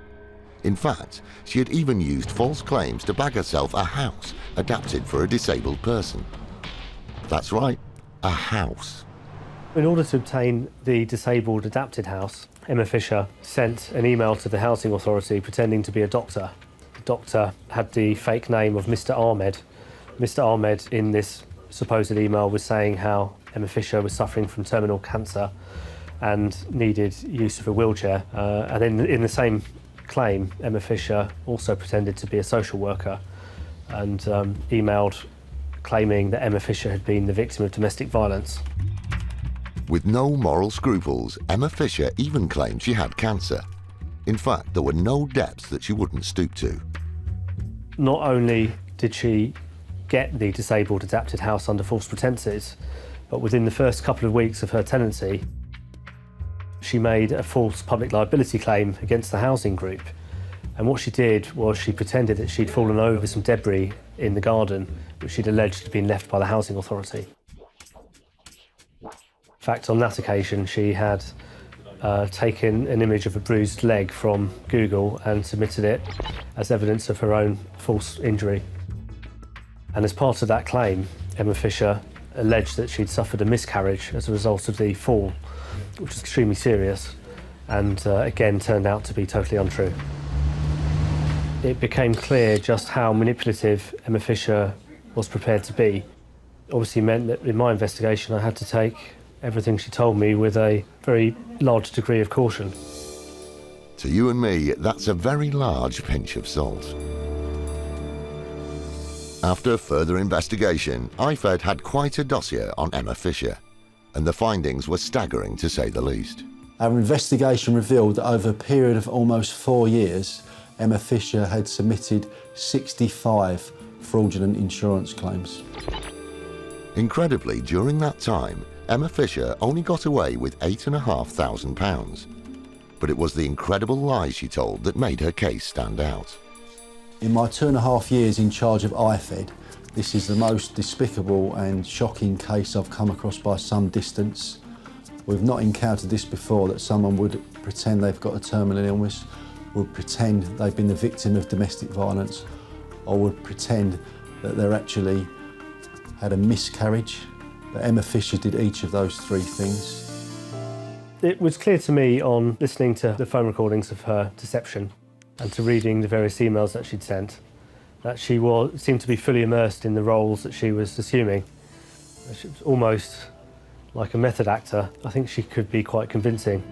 Speaker 1: In fact, she had even used false claims to bag herself a house adapted for a disabled person. That's right, a house.
Speaker 19: In order to obtain the disabled adapted house, Emma Fisher sent an email to the Housing Authority pretending to be a doctor. The doctor had the fake name of Mr. Ahmed. Mr. Ahmed, in this supposed email, was saying how Emma Fisher was suffering from terminal cancer and needed use of a wheelchair. And in the same claim, Emma Fisher also pretended to be a social worker and emailed claiming that Emma Fisher had been the victim of domestic violence.
Speaker 1: With no moral scruples, Emma Fisher even claimed she had cancer. In fact, there were no depths that she wouldn't stoop to.
Speaker 19: Not only did she get the disabled adapted house under false pretences, but within the first couple of weeks of her tenancy, she made a false public liability claim against the housing group. And what she did was she pretended that she'd fallen over some debris in the garden, which she'd alleged had been left by the Housing Authority. fact, on that occasion, she had taken an image of a bruised leg from Google and submitted it as evidence of her own false injury. And as part of that claim, Emma Fisher alleged that she'd suffered a miscarriage as a result of the fall, which was extremely serious, and again turned out to be totally untrue. It became clear just how manipulative Emma Fisher was prepared to be. Obviously meant that in my investigation I had to take everything she told me with a very large degree of caution.
Speaker 1: To you and me, that's a very large pinch of salt. After further investigation, IFed had quite a dossier on Emma Fisher, and the findings were staggering to say the least.
Speaker 12: Our investigation revealed that over a period of almost 4 years, Emma Fisher had submitted 65 fraudulent insurance claims.
Speaker 1: Incredibly, during that time, Emma Fisher only got away with £8,500. But it was the incredible lies she told that made her case stand out.
Speaker 12: In my 2.5 years in charge of IFed, this is the most despicable and shocking case I've come across by some distance. We've not encountered this before, that someone would pretend they've got a terminal illness, would pretend they've been the victim of domestic violence, or would pretend that they're actually had a miscarriage. But Emma Fisher did each of those 3 things.
Speaker 19: It was clear to me on listening to the phone recordings of her deception and to reading the various emails that she'd sent that she seemed to be fully immersed in the roles that she was assuming. She was almost like a method actor. I think she could be quite convincing.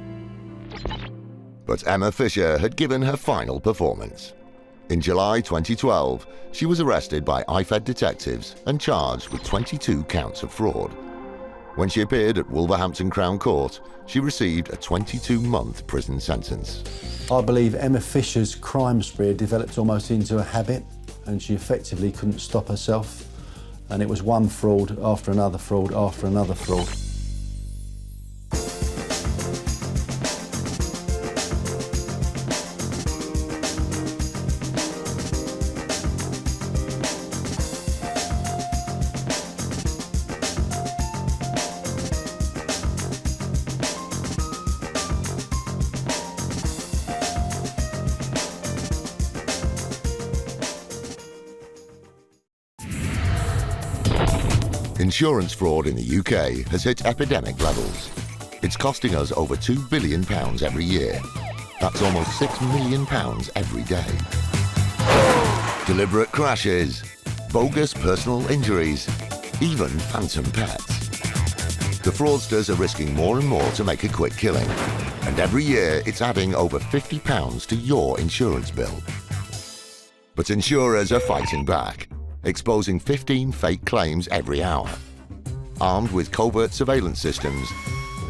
Speaker 1: But Emma Fisher had given her final performance. In July 2012, she was arrested by IFed detectives and charged with 22 counts of fraud. When she appeared at Wolverhampton Crown Court, she received a 22-month prison sentence.
Speaker 12: I believe Emma Fisher's crime spree had developed almost into a habit, and she effectively couldn't stop herself. And it was one fraud after another fraud after another fraud.
Speaker 1: Insurance fraud in the UK has hit epidemic levels. It's costing us over £2 billion every year. That's almost £6 million every day. Deliberate crashes, bogus personal injuries, even phantom pets. The fraudsters are risking more and more to make a quick killing, and every year it's adding over £50 to your insurance bill. But insurers are fighting back, exposing 15 fake claims every hour. Armed with covert surveillance systems,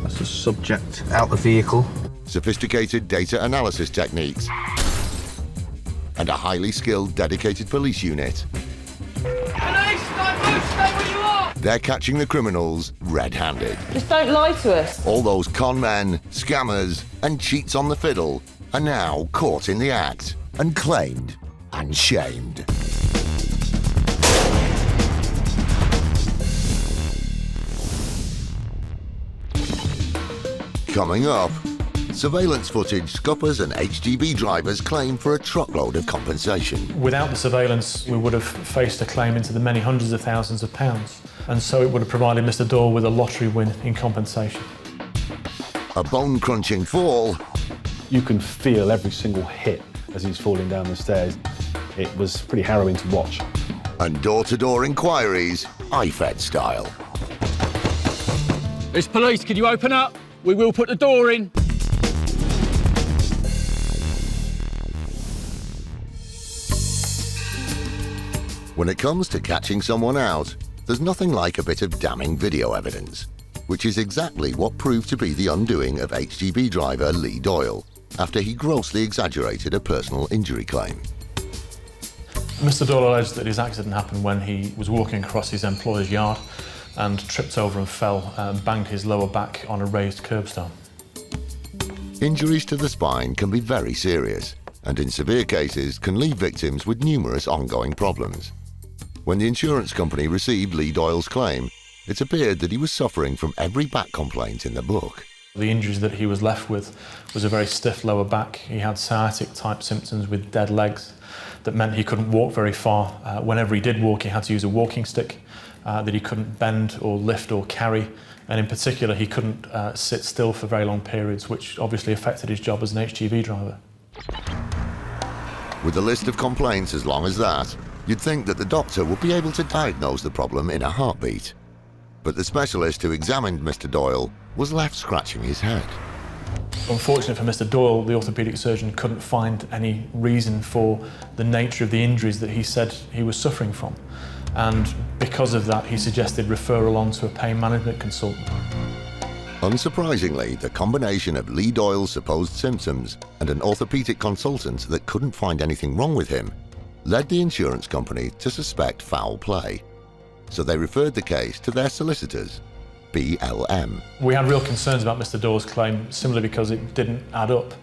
Speaker 20: that's the subject out the vehicle,
Speaker 1: sophisticated data analysis techniques, and a highly skilled, dedicated police unit, they're catching the criminals red-handed.
Speaker 5: Just don't lie to us.
Speaker 1: All those con men, scammers, and cheats on the fiddle are now caught in the act and claimed and shamed. Coming up, surveillance footage scuppers and HGV drivers claim for a truckload of compensation.
Speaker 21: Without the surveillance, we would have faced a claim into the many hundreds of thousands of pounds, and so it would have provided Mr. Dorr with a lottery win in compensation.
Speaker 1: A bone-crunching fall.
Speaker 11: You can feel every single hit as he's falling down the stairs. It was pretty harrowing to watch.
Speaker 1: And door-to-door inquiries, IFed style.
Speaker 9: It's police, can you open up? We will put the door in.
Speaker 1: When it comes to catching someone out, there's nothing like a bit of damning video evidence, which is exactly what proved to be the undoing of HGV driver Lee Doyle after he grossly exaggerated a personal injury claim.
Speaker 21: Mr. Doyle alleged that his accident happened when he was walking across his employer's yard and tripped over and fell and banged his lower back on a raised curbstone.
Speaker 1: Injuries to the spine can be very serious, and in severe cases can leave victims with numerous ongoing problems. When the insurance company received Lee Doyle's claim, it appeared that he was suffering from every back complaint in the book.
Speaker 21: The injuries that he was left with was a very stiff lower back. He had sciatic type symptoms with dead legs that meant he couldn't walk very far. Whenever he did walk, he had to use a walking stick that he couldn't bend or lift or carry. And in particular, he couldn't sit still for very long periods, which obviously affected his job as an HGV driver.
Speaker 1: With a list of complaints as long as that, you'd think that the doctor would be able to diagnose the problem in a heartbeat. But the specialist who examined Mr. Doyle was left scratching his head.
Speaker 21: Unfortunately for Mr. Doyle, the orthopaedic surgeon couldn't find any reason for the nature of the injuries that he said he was suffering from. And because of that, he suggested referral on to a pain management consultant.
Speaker 1: Unsurprisingly, the combination of Lee Doyle's supposed symptoms and an orthopaedic consultant that couldn't find anything wrong with him led the insurance company to suspect foul play. So they referred the case to their solicitors, BLM.
Speaker 21: We had real concerns about Mr. Doyle's claim, simply because it didn't add up.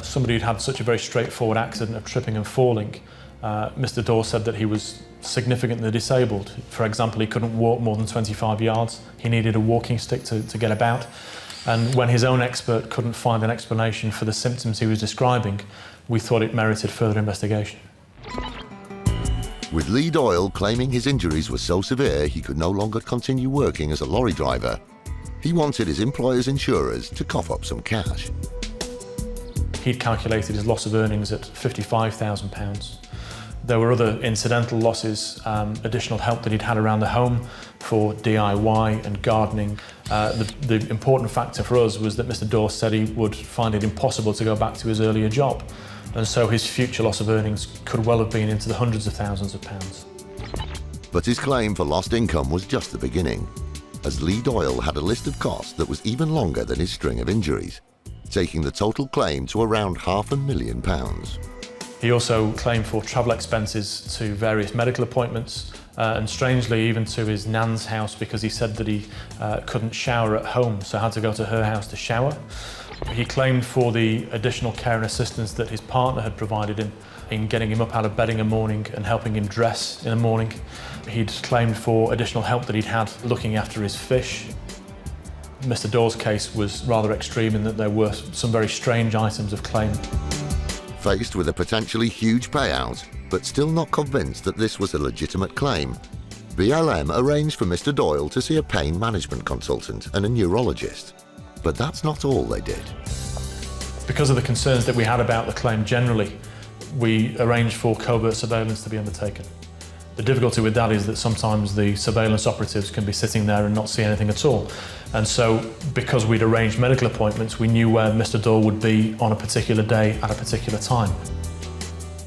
Speaker 21: Somebody who'd had such a very straightforward accident of tripping and falling, Mr. Doyle said that he was significantly disabled. For example, he couldn't walk more than 25 yards. He needed a walking stick to get about. And when his own expert couldn't find an explanation for the symptoms he was describing, we thought it merited further investigation.
Speaker 1: With Lee Doyle claiming his injuries were so severe he could no longer continue working as a lorry driver, he wanted his employer's insurers to cough up some cash.
Speaker 21: He'd calculated his loss of earnings at £55,000. There were other incidental losses, additional help that he'd had around the home for DIY and gardening. The important factor for us was that Mr. Doyle said he would find it impossible to go back to his earlier job. And so his future loss of earnings could well have been into the hundreds of thousands of pounds.
Speaker 1: But his claim for lost income was just the beginning, as Lee Doyle had a list of costs that was even longer than his string of injuries, taking the total claim to around £500,000.
Speaker 21: He also claimed for travel expenses to various medical appointments and strangely even to his nan's house, because he said that he couldn't shower at home, so had to go to her house to shower. He claimed for the additional care and assistance that his partner had provided him in getting him up out of bed in the morning and helping him dress in the morning. He'd claimed for additional help that he'd had looking after his fish. Mr. Doyle's case was rather extreme in that there were some very strange items of claim.
Speaker 1: Faced with a potentially huge payout, but still not convinced that this was a legitimate claim, BLM arranged for Mr. Doyle to see a pain management consultant and a neurologist. But that's not all they did.
Speaker 21: Because of the concerns that we had about the claim generally, we arranged for covert surveillance to be undertaken. The difficulty with that is that sometimes the surveillance operatives can be sitting there and not see anything at all. And so, because we'd arranged medical appointments, we knew where Mr. Doyle would be on a particular day at a particular time.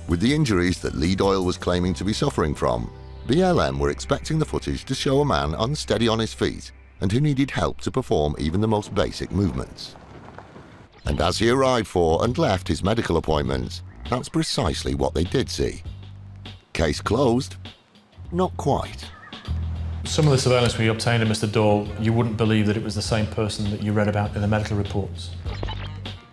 Speaker 1: With the injuries that Lee Doyle was claiming to be suffering from, BLM were expecting the footage to show a man unsteady on his feet and who needed help to perform even the most basic movements. And as he arrived for and left his medical appointments, that's precisely what they did see. Case closed? Not quite.
Speaker 21: Some of the surveillance we obtained of Mr. Doyle, you wouldn't believe that it was the same person that you read about in the medical reports.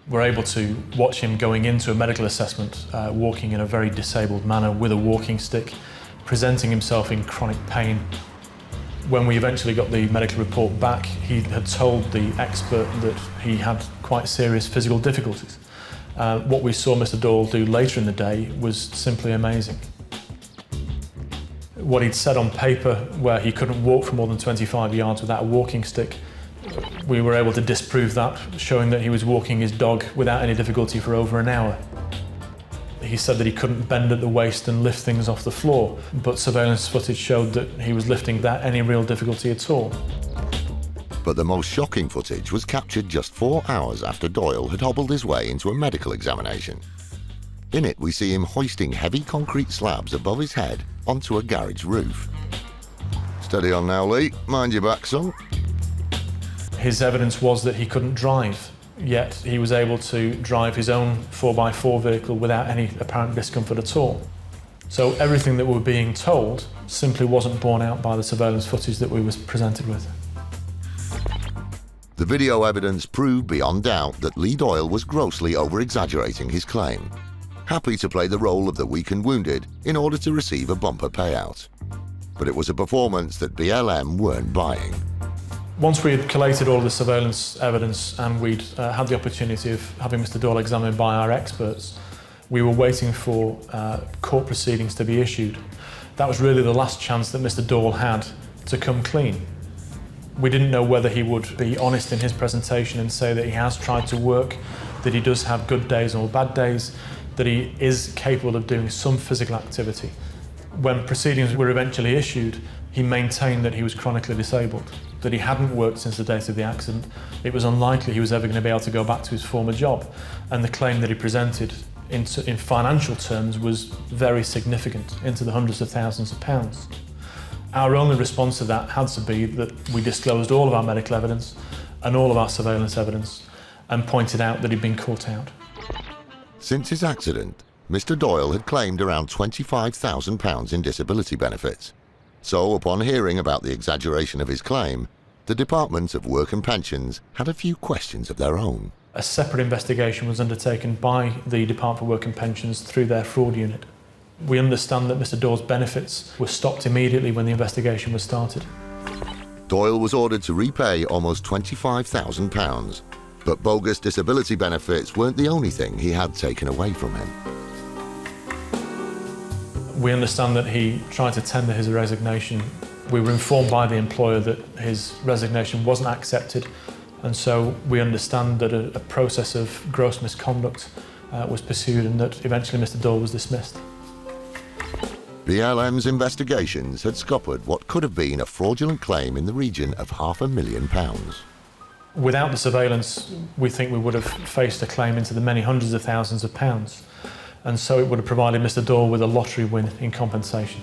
Speaker 21: We're able to watch him going into a medical assessment, walking in a very disabled manner with a walking stick, presenting himself in chronic pain. When we eventually got the medical report back, he had told the expert that he had quite serious physical difficulties. What we saw Mr. Doyle do later in the day was simply amazing. What he'd said on paper, where he couldn't walk for more than 25 yards without a walking stick, we were able to disprove that, showing that he was walking his dog without any difficulty for over an hour. He said that he couldn't bend at the waist and lift things off the floor, but surveillance footage showed that he was lifting without any real difficulty at all.
Speaker 1: But the most shocking footage was captured just 4 hours after Doyle had hobbled his way into a medical examination. In it, we see him hoisting heavy concrete slabs above his head onto a garage roof. Steady on now, Lee. Mind your back, son.
Speaker 21: His evidence was that he couldn't drive, yet he was able to drive his own 4x4 vehicle without any apparent discomfort at all. So everything that we were being told simply wasn't borne out by the surveillance footage that we were presented with.
Speaker 1: The video evidence proved beyond doubt that Lee Doyle was grossly over-exaggerating his claim, happy to play the role of the weak and wounded in order to receive a bumper payout. but it was a performance that BLM weren't buying.
Speaker 21: Once we had collated all the surveillance evidence and we'd had the opportunity of having Mr. Doyle examined by our experts, we were waiting for court proceedings to be issued. That was really the last chance that Mr. Doyle had to come clean. We didn't know whether he would be honest in his presentation and say that he has tried to work, that he does have good days or bad days, that he is capable of doing some physical activity. When proceedings were eventually issued, he maintained that he was chronically disabled, that he hadn't worked since the date of the accident. It was unlikely he was ever going to be able to go back to his former job, and the claim that he presented in financial terms was very significant, into the hundreds of thousands of pounds. Our only response to that had to be that we disclosed all of our medical evidence and all of our surveillance evidence and pointed out that he'd been caught out.
Speaker 1: Since his accident, Mr. Doyle had claimed around £25,000 in disability benefits. So, upon hearing about the exaggeration of his claim, the Department of Work and Pensions had a few questions of their own.
Speaker 21: A separate investigation was undertaken by the Department for Work and Pensions through their fraud unit. We understand that Mr. Doyle's benefits were stopped immediately when the investigation was started.
Speaker 1: Doyle was ordered to repay almost £25,000, but bogus disability benefits weren't the only thing he had taken away from him.
Speaker 21: We understand that he tried to tender his resignation. We were informed by the employer that his resignation wasn't accepted, and so we understand that a process of gross misconduct was pursued and that eventually Mr. Doyle was dismissed.
Speaker 1: BLM's investigations had scuppered what could have been a fraudulent claim in the region of £500,000.
Speaker 21: Without the surveillance, we think we would have faced a claim into the many hundreds of thousands of pounds, and so it would have provided Mr. Doyle with a lottery win in compensation.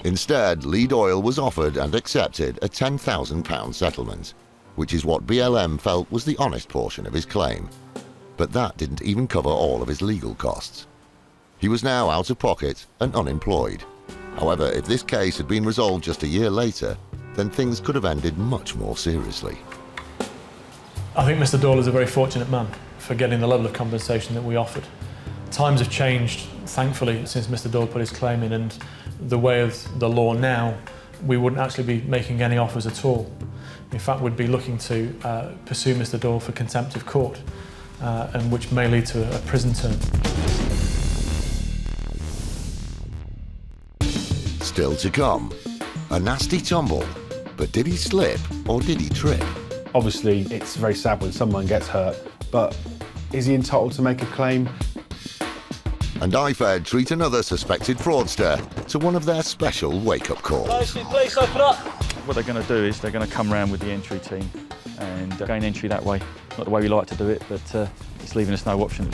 Speaker 1: Instead, Lee Doyle was offered and accepted a £10,000 settlement, which is what BLM felt was the honest portion of his claim. But that didn't even cover all of his legal costs. He was now out of pocket and unemployed. However, if this case had been resolved just a year later, then things could have ended much more seriously.
Speaker 21: I think Mr. Doyle is a very fortunate man for getting the level of compensation that we offered. Times have changed, thankfully, since Mr. Doyle put his claim in, and the way of the law now, we wouldn't actually be making any offers at all. In fact, we'd be looking to pursue Mr. Doyle for contempt of court, and which may lead to a prison term.
Speaker 1: Still to come, a nasty tumble. But did he slip or did he trip?
Speaker 11: Obviously, it's very sad when someone gets hurt, but is he entitled to make a claim?
Speaker 1: And IFed treat another suspected fraudster to one of their special wake-up calls.
Speaker 6: Please open up. What they're going to do is they're going to come round with the entry team and gain entry that way. Not the way we like to do it, but it's leaving us no option.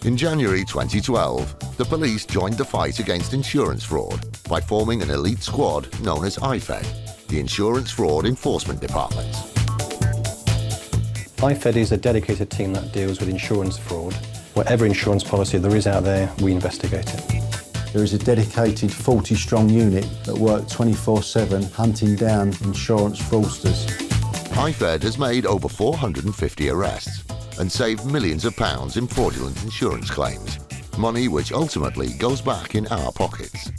Speaker 1: In January 2012, the police joined the fight against insurance fraud by forming an elite squad known as IFed, the Insurance Fraud Enforcement Department.
Speaker 10: IFed is a dedicated team that deals with insurance fraud. Whatever insurance policy there is out there, we investigate it.
Speaker 12: There is a dedicated 40-strong unit that work 24/7 hunting down insurance fraudsters.
Speaker 1: IFed has made over 450 arrests and saved millions of pounds in fraudulent insurance claims, money which ultimately goes back in our pockets.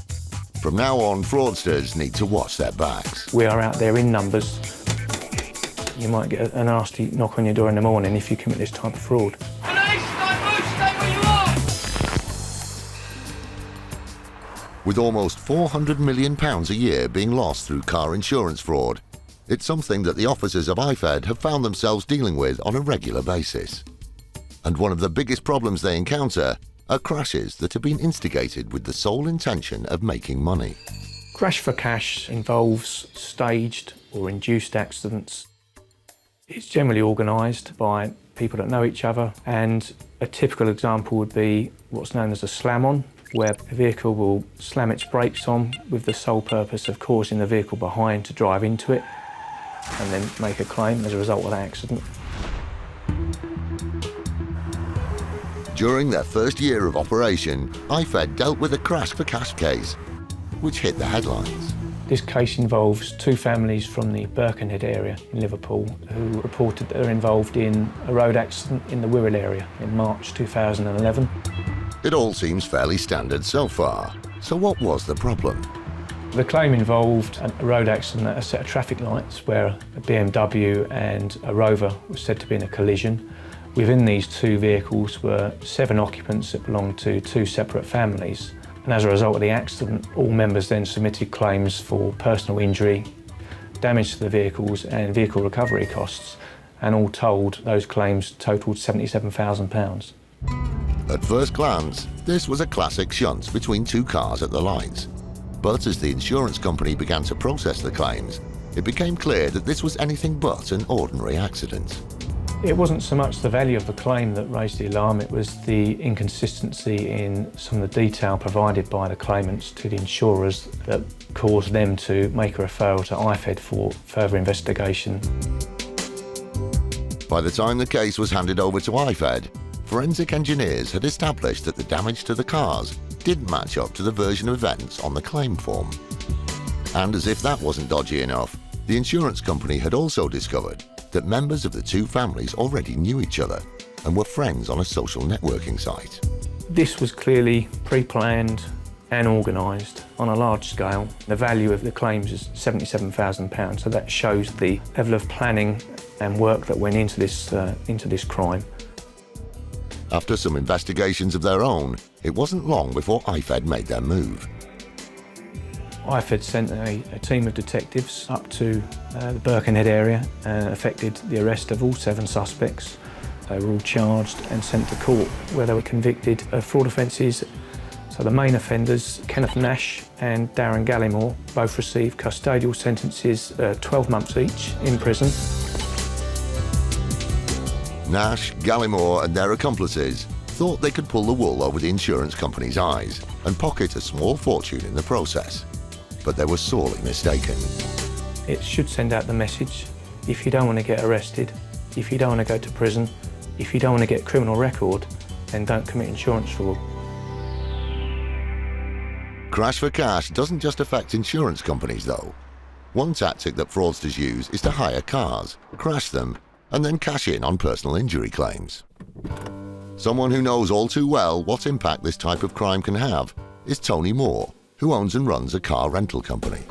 Speaker 1: From now on, fraudsters need to watch their backs.
Speaker 10: We are out there in numbers. You might get a nasty knock on your door in the morning if you commit this type of fraud.
Speaker 1: With almost £400 million a year being lost through car insurance fraud, it's something that the officers of IFed have found themselves dealing with on a regular basis. And one of the biggest problems they encounter are crashes that have been instigated with the sole intention of making money.
Speaker 10: Crash for cash involves staged or induced accidents. It's generally organised by people that know each other, and a typical example would be what's known as a slam-on, where a vehicle will slam its brakes on with the sole purpose of causing the vehicle behind to drive into it and then make a claim as a result of that accident.
Speaker 1: During their first year of operation, IFed dealt with a crash for cash case, which hit the headlines.
Speaker 10: This case involves two families from the Birkenhead area in Liverpool who reported that they're involved in a road accident in the Wirral area in March 2011.
Speaker 1: It all seems fairly standard so far. So what was the problem?
Speaker 10: The claim involved a road accident at a set of traffic lights where a BMW and a Rover was said to be in a collision. Within these two vehicles were 7 occupants that belonged to 2 separate families. And as a result of the accident, all members then submitted claims for personal injury, damage to the vehicles and vehicle recovery costs. And all told, those claims totalled £77,000.
Speaker 1: At first glance, this was a classic shunt between 2 cars at the lights. But as the insurance company began to process the claims, it became clear that this was anything but an ordinary accident.
Speaker 10: It wasn't so much the value of the claim that raised the alarm, it was the inconsistency in some of the detail provided by the claimants to the insurers that caused them to make a referral to IFed for further investigation.
Speaker 1: By the time the case was handed over to IFed, forensic engineers had established that the damage to the cars didn't match up to the version of events on the claim form. And as if that wasn't dodgy enough, the insurance company had also discovered that members of the 2 families already knew each other and were friends on a social networking site.
Speaker 10: This was clearly pre-planned and organised on a large scale. The value of the claims is £77,000, so that shows the level of planning and work that went into this crime.
Speaker 1: After some investigations of their own, it wasn't long before IFed made their move.
Speaker 10: IFed sent a team of detectives up to the Birkenhead area and effected the arrest of all 7 suspects. They were all charged and sent to court, where they were convicted of fraud offences. So the main offenders, Kenneth Nash and Darren Gallimore, both received custodial sentences 12 months each in prison.
Speaker 1: Nash, Gallimore and their accomplices thought they could pull the wool over the insurance company's eyes and pocket a small fortune in the process. But they were sorely mistaken.
Speaker 10: It should send out the message: if you don't want to get arrested, if you don't want to go to prison, if you don't want to get a criminal record, then don't commit insurance fraud.
Speaker 1: Crash for cash doesn't just affect insurance companies though. One tactic that fraudsters use is to hire cars, crash them, and then cash in on personal injury claims. Someone who knows all too well what impact this type of crime can have is Tony Moore, who owns and runs a car rental company.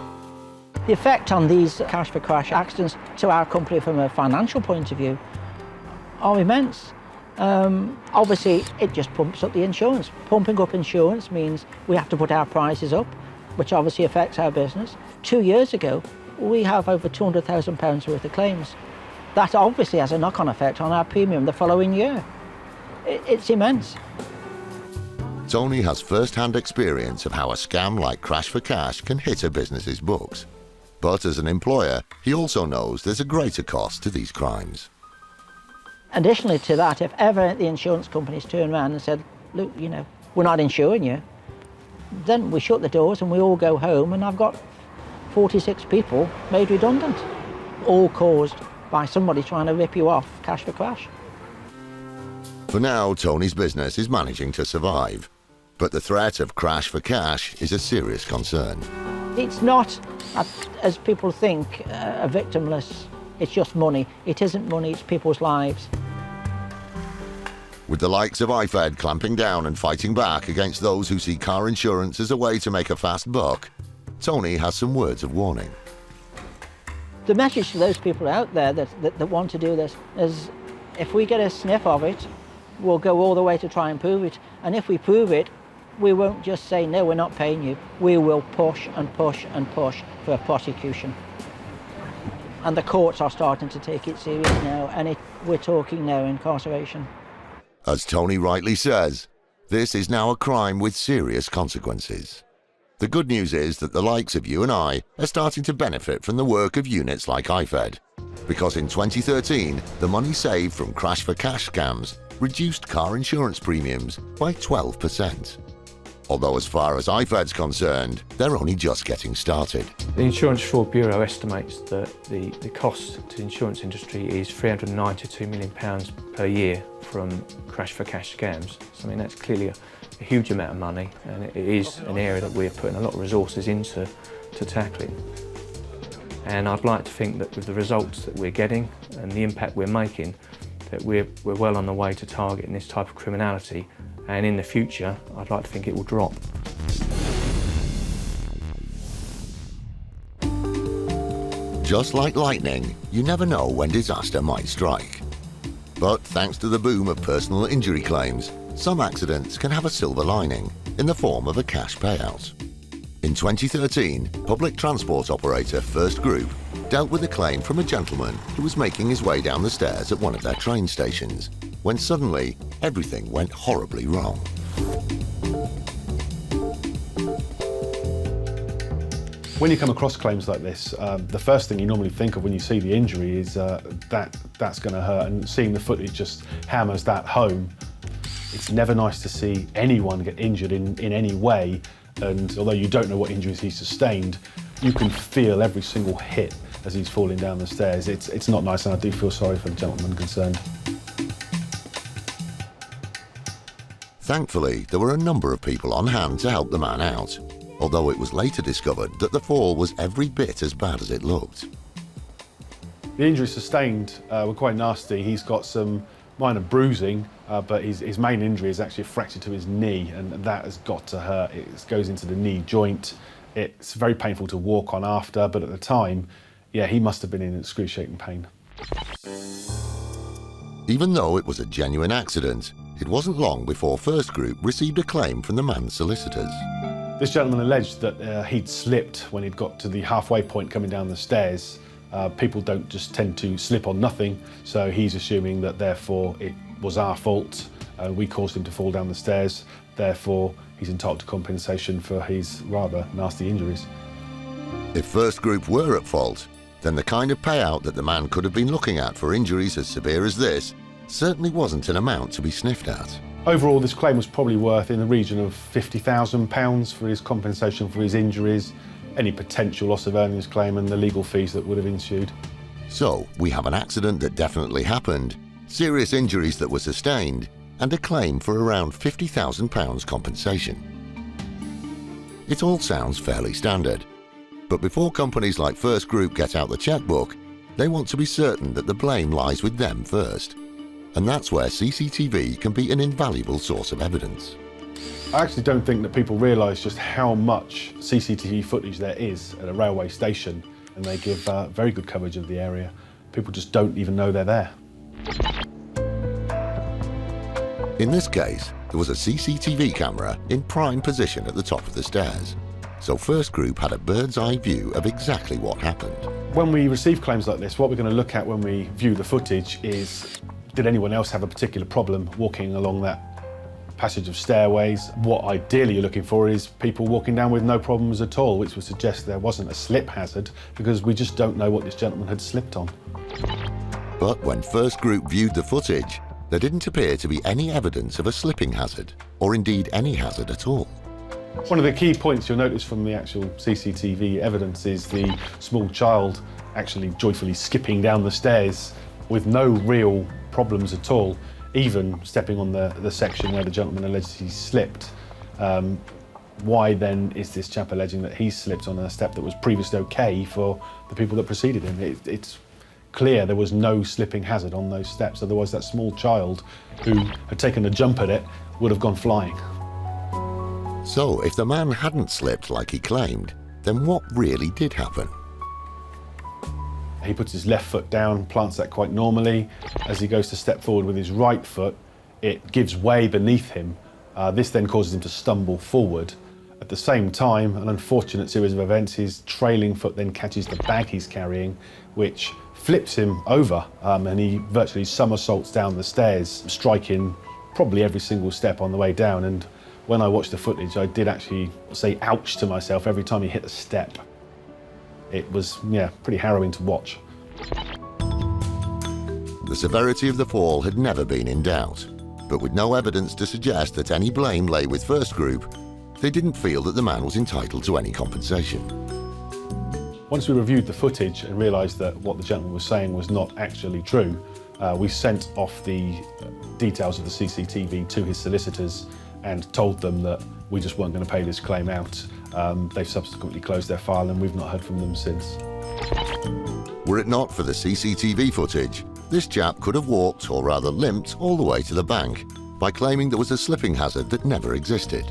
Speaker 4: The effect on these cash for crash accidents to our company from a financial point of view are immense. Obviously, it just pumps up the insurance. Pumping up insurance means we have to put our prices up, which obviously affects our business. 2 years ago, we have over £200,000 worth of claims. That obviously has a knock-on effect on our premium the following year. It's immense.
Speaker 1: Tony has first-hand experience of how a scam like Crash for Cash can hit a business's books. But as an employer, he also knows there's a greater cost to these crimes.
Speaker 4: Additionally to that, if ever the insurance companies turn around and said, look, you know, we're not insuring you, then we shut the doors and we all go home, and I've got 46 people made redundant, all caused by somebody trying to rip you off cash for crash.
Speaker 1: For now, Tony's business is managing to survive, but the threat of Crash for Cash is a serious concern.
Speaker 4: It's not, as people think, a victimless, it's just money. It isn't money, it's people's lives.
Speaker 1: With the likes of IFed clamping down and fighting back against those who see car insurance as a way to make a fast buck, Tony has some words of warning.
Speaker 4: The message to those people out there that want to do this is, if we get a sniff of it, we'll go all the way to try and prove it. And if we prove it, we won't just say, no, we're not paying you. We will push and push and push for a prosecution. And the courts are starting to take it serious now, and we're talking now incarceration.
Speaker 1: As Tony rightly says, this is now a crime with serious consequences. The good news is that the likes of you and I are starting to benefit from the work of units like IFed, because in 2013, the money saved from Crash for Cash scams reduced car insurance premiums by 12%. Although as far as IFed's concerned, they're only just getting started.
Speaker 10: The Insurance Fraud Bureau estimates that the cost to the insurance industry is £392 million per year from Crash for Cash scams. So I mean, that's clearly a huge amount of money, and it is an area that we're putting a lot of resources into tackling. And I'd like to think that with the results that we're getting and the impact we're making, that we're well on the way to targeting this type of criminality and in the future I'd like to think it will drop.
Speaker 1: Just like lightning, you never know when disaster might strike. But thanks to the boom of personal injury claims, some accidents can have a silver lining in the form of a cash payout. In 2013, public transport operator First Group dealt with a claim from a gentleman who was making his way down the stairs at one of their train stations, when suddenly everything went horribly wrong.
Speaker 11: When you come across claims like this, the first thing you normally think of when you see the injury is that's going to hurt, and seeing the footage just hammers that home. It's never nice to see anyone get injured in any way, and although you don't know what injuries he sustained, you can feel every single hit as he's falling down the stairs. It's not nice, and I do feel sorry for the gentleman concerned.
Speaker 1: Thankfully, there were a number of people on hand to help the man out, although it was later discovered that the fall was every bit as bad as it looked.
Speaker 11: The injuries sustained were quite nasty. He's got some minor bruising, but his main injury is actually a fracture to his knee, and that has got to hurt. It goes into the knee joint. It's very painful to walk on after, but at the time, yeah, he must have been in excruciating pain.
Speaker 1: Even though it was a genuine accident, it wasn't long before First Group received a claim from the man's solicitors.
Speaker 11: This gentleman alleged that he'd slipped when he'd got to the halfway point coming down the stairs. People don't just tend to slip on nothing, so he's assuming that therefore it was our fault. We caused him to fall down the stairs, therefore he's entitled to compensation for his rather nasty injuries.
Speaker 1: If First Group were at fault, then the kind of payout that the man could have been looking at for injuries as severe as this certainly wasn't an amount to be sniffed at.
Speaker 11: Overall, this claim was probably worth in the region of £50,000 for his compensation for his injuries, any potential loss of earnings claim and the legal fees that would have ensued.
Speaker 1: So, we have an accident that definitely happened, serious injuries that were sustained, and a claim for around £50,000 compensation. It all sounds fairly standard, but before companies like First Group get out the checkbook, they want to be certain that the blame lies with them first. And that's where CCTV can be an invaluable source of evidence.
Speaker 11: I actually don't think that people realise just how much CCTV footage there is at a railway station, and they give very good coverage of the area. People just don't even know they're there.
Speaker 1: In this case, there was a CCTV camera in prime position at the top of the stairs, so First Group had a bird's eye view of exactly what happened.
Speaker 11: When we receive claims like this, what we're going to look at when we view the footage is, did anyone else have a particular problem walking along that passage of stairways? What ideally you're looking for is people walking down with no problems at all, which would suggest there wasn't a slip hazard, because we just don't know what this gentleman had slipped on.
Speaker 1: But when First Group viewed the footage, there didn't appear to be any evidence of a slipping hazard, or indeed any hazard at all.
Speaker 11: One of the key points you'll notice from the actual CCTV evidence is the small child actually joyfully skipping down the stairs with no real problems at all, even stepping on the section where the gentleman allegedly slipped. Why then is this chap alleging that he slipped on a step that was previously okay for the people that preceded him? It's clear there was no slipping hazard on those steps, otherwise that small child who had taken a jump at it would have gone flying.
Speaker 1: So if the man hadn't slipped like he claimed, then what really did happen?
Speaker 11: He puts his left foot down, plants that quite normally. As he goes to step forward with his right foot, it gives way beneath him. This then causes him to stumble forward. At the same time, an unfortunate series of events, his trailing foot then catches the bag he's carrying, which flips him over, and he virtually somersaults down the stairs, striking probably every single step on the way down. And when I watched the footage, I did actually say ouch to myself every time he hit a step. It was, yeah, pretty harrowing to watch.
Speaker 1: The severity of the fall had never been in doubt, but with no evidence to suggest that any blame lay with First Group, they didn't feel that the man was entitled to any compensation.
Speaker 11: Once we reviewed the footage and realised that what the gentleman was saying was not actually true, we sent off the details of the CCTV to his solicitors and told them that we just weren't going to pay this claim out. They've subsequently closed their file and we've not heard from them since.
Speaker 1: Were it not for the CCTV footage, this chap could have walked, or rather limped, all the way to the bank by claiming there was a slipping hazard that never existed.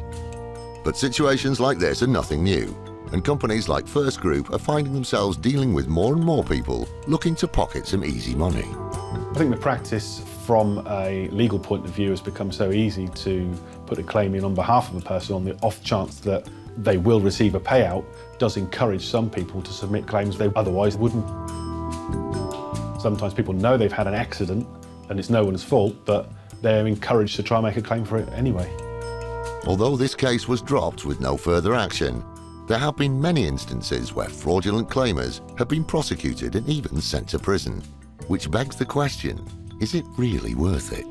Speaker 1: But situations like this are nothing new, and companies like First Group are finding themselves dealing with more and more people looking to pocket some easy money.
Speaker 11: I think the practice from a legal point of view has become so easy to put a claim in on behalf of a person on the off chance that they will receive a payout does encourage some people to submit claims they otherwise wouldn't. Sometimes people know they've had an accident and it's no one's fault, but they're encouraged to try and make a claim for it anyway.
Speaker 1: Although this case was dropped with no further action, there have been many instances where fraudulent claimers have been prosecuted and even sent to prison, which begs the question, is it really worth it?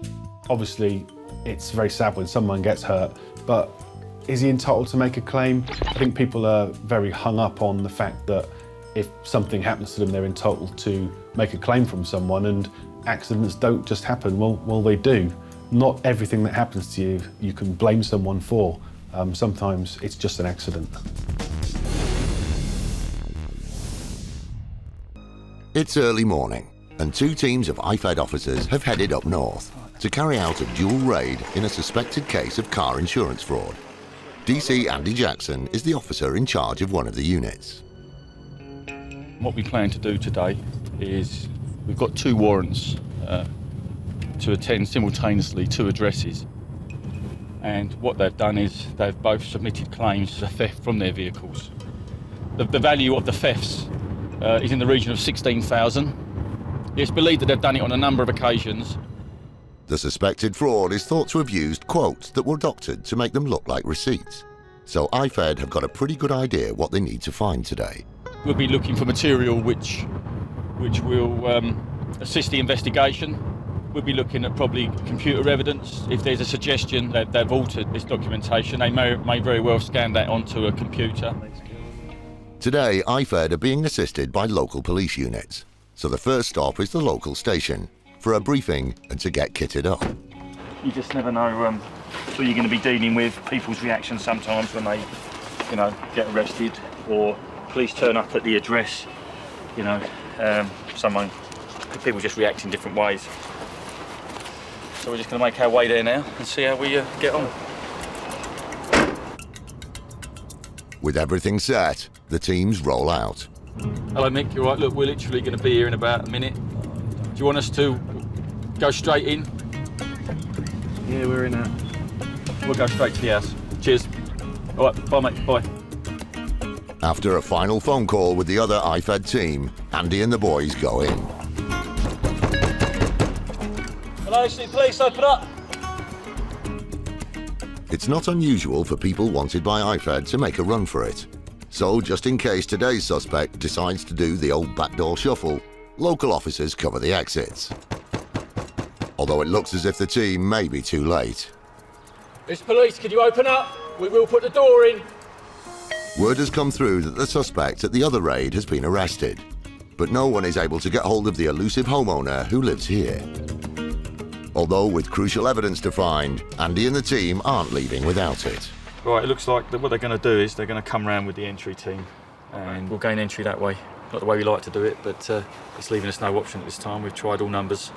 Speaker 11: Obviously, it's very sad when someone gets hurt, but is he entitled to make a claim? I think people are very hung up on the fact that if something happens to them, they're entitled to make a claim from someone, and accidents don't just happen. Well, they do. Not everything that happens to you, you can blame someone for. Sometimes it's just an accident.
Speaker 1: It's early morning, and two teams of IFed officers have headed up north to carry out a dual raid in a suspected case of car insurance fraud. DC Andy Jackson is the officer in charge of one of the units.
Speaker 6: What we plan to do today is we've got two warrants to attend simultaneously two addresses, and what they've done is they've both submitted claims for theft from their vehicles. The value of the thefts is in the region of $16,000. It's believed that they've done it on a number of occasions.
Speaker 1: The suspected fraud is thought to have used quotes that were doctored to make them look like receipts. So IFed have got a pretty good idea what they need to find today.
Speaker 6: We'll be looking for material which will assist the investigation. We'll be looking at probably computer evidence. If there's a suggestion that they've altered this documentation, they may very well scan that onto a computer.
Speaker 1: Today, IFed are being assisted by local police units. So the first stop is the local station for a briefing and to get kitted up.
Speaker 6: You just never know who you're going to be dealing with, people's reactions sometimes when they, get arrested, or police turn up at the address, people just react in different ways. So we're just going to make our way there now and see how we get on.
Speaker 1: With everything set, the teams roll out.
Speaker 6: Hello Mick, you all right? Look, we're literally going to be here in about a minute. Do you want us to go straight in? Yeah, we're in now. We'll go straight to the house. Cheers. All right, bye mate, bye.
Speaker 1: After a final phone call with the other IFed team, Andy and the boys go in.
Speaker 6: Hello, City Police, open up.
Speaker 1: It's not unusual for people wanted by IFed to make a run for it. So, just in case today's suspect decides to do the old backdoor shuffle, local officers cover the exits. Although it looks as if the team may be too late.
Speaker 9: It's police, can you open up? We will put the door in.
Speaker 1: Word has come through that the suspect at the other raid has been arrested, but no one is able to get hold of the elusive homeowner who lives here. Although with crucial evidence to find, Andy and the team aren't leaving without it.
Speaker 6: Right, it looks like what they're going to do is they're going to come round with the entry team and we'll gain entry that way. Not the way we like to do it, but it's leaving us no option at this time. We've tried all numbers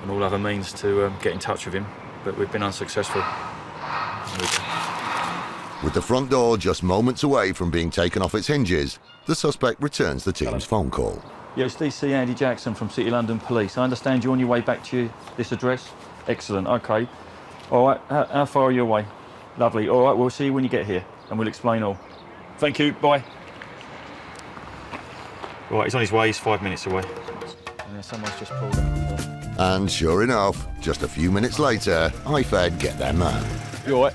Speaker 6: and all other means to get in touch with him, but we've been unsuccessful.
Speaker 1: With the front door just moments away from being taken off its hinges, the suspect returns the team's phone call.
Speaker 6: Yeah, it's DC Andy Jackson from City London Police. I understand you're on your way back to this address? Excellent, OK. All right, how far are you away? Lovely. All right, we'll see you when you get here and we'll explain all. Thank you, bye. Right, he's on his way, he's 5 minutes away. And someone's just pulled up.
Speaker 1: And sure enough, just a few minutes later, IFed get their man.
Speaker 6: You all right?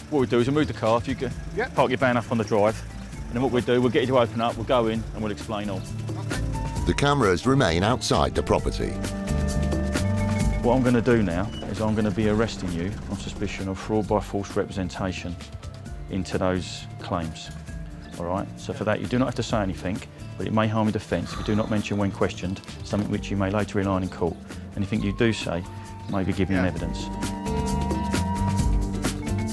Speaker 6: What we'll do is we'll move the car, if you can park your van up on the drive, and then what we'll do, we'll get you to open up, we'll go in and we'll explain all.
Speaker 1: The cameras remain outside the property.
Speaker 6: What I'm going to do now is I'm going to be arresting you on suspicion of fraud by false representation into those claims. All right? So for that, you do not have to say anything, but it may harm your defence if you do not mention when questioned something which you may later rely on in court. Anything you do say may be given evidence.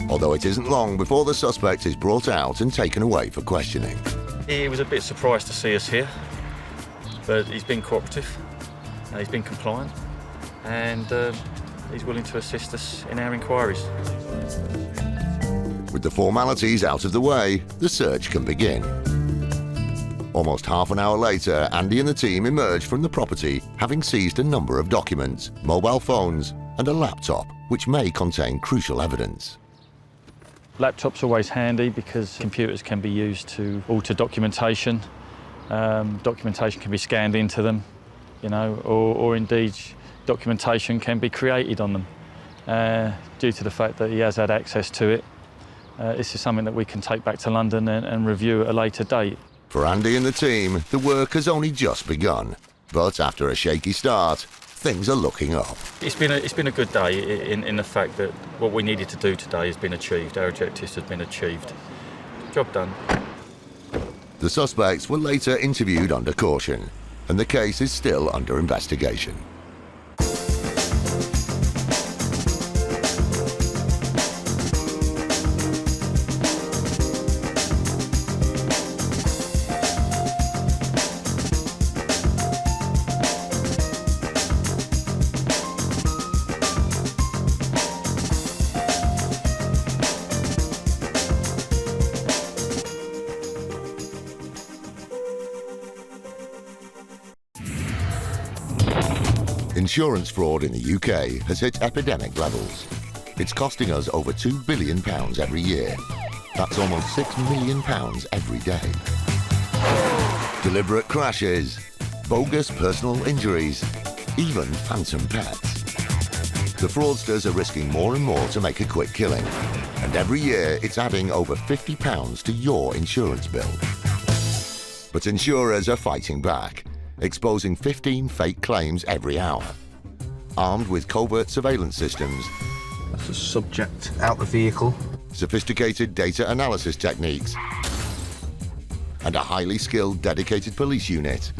Speaker 1: Although it isn't long before the suspect is brought out and taken away for questioning.
Speaker 6: He was a bit surprised to see us here, but he's been cooperative, he's been compliant, and he's willing to assist us in our inquiries.
Speaker 1: With the formalities out of the way, the search can begin. Almost half an hour later, Andy and the team emerge from the property, having seized a number of documents, mobile phones, and a laptop, which may contain crucial evidence.
Speaker 6: Laptop's always handy because computers can be used to alter documentation. Documentation can be scanned into them, you know, or indeed documentation can be created on them. Due to the fact that he has had access to it, this is something that we can take back to London and review at a later date.
Speaker 1: For Andy and the team, the work has only just begun. But after a shaky start, things are looking up.
Speaker 6: It's been a good day in the fact that what we needed to do today has been achieved. Our objectives have been achieved. Job done.
Speaker 1: The suspects were later interviewed under caution, and the case is still under investigation. Insurance fraud in the UK has hit epidemic levels. It's costing us over £2 billion every year. That's almost £6 million every day. Deliberate crashes, bogus personal injuries, even phantom pets. The fraudsters are risking more and more to make a quick killing, and every year it's adding over £50 to your insurance bill. But insurers are fighting back, exposing 15 fake claims every hour. Armed with covert surveillance systems,
Speaker 20: that's a subject out the vehicle,
Speaker 1: sophisticated data analysis techniques, and a highly skilled, dedicated police unit.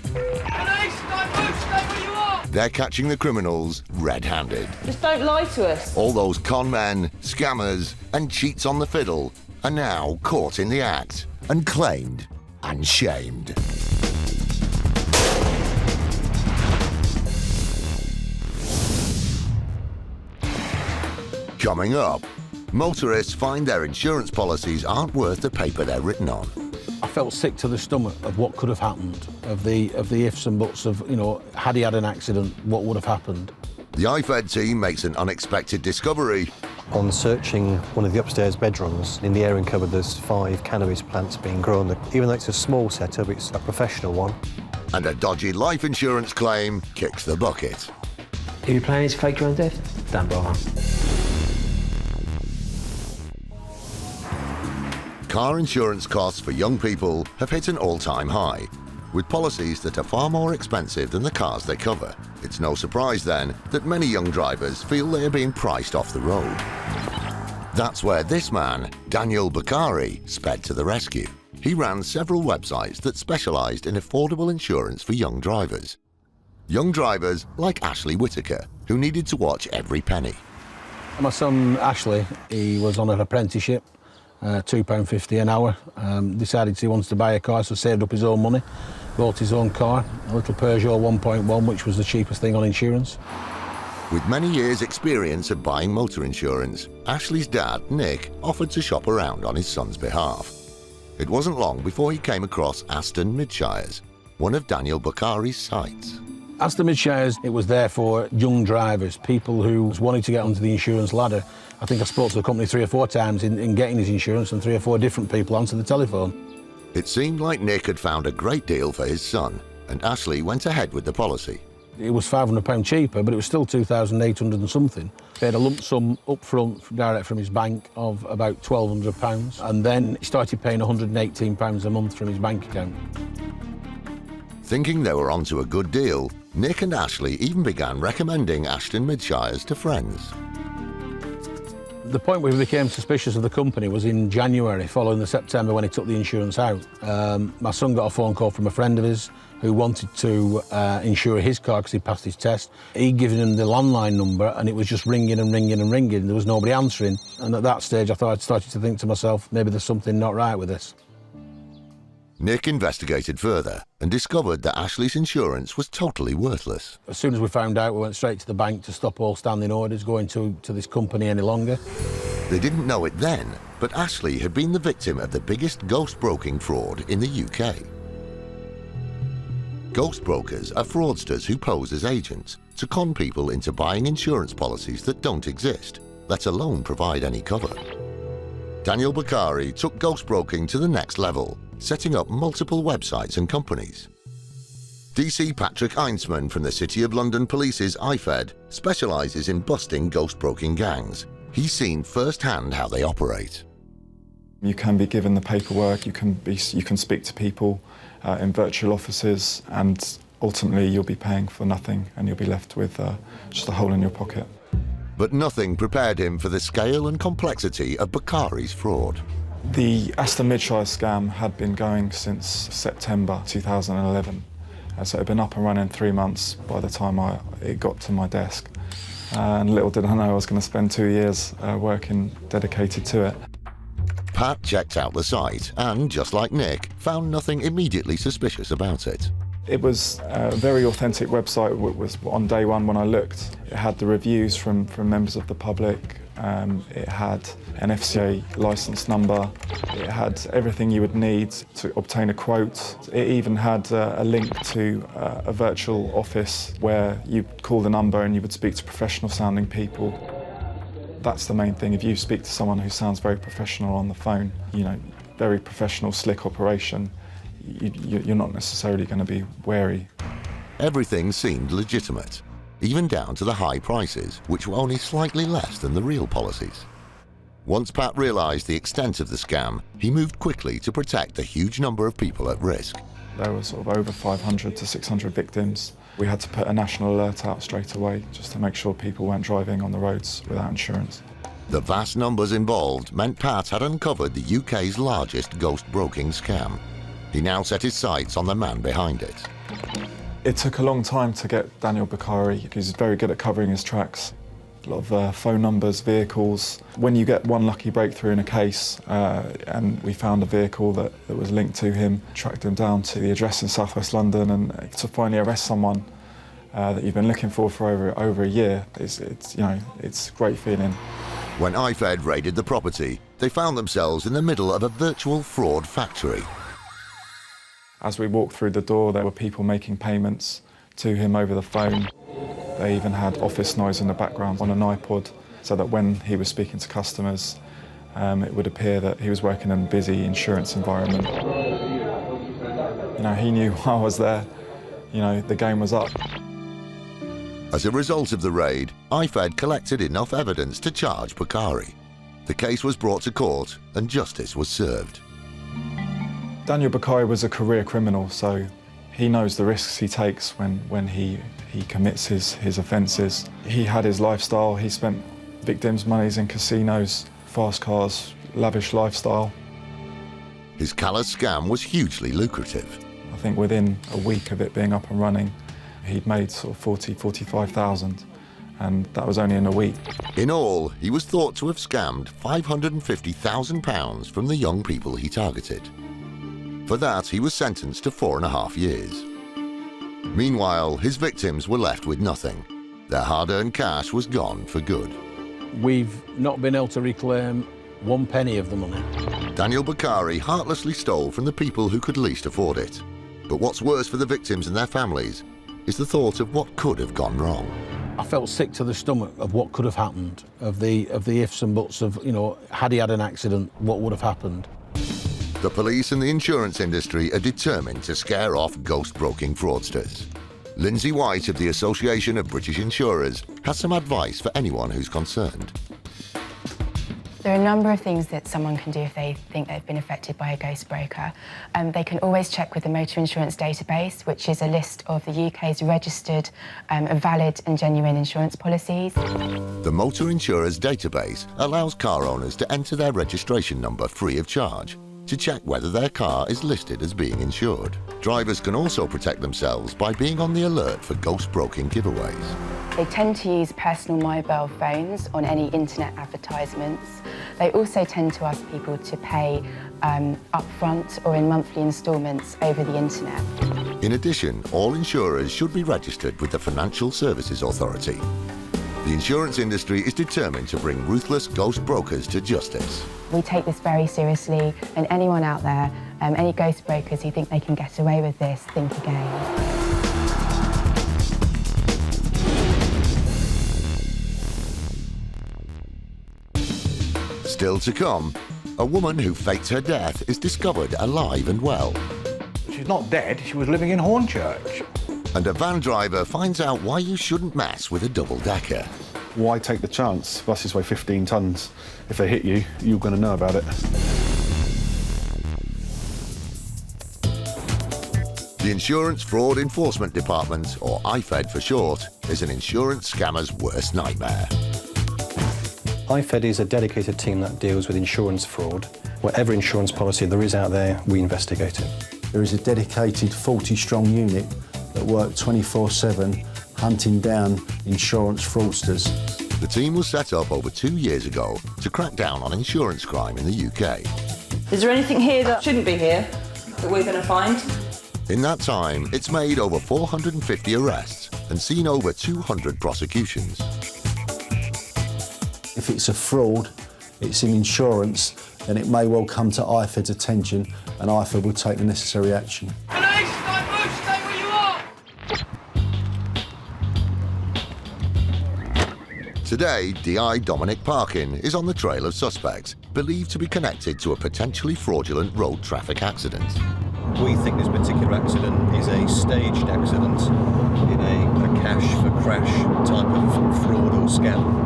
Speaker 9: Police, don't move, stay where you are!
Speaker 1: They're catching the criminals red-handed.
Speaker 5: Just don't lie to us.
Speaker 1: All those con men, scammers, and cheats on the fiddle are now caught in the act and claimed and shamed. Coming up, motorists find their insurance policies aren't worth the paper they're written on.
Speaker 12: I felt sick to the stomach of what could have happened, of the ifs and buts of, you know, had he had an accident, what would have happened.
Speaker 1: The IFed team makes an unexpected discovery.
Speaker 7: On searching one of the upstairs bedrooms, in the airing cupboard there's 5 cannabis plants being grown. Even though it's a small setup, it's a professional one.
Speaker 1: And a dodgy life insurance claim kicks the bucket.
Speaker 13: Are you planning to fake your own death? Don't bother.
Speaker 1: Car insurance costs for young people have hit an all-time high, with policies that are far more expensive than the cars they cover. It's no surprise then that many young drivers feel they are being priced off the road. That's where this man, Daniel Bakari, sped to the rescue. He ran several websites that specialised in affordable insurance for young drivers. Young drivers like Ashley Whitaker, who needed to watch every penny.
Speaker 12: My son Ashley, he was on an apprenticeship. £2.50 an hour. Decided he wanted to buy a car, so saved up his own money, bought his own car, a little Peugeot 1.1, which was the cheapest thing on insurance.
Speaker 1: With many years' experience of buying motor insurance, Ashley's dad, Nick, offered to shop around on his son's behalf. It wasn't long before he came across Aston Midshires, one of Daniel Bakari's sites.
Speaker 12: Aston Midshires, it was there for young drivers, people who wanted to get onto the insurance ladder. I think I spoke to the company 3 or 4 times in getting his insurance, and 3 or 4 different people onto the telephone.
Speaker 1: It seemed like Nick had found a great deal for his son, and Ashley went ahead with the policy.
Speaker 12: It was £500 cheaper, but it was still 2,800 and something. He had a lump sum up front, direct from his bank, of about £1,200, and then he started paying £118 a month from his bank account.
Speaker 1: Thinking they were onto a good deal, Nick and Ashley even began recommending Aston Midshires to friends.
Speaker 12: The point where we became suspicious of the company was in January, following the September when he took the insurance out. My son got a phone call from a friend of his who wanted to insure his car because he passed his test. He'd given him the landline number and it was just ringing and ringing and ringing. There was nobody answering. And at that stage, I started to think to myself, maybe there's something not right with this.
Speaker 1: Nick investigated further and discovered that Ashley's insurance was totally worthless.
Speaker 12: As soon as we found out, we went straight to the bank to stop all standing orders going to this company any longer.
Speaker 1: They didn't know it then, but Ashley had been the victim of the biggest ghost broking fraud in the UK. Ghost brokers are fraudsters who pose as agents to con people into buying insurance policies that don't exist, let alone provide any cover. Daniel Bakari took ghost broking to the next level, setting up multiple websites and companies. DC Patrick Einsman from the City of London Police's IFed specialises in busting ghost broking gangs. He's seen firsthand how they operate.
Speaker 14: You can be given the paperwork, you can speak to people in virtual offices, and ultimately you'll be paying for nothing and you'll be left with just a hole in your pocket.
Speaker 1: But nothing prepared him for the scale and complexity of Bakari's fraud.
Speaker 14: The Aston Midshire scam had been going since September 2011, so it had been up and running 3 months by the time it got to my desk. And little did I know I was going to spend 2 years working dedicated to it.
Speaker 1: Pat checked out the site and, just like Nick, found nothing immediately suspicious about it.
Speaker 14: It was a very authentic website. It was on day one when I looked. It had the reviews from members of the public. It had an FCA licence number. It had everything you would need to obtain a quote. It even had a link to a virtual office where you call the number and you would speak to professional sounding people. That's the main thing. If you speak to someone who sounds very professional on the phone, you know, very professional, slick operation, you're not necessarily going to be wary.
Speaker 1: Everything seemed legitimate, even down to the high prices, which were only slightly less than the real policies. Once Pat realised the extent of the scam, he moved quickly to protect the huge number of people at risk.
Speaker 14: There were sort of over 500 to 600 victims. We had to put a national alert out straight away just to make sure people weren't driving on the roads without insurance.
Speaker 1: The vast numbers involved meant Pat had uncovered the UK's largest ghost broking scam. He now set his sights on the man behind it.
Speaker 14: It took a long time to get Daniel Bakari. He's very good at covering his tracks. A lot of phone numbers, vehicles. When you get one lucky breakthrough in a case, and we found a vehicle that was linked to him, tracked him down to the address in southwest London, and to finally arrest someone that you've been looking for over a year, it's a great feeling.
Speaker 1: When IFed raided the property, they found themselves in the middle of a virtual fraud factory.
Speaker 14: As we walked through the door, there were people making payments to him over the phone. They even had office noise in the background on an iPod, so that when he was speaking to customers, it would appear that he was working in a busy insurance environment. You know, he knew I was there. You know, the game was up.
Speaker 1: As a result of the raid, IFed collected enough evidence to charge Bakari. The case was brought to court and justice was served.
Speaker 14: Daniel Bakari was a career criminal, so he knows the risks he takes when he commits his offences. He had his lifestyle. He spent victims' monies in casinos, fast cars, lavish lifestyle.
Speaker 1: His callous scam was hugely lucrative.
Speaker 14: I think within a week of it being up and running, he'd made sort of 45,000, and that was only in a week.
Speaker 1: In all, he was thought to have scammed £550,000 from the young people he targeted. For that, he was sentenced to 4.5 years. Meanwhile, his victims were left with nothing. Their hard-earned cash was gone for good.
Speaker 12: We've not been able to reclaim 1 penny of the money.
Speaker 1: Daniel Bakari heartlessly stole from the people who could least afford it. But what's worse for the victims and their families is the thought of what could have gone wrong.
Speaker 12: I felt sick to the stomach of what could have happened, of the ifs and buts of, you know, had he had an accident, what would have happened.
Speaker 1: The police and the insurance industry are determined to scare off ghost-broking fraudsters. Lindsay White of the Association of British Insurers has some advice for anyone who's concerned.
Speaker 22: There are a number of things that someone can do if they think they've been affected by a ghost broker. They can always check with the motor insurance database, which is a list of the UK's registered, valid and genuine insurance policies.
Speaker 1: The motor insurers database allows car owners to enter their registration number free of charge. to check whether their car is listed as being insured. Drivers can also protect themselves by being on the alert for ghost broking giveaways.
Speaker 22: They tend to use personal mobile phones on any internet advertisements. They also tend to ask people to pay upfront or in monthly instalments over the internet.
Speaker 1: In addition, all insurers should be registered with the Financial Services Authority. The insurance industry is determined to bring ruthless ghost brokers to justice.
Speaker 22: We take this very seriously, and anyone out there, any ghost brokers who think they can get away with this, think again.
Speaker 1: Still to come, a woman who faked her death is discovered alive and well.
Speaker 2: She's not dead, she was living in Hornchurch.
Speaker 1: And a van driver finds out why you shouldn't mess with a double-decker.
Speaker 11: Why take the chance? Buses weigh 15 tonnes. If they hit you, you're going to know about it.
Speaker 1: The Insurance Fraud Enforcement Department, or IFed for short, is an insurance scammer's worst nightmare.
Speaker 7: IFed is a dedicated team that deals with insurance fraud. Whatever insurance policy there is out there, we investigate it.
Speaker 12: There is a dedicated 40-strong unit that work 24/7, hunting down insurance fraudsters.
Speaker 1: The team was set up over 2 years ago to crack down on insurance crime in the UK.
Speaker 5: Is there anything here that shouldn't be here that we're going to find?
Speaker 1: In that time, it's made over 450 arrests and seen over 200 prosecutions.
Speaker 12: If it's a fraud, it's in insurance, then it may well come to IFED's attention and IFED will take the necessary action.
Speaker 9: Police, don't move, stay where you are!
Speaker 1: Today, DI Dominic Parkin is on the trail of suspects believed to be connected to a potentially fraudulent road traffic accident.
Speaker 16: We think this particular accident is a staged accident in a cash for crash type of fraud or scam.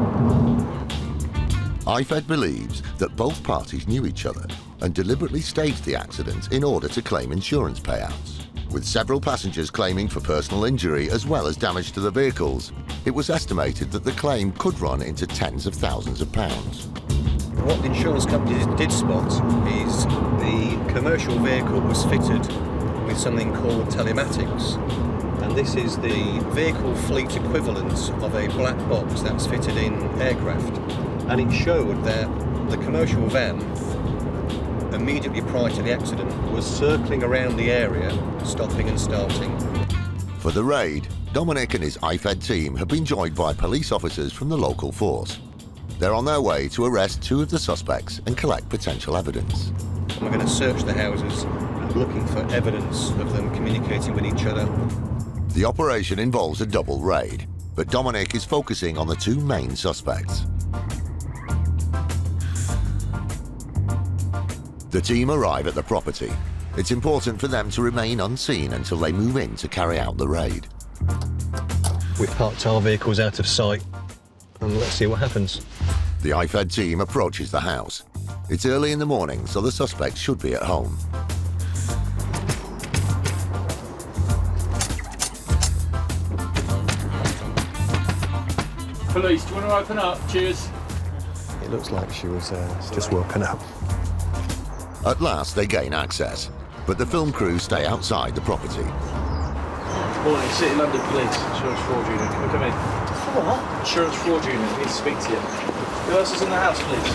Speaker 1: IFED believes that both parties knew each other and deliberately staged the accident in order to claim insurance payouts. With several passengers claiming for personal injury as well as damage to the vehicles, it was estimated that the claim could run into tens of thousands of pounds.
Speaker 16: What the insurance companies did spot is the commercial vehicle was fitted with something called telematics. And this is the vehicle fleet equivalent of a black box that's fitted in aircraft. And it showed that the commercial van, immediately prior to the accident, was circling around the area, stopping and starting.
Speaker 1: For the raid, Dominic and his IFED team have been joined by police officers from the local force. They're on their way to arrest 2 of the suspects and collect potential evidence.
Speaker 16: And we're going to search the houses, looking for evidence of them communicating with each other.
Speaker 1: The operation involves a double raid, but Dominic is focusing on the 2 main suspects. The team arrive at the property. It's important for them to remain unseen until they move in to carry out the raid.
Speaker 16: We've parked our vehicles out of sight, and let's see what happens.
Speaker 1: The IFED team approaches the house. It's early in the morning, so the suspects should be at home.
Speaker 9: Police, do you want to open up? Cheers.
Speaker 7: It looks like she was just woken up.
Speaker 1: At last, they gain access, but the film crew stay outside the property.
Speaker 15: Morning, City London Police, Insurance Fraud Unit. Can we come in? For what? Insurance Fraud Unit, we need to speak to you. Who else is in the house, please?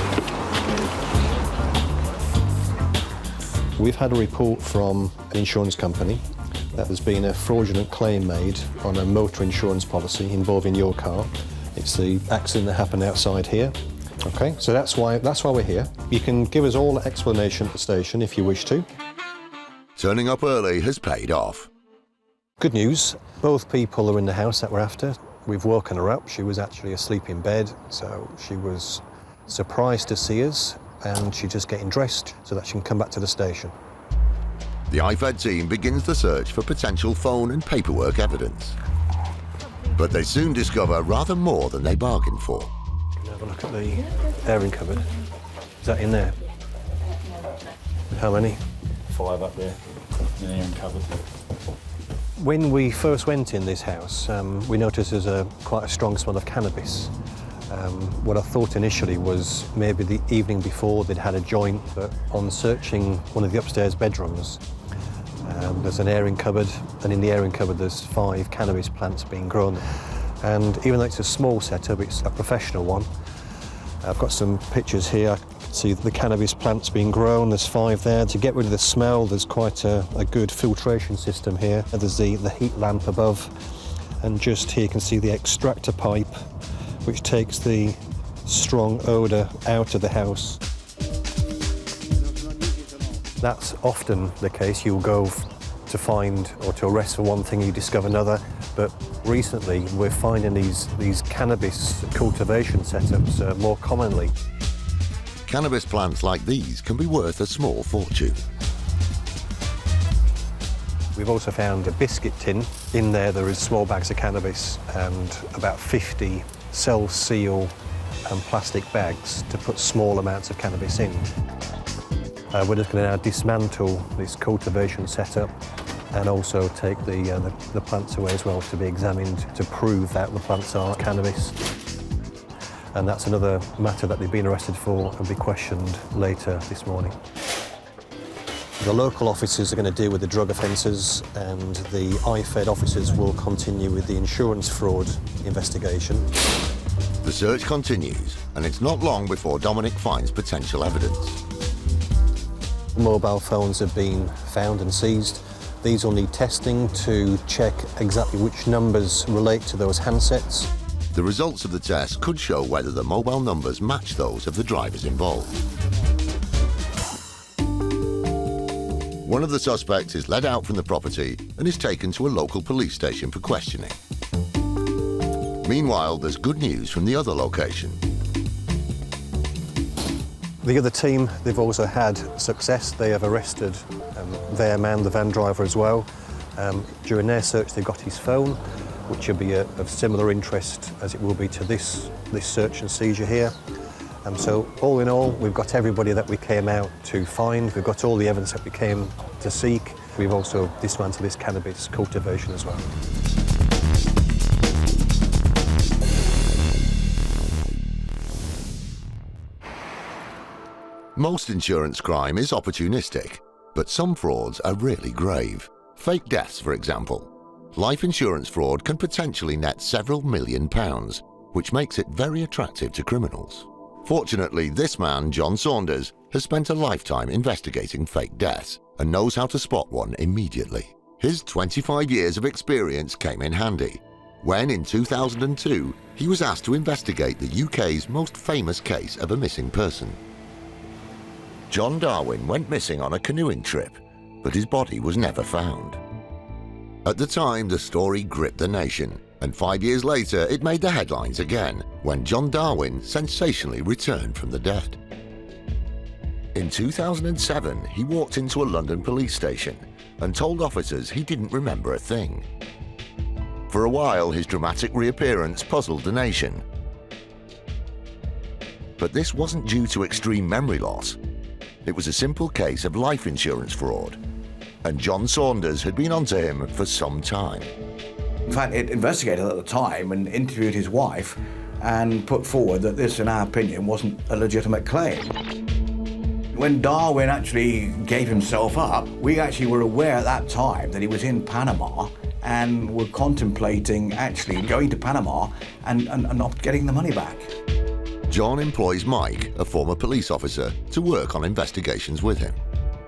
Speaker 7: We've had a report from an insurance company that there's been a fraudulent claim made on a motor insurance policy involving your car. It's the accident that happened outside here. Okay, so that's why we're here. You can give us all the explanation at the station if you wish to.
Speaker 1: Turning up early has paid off.
Speaker 7: Good news, both people are in the house that we're after. We've woken her up. She was actually asleep in bed, so she was surprised to see us, and she's just getting dressed so that she can come back to the station.
Speaker 1: The IFED team begins the search for potential phone and paperwork evidence. But they soon discover rather more than they bargained for.
Speaker 7: Have a look at the airing cupboard. Is that in there? How many?
Speaker 6: 5 up there in the airing cupboard.
Speaker 7: When we first went in this house, we noticed there's quite a strong smell of cannabis. What I thought initially was maybe the evening before they'd had a joint, but on searching one of the upstairs bedrooms, there's an airing cupboard, and in the airing cupboard there's 5 cannabis plants being grown. And even though it's a small setup, it's a professional one. I've got some pictures here. I can see the cannabis plants being grown. There's 5 there. To get rid of the smell, there's quite a good filtration system here. There's the heat lamp above, and just here you can see the extractor pipe, which takes the strong odour out of the house. That's often the case. You'll go to find or to arrest for one thing, you discover another. But recently we're finding these cannabis cultivation setups more commonly.
Speaker 1: Cannabis plants like these can be worth a small fortune.
Speaker 7: We've also found a biscuit tin. In there is small bags of cannabis and about 50 cell-seal and plastic bags to put small amounts of cannabis in. We're just going to now dismantle this cultivation setup and also take the plants away as well to be examined to prove that the plants are cannabis. And that's another matter that they've been arrested for and be questioned later this morning. The local officers are going to deal with the drug offences, and the IFed officers will continue with the insurance fraud investigation.
Speaker 1: The search continues, and it's not long before Dominic finds potential evidence.
Speaker 7: Mobile phones have been found and seized. These will need testing to check exactly which numbers relate to those handsets.
Speaker 1: The results of the test could show whether the mobile numbers match those of the drivers involved. One of the suspects is led out from the property and is taken to a local police station for questioning. Meanwhile, there's good news from the other location.
Speaker 7: The other team, they've also had success. They have arrested their man, the van driver, as well. During their search, they got his phone, which will be of similar interest as it will be to this search and seizure here. So all in all, we've got everybody that we came out to find. We've got all the evidence that we came to seek. We've also dismantled this cannabis cultivation as well.
Speaker 1: Most insurance crime is opportunistic, but some frauds are really grave. Fake deaths, for example. Life insurance fraud can potentially net several £million, which makes it very attractive to criminals. Fortunately, this man, John Saunders, has spent a lifetime investigating fake deaths and knows how to spot one immediately. His 25 years of experience came in handy when, in 2002, he was asked to investigate the UK's most famous case of a missing person. John Darwin went missing on a canoeing trip, but his body was never found. At the time, the story gripped the nation, and 5 years later it made the headlines again when John Darwin sensationally returned from the dead. In 2007, he walked into a London police station and told officers he didn't remember a thing. For a while, his dramatic reappearance puzzled the nation. But this wasn't due to extreme memory loss. It was a simple case of life insurance fraud, and John Saunders had been onto him for some time.
Speaker 2: In fact, it investigated at the time and interviewed his wife and put forward that this, in our opinion, wasn't a legitimate claim. When Darwin actually gave himself up, we actually were aware at that time that he was in Panama and were contemplating actually going to Panama and not getting the money back.
Speaker 1: John employs Mike, a former police officer, to work on investigations with him.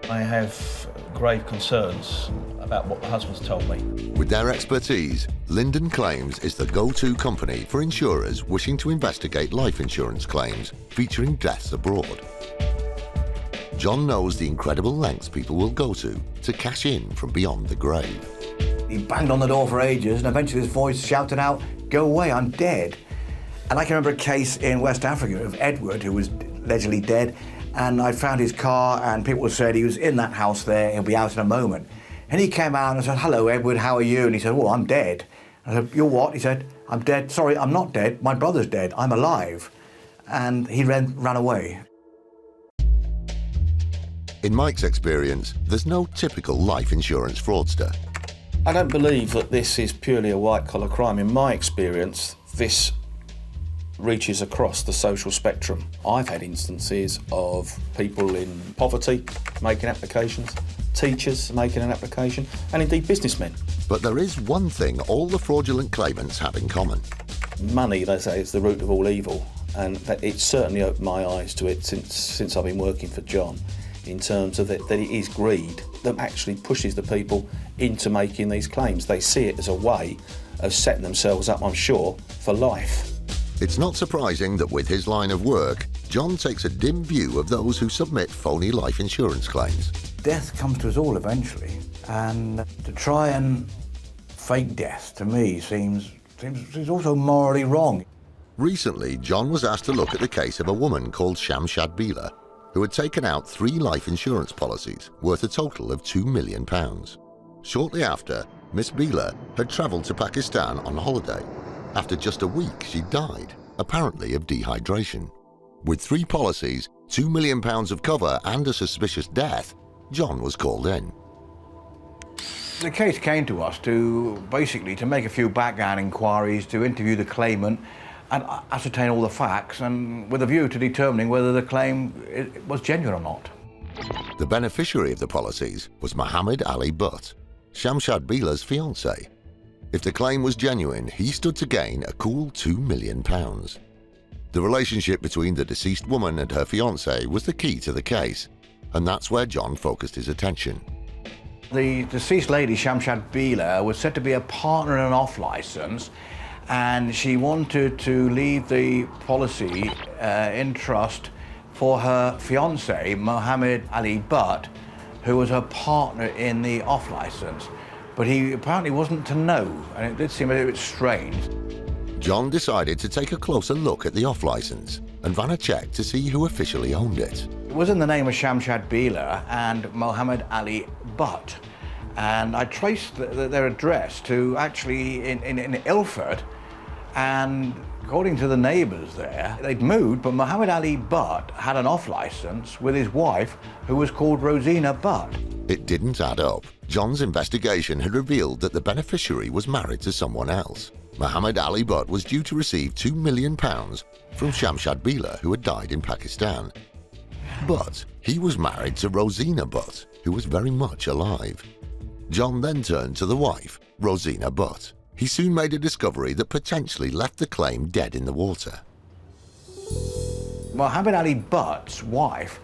Speaker 20: I have grave concerns about what the husband's told me.
Speaker 1: With their expertise, Linden Claims is the go-to company for insurers wishing to investigate life insurance claims featuring deaths abroad. John knows the incredible lengths people will go to cash in from beyond the grave.
Speaker 2: He banged on the door for ages, and eventually his voice shouted out, "Go away, I'm dead." And I can remember a case in West Africa of Edward, who was allegedly dead, and I found his car, and people said he was in that house there, he'll be out in a moment. And he came out and said, "Hello, Edward, how are you?" And he said, "Well, I'm dead." I said, "You're what?" He said, "I'm dead." "Sorry, I'm not dead. My brother's dead. I'm alive." And he ran away.
Speaker 1: In Mike's experience, there's no typical life insurance fraudster.
Speaker 20: I don't believe that this is purely a white-collar crime. In my experience, this
Speaker 3: reaches across the social spectrum. I've had instances of people in poverty making applications, teachers making an application, and indeed businessmen.
Speaker 1: But there is one thing all the fraudulent claimants have in common.
Speaker 3: Money, they say, is the root of all evil, and that it's certainly opened my eyes to it since I've been working for John, in terms of that it is greed that actually pushes the people into making these claims. They see it as a way of setting themselves up, I'm sure, for life.
Speaker 1: It's not surprising that with his line of work, John takes a dim view of those who submit phony life insurance claims.
Speaker 2: Death comes to us all eventually, and to try and fake death, to me, seems also morally wrong.
Speaker 1: Recently, John was asked to look at the case of a woman called Shamshad Bila, who had taken out 3 life insurance policies worth a total of £2 million. Shortly after, Miss Bila had travelled to Pakistan on holiday. After just a week, she died, apparently of dehydration. With 3 policies, £2 million of cover and a suspicious death, John was called in.
Speaker 2: The case came to us to make a few background inquiries, to interview the claimant and ascertain all the facts, and with a view to determining whether the claim was genuine or not.
Speaker 1: The beneficiary of the policies was Mohammed Ali Butt, Shamshad Bila's fiancé. If the claim was genuine, he stood to gain a cool £2 million. The relationship between the deceased woman and her fiancé was the key to the case, and that's where John focused his attention.
Speaker 2: The deceased lady, Shamshad Bila, was said to be a partner in an off-licence, and she wanted to leave the policy in trust for her fiancé, Mohammed Ali Butt, who was her partner in the off-licence. But he apparently wasn't to know, and it did seem a bit strange.
Speaker 1: John decided to take a closer look at the off-licence and ran a check to see who officially owned it.
Speaker 2: It was in the name of Shamshad Bila and Mohammed Ali Butt, and I traced their address to actually in Ilford, and according to the neighbours there, they'd moved, but Mohammed Ali Butt had an off-licence with his wife, who was called Rosina Butt.
Speaker 1: It didn't add up. John's investigation had revealed that the beneficiary was married to someone else. Mohammed Ali Butt was due to receive £2 million from Shamshad Bila, who had died in Pakistan. But he was married to Rosina Butt, who was very much alive. John then turned to the wife, Rosina Butt. He soon made a discovery that potentially left the claim dead in the water.
Speaker 2: Mohammed Ali Butt's wife,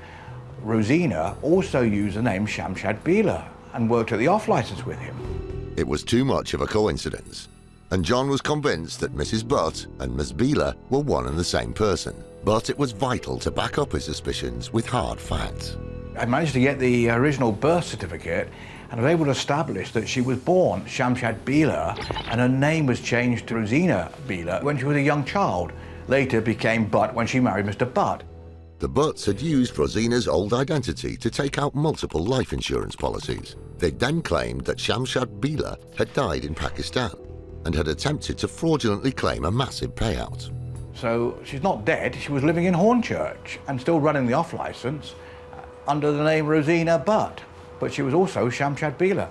Speaker 2: Rosina, also used the name Shamshad Bila and worked at the off-licence with him.
Speaker 1: It was too much of a coincidence, and John was convinced that Mrs. Butt and Ms. Bila were one and the same person. But it was vital to back up his suspicions with hard facts.
Speaker 2: I managed to get the original birth certificate, and I was able to establish that she was born Shamshad Bila, and her name was changed to Rosina Bila when she was a young child. Later became Butt when she married Mr. Butt.
Speaker 1: The Butts had used Rosina's old identity to take out multiple life insurance policies. They then claimed that Shamshad Bila had died in Pakistan and had attempted to fraudulently claim a massive payout.
Speaker 2: So she's not dead, she was living in Hornchurch and still running the off-licence under the name Rosina Butt, but she was also Shamshad Bila.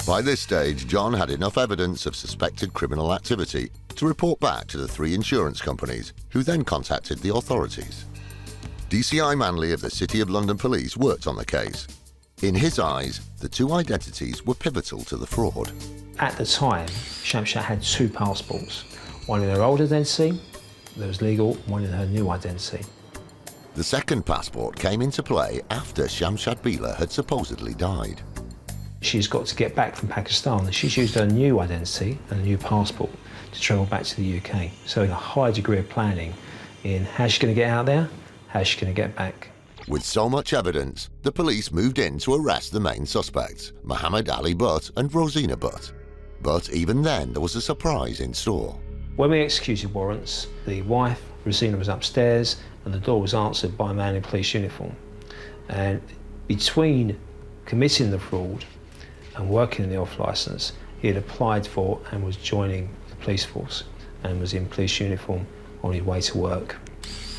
Speaker 1: By this stage, John had enough evidence of suspected criminal activity to report back to the 3 insurance companies, who then contacted the authorities. DCI Manley of the City of London Police worked on the case. In his eyes, the 2 identities were pivotal to the fraud.
Speaker 17: At the time, Shamshad had 2 passports, one in her old identity that was legal, one in her new identity.
Speaker 1: The second passport came into play after Shamshad Bila had supposedly died.
Speaker 17: She's got to get back from Pakistan, and she's used her new identity and a new passport to travel back to the UK. So a high degree of planning in how's she going to get out there, how's she going to get back.
Speaker 1: With so much evidence, the police moved in to arrest the main suspects, Mohammed Ali Butt and Rosina Butt. But even then, there was a surprise in store.
Speaker 17: When we executed warrants, the wife, Rosina, was upstairs and the door was answered by a man in police uniform. And between committing the fraud and working in the off-licence, he had applied for and was joining the police force and was in police uniform on his way to work,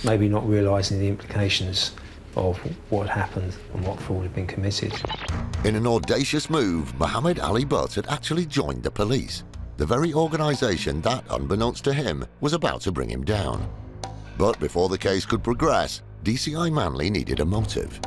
Speaker 17: maybe not realising the implications of what happened and what fraud had been committed.
Speaker 1: In an audacious move, Mohammed Ali Butt had actually joined the police. the very organisation that, unbeknownst to him, was about to bring him down. But before the case could progress, DCI Manley needed a motive.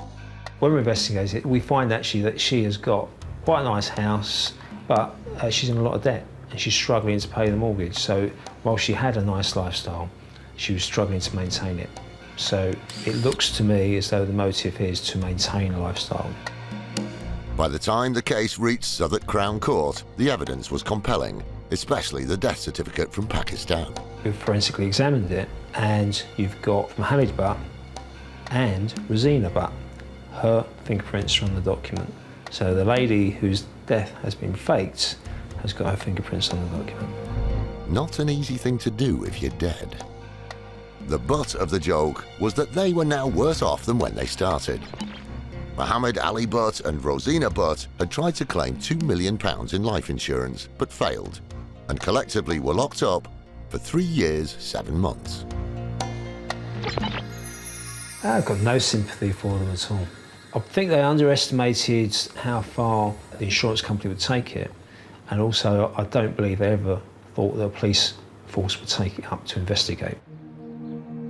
Speaker 17: When we investigate it, we find actually that she has got quite a nice house, but she's in a lot of debt and she's struggling to pay the mortgage. So while she had a nice lifestyle, she was struggling to maintain it. So it looks to me as though the motive is to maintain a lifestyle.
Speaker 1: By the time the case reached Southwark Crown Court, the evidence was compelling, especially the death certificate from Pakistan.
Speaker 17: We've forensically examined it, and you've got Mohammed Butt and Rosina Butt. Her fingerprints are on the document. So the lady whose death has been faked has got her fingerprints on the document.
Speaker 1: Not an easy thing to do if you're dead. The butt of the joke was that they were now worse off than when they started. Mohammed Ali Butt and Rosina Butt had tried to claim £2 million in life insurance, but failed, and collectively were locked up for 3 years, 7 months.
Speaker 17: I've got no sympathy for them at all. I think they underestimated how far the insurance company would take it, and also I don't believe they ever thought the police force would take it up to investigate.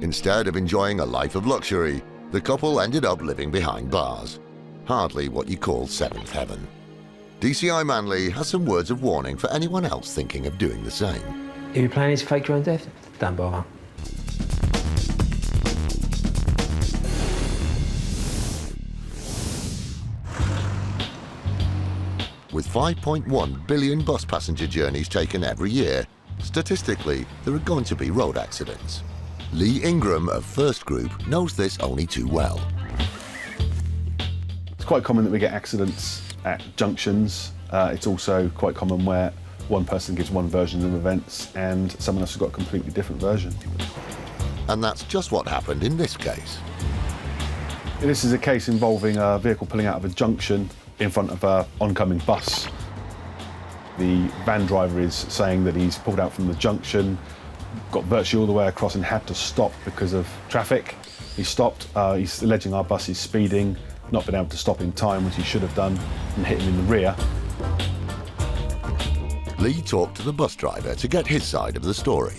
Speaker 1: Instead of enjoying a life of luxury, the couple ended up living behind bars. Hardly what you call seventh heaven. DCI Manley has some words of warning for anyone else thinking of doing the same.
Speaker 17: If you're planning to fake your own death, don't bother.
Speaker 1: With 5.1 billion bus passenger journeys taken every year, statistically, there are going to be road accidents. Lee Ingram of First Group knows this only too well.
Speaker 11: It's quite common that we get accidents at junctions. It's also quite common where one person gives one version of events and someone else has got a completely different version.
Speaker 1: And that's just what happened in this case.
Speaker 11: This is a case involving a vehicle pulling out of a junction in front of an oncoming bus. The van driver is saying that he's pulled out from the junction, got virtually all the way across and had to stop because of traffic. He stopped, he's alleging our bus is speeding, not been able to stop in time, which he should have done, and hit him in the rear.
Speaker 1: Lee talked to the bus driver to get his side of the story.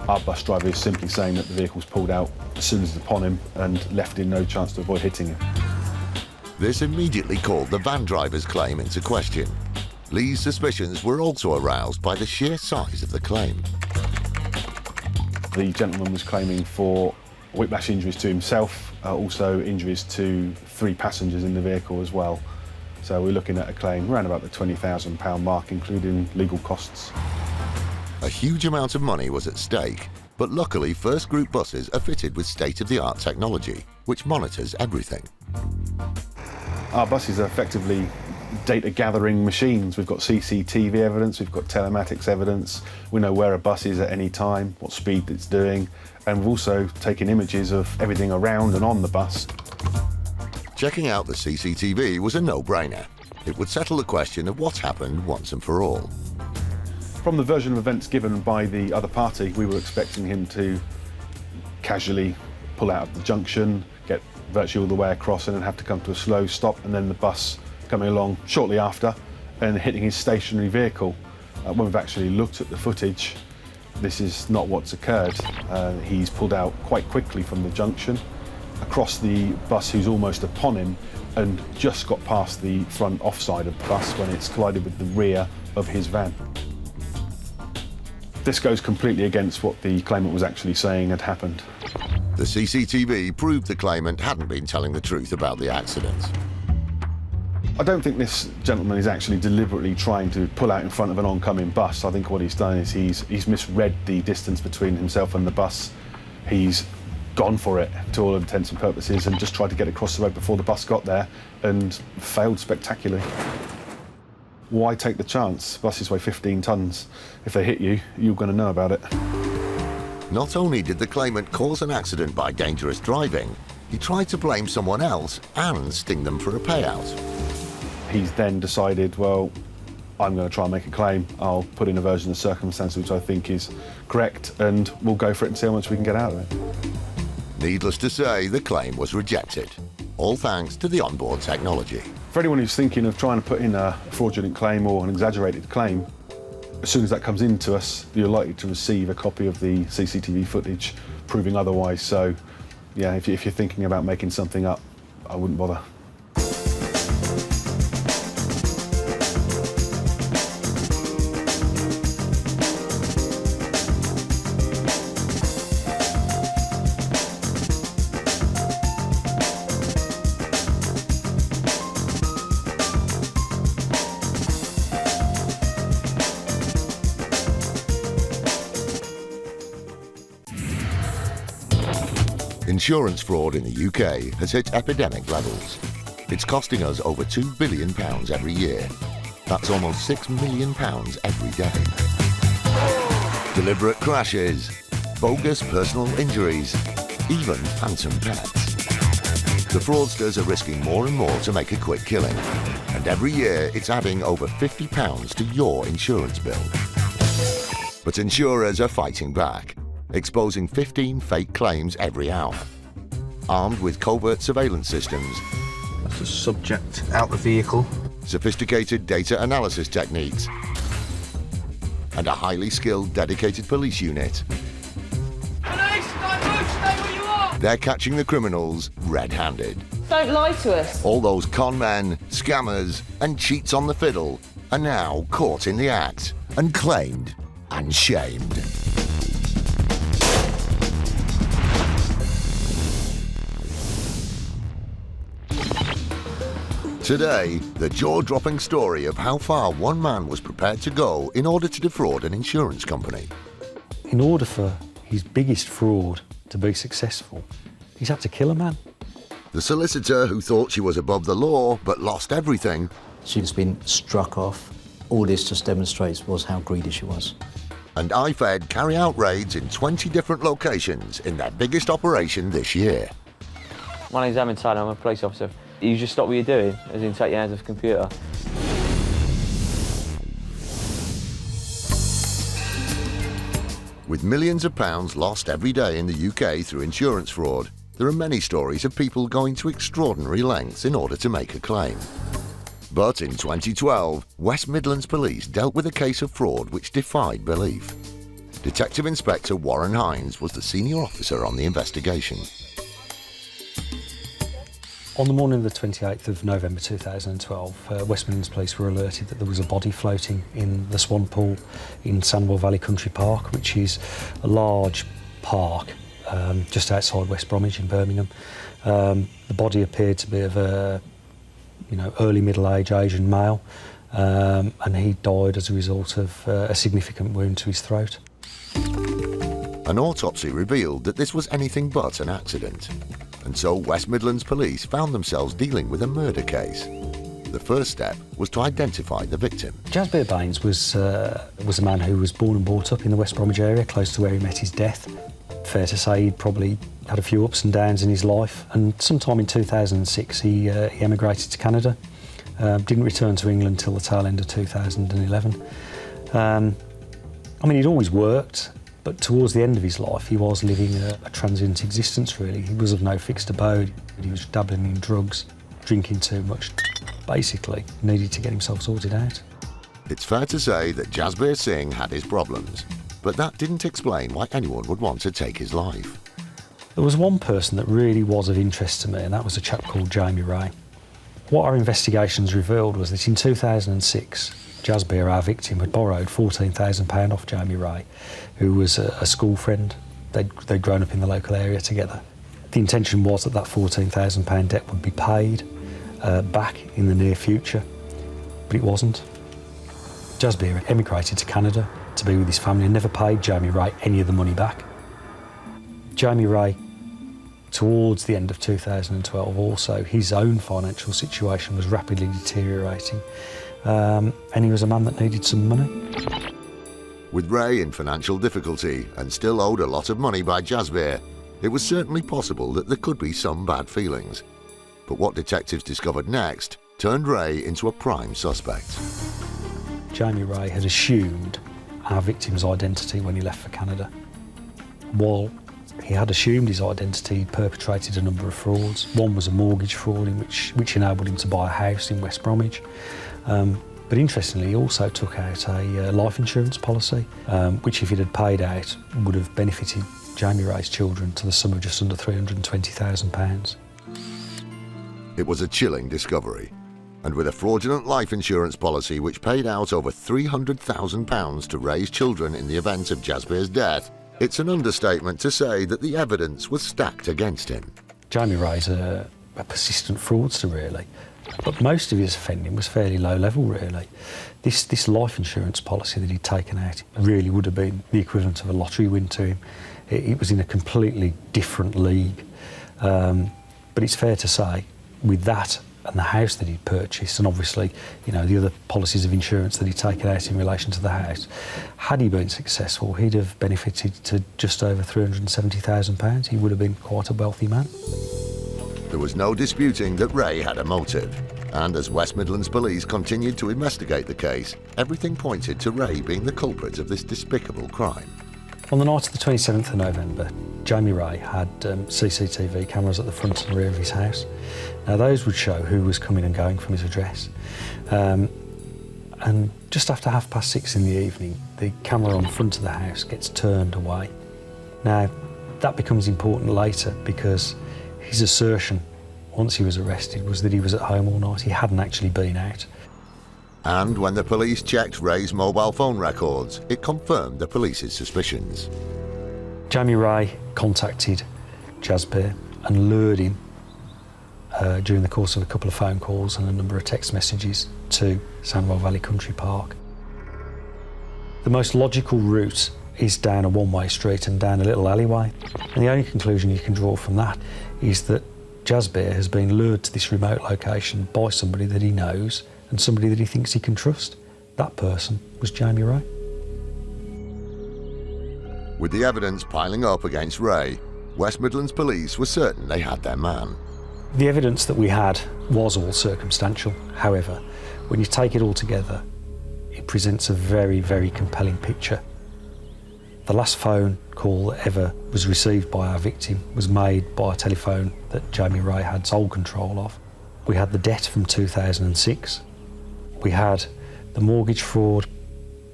Speaker 11: Our bus driver is simply saying that the vehicle's pulled out as soon as it's upon him and left him no chance to avoid hitting him.
Speaker 1: This immediately called the van driver's claim into question. Lee's suspicions were also aroused by the sheer size of the claim.
Speaker 11: The gentleman was claiming for whiplash injuries to himself, also injuries to 3 passengers in the vehicle as well. So we're looking at a claim around about the £20,000 mark, including legal costs.
Speaker 1: A huge amount of money was at stake, but luckily First Group buses are fitted with state-of-the-art technology, which monitors everything.
Speaker 11: Our buses are effectively data-gathering machines. We've got CCTV evidence, we've got telematics evidence, we know where a bus is at any time, what speed it's doing, and we've also taken images of everything around and on the bus.
Speaker 1: Checking out the CCTV was a no-brainer. It would settle the question of what's happened once and for all.
Speaker 11: From the version of events given by the other party, we were expecting him to casually pull out of the junction, get virtually all the way across and then have to come to a slow stop, and then the bus coming along shortly after and hitting his stationary vehicle. When we've actually looked at the footage, this is not what's occurred. He's pulled out quite quickly from the junction, across the bus who's almost upon him, and just got past the front offside of the bus when it's collided with the rear of his van. This goes completely against what the claimant was actually saying had happened.
Speaker 1: The CCTV proved the claimant hadn't been telling the truth about the accident.
Speaker 11: I don't think this gentleman is actually deliberately trying to pull out in front of an oncoming bus. I think what he's done is he's misread the distance between himself and the bus. He's gone for it to all intents and purposes and just tried to get across the road before the bus got there and failed spectacularly. Why take the chance? Buses weigh 15 tonnes. If they hit you, you're going to know about it.
Speaker 1: Not only did the claimant cause an accident by dangerous driving, he tried to blame someone else and sting them for a payout.
Speaker 11: He's then decided, well, I'm going to try and make a claim. I'll put in a version of circumstances which I think is correct, and we'll go for it and see how much we can get out of it.
Speaker 1: Needless to say, the claim was rejected, all thanks to the onboard technology.
Speaker 11: For anyone who's thinking of trying to put in a fraudulent claim or an exaggerated claim, As soon as that comes into us, you're likely to receive a copy of the CCTV footage proving otherwise. So, yeah, if you're thinking about making something up, I wouldn't bother.
Speaker 1: Insurance fraud in the UK has hit epidemic levels. It's costing us over £2 billion every year. That's almost £6 million every day. Deliberate crashes, bogus personal injuries, even phantom pets. The fraudsters are risking more and more to make a quick killing, and every year it's adding over £50 to your insurance bill. But insurers are fighting back, exposing 15 fake claims every hour. Armed with covert surveillance systems,
Speaker 3: That's the subject out the vehicle.
Speaker 1: Sophisticated data analysis techniques, and a highly skilled, dedicated police unit.
Speaker 9: Police, don't move, stay where you are!
Speaker 1: They're catching the criminals red-handed.
Speaker 5: Don't lie to us.
Speaker 1: All those con men, scammers, and cheats on the fiddle are now caught in the act and claimed and shamed. Today, the jaw-dropping story of how far one man was prepared to go in order to defraud an insurance company.
Speaker 8: In order for his biggest fraud to be successful, he's had to kill a man.
Speaker 1: The solicitor who thought she was above the law but lost everything.
Speaker 18: She's been struck off. All this just demonstrates was how greedy she was.
Speaker 1: And IFed carry out raids in 20 different locations in their biggest operation this year.
Speaker 23: My name's Amin Tyler, I'm a police officer. You just stop what you're doing, as in take your hands off the computer.
Speaker 1: With millions of pounds lost every day in the UK through insurance fraud, there are many stories of people going to extraordinary lengths in order to make a claim. But in 2012, West Midlands Police dealt with a case of fraud which defied belief. Detective Inspector Warren Hines was the senior officer on the investigation.
Speaker 8: On the morning of the 28th of November 2012, West Midlands Police were alerted that there was a body floating in the Swan Pool in Sandwell Valley Country Park, which is a large park just outside West Bromwich in Birmingham. The body appeared to be of a early middle-age Asian male, and he died as a result of a significant wound to his throat.
Speaker 1: An autopsy revealed that this was anything but an accident. And so West Midlands Police found themselves dealing with a murder case. The first step was to identify the victim.
Speaker 8: Jasbir Baines was a man who was born and brought up in the West Bromwich area, close to where he met his death. Fair to say he'd probably had a few ups and downs in his life, and sometime in 2006 he emigrated to Canada. Didn't return to England till the tail end of 2011. He'd always worked, but towards the end of his life, he was living a transient existence, really. He was of no fixed abode. He was dabbling in drugs, drinking too much. Basically, needed to get himself sorted out.
Speaker 1: It's fair to say that Jasbir Singh had his problems, but that didn't explain why anyone would want to take his life.
Speaker 8: There was one person that really was of interest to me, and that was a chap called Jamie Ray. What our investigations revealed was that in 2006, Jasbir, our victim, had borrowed £14,000 off Jamie Ray, who was a school friend. They'd grown up in the local area together. The intention was that £14,000 debt would be paid back in the near future, but it wasn't. Jasbir emigrated to Canada to be with his family and never paid Jamie Ray any of the money back. Jamie Ray, towards the end of 2012 also, his own financial situation was rapidly deteriorating. And he was a man that needed some money.
Speaker 1: With Ray in financial difficulty and still owed a lot of money by Jasbir, it was certainly possible that there could be some bad feelings. But what detectives discovered next turned Ray into a prime suspect.
Speaker 8: Jamie Ray had assumed our victim's identity when he left for Canada. While he had assumed his identity, he perpetrated a number of frauds. One was a mortgage fraud in which enabled him to buy a house in West Bromwich. But interestingly, he also took out a life insurance policy, which if it had paid out, would have benefited Jamie Ray's children to the sum of just under £320,000.
Speaker 1: It was a chilling discovery. And with a fraudulent life insurance policy which paid out over £300,000 to Ray's children in the event of Jasbir's death, it's an understatement to say that the evidence was stacked against him.
Speaker 8: Jamie Ray's a persistent fraudster, really. But most of his offending was fairly low level, really. This life insurance policy that he'd taken out really would have been the equivalent of a lottery win to him. It was in a completely different league. But it's fair to say, with that and the house that he'd purchased, and obviously, you know, the other policies of insurance that he'd taken out in relation to the house, had he been successful, he'd have benefited to just over £370,000. He would have been quite a wealthy man.
Speaker 1: There was no disputing that Ray had a motive, and as West Midlands Police continued to investigate the case, everything pointed to Ray being the culprit of this despicable crime.
Speaker 8: On the night of the 27th of November, Jamie Ray had CCTV cameras at the front and rear of his house. Now those would show who was coming and going from his address. And just after 6:30 in the evening, the camera on the front of the house gets turned away. Now that becomes important later because his assertion, once he was arrested, was that he was at home all night. He hadn't actually been out.
Speaker 1: And when the police checked Ray's mobile phone records, it confirmed the police's suspicions.
Speaker 8: Jamie Ray contacted Jasbir and lured him during the course of a couple of phone calls and a number of text messages to Sandwell Valley Country Park. The most logical route is down a one-way street and down a little alleyway. And the only conclusion you can draw from that is that Jasbir has been lured to this remote location by somebody that he knows and somebody that he thinks he can trust. That person was Jamie Ray.
Speaker 1: With the evidence piling up against Ray, West Midlands Police were certain they had their man.
Speaker 8: The evidence that we had was all circumstantial. However, when you take it all together, it presents a very, very compelling picture. The last phone call that ever was received by our victim was made by a telephone that Jamie Ray had sole control of. We had the debt from 2006. We had the mortgage fraud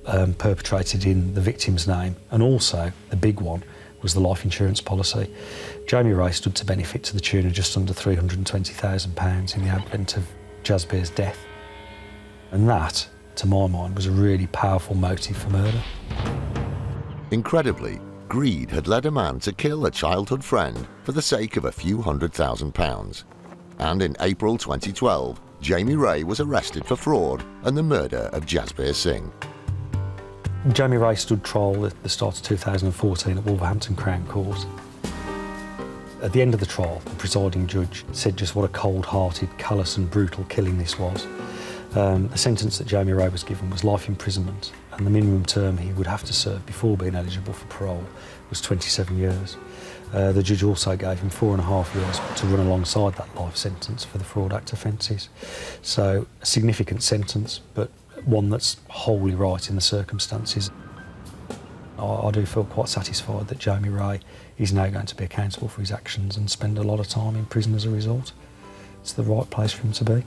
Speaker 8: perpetrated in the victim's name, and also the big one was the life insurance policy. Jamie Ray stood to benefit to the tune of just under £320,000 in the advent of Jasbir's death. And that, to my mind, was a really powerful motive for murder.
Speaker 1: Incredibly, greed had led a man to kill a childhood friend for the sake of a few £100,000. And in April 2012, Jamie Ray was arrested for fraud and the murder of Jasbir Singh.
Speaker 8: Jamie Ray stood trial at the start of 2014 at Wolverhampton Crown Court. At the end of the trial, the presiding judge said just what a cold-hearted, callous and brutal killing this was. The sentence that Jamie Ray was given was life imprisonment, and the minimum term he would have to serve before being eligible for parole was 27 years. The judge also gave him 4.5 years to run alongside that life sentence for the Fraud Act offences. So a significant sentence, but one that's wholly right in the circumstances. I do feel quite satisfied that Jamie Ray is now going to be accountable for his actions and spend a lot of time in prison as a result. It's the right place for him to be.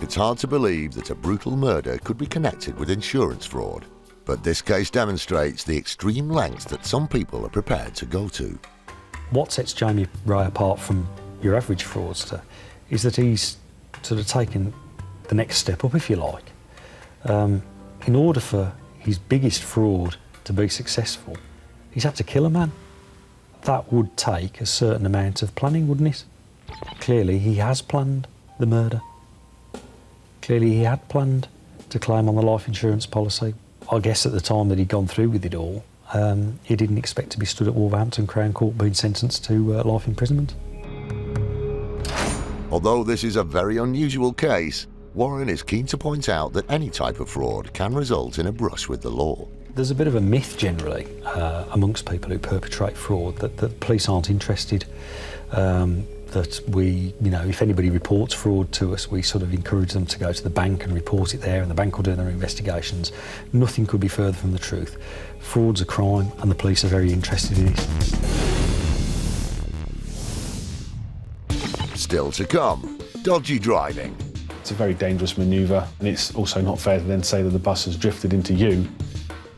Speaker 1: It's hard to believe that a brutal murder could be connected with insurance fraud, but this case demonstrates the extreme lengths that some people are prepared to go to.
Speaker 8: What sets Jamie Ray apart from your average fraudster is that he's sort of taken the next step up, if you like. In order for his biggest fraud to be successful, he's had to kill a man. That would take a certain amount of planning, wouldn't it? Clearly he has planned the murder. Clearly he had planned to claim on the life insurance policy. I guess at the time that he'd gone through with it all, he didn't expect to be stood at Wolverhampton Crown Court being sentenced to life imprisonment.
Speaker 1: Although this is a very unusual case, Warren is keen to point out that any type of fraud can result in a brush with the law.
Speaker 8: There's a bit of a myth generally amongst people who perpetrate fraud that the police aren't interested, that we, you know, if anybody reports fraud to us, we sort of encourage them to go to the bank and report it there, and the bank will do their investigations. Nothing could be further from the truth. Fraud's a crime and the police are very interested in it.
Speaker 1: Still to come, dodgy driving.
Speaker 11: It's a very dangerous manoeuvre, and it's also not fair to then say that the bus has drifted into you.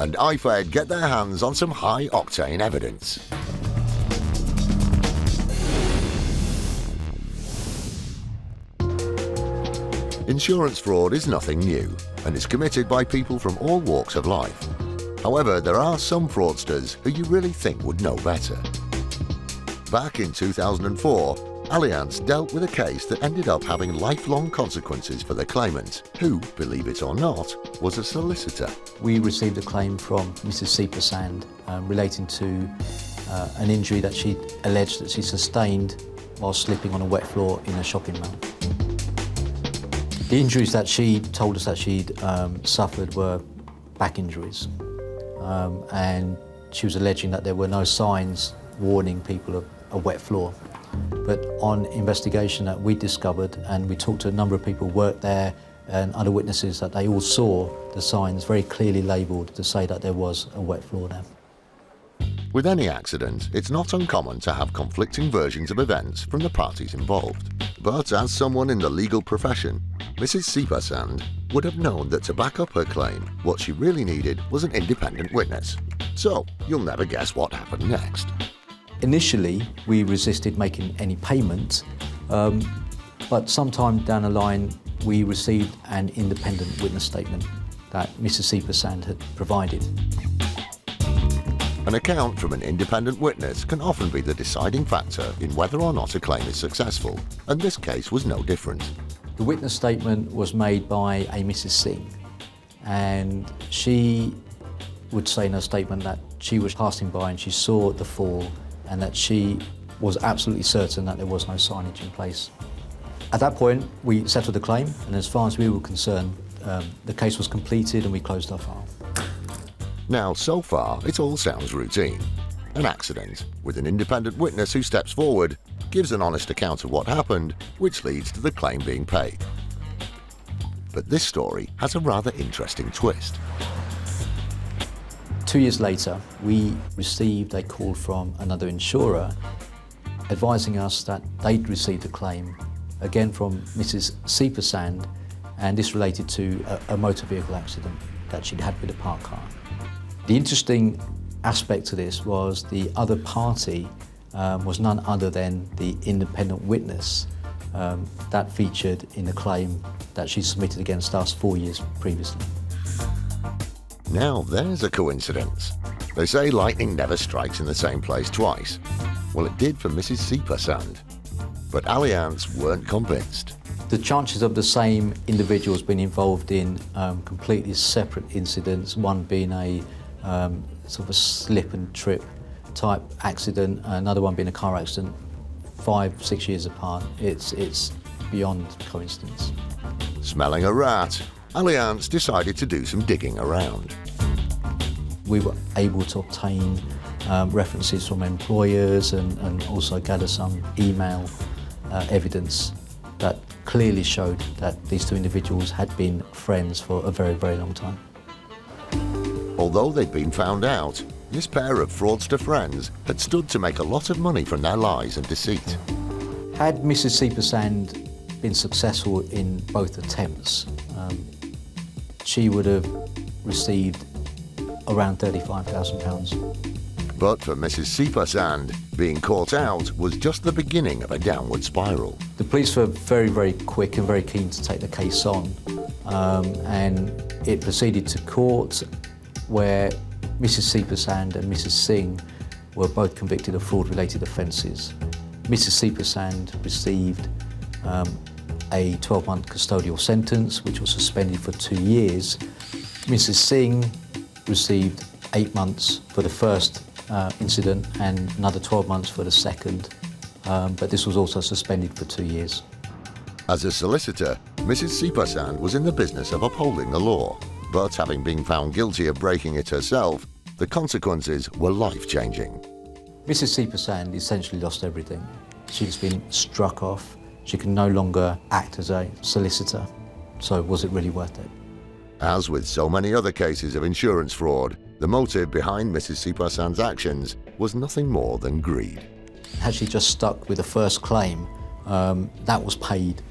Speaker 1: And IFed get their hands on some high-octane evidence. Insurance fraud is nothing new and is committed by people from all walks of life. However, there are some fraudsters who you really think would know better. Back in 2004, Allianz dealt with a case that ended up having lifelong consequences for the claimant, who, believe it or not, was a solicitor.
Speaker 18: We received a claim from Mrs. Seepersand relating to an injury that she alleged that she sustained while slipping on a wet floor in a shopping mall. The injuries that she told us that she'd suffered were back injuries, and she was alleging that there were no signs warning people of a wet floor. But on investigation that we discovered, and we talked to a number of people who worked there and other witnesses, that they all saw the signs very clearly labelled to say that there was a wet floor there.
Speaker 1: With any accident, it's not uncommon to have conflicting versions of events from the parties involved. But as someone in the legal profession, Mrs. Seepersand would have known that to back up her claim, what she really needed was an independent witness. So, you'll never guess what happened next.
Speaker 18: Initially, we resisted making any payment, but sometime down the line, we received an independent witness statement that Mrs. Seepersand had provided.
Speaker 1: An account from an independent witness can often be the deciding factor in whether or not a claim is successful, and this case was no different.
Speaker 18: The witness statement was made by a Mrs. Singh, and she would say in her statement that she was passing by and she saw the fall, and that she was absolutely certain that there was no signage in place. At that point, we settled the claim, and as far as we were concerned, the case was completed and we closed our file.
Speaker 1: Now, so far, it all sounds routine. An accident, with an independent witness who steps forward, gives an honest account of what happened, which leads to the claim being paid. But this story has a rather interesting twist.
Speaker 18: 2 years later, we received a call from another insurer advising us that they'd received a claim, again from Mrs. Seepersand, and this related to a motor vehicle accident that she'd had with a parked car. The interesting aspect to this was the other party was none other than the independent witness that featured in the claim that she submitted against us 4 years previously.
Speaker 1: Now there's a coincidence. They say lightning never strikes in the same place twice. Well, it did for Mrs. Seepersand. But Allianz weren't convinced.
Speaker 18: The chances of the same individuals being involved in completely separate incidents, one being a sort of a slip and trip type accident, another one being a car accident, 5-6 years apart, it's beyond coincidence.
Speaker 1: Smelling a rat, Allianz decided to do some digging around.
Speaker 18: We were able to obtain references from employers and also gather some email evidence that clearly showed that these two individuals had been friends for a very, very long time.
Speaker 1: Although they'd been found out, this pair of fraudster friends had stood to make a lot of money from their lies and deceit.
Speaker 18: Had Mrs. Seepersand been successful in both attempts, she would have received around £35,000.
Speaker 1: But for Mrs. Seepersand, being caught out was just the beginning of a downward spiral.
Speaker 18: The police were very, very quick and very keen to take the case on, and it proceeded to court where Mrs. Seepersand and Mrs. Singh were both convicted of fraud-related offences. Mrs. Seepersand received a 12-month custodial sentence, which was suspended for 2 years. Mrs. Singh received 8 months for the first incident and another 12 months for the second, but this was also suspended for 2 years.
Speaker 1: As a solicitor, Mrs. Seepersand was in the business of upholding the law, but having been found guilty of breaking it herself, the consequences were life-changing.
Speaker 18: Mrs. Seepersand essentially lost everything. She's been struck off. She can no longer act as a solicitor. So was it really worth it?
Speaker 1: As with so many other cases of insurance fraud, the motive behind Mrs. Seepersand's actions was nothing more than greed.
Speaker 18: Had she just stuck with the first claim, that was paid,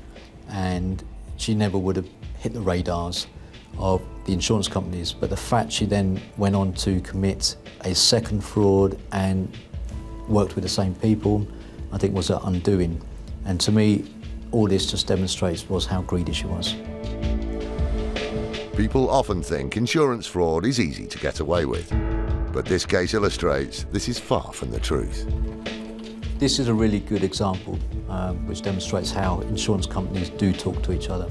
Speaker 18: and she never would have hit the radars of the insurance companies. But the fact she then went on to commit a second fraud and worked with the same people, I think was her undoing. And to me, all this just demonstrates was how greedy she was.
Speaker 1: People often think insurance fraud is easy to get away with, but this case illustrates this is far from the truth.
Speaker 18: This is a really good example which demonstrates how insurance companies do talk to each other,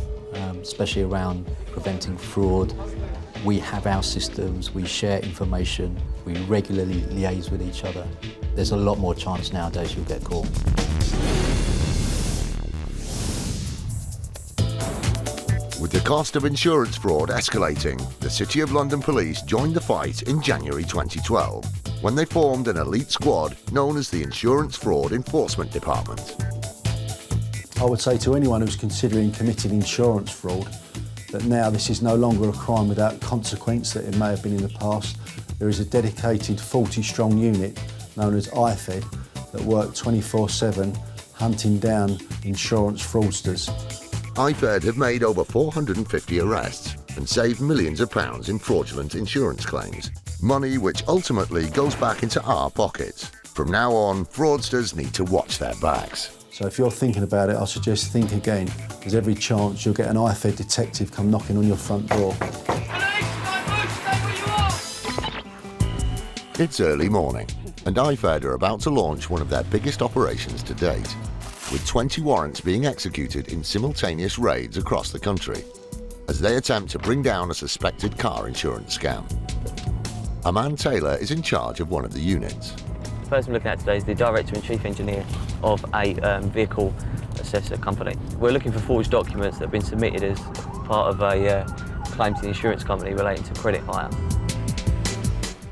Speaker 18: especially around preventing fraud. We have our systems, we share information, we regularly liaise with each other. There's a lot more chance nowadays you'll get caught.
Speaker 1: With the cost of insurance fraud escalating, the City of London Police joined the fight in January 2012, when they formed an elite squad known as the Insurance Fraud Enforcement Department.
Speaker 12: I would say to anyone who's considering committing insurance fraud that now this is no longer a crime without consequence that it may have been in the past. There is a dedicated 40-strong unit known as IFed that work 24/7 hunting down insurance fraudsters.
Speaker 1: IFed have made over 450 arrests and saved millions of pounds in fraudulent insurance claims, money which ultimately goes back into our pockets. From now on, fraudsters need to watch their backs.
Speaker 12: So if you're thinking about it, I suggest think again. There's every chance you'll get an IFed detective come knocking on your front door.
Speaker 1: It's early morning, and IFed are about to launch one of their biggest operations to date, with 20 warrants being executed in simultaneous raids across the country, as they attempt to bring down a suspected car insurance scam. Anoir Taylor is in charge of one of the units.
Speaker 23: The person we're looking at today is the Director and Chief Engineer of a vehicle assessor company. We're looking for forged documents that have been submitted as part of a claim to the insurance company relating to credit hire.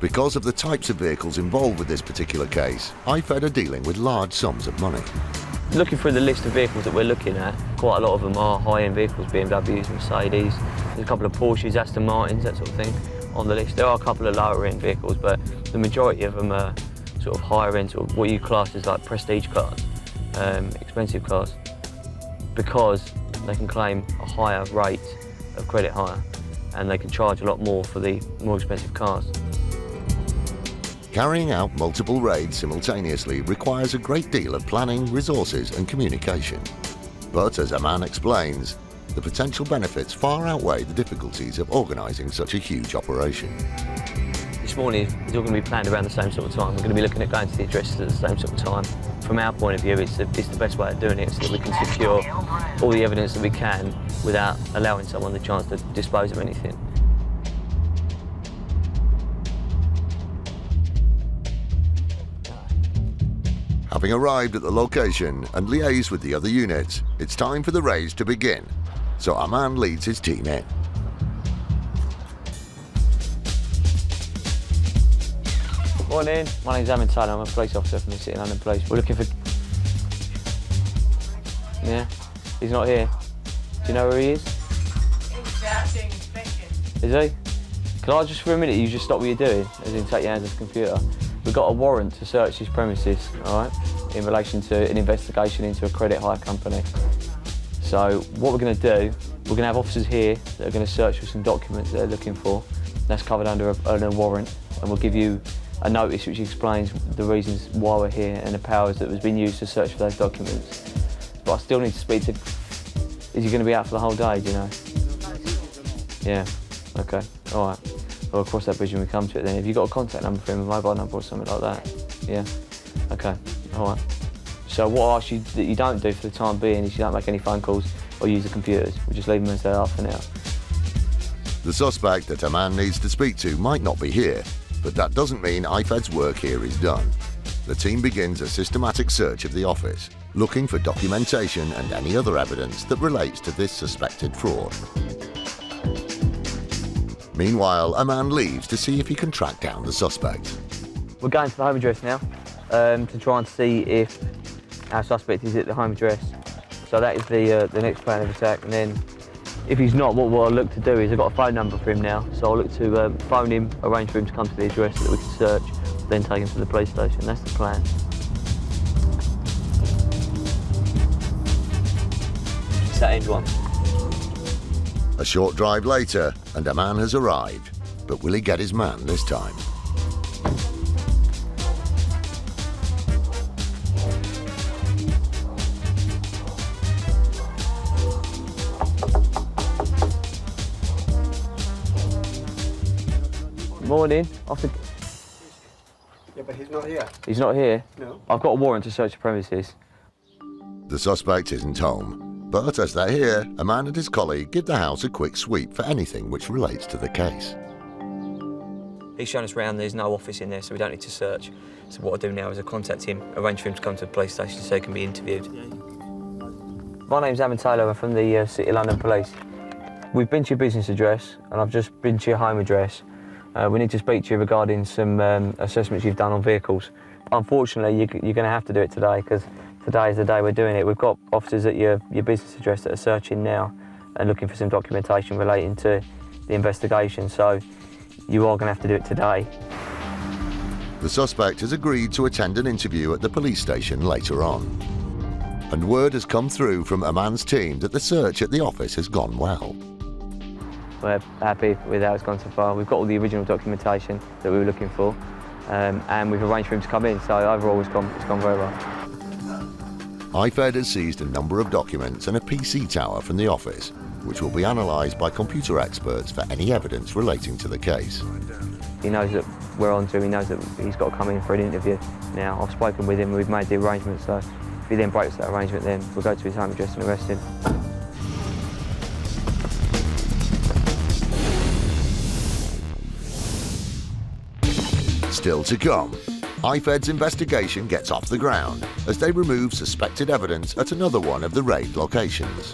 Speaker 1: Because of the types of vehicles involved with this particular case, IFed are dealing with large sums of money.
Speaker 23: Looking through the list of vehicles that we're looking at, quite a lot of them are high-end vehicles, BMWs, Mercedes. There's a couple of Porsches, Aston Martins, that sort of thing on the list. There are a couple of lower-end vehicles, but the majority of them are sort of higher-end, sort of what you class as like prestige cars, expensive cars, because they can claim a higher rate of credit hire and they can charge a lot more for the more expensive cars.
Speaker 1: Carrying out multiple raids simultaneously requires a great deal of planning, resources and communication. But as Anoir explains, the potential benefits far outweigh the difficulties of organising such a huge operation.
Speaker 23: This morning is all going to be planned around the same sort of time. We're going to be looking at going to the addresses at the same sort of time. From our point of view, it's the best way of doing it so that we can secure all the evidence that we can without allowing someone the chance to dispose of anything.
Speaker 1: Having arrived at the location and liaised with the other units, it's time for the raids to begin. So Anoir leads his team in.
Speaker 23: Morning, my name's Anoir Dada. I'm a police officer from the City of London Police. We're looking for... Yeah? He's not here. Do you know where he is?
Speaker 4: He's shouting, thinking.
Speaker 23: Is he? Can I just for a minute, you just stop what you're doing, as in take your hands off the computer? We've got a warrant to search his premises, all right, in relation to an investigation into a credit hire company. So what we're going to do, we're going to have officers here that are going to search for some documents that they're looking for. That's covered under a warrant, and we'll give you a notice which explains the reasons why we're here and the powers that has been used to search for those documents. But I still need to speak to... Is he going to be out for the whole day, do you know? Yeah, okay, all right. We'll cross that bridge when we come to it then. Have you got a contact number for him, a mobile number or something like that? Yeah? Okay, all right. So what I ask you that you don't do for the time being is you don't make any phone calls or use the computers. We just leave them as they are for now.
Speaker 1: The suspect that Anoir needs to speak to might not be here, but that doesn't mean IFed's work here is done. The team begins a systematic search of the office, looking for documentation and any other evidence that relates to this suspected fraud. Meanwhile, Anoir leaves to see if he can track down the suspect.
Speaker 23: We're going to the home address now to try and see if our suspect is at the home address. So that is the next plan of attack. And then if he's not, what I'll look to do is I've got a phone number for him now. So I'll look to phone him, arrange for him to come to the address so that we can search, then take him to the police station. That's the plan. It's that end one.
Speaker 1: A short drive later, and a man has arrived. But will he get his man this time?
Speaker 23: Morning.
Speaker 10: Yeah, but he's not here.
Speaker 23: He's not here?
Speaker 10: No.
Speaker 23: I've got a warrant to search the premises.
Speaker 1: The suspect isn't home, but as they're here, a man and his colleague give the house a quick sweep for anything which relates to the case.
Speaker 23: He's shown us around, there's no office in there, so we don't need to search. So what I'll do now is I'll contact him, arrange for him to come to the police station so he can be interviewed. My name's Alan Taylor, I'm from the City of London Police. We've been to your business address, and I've just been to your home address. We need to speak to you regarding some assessments you've done on vehicles. Unfortunately, you're going to have to do it today, because today is the day we're doing it. We've got officers at your business address that are searching now and looking for some documentation relating to the investigation, so you are going to have to do it today.
Speaker 1: The suspect has agreed to attend an interview at the police station later on. And word has come through from a man's team that the search at the office has gone well.
Speaker 23: We're happy with how it's gone so far. We've got all the original documentation that we were looking for, and we've arranged for him to come in, so overall it's gone very well.
Speaker 1: IFed has seized a number of documents and a PC tower from the office, which will be analysed by computer experts for any evidence relating to the case.
Speaker 23: He knows that we're on to him, he knows that he's got to come in for an interview now. I've spoken with him, we've made the arrangement, so if he then breaks that arrangement, then we'll go to his home address and arrest him.
Speaker 1: Still to come, IFed's investigation gets off the ground as they remove suspected evidence at another one of the raid locations.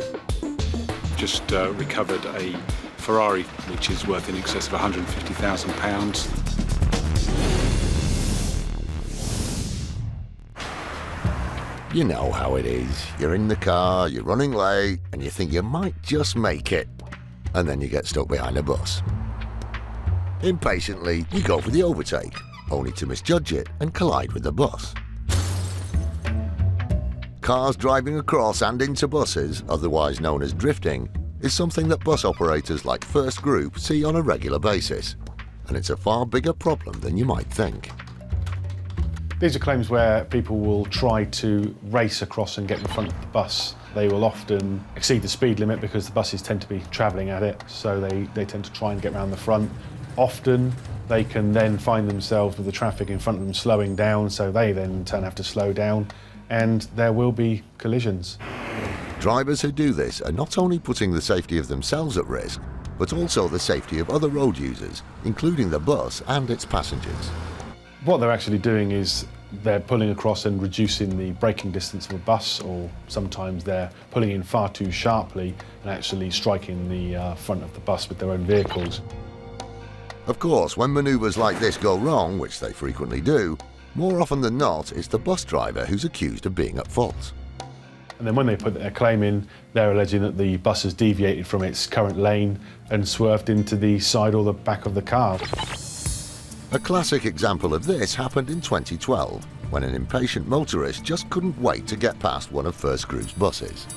Speaker 19: Just recovered a Ferrari which is worth in excess of £150,000.
Speaker 1: You know how it is. You're in the car, you're running late, and you think you might just make it. And then you get stuck behind a bus. Impatiently, you go for the overtake, only to misjudge it and collide with the bus. Cars driving across and into buses, otherwise known as drifting, is something that bus operators like First Group see on a regular basis. And it's a far bigger problem than you might think.
Speaker 11: These are claims where people will try to race across and get in front of the bus. They will often exceed the speed limit because the buses tend to be travelling at it, so they tend to try and get around the front. Often they can then find themselves with the traffic in front of them slowing down, so they then in turn have to slow down, and there will be collisions.
Speaker 1: Drivers who do this are not only putting the safety of themselves at risk, but also the safety of other road users, including the bus and its passengers.
Speaker 11: What they're actually doing is they're pulling across and reducing the braking distance of a bus, or sometimes they're pulling in far too sharply and actually striking the front of the bus with their own vehicles.
Speaker 1: Of course, when manoeuvres like this go wrong, which they frequently do, more often than not, it's the bus driver who's accused of being at fault.
Speaker 11: And then when they put their claim in, they're alleging that the bus has deviated from its current lane and swerved into the side or the back of the car.
Speaker 1: A classic example of this happened in 2012, when an impatient motorist just couldn't wait to get past one of First Group's buses.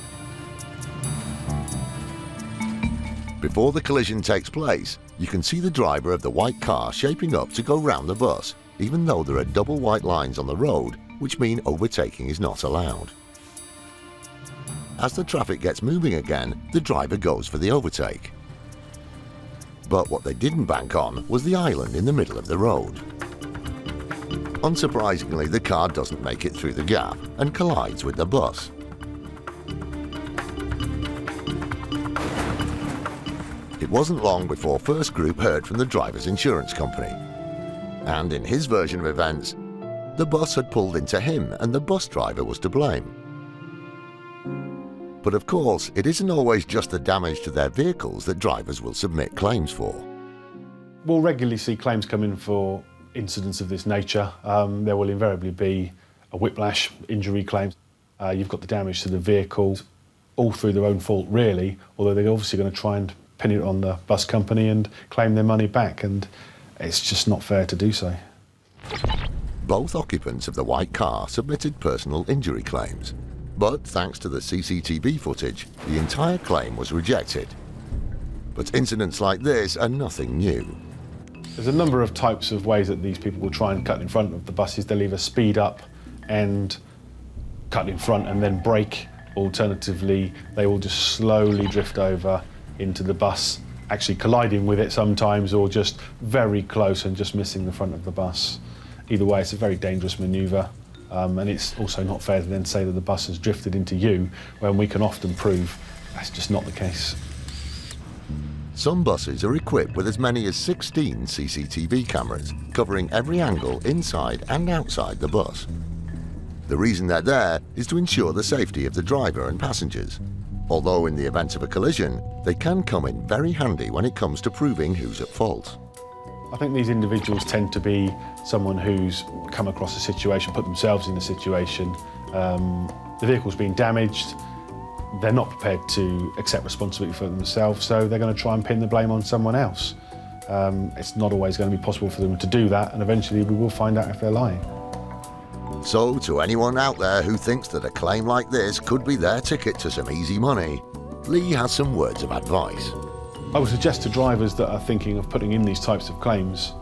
Speaker 1: Before the collision takes place, you can see the driver of the white car shaping up to go round the bus, even though there are double white lines on the road, which mean overtaking is not allowed. As the traffic gets moving again, the driver goes for the overtake. But what they didn't bank on was the island in the middle of the road. Unsurprisingly, the car doesn't make it through the gap and collides with the bus. It wasn't long before First Group heard from the driver's insurance company. And in his version of events, the bus had pulled into him and the bus driver was to blame. But of course, it isn't always just the damage to their vehicles that drivers will submit claims for.
Speaker 11: We'll regularly see claims come in for incidents of this nature. There will invariably be a whiplash injury claim. You've got the damage to the vehicle, all through their own fault really, although they're obviously going to try and pin it on the bus company and claim their money back, and it's just not fair to do so.
Speaker 1: Both occupants of the white car submitted personal injury claims. But thanks to the CCTV footage, the entire claim was rejected. But incidents like this are nothing new.
Speaker 11: There's a number of types of ways that these people will try and cut in front of the buses. They'll either speed up and cut in front and then brake. Alternatively, they will just slowly drift over into the bus, actually colliding with it sometimes, or just very close and just missing the front of the bus. Either way, it's a very dangerous manoeuvre, and it's also not fair to then say that the bus has drifted into you, when we can often prove that's just not the case.
Speaker 1: Some buses are equipped with as many as 16 CCTV cameras, covering every angle inside and outside the bus. The reason they're there is to ensure the safety of the driver and passengers. Although in the event of a collision, they can come in very handy when it comes to proving who's at fault.
Speaker 11: I think these individuals tend to be someone who's come across a situation, put themselves in a situation, the vehicle's been damaged, they're not prepared to accept responsibility for themselves, so they're going to try and pin the blame on someone else. It's not always going to be possible for them to do that, and eventually we will find out if they're lying.
Speaker 1: So, to anyone out there who thinks that a claim like this could be their ticket to some easy money, Lee has some words of advice.
Speaker 11: I would suggest to drivers that are thinking of putting in these types of claims,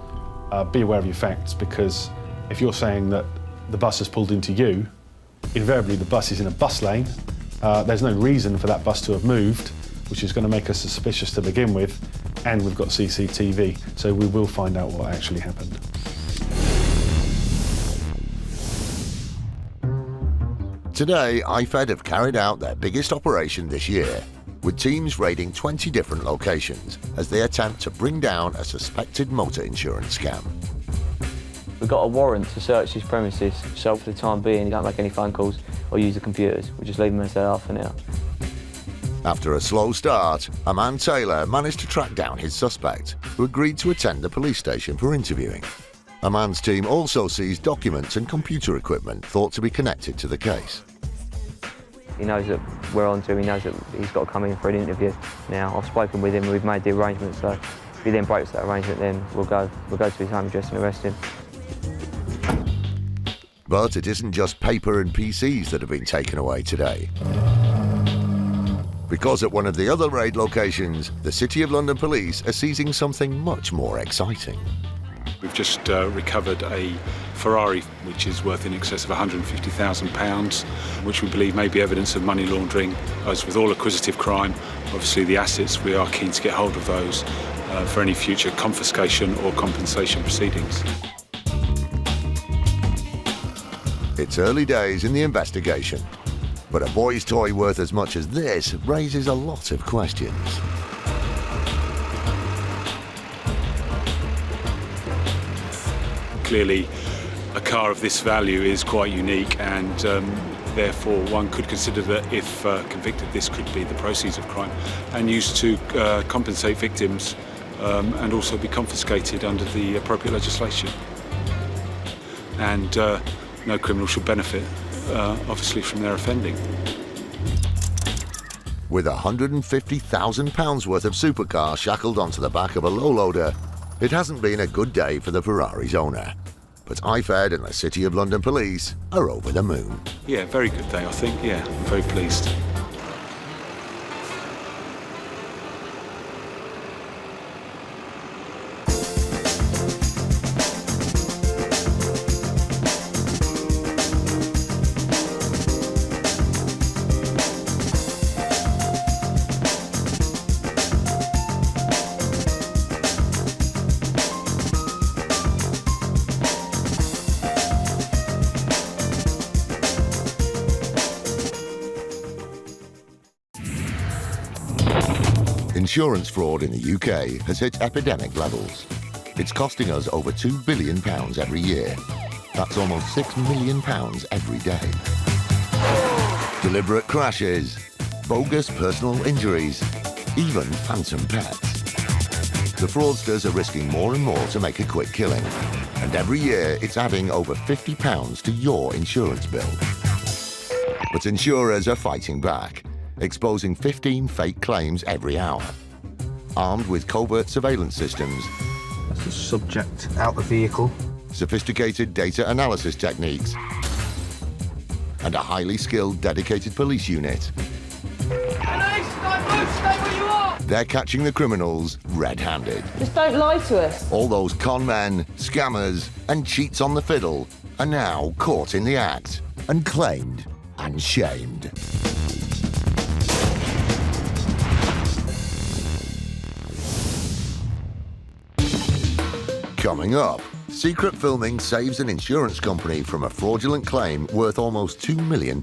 Speaker 11: be aware of your facts, because if you're saying that the bus has pulled into you, invariably the bus is in a bus lane, there's no reason for that bus to have moved, which is going to make us suspicious to begin with, and we've got CCTV, so we will find out what actually happened.
Speaker 1: Today, IFed have carried out their biggest operation this year, with teams raiding 20 different locations as they attempt to bring down a suspected motor insurance scam.
Speaker 23: We've got a warrant to search his premises, so for the time being, you don't make any phone calls or use the computers. We just leave them as they are for now.
Speaker 1: After a slow start, a man Taylor managed to track down his suspect, who agreed to attend the police station for interviewing. A man's team also seized documents and computer equipment thought to be connected to the case.
Speaker 23: He knows that we're on to him, he knows that he's got to come in for an interview now. I've spoken with him, we've made the arrangement, so if he then breaks that arrangement, then we'll go to his home address and arrest him.
Speaker 1: But it isn't just paper and PCs that have been taken away today. Because at one of the other raid locations, the City of London Police are seizing something much more exciting.
Speaker 19: We've just recovered a Ferrari which is worth in excess of £150,000, which we believe may be evidence of money laundering. As with all acquisitive crime, obviously the assets, we are keen to get hold of those for any future confiscation or compensation proceedings.
Speaker 1: It's early days in the investigation, but a boy's toy worth as much as this raises a lot of questions.
Speaker 19: Clearly, a car of this value is quite unique, and therefore one could consider that if convicted, this could be the proceeds of crime and used to compensate victims and also be confiscated under the appropriate legislation. And no criminal should benefit, obviously, from their offending.
Speaker 1: With £150,000 worth of supercar shackled onto the back of a low loader, it hasn't been a good day for the Ferrari's owner. But IFed and the City of London Police are over the moon.
Speaker 19: Yeah, very good day, I think. Yeah, I'm very pleased.
Speaker 1: Insurance fraud in the UK has hit epidemic levels. It's costing us over £2 billion every year. That's almost £6 million every day. Deliberate crashes, bogus personal injuries, even phantom pets. The fraudsters are risking more and more to make a quick killing, and every year it's adding over £50 to your insurance bill. But insurers are fighting back, exposing 15 fake claims every hour. Armed with covert surveillance systems,
Speaker 10: that's the subject out the vehicle,
Speaker 1: sophisticated data analysis techniques, and a highly skilled, dedicated police unit. they're catching the criminals red-handed.
Speaker 5: Just don't lie to us.
Speaker 1: All those con men, scammers and cheats on the fiddle are now caught in the act and claimed and shamed. Coming up, secret filming saves an insurance company from a fraudulent claim worth almost £2 million.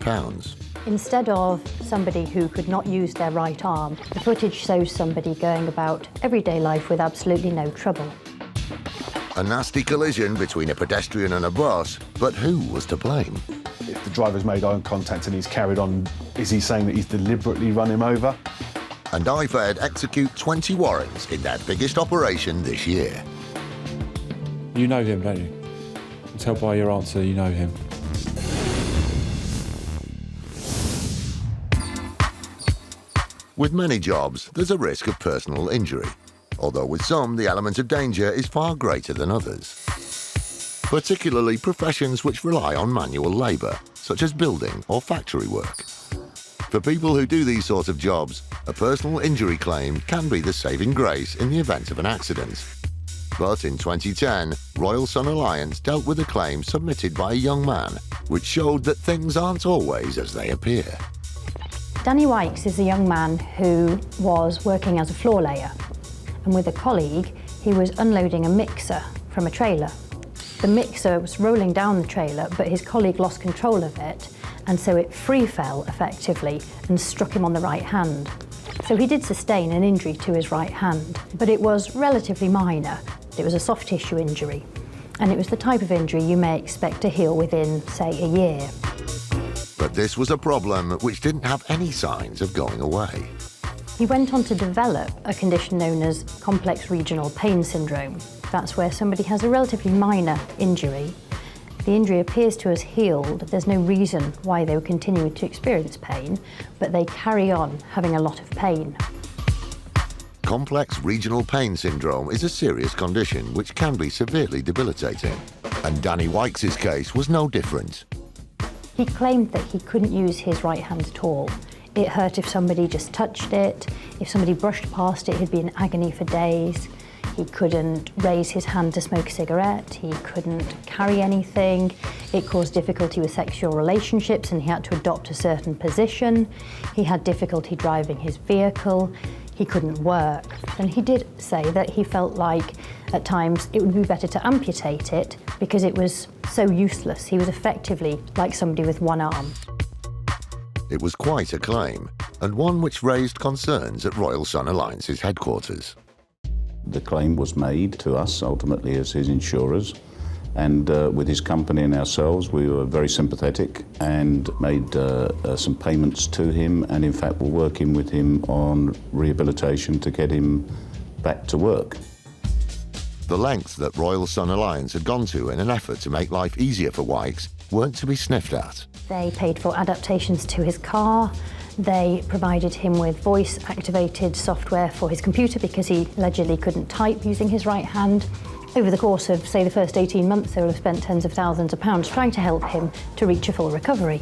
Speaker 13: Instead of somebody who could not use their right arm, the footage shows somebody going about everyday life with absolutely no trouble.
Speaker 1: A nasty collision between a pedestrian and a bus, but who was to blame?
Speaker 11: If the driver's made eye contact and he's carried on, is he saying that he's deliberately run him over?
Speaker 1: And IFed execute 20 warrants in their biggest operation this year.
Speaker 14: You know him, don't you? You can tell by your answer you know him.
Speaker 1: With many jobs, there's a risk of personal injury, although with some, the element of danger is far greater than others. Particularly professions which rely on manual labour, such as building or factory work. For people who do these sorts of jobs, a personal injury claim can be the saving grace in the event of an accident. But in 2010, Royal Sun Alliance dealt with a claim submitted by a young man, which showed that things aren't always as they appear.
Speaker 13: Danny Wykes is a young man who was working as a floor layer, and with a colleague, he was unloading a mixer from a trailer. The mixer was rolling down the trailer, but his colleague lost control of it, and so it free fell effectively and struck him on the right hand. So he did sustain an injury to his right hand, but it was relatively minor. It was a soft tissue injury, and it was the type of injury you may expect to heal within, say, a year.
Speaker 1: But this was a problem which didn't have any signs of going away.
Speaker 13: He went on to develop a condition known as complex regional pain syndrome. That's where somebody has a relatively minor injury. The injury appears to have healed. There's no reason why they would continue to experience pain, but they carry on having a lot of pain.
Speaker 1: Complex regional pain syndrome is a serious condition which can be severely debilitating. And Danny Wykes' case was no different.
Speaker 13: He claimed that he couldn't use his right hand at all. It hurt if somebody just touched it. If somebody brushed past it, he'd be in agony for days. He couldn't raise his hand to smoke a cigarette. He couldn't carry anything. It caused difficulty with sexual relationships and he had to adopt a certain position. He had difficulty driving his vehicle. He couldn't work. And he did say that he felt like at times it would be better to amputate it because it was so useless. He was effectively like somebody with one arm.
Speaker 1: It was quite a claim, and one which raised concerns at Royal Sun Alliance's headquarters.
Speaker 21: The claim was made to us, ultimately, as his insurers, and with his company and ourselves, we were very sympathetic and made some payments to him, and in fact, we're working with him on rehabilitation to get him back to work.
Speaker 1: The lengths that Royal Sun Alliance had gone to in an effort to make life easier for Wykes weren't to be sniffed at.
Speaker 13: They paid for adaptations to his car. They provided him with voice-activated software for his computer because he allegedly couldn't type using his right hand. Over the course of, say, the first 18 months, they will have spent tens of thousands of pounds trying to help him to reach a full recovery.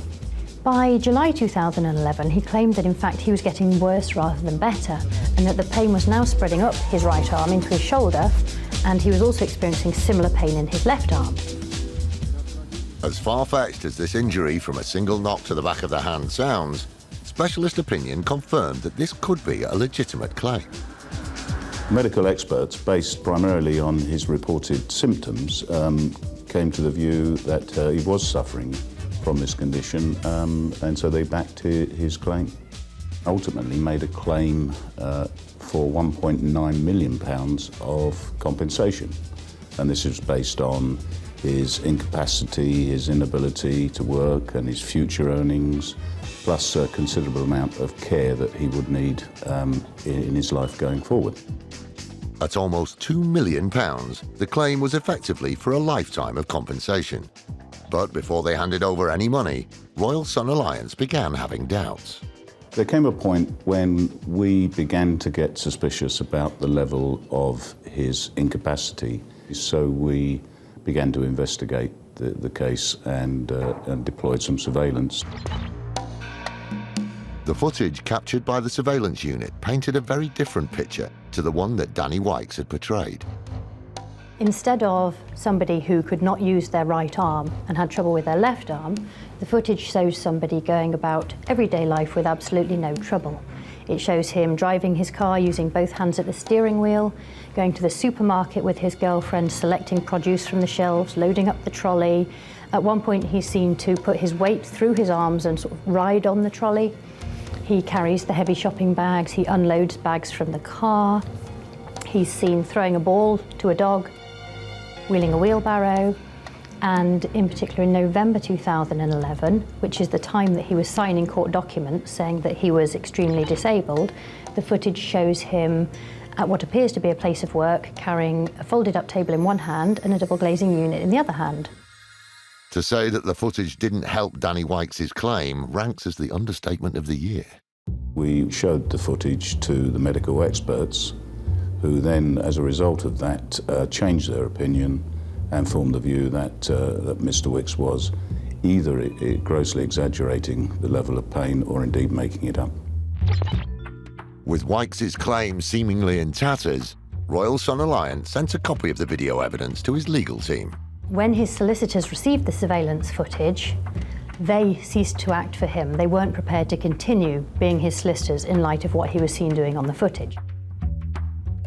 Speaker 13: By July 2011, he claimed that, in fact, he was getting worse rather than better, and that the pain was now spreading up his right arm into his shoulder, and he was also experiencing similar pain in his left arm.
Speaker 1: As far-fetched as this injury from a single knock to the back of the hand sounds, specialist opinion confirmed that this could be a legitimate claim.
Speaker 21: Medical experts, based primarily on his reported symptoms, came to the view that he was suffering from this condition, and so they backed his claim. Ultimately made a claim for £1.9 million of compensation, and this is based on his incapacity, his inability to work and his future earnings, plus a considerable amount of care that he would need in his life going forward.
Speaker 1: At almost £2 million, the claim was effectively for a lifetime of compensation. But before they handed over any money, Royal Sun Alliance began having doubts.
Speaker 21: There came a point when we began to get suspicious about the level of his incapacity, so we began to investigate the case and deployed some surveillance.
Speaker 1: The footage captured by the surveillance unit painted a very different picture to the one that Danny Wykes had portrayed.
Speaker 13: Instead of somebody who could not use their right arm and had trouble with their left arm, the footage shows somebody going about everyday life with absolutely no trouble. It shows him driving his car using both hands at the steering wheel, going to the supermarket with his girlfriend, selecting produce from the shelves, loading up the trolley. At one point he's seen to put his weight through his arms and sort of ride on the trolley. He carries the heavy shopping bags, he unloads bags from the car. He's seen throwing a ball to a dog, wheeling a wheelbarrow, and in particular in November 2011, which is the time that he was signing court documents saying that he was extremely disabled, the footage shows him at what appears to be a place of work carrying a folded up table in one hand and a double glazing unit in the other hand.
Speaker 1: To say that the footage didn't help Danny Wykes' claim ranks as the understatement of the year.
Speaker 21: We showed the footage to the medical experts, who then, as a result of that, changed their opinion and formed the view that, that Mr. Wykes was either grossly exaggerating the level of pain or indeed making it up.
Speaker 1: With Wykes' claim seemingly in tatters, Royal Sun Alliance sent a copy of the video evidence to his legal team.
Speaker 13: When his solicitors received the surveillance footage, they ceased to act for him. They weren't prepared to continue being his solicitors in light of what he was seen doing on the footage.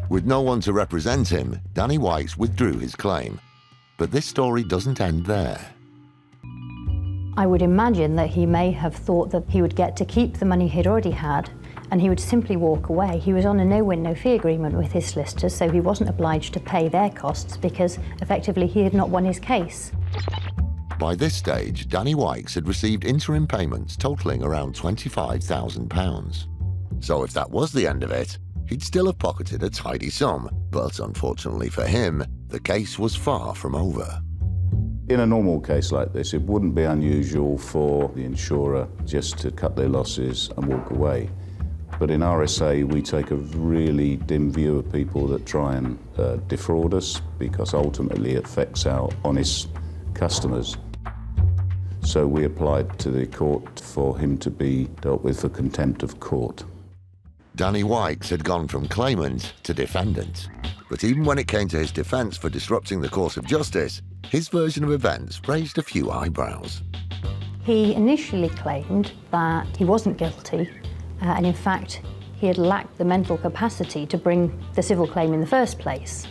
Speaker 1: With no one to represent him, Danny Wykes withdrew his claim. But this story doesn't end there.
Speaker 13: I would imagine that he may have thought that he would get to keep the money he'd already had and he would simply walk away. He was on a no-win, no-fee agreement with his solicitors, so he wasn't obliged to pay their costs because effectively he had not won his case.
Speaker 1: By this stage, Danny Wykes had received interim payments totalling around £25,000. So if that was the end of it, he'd still have pocketed a tidy sum, but unfortunately for him, the case was far from over.
Speaker 21: In a normal case like this, it wouldn't be unusual for the insurer just to cut their losses and walk away. But in RSA, we take a really dim view of people that try and defraud us, because ultimately it affects our honest customers. So we applied to the court for him to be dealt with for contempt of court.
Speaker 1: Danny Wykes had gone from claimant to defendant. But even when it came to his defence for disrupting the course of justice, his version of events raised a few eyebrows.
Speaker 13: He initially claimed that he wasn't guilty, and in fact, he had lacked the mental capacity to bring the civil claim in the first place,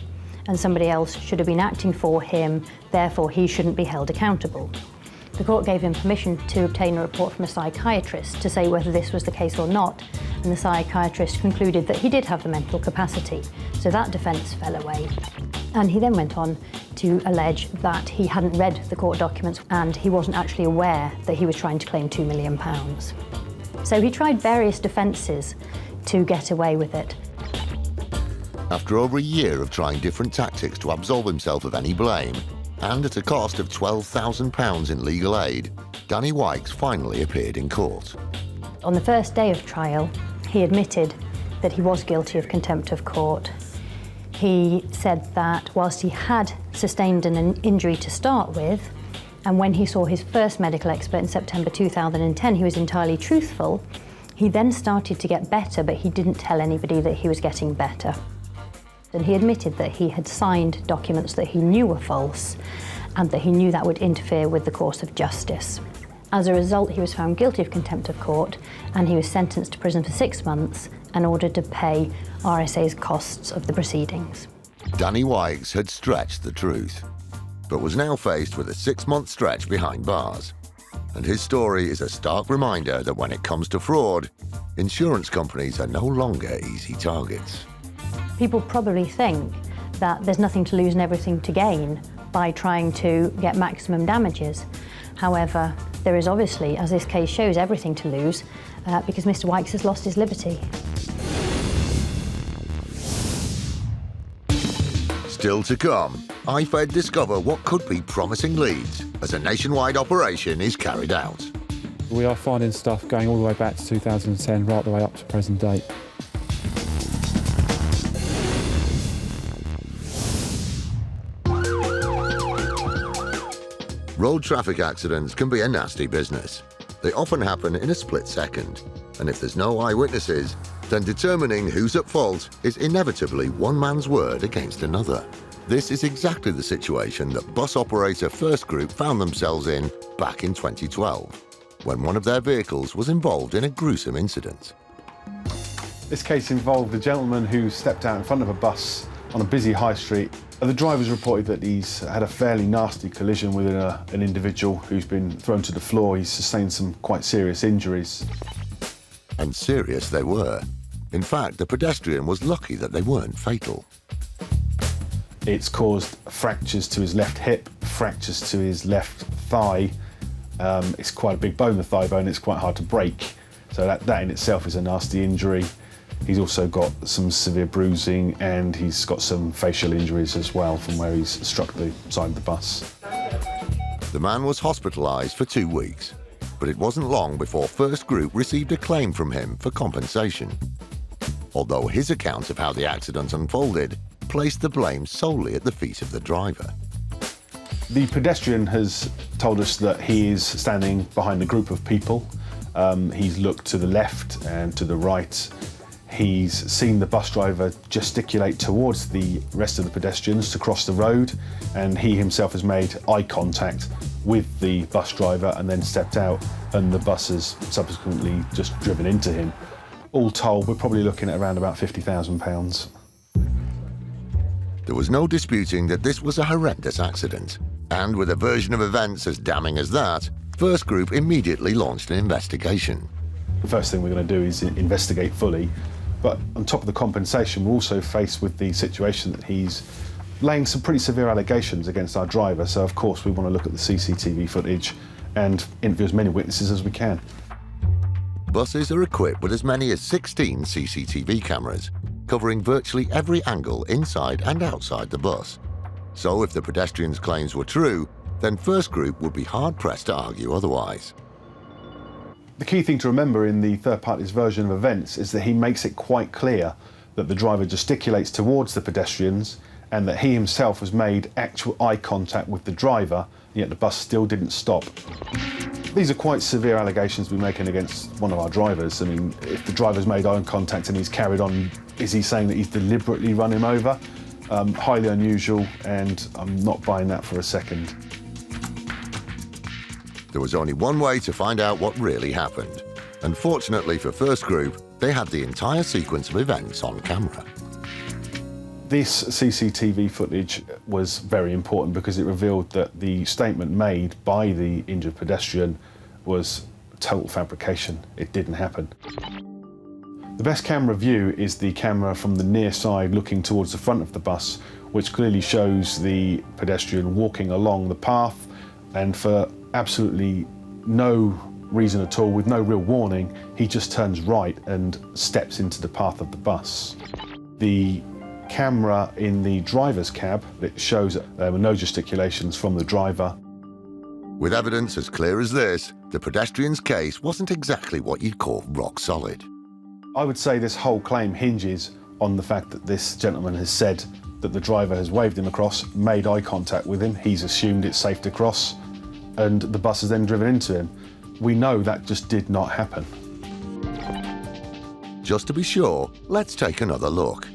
Speaker 13: and somebody else should have been acting for him, therefore he shouldn't be held accountable. The court gave him permission to obtain a report from a psychiatrist to say whether this was the case or not, and the psychiatrist concluded that he did have the mental capacity, so that defence fell away. And he then went on to allege that he hadn't read the court documents and he wasn't actually aware that he was trying to claim £2 million. So he tried various defences to get away with it.
Speaker 1: After over a year of trying different tactics to absolve himself of any blame, and at a cost of £12,000 in legal aid, Danny Wykes finally appeared in court.
Speaker 13: On the first day of trial, he admitted that he was guilty of contempt of court. He said that whilst he had sustained an injury to start with, and when he saw his first medical expert in September 2010, he was entirely truthful. He then started to get better, but he didn't tell anybody that he was getting better. And he admitted that he had signed documents that he knew were false and that he knew that would interfere with the course of justice. As a result, he was found guilty of contempt of court and he was sentenced to prison for 6 months and ordered to pay RSA's costs of the proceedings.
Speaker 1: Danny Wykes had stretched the truth, but was now faced with a 6-month stretch behind bars. And his story is a stark reminder that when it comes to fraud, insurance companies are no longer easy targets.
Speaker 13: People probably think that there's nothing to lose and everything to gain by trying to get maximum damages. However, there is obviously, as this case shows, everything to lose because Mr. Wykes has lost his liberty.
Speaker 1: Still to come, IFed discover what could be promising leads as a nationwide operation is carried out.
Speaker 14: We are finding stuff going all the way back to 2010, right the way up to present date.
Speaker 1: Road traffic accidents can be a nasty business. They often happen in a split second, and if there's no eyewitnesses, then determining who's at fault is inevitably one man's word against another. This is exactly the situation that bus operator First Group found themselves in back in 2012, when one of their vehicles was involved in a gruesome incident.
Speaker 11: This case involved a gentleman who stepped out in front of a bus on a busy high street. The driver's reported that he's had a fairly nasty collision with an individual who's been thrown to the floor. He's sustained some quite serious injuries.
Speaker 1: And serious they were. In fact, the pedestrian was lucky that they weren't fatal.
Speaker 11: It's caused fractures to his left hip, fractures to his left thigh. It's quite a big bone, the thigh bone. It's quite hard to break. So that in itself is a nasty injury. He's also got some severe bruising and he's got some facial injuries as well from where he's struck the side of the bus.
Speaker 1: The man was hospitalised for 2 weeks, but it wasn't long before First Group received a claim from him for compensation. Although his account of how the accident unfolded placed the blame solely at the feet of the driver.
Speaker 11: The pedestrian has told us that he is standing behind a group of people. He's looked to the left and to the right. He's seen the bus driver gesticulate towards the rest of the pedestrians to cross the road, and he himself has made eye contact with the bus driver and then stepped out, and the bus has subsequently just driven into him. All told, we're probably looking at around about £50,000.
Speaker 1: There was no disputing that this was a horrendous accident, and with a version of events as damning as that, First Group immediately launched an investigation.
Speaker 11: The first thing we're going to do is investigate fully, but on top of the compensation, we're also faced with the situation that he's laying some pretty severe allegations against our driver, so of course we want to look at the CCTV footage and interview as many witnesses as we can.
Speaker 1: Buses are equipped with as many as 16 CCTV cameras, covering virtually every angle inside and outside the bus. So if the pedestrian's claims were true, then First Group would be hard-pressed to argue otherwise.
Speaker 11: The key thing to remember in the third party's version of events is that he makes it quite clear that the driver gesticulates towards the pedestrians and that he himself has made actual eye contact with the driver, yet the bus still didn't stop. These are quite severe allegations we're making against one of our drivers. I mean, if the driver's made eye contact and he's carried on, is he saying that he's deliberately run him over? Highly unusual, and I'm not buying that for a second.
Speaker 1: There was only one way to find out what really happened. Unfortunately for First Group, they had the entire sequence of events on camera.
Speaker 11: This CCTV footage was very important because it revealed that the statement made by the injured pedestrian was total fabrication. It didn't happen. The best camera view is the camera from the near side looking towards the front of the bus, which clearly shows the pedestrian walking along the path, and for absolutely no reason at all, with no real warning, he just turns right and steps into the path of the bus. The camera in the driver's cab, it shows that there were no gesticulations from the driver.
Speaker 1: With evidence as clear as this, the pedestrian's case wasn't exactly what you'd call rock solid.
Speaker 11: I would say this whole claim hinges on the fact that this gentleman has said that the driver has waved him across, made eye contact with him, he's assumed it's safe to cross, and the bus has then driven into him. We know that just did not happen.
Speaker 1: Just to be sure, let's take another look.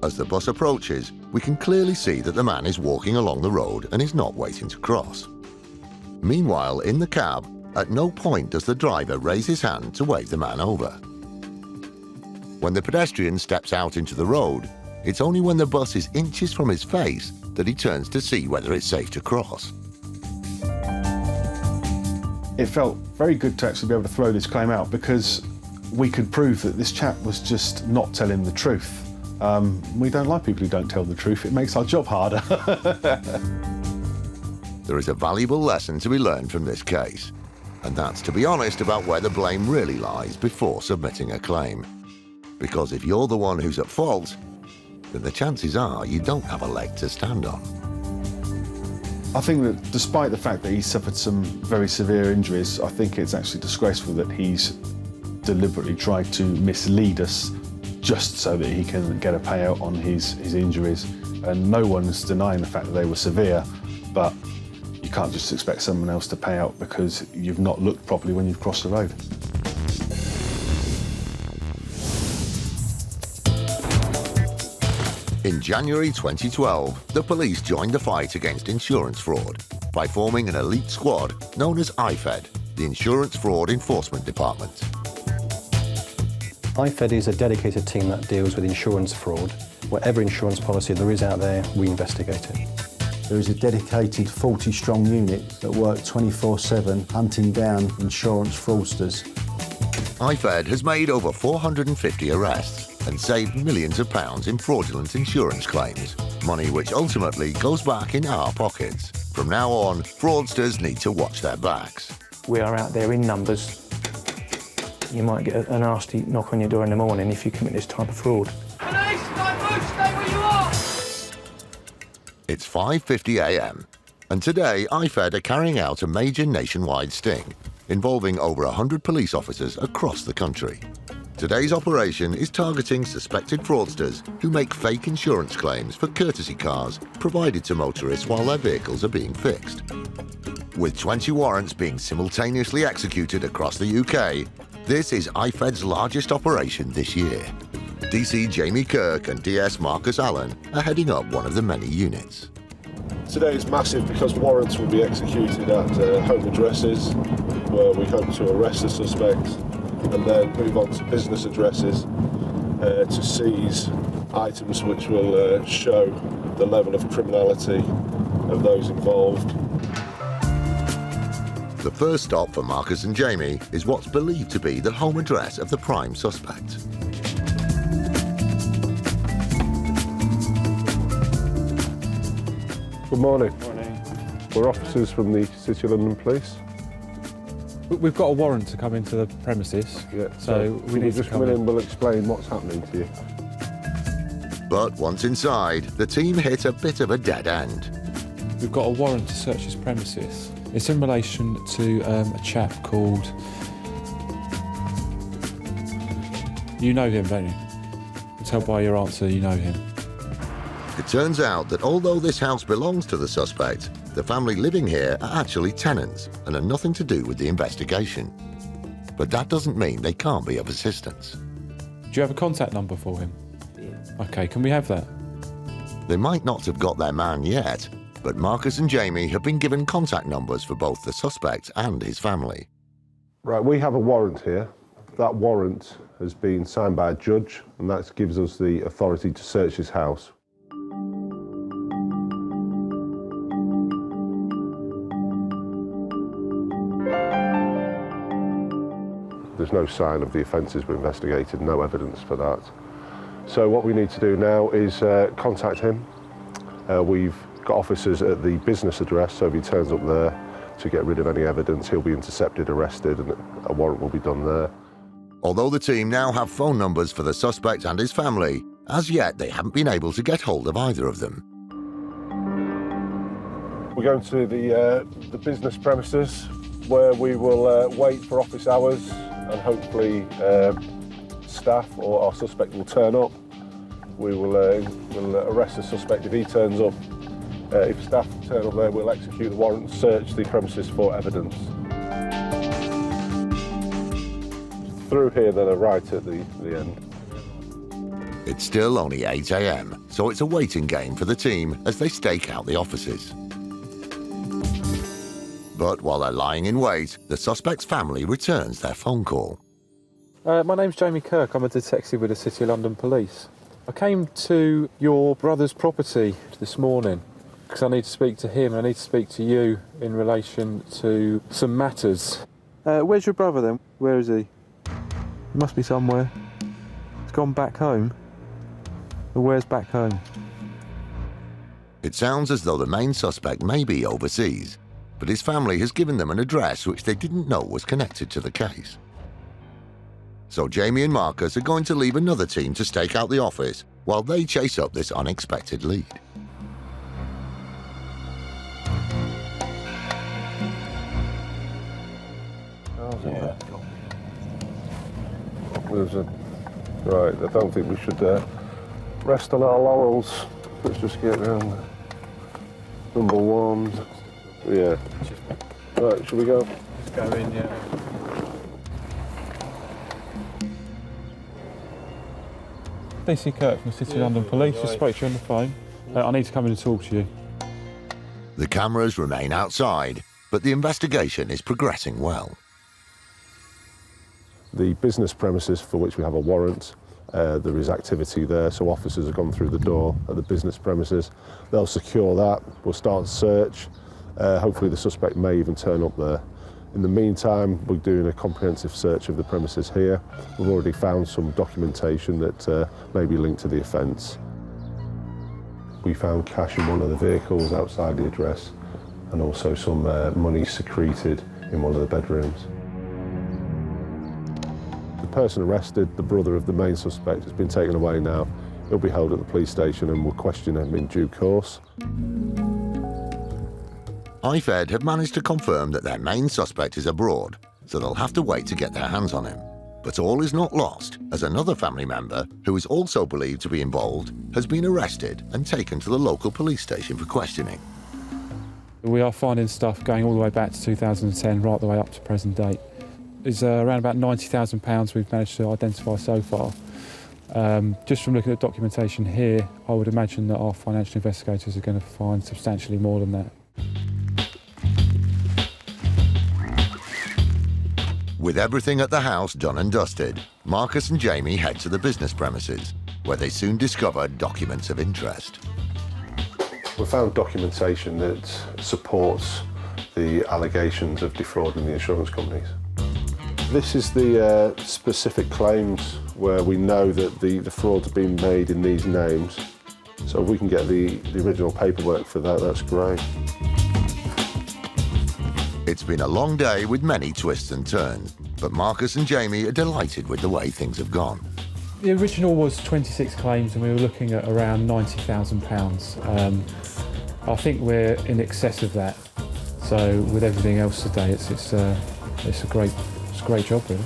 Speaker 1: As the bus approaches, we can clearly see that the man is walking along the road and is not waiting to cross. Meanwhile, in the cab, at no point does the driver raise his hand to wave the man over. When the pedestrian steps out into the road, it's only when the bus is inches from his face that he turns to see whether it's safe to cross.
Speaker 11: It felt very good to actually be able to throw this claim out because we could prove that this chap was just not telling the truth. We don't like people who don't tell the truth. It makes our job harder.
Speaker 1: There is a valuable lesson to be learned from this case, and that's to be honest about where the blame really lies before submitting a claim. Because if you're the one who's at fault, then the chances are you don't have a leg to stand on.
Speaker 11: I think that despite the fact that he suffered some very severe injuries, I think it's actually disgraceful that he's deliberately tried to mislead us just so that he can get a payout on his injuries. And no one's denying the fact that they were severe, but you can't just expect someone else to pay out because you've not looked properly when you've crossed the road.
Speaker 1: In January 2012, the police joined the fight against insurance fraud by forming an elite squad known as IFed, the Insurance Fraud Enforcement Department.
Speaker 7: IFed is a dedicated team that deals with insurance fraud. Whatever insurance policy there is out there, we investigate it.
Speaker 12: There is a dedicated 40-strong unit that work 24/7 hunting down insurance fraudsters.
Speaker 1: IFed has made over 450 arrests and saved millions of pounds in fraudulent insurance claims, money which ultimately goes back in our pockets. From now on, fraudsters need to watch their backs.
Speaker 17: We are out there in numbers. You might get a nasty knock on your door in the morning if you commit this type of fraud.
Speaker 9: Police, don't move, stay where you are!
Speaker 1: It's 5:50 a.m. and today IFed are carrying out a major nationwide sting involving over 100 police officers across the country. Today's operation is targeting suspected fraudsters who make fake insurance claims for courtesy cars provided to motorists while their vehicles are being fixed. With 20 warrants being simultaneously executed across the UK, this is IFed's largest operation this year. DC Jamie Kirk and DS Marcus Allen are heading up one of the many units.
Speaker 15: Today is massive because warrants will be executed at home addresses where we hope to arrest the suspects and then move on to business addresses to seize items which will show the level of criminality of those involved.
Speaker 1: The first stop for Marcus and Jamie is what's believed to be the home address of the prime suspect.
Speaker 15: Good morning. We're officers from the City of London Police.
Speaker 14: We've got a warrant to come into the premises, so we need to
Speaker 15: just
Speaker 14: come
Speaker 15: come in
Speaker 14: in.
Speaker 15: and we'll explain what's happening to you.
Speaker 1: But once inside, the team hit a bit of a dead end.
Speaker 14: We've got a warrant to search his premises. It's in relation to a chap called... You know him, don't you? I can tell by your answer you know him.
Speaker 1: It turns out that although this house belongs to the suspect, the family living here are actually tenants and are nothing to do with the investigation. But that doesn't mean they can't be of assistance.
Speaker 14: Do you have a contact number for him? Yeah. OK, can we have that?
Speaker 1: They might not have got their man yet, but Marcus and Jamie have been given contact numbers for both the suspect and his family.
Speaker 15: Right, we have a warrant here. That warrant has been signed by a judge and that gives us the authority to search his house. There's no sign of the offences we've investigated, no evidence for that. So what we need to do now is contact him. We've got officers at the business address, so if he turns up there to get rid of any evidence, he'll be intercepted, arrested, and a warrant will be done there.
Speaker 1: Although the team now have phone numbers for the suspect and his family, as yet they haven't been able to get hold of either of them.
Speaker 15: We're going to the business premises where we will wait for office hours and hopefully staff or our suspect will turn up. We will we'll arrest the suspect if he turns up. If staff turn up there, we'll execute the warrant and search the premises for evidence. Through here, then a right at the end.
Speaker 1: It's still only 8 a.m, so it's a waiting game for the team as they stake out the offices. But while they're lying in wait, the suspect's family returns their phone call.
Speaker 14: My name's Jamie Kirk. I'm a detective with the City of London Police. I came to your brother's property this morning because I need to speak to him. I need to speak to you in relation to some matters. Where's your brother then? Where is he? He must be somewhere. He's gone back home. But where's back home?
Speaker 1: It sounds as though the main suspect may be overseas, but his family has given them an address which they didn't know was connected to the case. So Jamie and Marcus are going to leave another team to stake out the office while they chase up this unexpected lead.
Speaker 15: Yeah. Right, I don't think we should rest on our laurels. Let's just get round number one. Yeah. Right, shall we go?
Speaker 14: Let's go in, yeah. DC Kirk from the City of London Police, just spoke to you on the phone. I need to come in and talk to you.
Speaker 1: The cameras remain outside, but the investigation is progressing well.
Speaker 15: The business premises for which we have a warrant, there is activity there, so officers have gone through the door at the business premises. They'll secure that, we'll start a search. Hopefully the suspect may even turn up there. In the meantime, we're doing a comprehensive search of the premises here. We've already found some documentation that may be linked to the offence. We found cash in one of the vehicles outside the address and also some money secreted in one of the bedrooms. The person arrested, the brother of the main suspect, has been taken away now. He'll be held at the police station and we'll question him in due course.
Speaker 1: IFed have managed to confirm that their main suspect is abroad, so they'll have to wait to get their hands on him. But all is not lost, as another family member, who is also believed to be involved, has been arrested and taken to the local police station for questioning.
Speaker 14: We are finding stuff going all the way back to 2010, right the way up to present date. It's around about £90,000 we've managed to identify so far. Just from looking at documentation here, I would imagine that our financial investigators are going to find substantially more than that.
Speaker 1: With everything at the house done and dusted, Marcus and Jamie head to the business premises, where they soon discovered documents of interest.
Speaker 15: We found documentation that supports the allegations of defrauding the insurance companies. This is the specific claims where we know that the frauds have been made in these names. So if we can get the original paperwork for that, that's great.
Speaker 1: It's been a long day with many twists and turns, but Marcus and Jamie are delighted with the way things have gone.
Speaker 14: The original was 26 claims and we were looking at around £90,000. I think we're in excess of that. So with everything else today, it's a great job, really.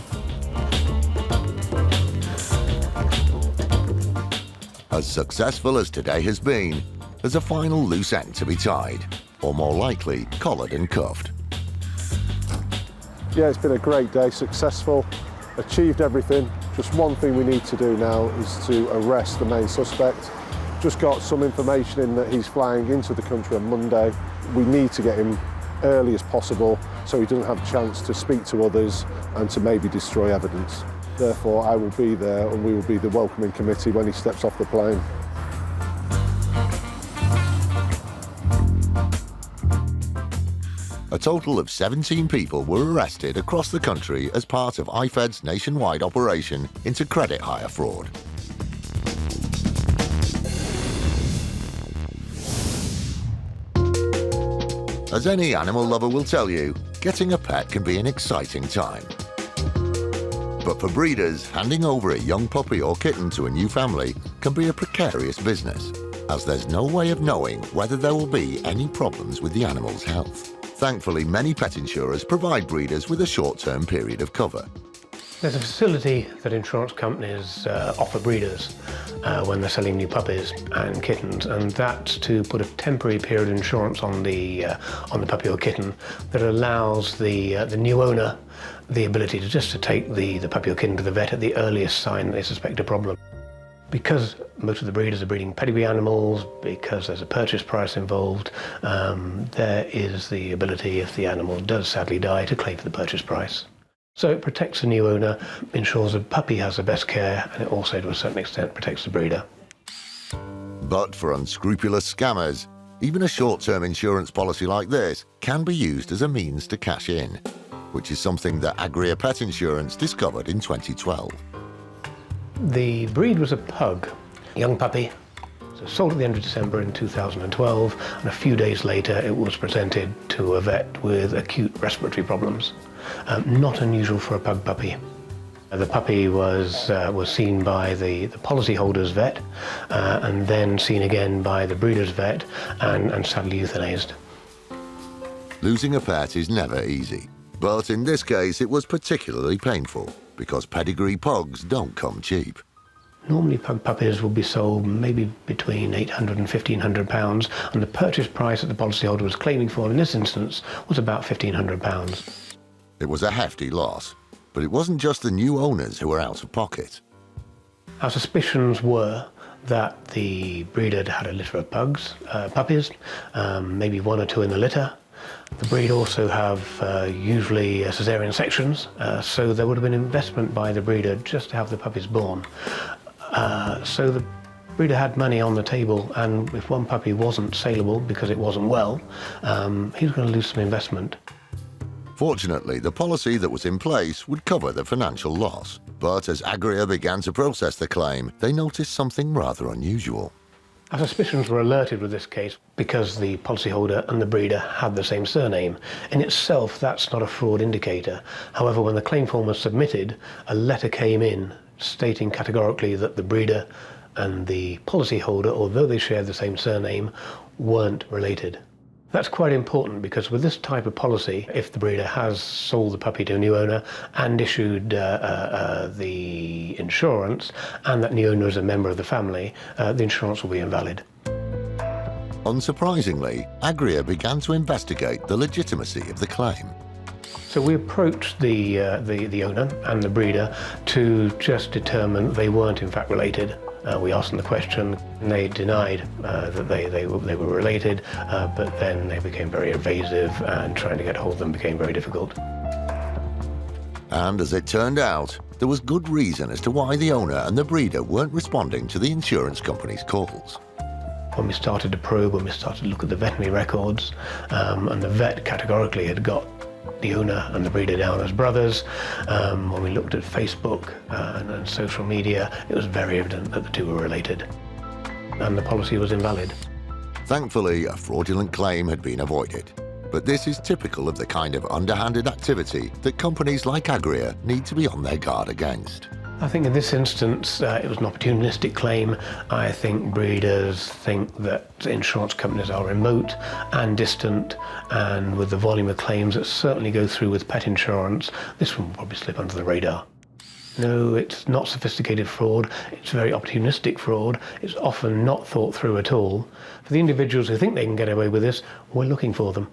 Speaker 1: As successful as today has been, there's a final loose end to be tied, or more likely, collared and cuffed.
Speaker 15: Yeah, it's been a great day, successful, achieved everything. Just one thing we need to do now is to arrest the main suspect. Just got some information in that he's flying into the country on Monday. We need to get him early as possible so he doesn't have a chance to speak to others and to maybe destroy evidence. Therefore, I will be there and we will be the welcoming committee when he steps off the plane.
Speaker 1: A total of 17 people were arrested across the country as part of IFed's nationwide operation into credit hire fraud. As any animal lover will tell you, getting a pet can be an exciting time. But for breeders, handing over a young puppy or kitten to a new family can be a precarious business, as there's no way of knowing whether there will be any problems with the animal's health. Thankfully, many pet insurers provide breeders with a short-term period of cover.
Speaker 6: There's a facility that insurance companies offer breeders when they're selling new puppies and kittens, and that's to put a temporary period of insurance on the puppy or kitten that allows the new owner the ability to take the puppy or kitten to the vet at the earliest sign they suspect a problem. Because most of the breeders are breeding pedigree animals, because there's a purchase price involved, there is the ability, if the animal does sadly die, to claim for the purchase price. So it protects the new owner, ensures the puppy has the best care, and it also, to a certain extent, protects the breeder.
Speaker 1: But for unscrupulous scammers, even a short-term insurance policy like this can be used as a means to cash in, which is something that Agria Pet Insurance discovered in 2012.
Speaker 6: The breed was a pug, a young puppy. So sold at the end of December in 2012, and a few days later it was presented to a vet with acute respiratory problems. Not unusual for a pug puppy. The puppy was seen by the policyholder's vet, and then seen again by the breeder's vet, and sadly euthanized.
Speaker 1: Losing a pet is never easy, but in this case it was particularly painful, because pedigree pugs don't come cheap.
Speaker 6: Normally pug puppies will be sold maybe between £800 and £1,500, and the purchase price that the policyholder was claiming for in this instance was about £1,500.
Speaker 1: It was a hefty loss, but it wasn't just the new owners who were out of pocket.
Speaker 6: Our suspicions were that the breeder had had a litter of puppies, maybe one or two in the litter. The breed also have usually caesarean sections, so there would have been investment by the breeder just to have the puppies born. So the breeder had money on the table, and if one puppy wasn't saleable because it wasn't well, he was going to lose some investment.
Speaker 1: Fortunately, the policy that was in place would cover the financial loss. But as Agria began to process the claim, they noticed something rather unusual.
Speaker 6: Our suspicions were alerted with this case because the policyholder and the breeder had the same surname. In itself, that's not a fraud indicator. However, when the claim form was submitted, a letter came in stating categorically that the breeder and the policyholder, although they shared the same surname, weren't related. That's quite important because with this type of policy, if the breeder has sold the puppy to a new owner and issued the insurance, and that new owner is a member of the family, the insurance will be invalid.
Speaker 1: Unsurprisingly, Agria began to investigate the legitimacy of the claim.
Speaker 6: So we approached the owner and the breeder to just determine they weren't in fact related. We asked them the question, and they denied that they were related, but then they became very evasive, and trying to get hold of them became very difficult.
Speaker 1: And as it turned out, there was good reason as to why the owner and the breeder weren't responding to the insurance company's calls.
Speaker 6: When we started to probe, when we started to look at the veterinary records, and the vet categorically had got the owner and the breeder down as brothers. When we looked at Facebook and social media, it was very evident that the two were related, and the policy was invalid.
Speaker 1: Thankfully, a fraudulent claim had been avoided. But this is typical of the kind of underhanded activity that companies like Agria need to be on their guard against.
Speaker 6: I think in this instance, it was an opportunistic claim. I think breeders think that insurance companies are remote and distant, and with the volume of claims that certainly go through with pet insurance, this one will probably slip under the radar. No, it's not sophisticated fraud. It's very opportunistic fraud. It's often not thought through at all. For the individuals who think they can get away with this, we're looking for them.